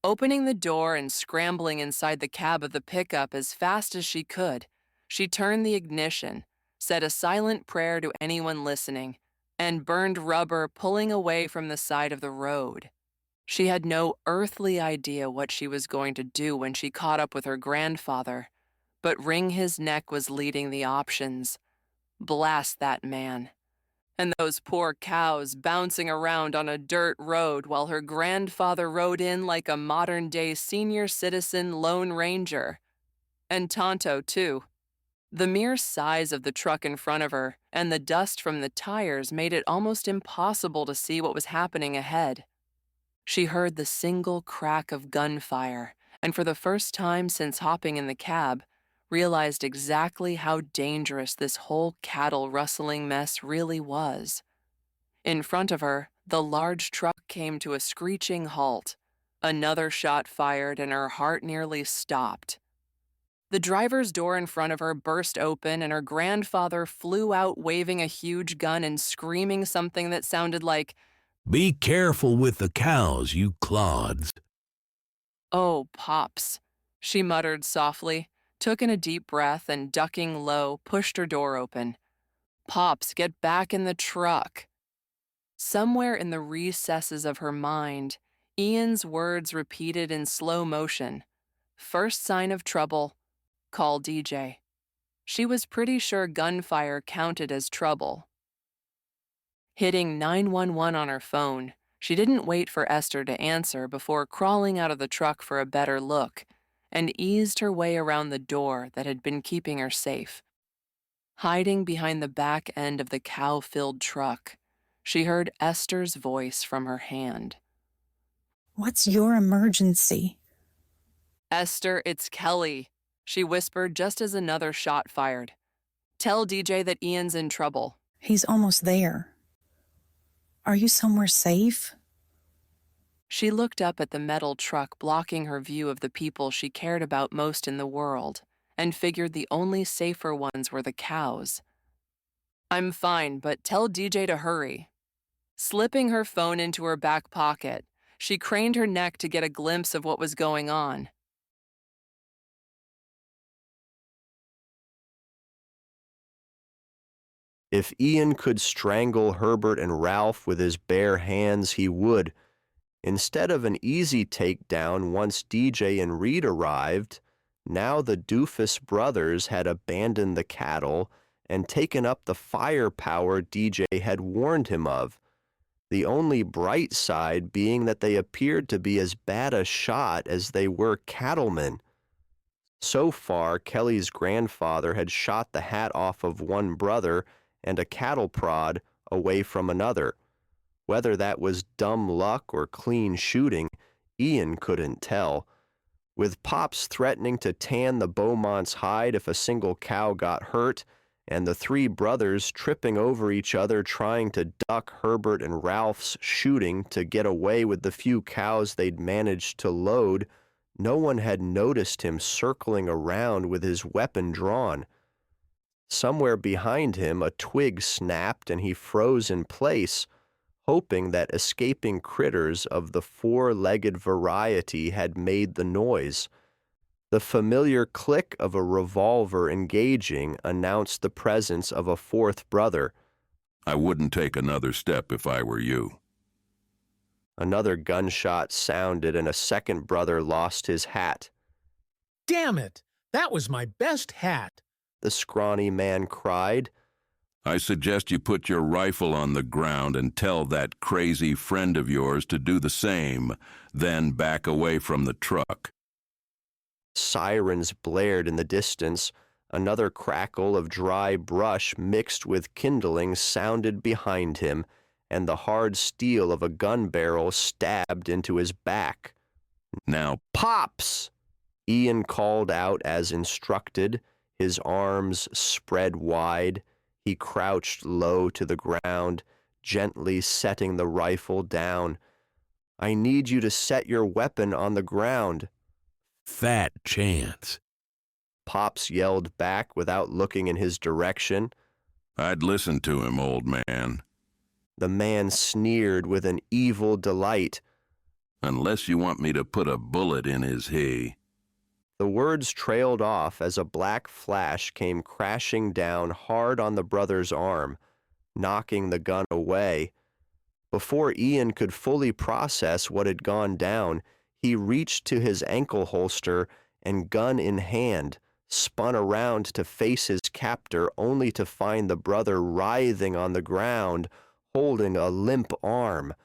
Opening the door and scrambling inside the cab of the pickup as fast as she could, she turned the ignition, said a silent prayer to anyone listening, and burned rubber pulling away from the side of the road. She had no earthly idea what she was going to do when she caught up with her grandfather, but wring his neck was leading the options. Blast that man. And those poor cows bouncing around on a dirt road while her grandfather rode in like a modern-day senior citizen Lone Ranger. And Tonto, too. The mere size of the truck in front of her and the dust from the tires made it almost impossible to see what was happening ahead. She heard the single crack of gunfire, and for the first time since hopping in the cab, realized exactly how dangerous this whole cattle rustling mess really was. In front of her, the large truck came to a screeching halt. Another shot fired, and her heart nearly stopped. The driver's door in front of her burst open, and her grandfather flew out waving a huge gun and screaming something that sounded like, "Be careful with the cows, you clods." "Oh, Pops," she muttered softly, took in a deep breath, and ducking low, pushed her door open. "Pops, get back in the truck." Somewhere in the recesses of her mind, Ian's words repeated in slow motion. First sign of trouble, call DJ. She was pretty sure gunfire counted as trouble. Hitting 911 on her phone, she didn't wait for Esther to answer before crawling out of the truck for a better look, and eased her way around the door that had been keeping her safe. Hiding behind the back end of the cow-filled truck, she heard Esther's voice from her hand. What's your emergency? Esther, it's Kelly, she whispered just as another shot fired. Tell DJ that Ian's in trouble. He's almost there. Are you somewhere safe? She looked up at the metal truck blocking her view of the people she cared about most in the world, and figured the only safer ones were the cows. I'm fine, but tell DJ to hurry. Slipping her phone into her back pocket, she craned her neck to get a glimpse of what was going on. If Ian could strangle Herbert and Ralph with his bare hands, he would. Instead of an easy takedown once DJ and Reed arrived, now the doofus brothers had abandoned the cattle and taken up the firepower DJ had warned him of, the only bright side being that they appeared to be as bad a shot as they were cattlemen. So far, Kelly's grandfather had shot the hat off of one brother and a cattle prod away from another. Whether that was dumb luck or clean shooting, Ian couldn't tell. With Pops threatening to tan the Beaumont's hide if a single cow got hurt, and the three brothers tripping over each other trying to duck Herbert and Ralph's shooting to get away with the few cows they'd managed to load, no one had noticed him circling around with his weapon drawn. Somewhere behind him, a twig snapped and he froze in place, hoping that escaping critters of the four-legged variety had made the noise. The familiar click of a revolver engaging announced the presence of a fourth brother. I wouldn't take another step if I were you. Another gunshot sounded and a second brother lost his hat. Damn it! That was my best hat! The scrawny man cried. I suggest you put your rifle on the ground and tell that crazy friend of yours to do the same, then back away from the truck. Sirens blared in the distance. Another crackle of dry brush mixed with kindling sounded behind him, and the hard steel of a gun barrel stabbed into his back. Now, Pops! Ian called out as instructed, his arms spread wide. He crouched low to the ground, gently setting the rifle down. I need you to set your weapon on the ground. Fat chance. Pops yelled back without looking in his direction. I'd listen to him, old man. The man sneered with an evil delight. Unless you want me to put a bullet in his hay. The words trailed off as a black flash came crashing down hard on the brother's arm, knocking the gun away. Before Ian could fully process what had gone down, he reached to his ankle holster and, gun in hand, spun around to face his captor only to find the brother writhing on the ground, holding a limp arm.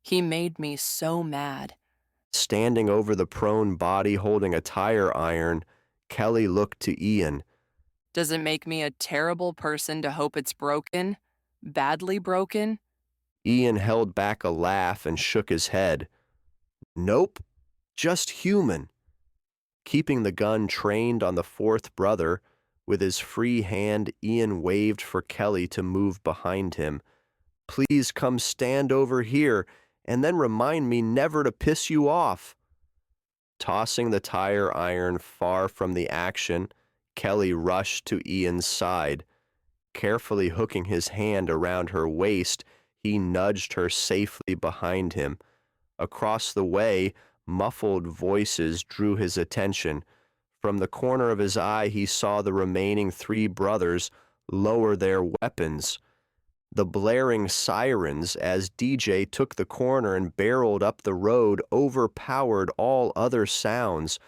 He made me so mad. Standing over the prone body holding a tire iron, Kelly looked to Ian. Does it make me a terrible person to hope it's broken? Badly broken? Ian held back a laugh and shook his head. Nope, just human. Keeping the gun trained on the fourth brother, with his free hand, Ian waved for Kelly to move behind him. Please come stand over here, and then remind me never to piss you off. Tossing the tire iron far from the action, Kelly rushed to Ian's side. Carefully hooking his hand around her waist, he nudged her safely behind him. Across the way, muffled voices drew his attention. From the corner of his eye, he saw the remaining three brothers lower their weapons. The blaring sirens as DJ took the corner and barreled up the road overpowered all other sounds,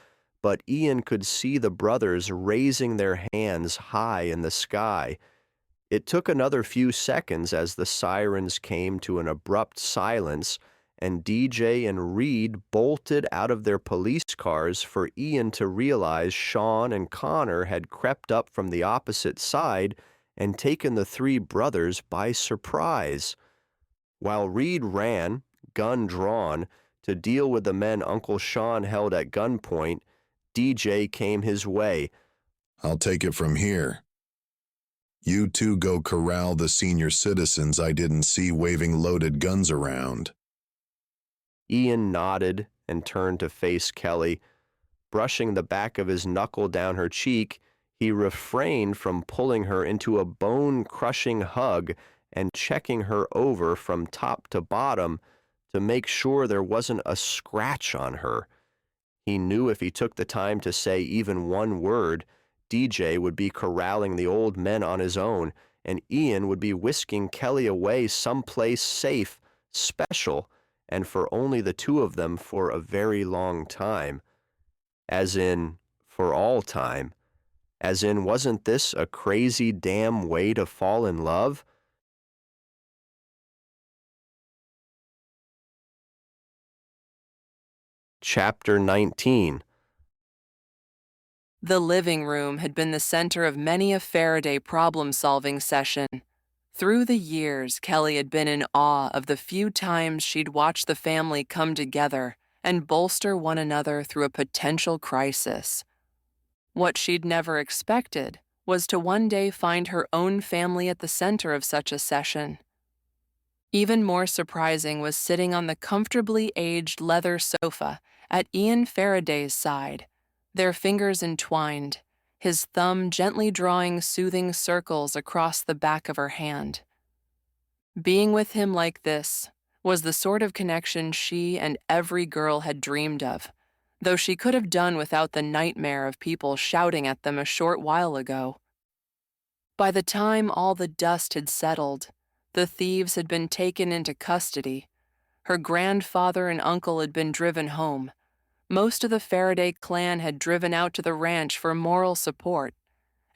but Ian could see the brothers raising their hands high in the sky. It took another few seconds as the sirens came to an abrupt silence, and DJ and Reed bolted out of their police cars for Ian to realize Sean and Connor had crept up from the opposite side and taken the three brothers by surprise. While Reed ran, gun drawn, to deal with the men Uncle Sean held at gunpoint, DJ came his way. I'll take it from here. You two go corral the senior citizens I didn't see waving loaded guns around. Ian nodded and turned to face Kelly. Brushing the back of his knuckle down her cheek, he refrained from pulling her into a bone-crushing hug and checking her over from top to bottom to make sure there wasn't a scratch on her. He knew if he took the time to say even one word, DJ would be corralling the old men on his own, and Ian would be whisking Kelly away someplace safe, special, and for only the two of them for a very long time. As in, for all time. As in, wasn't this a crazy damn way to fall in love? Chapter 19. The living room had been the center of many a Faraday problem-solving session. Through the years, Kelly had been in awe of the few times she'd watched the family come together and bolster one another through a potential crisis. What she'd never expected was to one day find her own family at the center of such a session. Even more surprising was sitting on the comfortably aged leather sofa at Ian Faraday's side, their fingers entwined, his thumb gently drawing soothing circles across the back of her hand. Being with him like this was the sort of connection she and every girl had dreamed of, though she could have done without the nightmare of people shouting at them a short while ago. By the time all the dust had settled, the thieves had been taken into custody. Her grandfather and uncle had been driven home. Most of the Faraday clan had driven out to the ranch for moral support,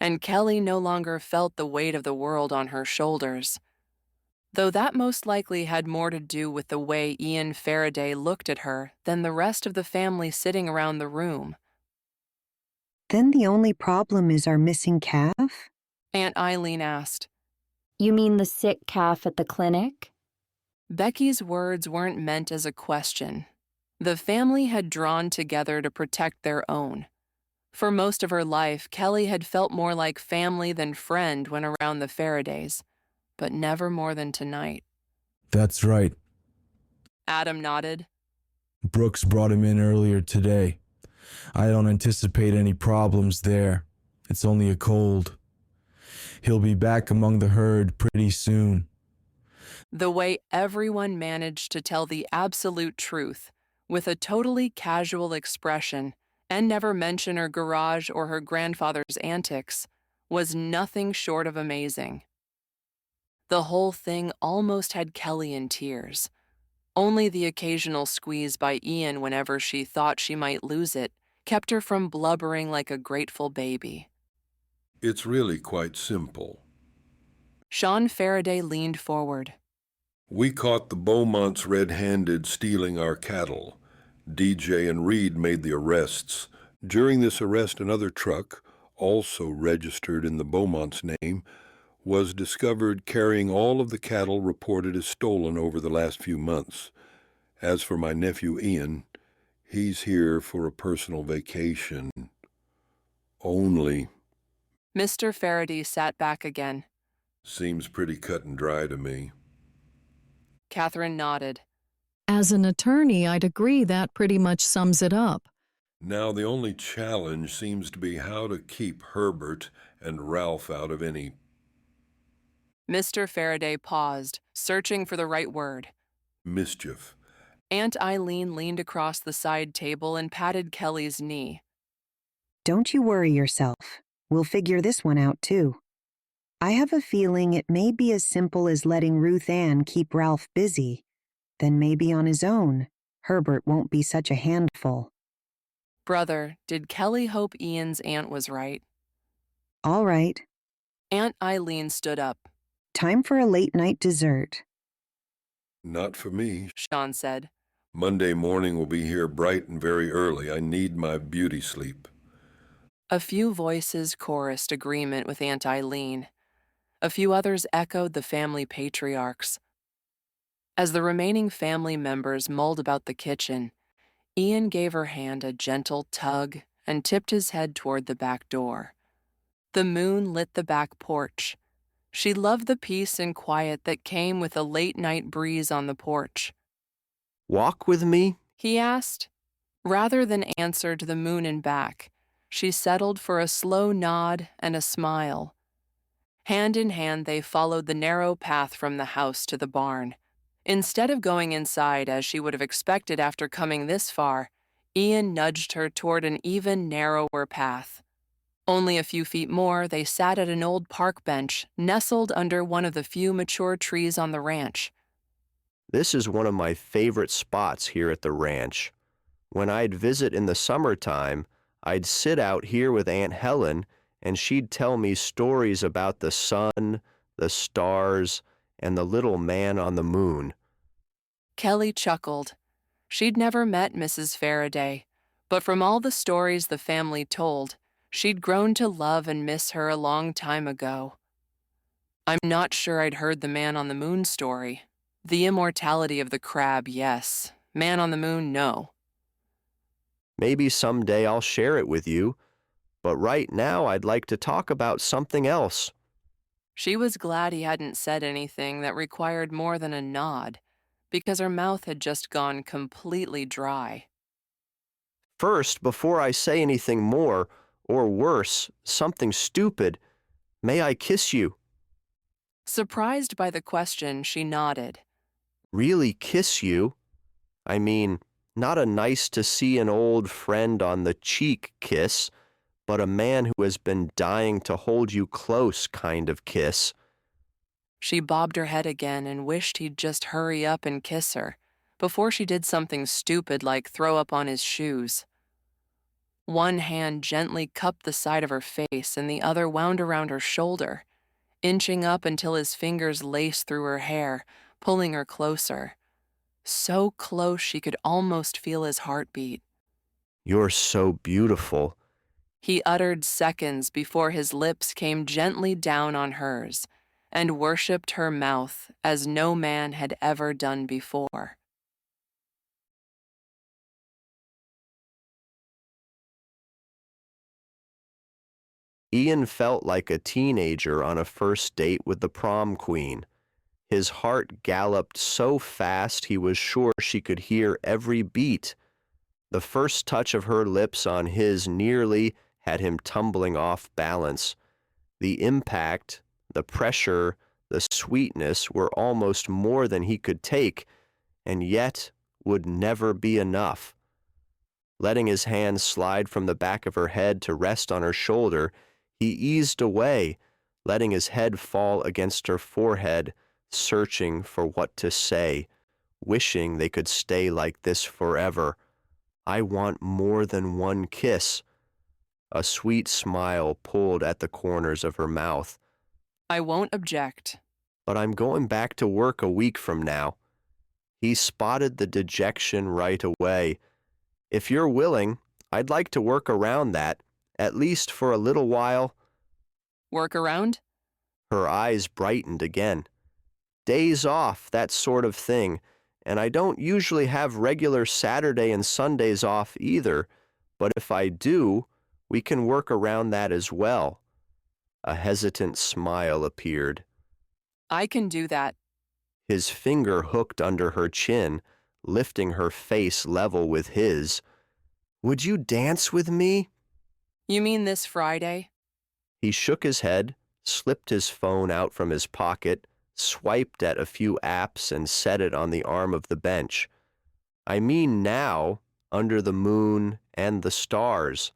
and Kelly no longer felt the weight of the world on her shoulders. Though that most likely had more to do with the way Ian Faraday looked at her than the rest of the family sitting around the room. Then the only problem is our missing calf? Aunt Eileen asked. You mean the sick calf at the clinic? Becky's words weren't meant as a question. The family had drawn together to protect their own. For most of her life, Kelly had felt more like family than friend when around the Faradays, but never more than tonight. That's right. Adam nodded. Brooks brought him in earlier today. I don't anticipate any problems there. It's only a cold. He'll be back among the herd pretty soon. The way everyone managed to tell the absolute truth with a totally casual expression and never mention her garage or her grandfather's antics was nothing short of amazing. The whole thing almost had Kelly in tears. Only the occasional squeeze by Ian whenever she thought she might lose it kept her from blubbering like a grateful baby. It's really quite simple. Sean Faraday leaned forward. We caught the Beaumonts red-handed stealing our cattle. DJ and Reed made the arrests. During this arrest, another truck, also registered in the Beaumont's name, was discovered carrying all of the cattle reported as stolen over the last few months. As for my nephew Ian, he's here for a personal vacation. Only. Mr. Faraday sat back again. Seems pretty cut and dry to me. Catherine nodded. As an attorney, I'd agree that pretty much sums it up. Now the only challenge seems to be how to keep Herbert and Ralph out of any... Mr. Faraday paused, searching for the right word. mischief. Aunt Eileen leaned across the side table and patted Kelly's knee. Don't you worry yourself. We'll figure this one out, too. I have a feeling it may be as simple as letting Ruth Ann keep Ralph busy. Then maybe on his own, Herbert won't be such a handful. Brother, did Kelly hope Ian's aunt was right? All right. Aunt Eileen stood up. Time for a late-night dessert. Not for me, Sean said. Monday morning will be here bright and very early. I need my beauty sleep. A few voices chorused agreement with Aunt Eileen. A few others echoed the family patriarchs. As the remaining family members mulled about the kitchen, Ian gave her hand a gentle tug and tipped his head toward the back door. The moon lit the back porch. She loved the peace and quiet that came with a late-night breeze on the porch. "Walk with me?" he asked. Rather than answer to the moon and back, she settled for a slow nod and a smile. Hand in hand, they followed the narrow path from the house to the barn. Instead of going inside as she would have expected after coming this far, Ian nudged her toward an even narrower path. Only a few feet more, they sat at an old park bench nestled under one of the few mature trees on the ranch. "This is one of my favorite spots here at the ranch. When I'd visit in the summertime, I'd sit out here with Aunt Helen, and she'd tell me stories about the sun, the stars, and the little man on the moon." Kelly chuckled. She'd never met Mrs. Farraday, but from all the stories the family told, she'd grown to love and miss her a long time ago. "I'm not sure I'd heard the man on the moon story. The immortality of the crab, yes. Man on the moon, no." "Maybe someday I'll share it with you, but right now I'd like to talk about something else." She was glad he hadn't said anything that required more than a nod, because her mouth had just gone completely dry. "First, before I say anything more, or worse, something stupid, may I kiss you?" Surprised by the question, she nodded. "Really kiss you? I mean, not a nice to see an old friend on the cheek kiss, but a man who has been dying to hold you close kind of kiss." She bobbed her head again and wished he'd just hurry up and kiss her, before she did something stupid like throw up on his shoes. One hand gently cupped the side of her face and the other wound around her shoulder, inching up until his fingers laced through her hair, pulling her closer. So close she could almost feel his heartbeat. "You're so beautiful," he uttered seconds before his lips came gently down on hers and worshipped her mouth as no man had ever done before. Ian felt like a teenager on a first date with the prom queen. His heart galloped so fast he was sure she could hear every beat. The first touch of her lips on his nearly had him tumbling off balance. The impact, the pressure, the sweetness were almost more than he could take, and yet would never be enough. Letting his hand slide from the back of her head to rest on her shoulder, he eased away, letting his head fall against her forehead, searching for what to say, wishing they could stay like this forever. "I want more than one kiss." A sweet smile pulled at the corners of her mouth. "I won't object." "But I'm going back to work a week from now." He spotted the dejection right away. "If you're willing, I'd like to work around that, at least for a little while." "Work around?" Her eyes brightened again. "Days off, that sort of thing, and I don't usually have regular Saturday and Sundays off either, but if I do, we can work around that as well." A hesitant smile appeared. "I can do that." His finger hooked under her chin, lifting her face level with his. "Would you dance with me?" "You mean this Friday?" He shook his head, slipped his phone out from his pocket, swiped at a few apps and set it on the arm of the bench. "I mean now, under the moon and the stars."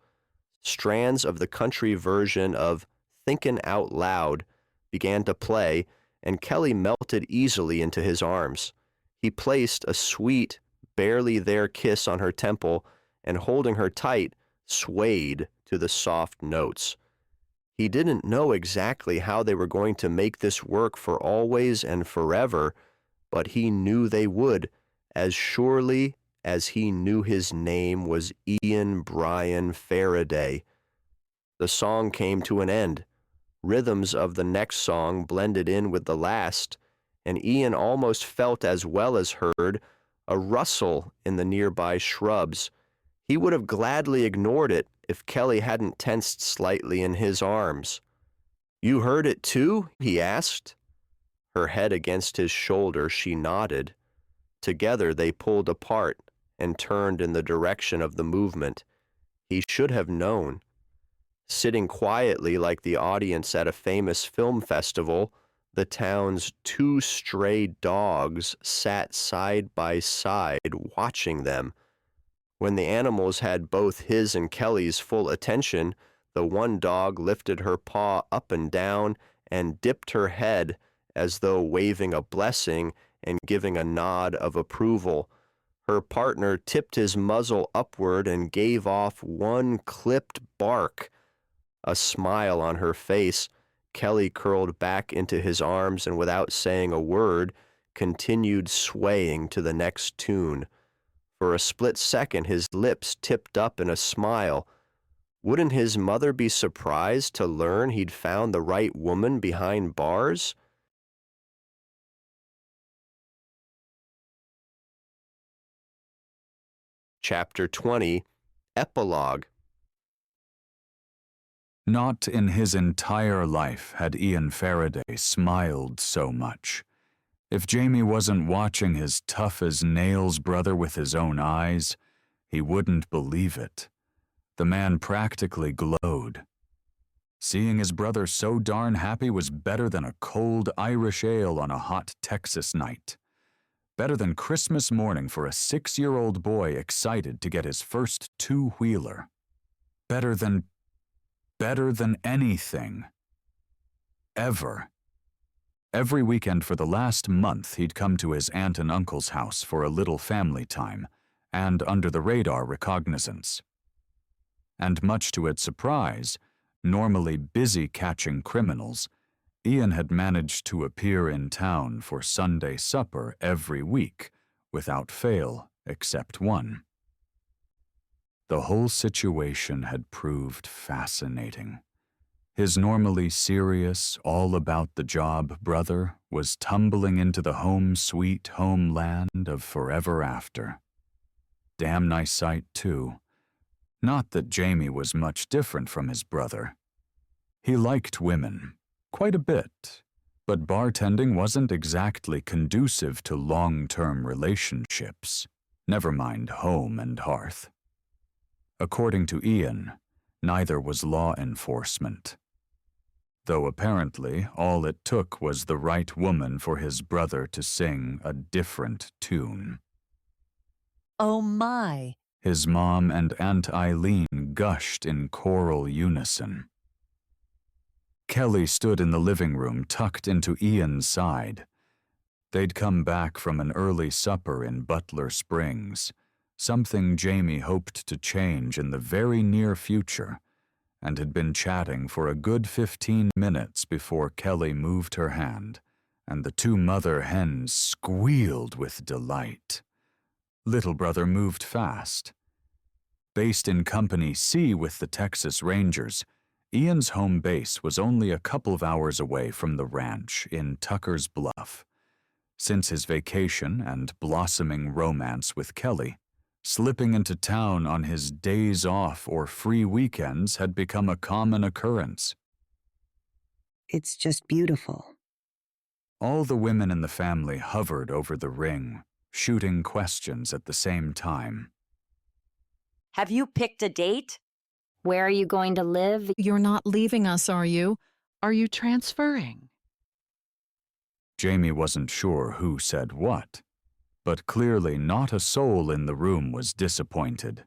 Strands of the country version of Thinkin' Out Loud began to play, and Kelly melted easily into his arms. He placed a sweet, barely there kiss on her temple, and holding her tight, swayed to the soft notes. He didn't know exactly how they were going to make this work for always and forever, but he knew they would, as surely as he knew his name was Ian Bryan Farraday. The song came to an end. Rhythms of the next song blended in with the last, and Ian almost felt as well as heard a rustle in the nearby shrubs. He would have gladly ignored it if Kelly hadn't tensed slightly in his arms. "You heard it too?" he asked. Her head against his shoulder, she nodded. Together they pulled apart and turned in the direction of the movement. He should have known. Sitting quietly like the audience at a famous film festival, the town's two stray dogs sat side by side watching them. When the animals had both his and Kelly's full attention, the one dog lifted her paw up and down and dipped her head as though waving a blessing and giving a nod of approval. Her partner tipped his muzzle upward and gave off one clipped bark. A smile on her face, Kelly curled back into his arms and without saying a word, continued swaying to the next tune. For a split second, his lips tipped up in a smile. Wouldn't his mother be surprised to learn he'd found the right woman behind bars? Chapter 20, Epilogue. Not in his entire life had Ian Farraday smiled so much. If Jamie wasn't watching his tough-as-nails brother with his own eyes, he wouldn't believe it. The man practically glowed. Seeing his brother so darn happy was better than a cold Irish ale on a hot Texas night. Better than Christmas morning for a 6-year-old boy excited to get his first two-wheeler. Better than anything. Ever. Every weekend for the last month, he'd come to his aunt and uncle's house for a little family time and under-the-radar recognizance. And much to its surprise, normally busy catching criminals, Ian had managed to appear in town for Sunday supper every week, without fail except one. The whole situation had proved fascinating. His normally serious, all-about-the-job brother was tumbling into the home sweet homeland of forever after. Damn nice sight, too. Not that Jamie was much different from his brother. He liked women, quite a bit, but bartending wasn't exactly conducive to long-term relationships, never mind home and hearth. According to Ian, neither was law enforcement. Though apparently all it took was the right woman for his brother to sing a different tune. Oh my! His mom and Aunt Eileen gushed in choral unison. Kelly stood in the living room tucked into Ian's side. They'd come back from an early supper in Butler Springs, something Jamie hoped to change in the very near future, and had been chatting for a good 15 minutes before Kelly moved her hand, and the two mother hens squealed with delight. Little brother moved fast. Based in Company C with the Texas Rangers, Ian's home base was only a couple of hours away from the ranch in Tuckers Bluff. Since his vacation and blossoming romance with Kelly, slipping into town on his days off or free weekends had become a common occurrence. It's just beautiful. All the women in the family hovered over the ring, shooting questions at the same time. Have you picked a date? Where are you going to live? You're not leaving us, are you? Are you transferring? Jamie wasn't sure who said what, but clearly not a soul in the room was disappointed.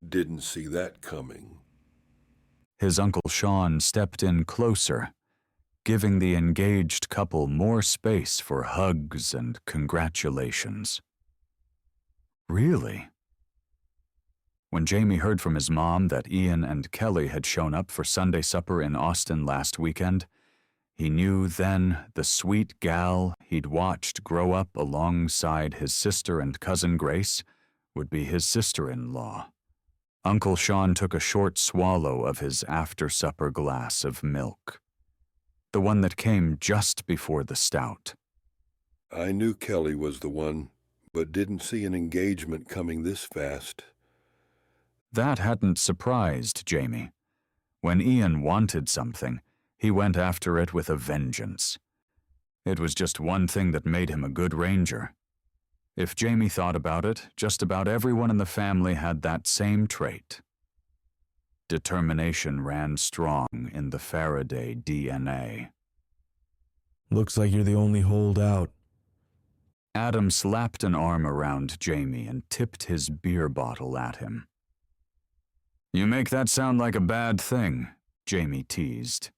Didn't see that coming. His Uncle Sean stepped in closer, giving the engaged couple more space for hugs and congratulations. Really? When Jamie heard from his mom that Ian and Kelly had shown up for Sunday supper in Austin last weekend, he knew then the sweet gal he'd watched grow up alongside his sister and cousin Grace would be his sister-in-law, Uncle Sean took a short swallow of his after-supper glass of milk, the one that came just before the stout. I knew Kelly was the one, but didn't see an engagement coming this fast. That hadn't surprised Jamie. When Ian wanted something, he went after it with a vengeance. It was just one thing that made him a good ranger. If Jamie thought about it, just about everyone in the family had that same trait. Determination ran strong in the Farraday DNA. Looks like you're the only holdout. Adam slapped an arm around Jamie and tipped his beer bottle at him. You make that sound like a bad thing, Jamie teased.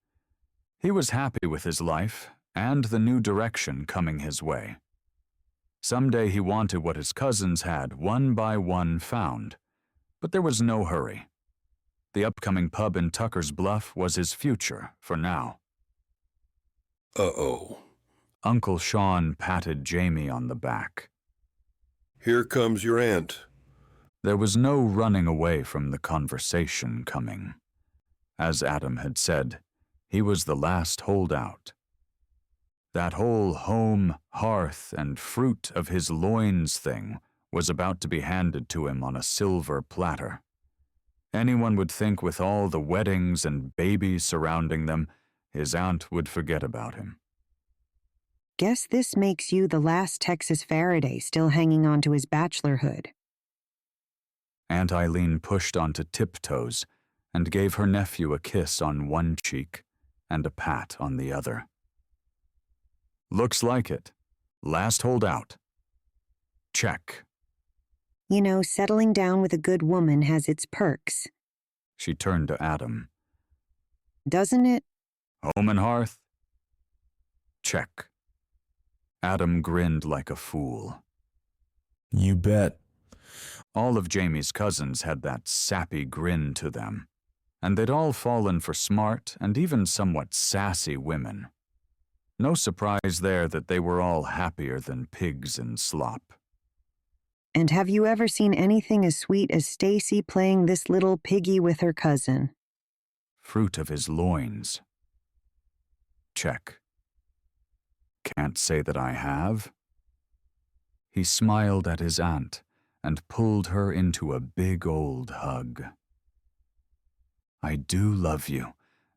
He was happy with his life and the new direction coming his way. Someday he wanted what his cousins had one by one found, but there was no hurry. The upcoming pub in Tuckers Bluff was his future for now. Uh-oh. Uncle Sean patted Jamie on the back. Here comes your aunt. There was no running away from the conversation coming. As Adam had said, he was the last holdout. That whole home, hearth, and fruit of his loins thing was about to be handed to him on a silver platter. Anyone would think with all the weddings and babies surrounding them, his aunt would forget about him. Guess this makes you the last Texas Faraday still hanging on to his bachelorhood. Aunt Eileen pushed onto tiptoes and gave her nephew a kiss on one cheek and a pat on the other. Looks like it. Last holdout. Check. You know, settling down with a good woman has its perks. She turned to Adam. Doesn't it? Home and hearth? Check. Adam grinned like a fool. You bet. All of Jamie's cousins had that sappy grin to them, and they'd all fallen for smart and even somewhat sassy women. No surprise there that they were all happier than pigs in slop. And have you ever seen anything as sweet as Stacy playing this little piggy with her cousin? Fruit of his loins. Check. Can't say that I have. He smiled at his aunt and pulled her into a big old hug. I do love you,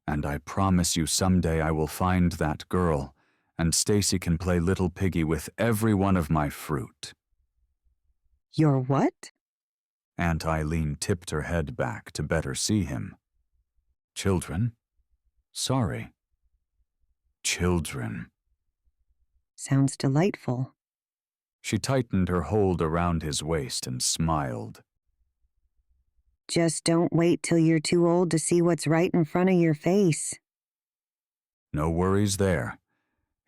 and I promise you someday I will find that girl, and Stacy can play little piggy with every one of my fruit. Your what? Aunt Eileen tipped her head back to better see him. Children? Sorry. Children. Sounds delightful. She tightened her hold around his waist and smiled. Just don't wait till you're too old to see what's right in front of your face. No worries there.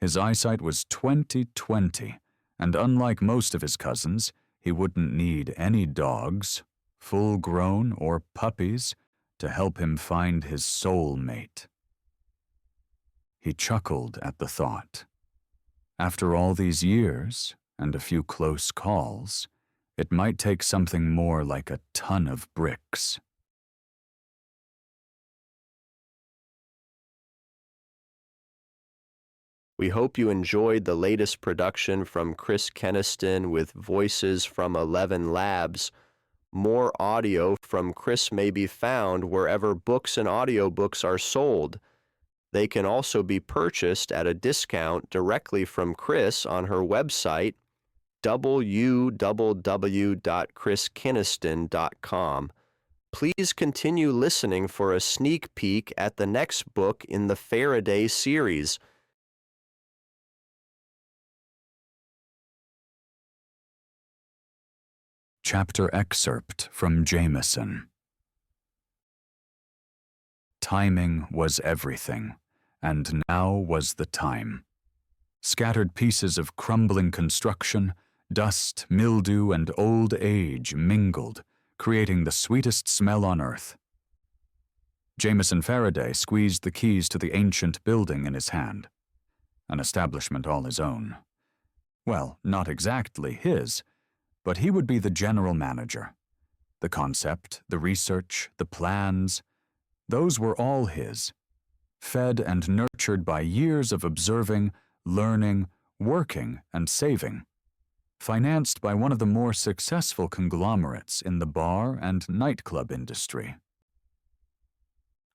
His eyesight was 20/20, and unlike most of his cousins, he wouldn't need any dogs, full-grown or puppies, to help him find his soul mate. He chuckled at the thought. After all these years, and a few close calls, it might take something more like a ton of bricks. We hope you enjoyed the latest production from Chris Keniston with voices from 11 Labs. More audio from Chris may be found wherever books and audiobooks are sold. They can also be purchased at a discount directly from Chris on her website, www.chriskeniston.com. Please continue listening for a sneak peek at the next book in the Farraday series. Chapter excerpt from Jameson. Timing was everything, and now was the time. Scattered pieces of crumbling construction, dust, mildew, and old age mingled, creating the sweetest smell on earth. Jameson Farraday squeezed the keys to the ancient building in his hand. An establishment all his own. Well, not exactly his, but he would be the general manager. The concept, the research, the plans, those were all his, fed and nurtured by years of observing, learning, working, and saving, financed by one of the more successful conglomerates in the bar and nightclub industry.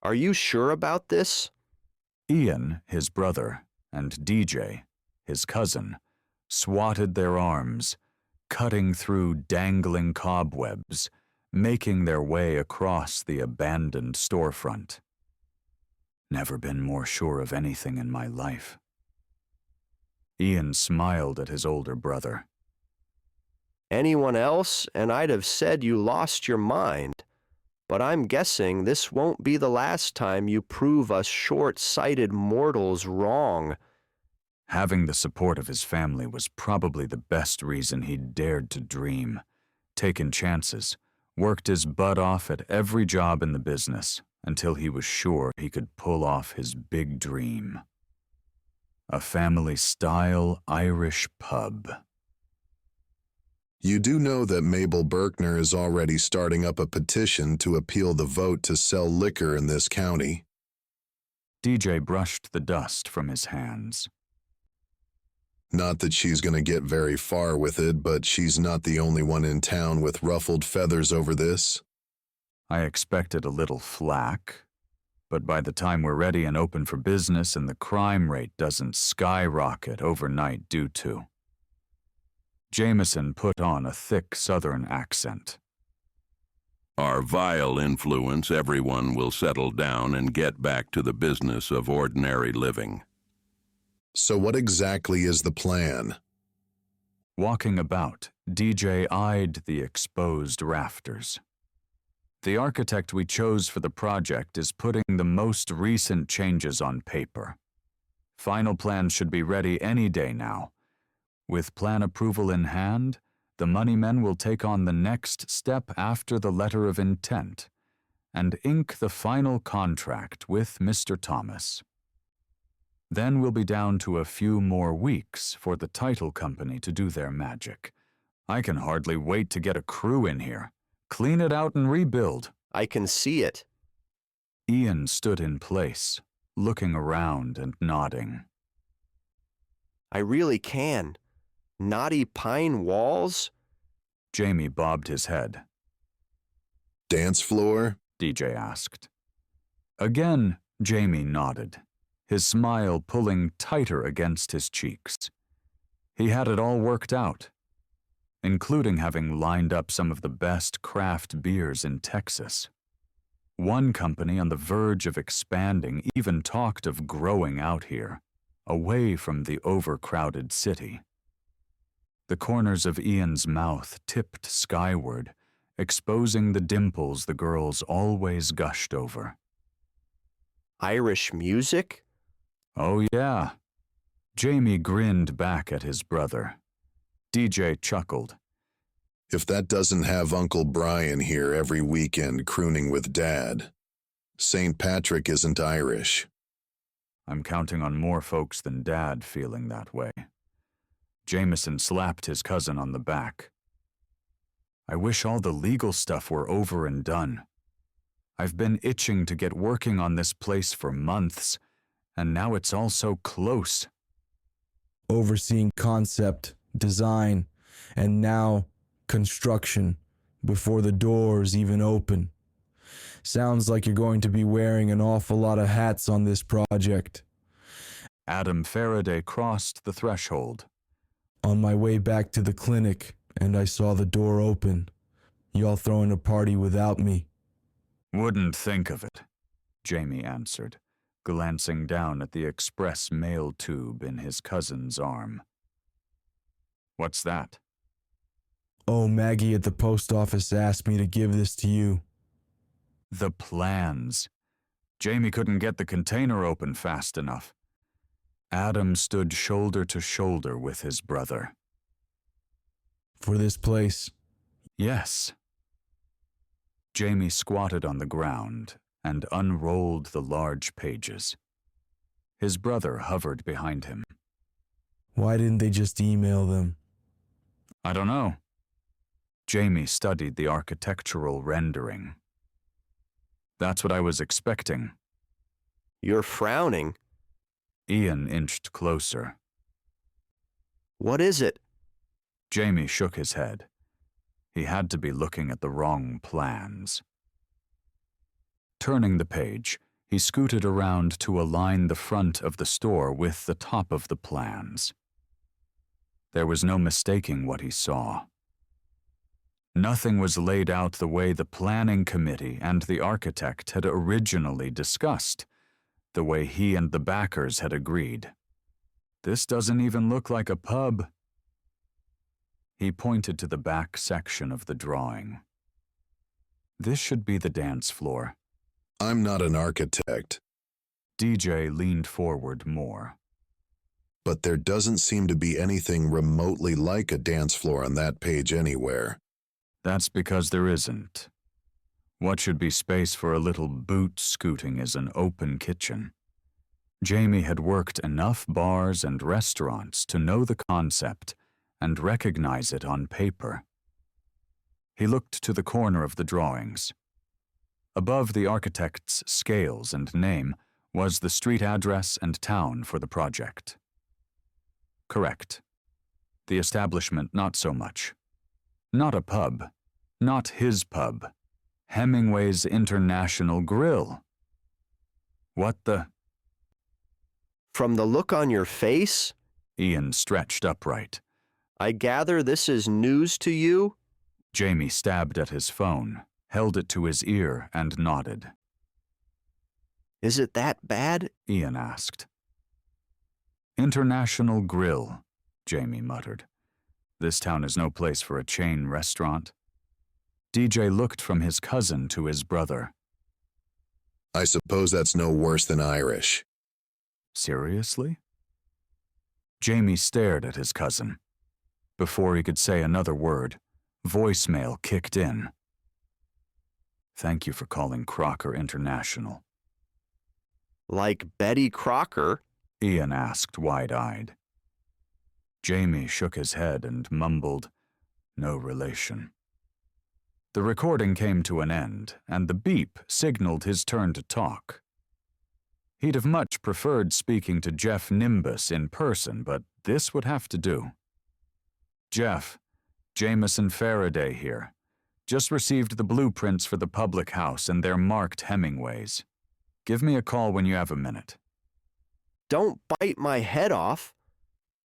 Are you sure about this? Ian, his brother, and DJ, his cousin, swatted their arms, cutting through dangling cobwebs, making their way across the abandoned storefront. Never been more sure of anything in my life. Ian smiled at his older brother. Anyone else, and I'd have said you lost your mind. But I'm guessing this won't be the last time you prove us short-sighted mortals wrong. Having the support of his family was probably the best reason he'd dared to dream, taken chances, worked his butt off at every job in the business until he was sure he could pull off his big dream. A family-style Irish pub. You do know that Mabel Berkner is already starting up a petition to appeal the vote to sell liquor in this county. DJ brushed the dust from his hands. Not that she's going to get very far with it, but she's not the only one in town with ruffled feathers over this. I expected a little flack, but by the time we're ready and open for business and the crime rate doesn't skyrocket overnight due to. Jameson put on a thick Southern accent. Our vile influence, everyone will settle down and get back to the business of ordinary living. So what exactly is the plan? Walking about, DJ eyed the exposed rafters. The architect we chose for the project is putting the most recent changes on paper. Final plans should be ready any day now. With plan approval in hand, the money men will take on the next step after the letter of intent and ink the final contract with Mr. Thomas. Then we'll be down to a few more weeks for the title company to do their magic. I can hardly wait to get a crew in here, clean it out and rebuild. I can see it. Ian stood in place, looking around and nodding. I really can. Knotty pine walls? Jamie bobbed his head. Dance floor? DJ asked. Again, Jamie nodded, his smile pulling tighter against his cheeks. He had it all worked out, including having lined up some of the best craft beers in Texas. One company on the verge of expanding even talked of growing out here, away from the overcrowded city. The corners of Ian's mouth tipped skyward, exposing the dimples the girls always gushed over. Irish music? Oh, yeah. Jamie grinned back at his brother. DJ chuckled. If that doesn't have Uncle Brian here every weekend crooning with Dad. St. Patrick isn't Irish. I'm counting on more folks than Dad feeling that way. Jameson slapped his cousin on the back. I wish all the legal stuff were over and done. I've been itching to get working on this place for months, and now it's all so close. Overseeing concept, design, and now construction before the doors even open. Sounds like you're going to be wearing an awful lot of hats on this project. Adam Farraday crossed the threshold. On my way back to the clinic, and I saw the door open. Y'all throwing a party without me. Wouldn't think of it, Jamie answered, glancing down at the express mail tube in his cousin's arm. What's that? Oh, Maggie at the post office asked me to give this to you. The plans. Jamie couldn't get the container open fast enough. Adam stood shoulder to shoulder with his brother. For this place? Yes. Jamie squatted on the ground and unrolled the large pages. His brother hovered behind him. Why didn't they just email them? I don't know. Jamie studied the architectural rendering. That's what I was expecting. You're frowning. Ian inched closer. What is it? Jamie shook his head. He had to be looking at the wrong plans. Turning the page, he scooted around to align the front of the store with the top of the plans. There was no mistaking what he saw. Nothing was laid out the way the planning committee and the architect had originally discussed, the way he and the backers had agreed. This doesn't even look like a pub. He pointed to the back section of the drawing. This should be the dance floor. I'm not an architect. DJ leaned forward more. But there doesn't seem to be anything remotely like a dance floor on that page anywhere. That's because there isn't. What should be space for a little boot scooting is an open kitchen. Jamie had worked enough bars and restaurants to know the concept and recognize it on paper. He looked to the corner of the drawings. Above the architect's scales and name was the street address and town for the project. Correct. The establishment not so much. Not a pub. Not his pub. Hemingway's International Grill. What the? From the look on your face? Ian stretched upright. I gather this is news to you? Jamie stabbed at his phone, held it to his ear, and nodded. Is it that bad? Ian asked. International Grill, Jamie muttered. This town is no place for a chain restaurant. DJ looked from his cousin to his brother. I suppose that's no worse than Irish. Seriously? Jamie stared at his cousin. Before he could say another word, voicemail kicked in. Thank you for calling Crocker International. Like Betty Crocker? Ian asked wide-eyed. Jamie shook his head and mumbled, no relation. The recording came to an end, and the beep signaled his turn to talk. He'd have much preferred speaking to Jeff Nimbus in person, but this would have to do. Jeff, Jameson Farraday here. Just received the blueprints for the public house, and they're marked Hemingway's. Give me a call when you have a minute. Don't bite my head off.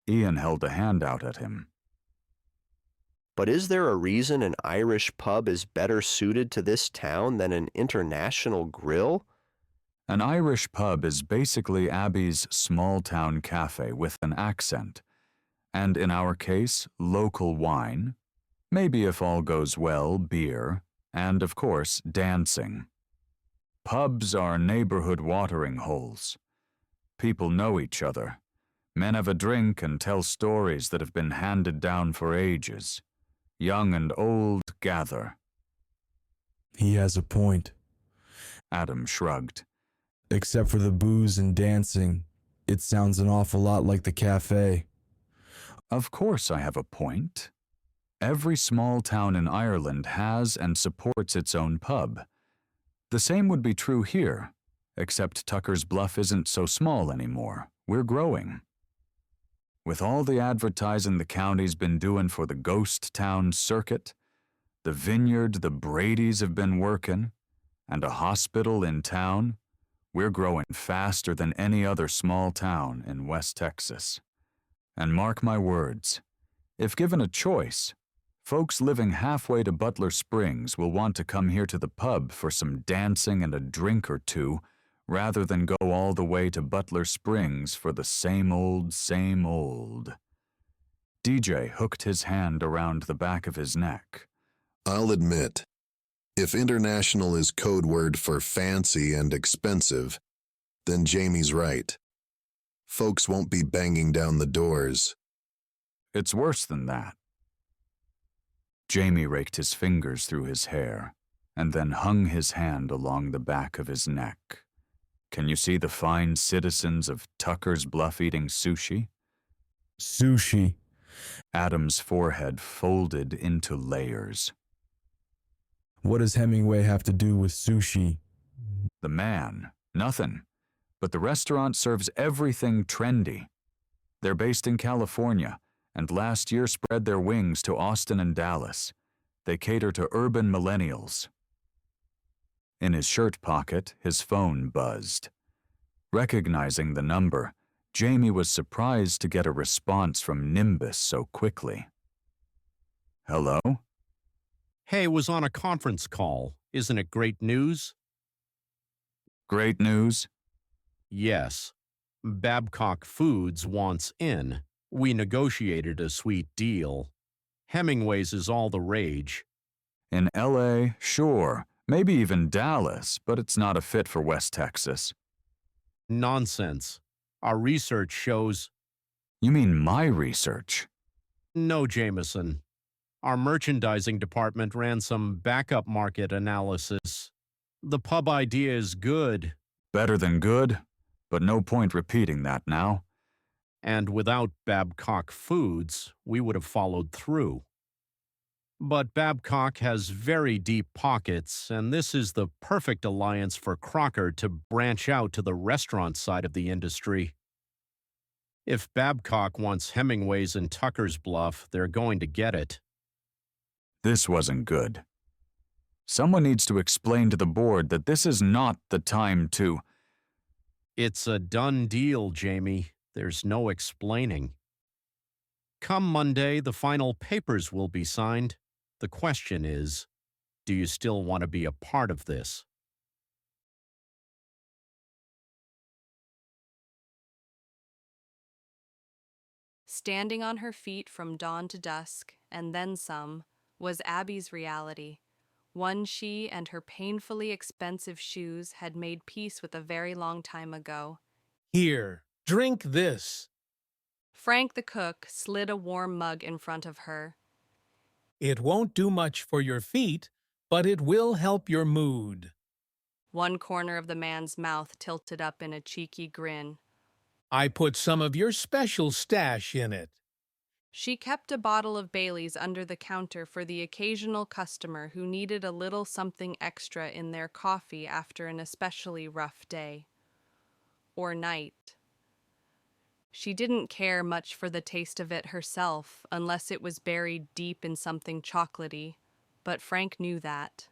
Ian held a hand out at him. But is there a reason an Irish pub is better suited to this town than an International Grill? An Irish pub is basically Abby's small-town cafe with an accent, and in our case, local wine, maybe if all goes well, beer, and of course, dancing. Pubs are neighborhood watering holes. People know each other. Men have a drink and tell stories that have been handed down for ages. Young and old gather. He has a point. Adam shrugged. Except for the booze and dancing, it sounds an awful lot like the cafe. Of course I have a point. Every small town in Ireland has and supports its own pub. The same would be true here, except Tuckers Bluff isn't so small anymore. We're growing. With all the advertising the county's been doing for the ghost town circuit, the vineyard the Bradys have been working, and a hospital in town, we're growing faster than any other small town in West Texas. And mark my words, if given a choice, folks living halfway to Butler Springs will want to come here to the pub for some dancing and a drink or two, rather than go all the way to Butler Springs for the same old, same old. DJ hooked his hand around the back of his neck. I'll admit, if international is code word for fancy and expensive, then Jamie's right. Folks won't be banging down the doors. It's worse than that. Jamie raked his fingers through his hair and then hung his hand along the back of his neck. Can you see the fine citizens of Tuckers Bluff eating sushi? Sushi. Adam's forehead folded into layers. What does Hemingway have to do with sushi? The man, nothing. But the restaurant serves everything trendy. They're based in California, and last year spread their wings to Austin and Dallas. They cater to urban millennials. In his shirt pocket, his phone buzzed. Recognizing the number, Jamie was surprised to get a response from Nimbus so quickly. Hello? Hey, was on a conference call. Isn't it great news? Great news? Yes. Babcock Foods wants in. We negotiated a sweet deal. Hemingway's is all the rage. In L.A., sure. Maybe even Dallas, but it's not a fit for West Texas. Nonsense. Our research shows... You mean my research? No, Jameson. Our merchandising department ran some backup market analysis. The pub idea is good. Better than good, but no point repeating that now. And without Babcock Foods, we would have followed through. But Babcock has very deep pockets, and this is the perfect alliance for Crocker to branch out to the restaurant side of the industry. If Babcock wants Hemingway's in Tuckers Bluff, they're going to get it. This wasn't good. Someone needs to explain to the board that this is not the time to... It's a done deal, Jamie. There's no explaining. Come Monday, the final papers will be signed. The question is, do you still want to be a part of this? Standing on her feet from dawn to dusk, and then some, was Abby's reality. One she and her painfully expensive shoes had made peace with a very long time ago. Here, drink this. Frank the cook slid a warm mug in front of her. It won't do much for your feet, but it will help your mood. One corner of the man's mouth tilted up in a cheeky grin. I put some of your special stash in it. She kept a bottle of Bailey's under the counter for the occasional customer who needed a little something extra in their coffee after an especially rough day. Or night. She didn't care much for the taste of it herself, unless it was buried deep in something chocolatey, but Frank knew that.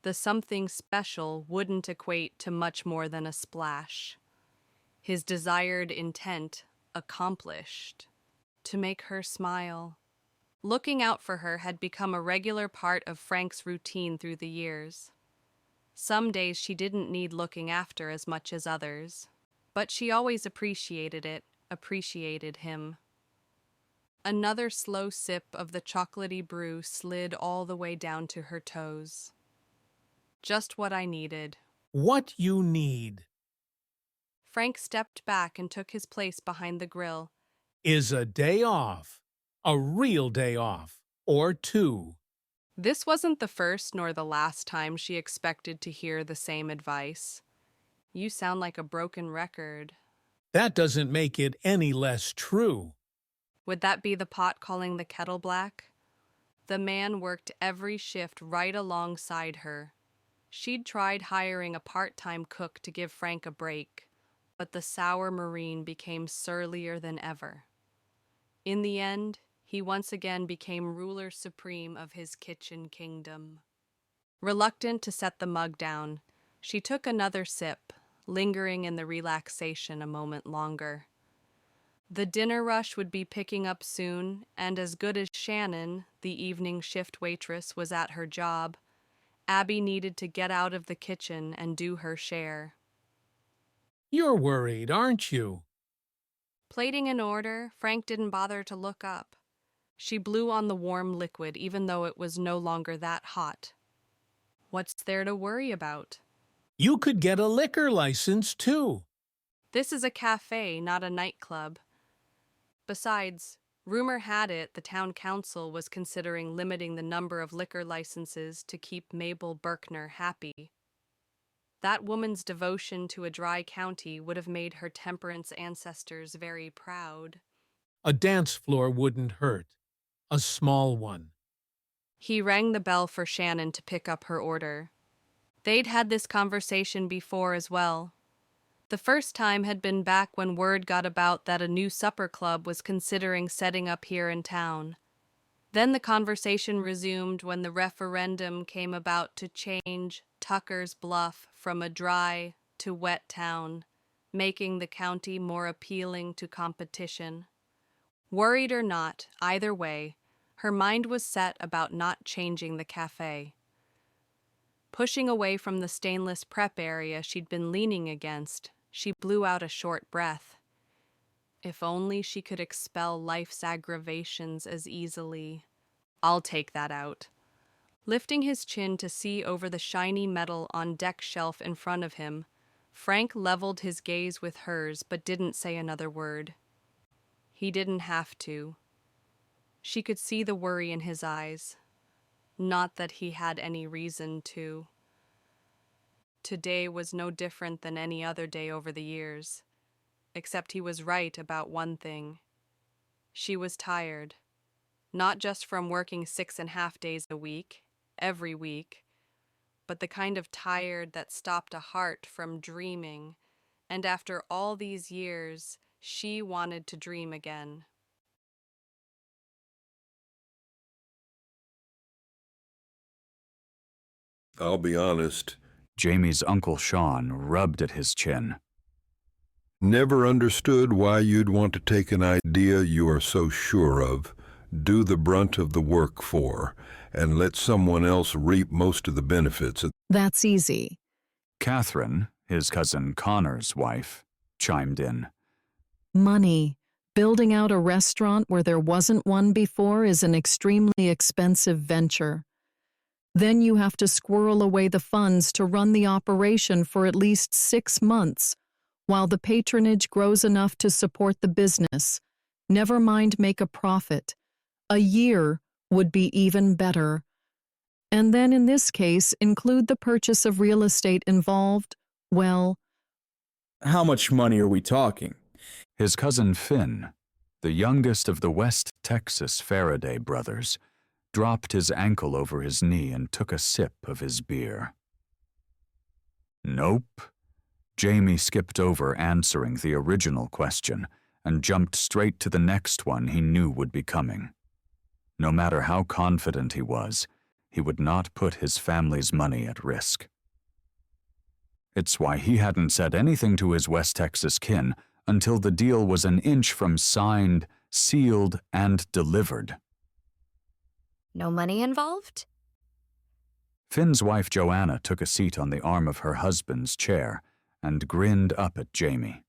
The something special wouldn't equate to much more than a splash. His desired intent accomplished. To make her smile. Looking out for her had become a regular part of Frank's routine through the years. Some days she didn't need looking after as much as others, but she always appreciated it, appreciated him. Another slow sip of the chocolatey brew slid all the way down to her toes. Just what I needed. What you need. Frank stepped back and took his place behind the grill. Is a day off. A real day off. Or two. This wasn't the first nor the last time she expected to hear the same advice. You sound like a broken record. That doesn't make it any less true. Would that be the pot calling the kettle black? The man worked every shift right alongside her. She'd tried hiring a part-time cook to give Frank a break, but the sour Marine became surlier than ever. In the end, he once again became ruler supreme of his kitchen kingdom. Reluctant to set the mug down, she took another sip, lingering in the relaxation a moment longer. The dinner rush would be picking up soon, and as good as Shannon, the evening shift waitress, was at her job, Abby needed to get out of the kitchen and do her share. You're worried, aren't you? Plating in order, Frank didn't bother to look up. She blew on the warm liquid even though it was no longer that hot. What's there to worry about? You could get a liquor license, too. This is a cafe, not a nightclub. Besides, rumor had it the town council was considering limiting the number of liquor licenses to keep Mabel Berkner happy. That woman's devotion to a dry county would have made her temperance ancestors very proud. A dance floor wouldn't hurt. A small one. He rang the bell for Shannon to pick up her order. They'd had this conversation before as well. The first time had been back when word got about that a new supper club was considering setting up here in town. Then the conversation resumed when the referendum came about to change Tuckers Bluff from a dry to wet town, making the county more appealing to competition. Worried or not, either way, her mind was set about not changing the cafe. Pushing away from the stainless prep area she'd been leaning against, she blew out a short breath. If only she could expel life's aggravations as easily. I'll take that out. Lifting his chin to see over the shiny metal on deck shelf in front of him, Frank leveled his gaze with hers but didn't say another word. He didn't have to. She could see the worry in his eyes. Not that he had any reason to. Today was no different than any other day over the years, except he was right about one thing. She was tired, not just from working 6.5 days a week, every week, but the kind of tired that stopped a heart from dreaming, and after all these years, she wanted to dream again. I'll be honest. Jamie's Uncle Sean rubbed at his chin. Never understood why you'd want to take an idea you are so sure of, do the brunt of the work for, and let someone else reap most of the benefits. That's easy. Catherine, his cousin Connor's wife, chimed in. Money. Building out a restaurant where there wasn't one before is an extremely expensive venture. Then you have to squirrel away the funds to run the operation for at least 6 months, while the patronage grows enough to support the business. Never mind make a profit. A year would be even better. And then in this case, include the purchase of real estate involved, well... How much money are we talking? His cousin Finn, the youngest of the West Texas Farraday brothers, dropped his ankle over his knee and took a sip of his beer. Nope. Jamie skipped over answering the original question and jumped straight to the next one he knew would be coming. No matter how confident he would not put his family's money at risk. It's why he hadn't said anything to his West Texas kin until the deal was an inch from signed, sealed, and delivered. No money involved? Finn's wife Joanna took a seat on the arm of her husband's chair and grinned up at Jamie.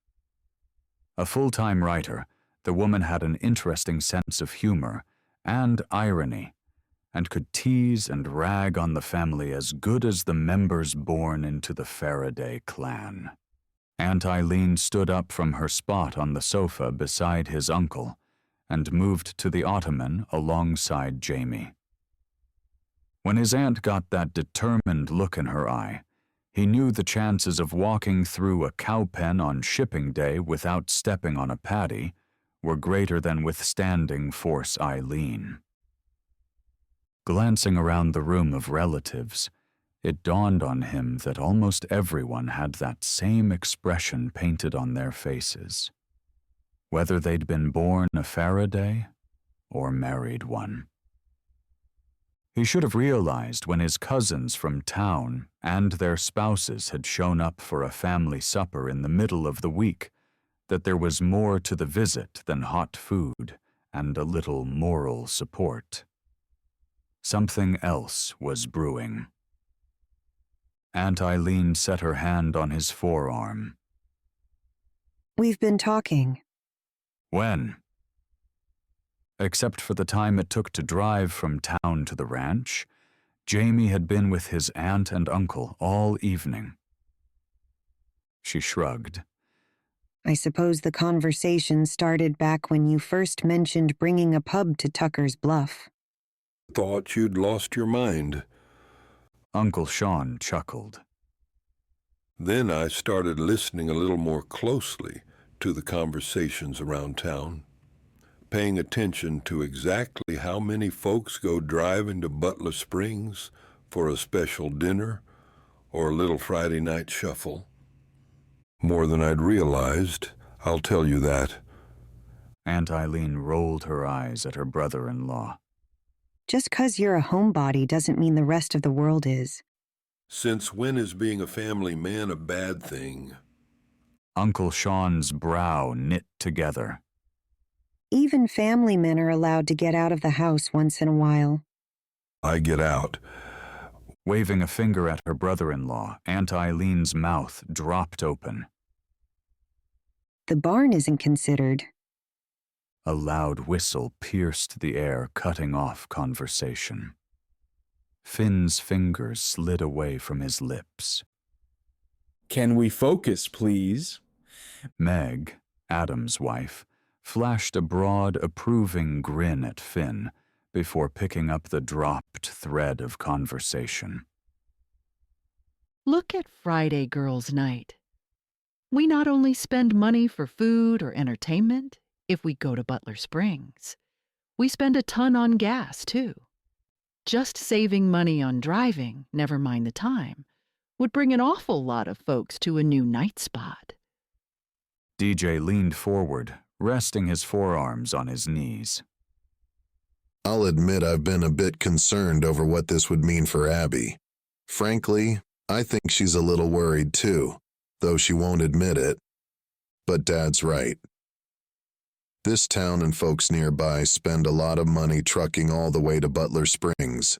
A full-time writer, the woman had an interesting sense of humor and irony, and could tease and rag on the family as good as the members born into the Farraday clan. Aunt Eileen stood up from her spot on the sofa beside his uncle and moved to the ottoman alongside Jamie. When his aunt got that determined look in her eye, he knew the chances of walking through a cow pen on shipping day without stepping on a paddy were greater than withstanding Force Eileen. Glancing around the room of relatives, it dawned on him that almost everyone had that same expression painted on their faces, whether they'd been born a Farraday or married one. He should have realized when his cousins from town and their spouses had shown up for a family supper in the middle of the week that there was more to the visit than hot food and a little moral support. Something else was brewing. Aunt Eileen set her hand on his forearm. We've been talking. When? Except for the time it took to drive from town to the ranch, Jamie had been with his aunt and uncle all evening. She shrugged. I suppose the conversation started back when you first mentioned bringing a pub to Tuckers Bluff. Thought you'd lost your mind. Uncle Sean chuckled. Then I started listening a little more closely to the conversations around town. paying attention to exactly how many folks go driving to Butler Springs for a special dinner or a little Friday night shuffle. More than I'd realized, I'll tell you that. Aunt Eileen rolled her eyes at her brother-in-law. Just 'cause you're a homebody doesn't mean the rest of the world is. Since when is being a family man a bad thing? Uncle Sean's brow knit together. Even family men are allowed to get out of the house once in a while. I get out. Waving a finger at her brother-in-law, Aunt Eileen's mouth dropped open. The barn isn't considered. A loud whistle pierced the air, cutting off conversation. Finn's fingers slid away from his lips. Can we focus, please? Meg, Adam's wife, flashed a broad, approving grin at Finn before picking up the dropped thread of conversation. Look at Friday Girls' Night. We not only spend money for food or entertainment if we go to Butler Springs, we spend a ton on gas, too. Just saving money on driving, never mind the time, would bring an awful lot of folks to a new night spot. DJ leaned forward, resting his forearms on his knees. I'll admit I've been a bit concerned over what this would mean for Abby. Frankly, I think she's a little worried too, though she won't admit it. But Dad's right. This town and folks nearby spend a lot of money trucking all the way to Butler Springs.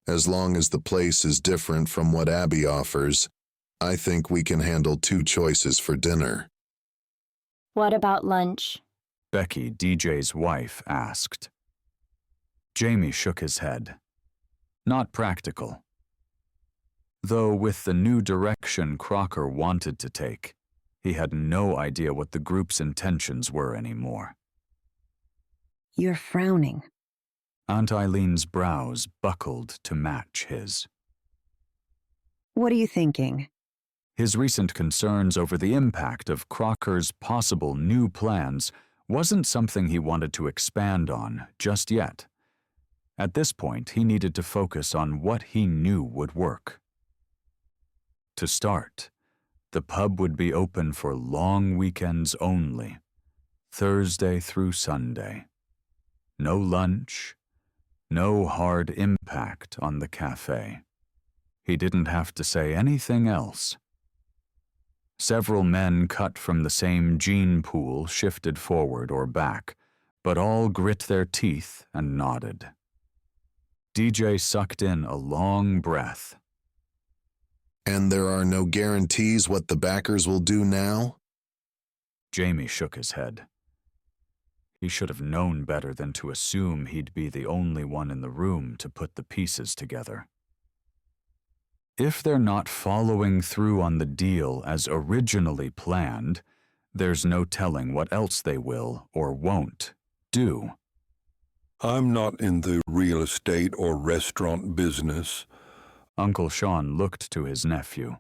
As long as the place is different from what Abby offers, I think we can handle 2 choices for dinner. What about lunch? Becky, DJ's wife, asked. Jamie shook his head. Not practical. Though with the new direction Crocker wanted to take, he had no idea what the group's intentions were anymore. You're frowning. Aunt Eileen's brows buckled to match his. What are you thinking? His recent concerns over the impact of Crocker's possible new plans wasn't something he wanted to expand on just yet. At this point, he needed to focus on what he knew would work. To start, the pub would be open for long weekends only, Thursday through Sunday. No lunch, no hard impact on the cafe. He didn't have to say anything else. Several men cut from the same gene pool shifted forward or back, but all grit their teeth and nodded. DJ sucked in a long breath. And there are no guarantees what the backers will do now? Jamie shook his head. He should have known better than to assume he'd be the only one in the room to put the pieces together. If they're not following through on the deal as originally planned, there's no telling what else they will or won't do. I'm not in the real estate or restaurant business. Uncle Sean looked to his nephew.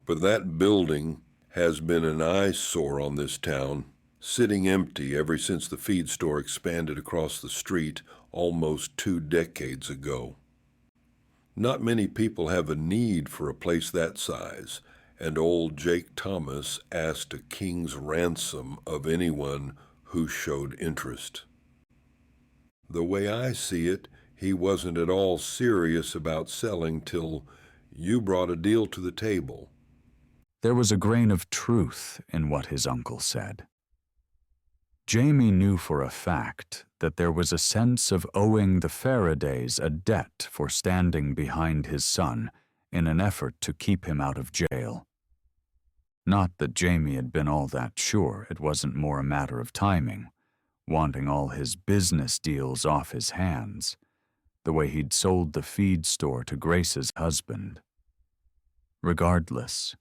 But that building has been an eyesore on this town, sitting empty ever since the feed store expanded across the street almost 2 decades ago. Not many people have a need for a place that size, and old Jake Thomas asked a king's ransom of anyone who showed interest. The way I see it, he wasn't at all serious about selling till you brought a deal to the table. There was a grain of truth in what his uncle said. Jamie knew for a fact that there was a sense of owing the Faradays a debt for standing behind his son in an effort to keep him out of jail. Not that Jamie had been all that sure it wasn't more a matter of timing, wanting all his business deals off his hands, the way he'd sold the feed store to Grace's husband. Regardless,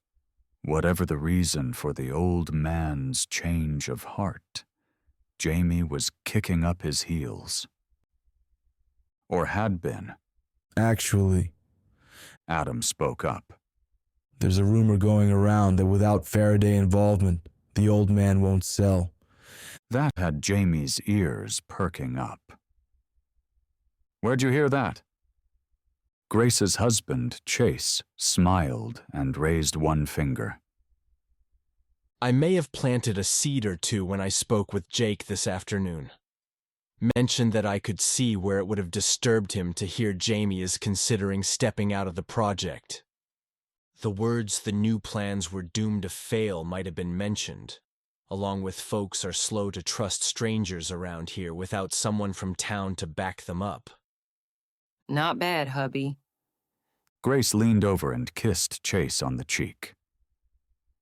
whatever the reason for the old man's change of heart, Jamie was kicking up his heels. Or had been. Actually, Adam spoke up. There's a rumor going around that without Faraday involvement, the old man won't sell. That had Jamie's ears perking up. "Where'd you hear that?" Grace's husband, Chase, smiled and raised one finger. "I may have planted a seed or two when I spoke with Jake this afternoon. Mentioned that I could see where it would have disturbed him to hear Jamie is considering stepping out of the project. The words the new plans were doomed to fail might have been mentioned, along with folks are slow to trust strangers around here without someone from town to back them up." Not bad, hubby. Grace leaned over and kissed Chase on the cheek.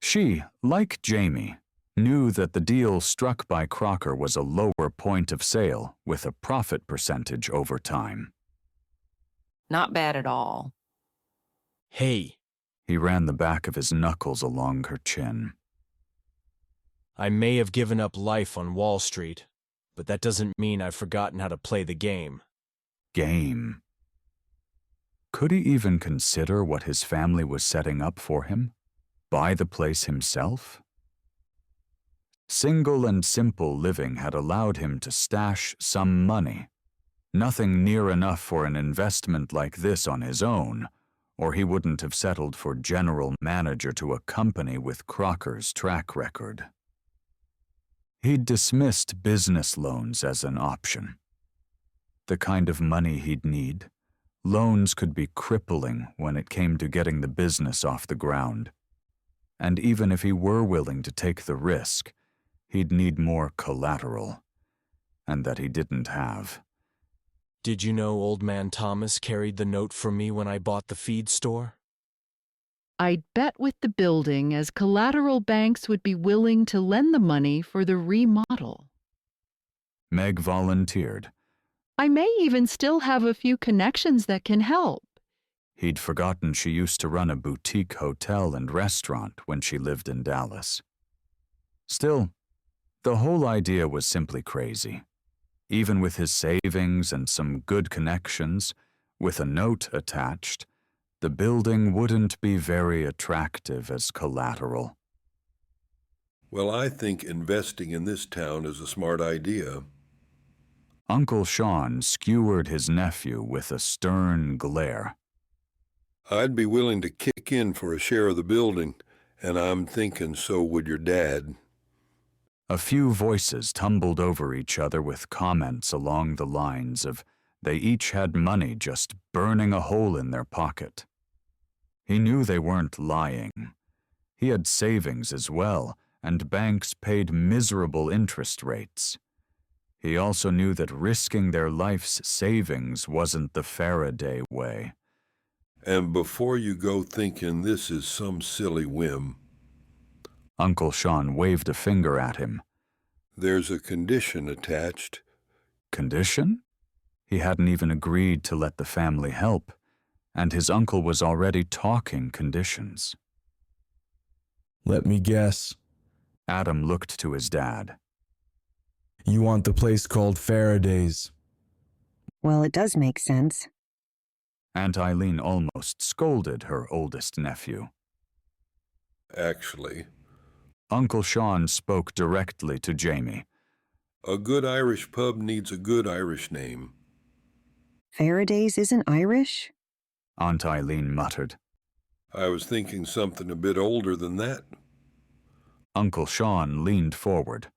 She, like Jamie, knew that the deal struck by Crocker was a lower point of sale with a profit percentage over time. Not bad at all. "Hey," he ran the back of his knuckles along her chin. "I may have given up life on Wall Street, but that doesn't mean I've forgotten how to play the game." Game. Could he even consider what his family was setting up for him? Buy the place himself? Single and simple living had allowed him to stash some money. Nothing near enough for an investment like this on his own, or he wouldn't have settled for general manager to a company with Crocker's track record. He'd dismissed business loans as an option. The kind of money he'd need. Loans could be crippling when it came to getting the business off the ground. And even if he were willing to take the risk, he'd need more collateral, and that he didn't have. "Did you know Old Man Thomas carried the note for me when I bought the feed store?" I'd bet with the building as collateral banks would be willing to lend the money for the remodel. Meg volunteered. I may even still have a few connections that can help. He'd forgotten she used to run a boutique hotel and restaurant when she lived in Dallas. Still, the whole idea was simply crazy. Even with his savings and some good connections, with a note attached, the building wouldn't be very attractive as collateral. "Well, I think investing in this town is a smart idea." Uncle Sean skewered his nephew with a stern glare. "I'd be willing to kick in for a share of the building, and I'm thinking so would your dad." A few voices tumbled over each other with comments along the lines of they each had money just burning a hole in their pocket. He knew they weren't lying. He had savings as well, and banks paid miserable interest rates. He also knew that risking their life's savings wasn't the Farraday way. "And before you go thinking this is some silly whim," Uncle Sean waved a finger at him. "there's a condition attached." Condition? He hadn't even agreed to let the family help, and his uncle was already talking conditions. Let me guess. Adam looked to his dad. You want the place called Faraday's. Well, it does make sense. Aunt Eileen almost scolded her oldest nephew. Actually, Uncle Sean spoke directly to Jamie. A good Irish pub needs a good Irish name. Faraday's isn't Irish? Aunt Eileen muttered. I was thinking something a bit older than that. Uncle Sean leaned forward.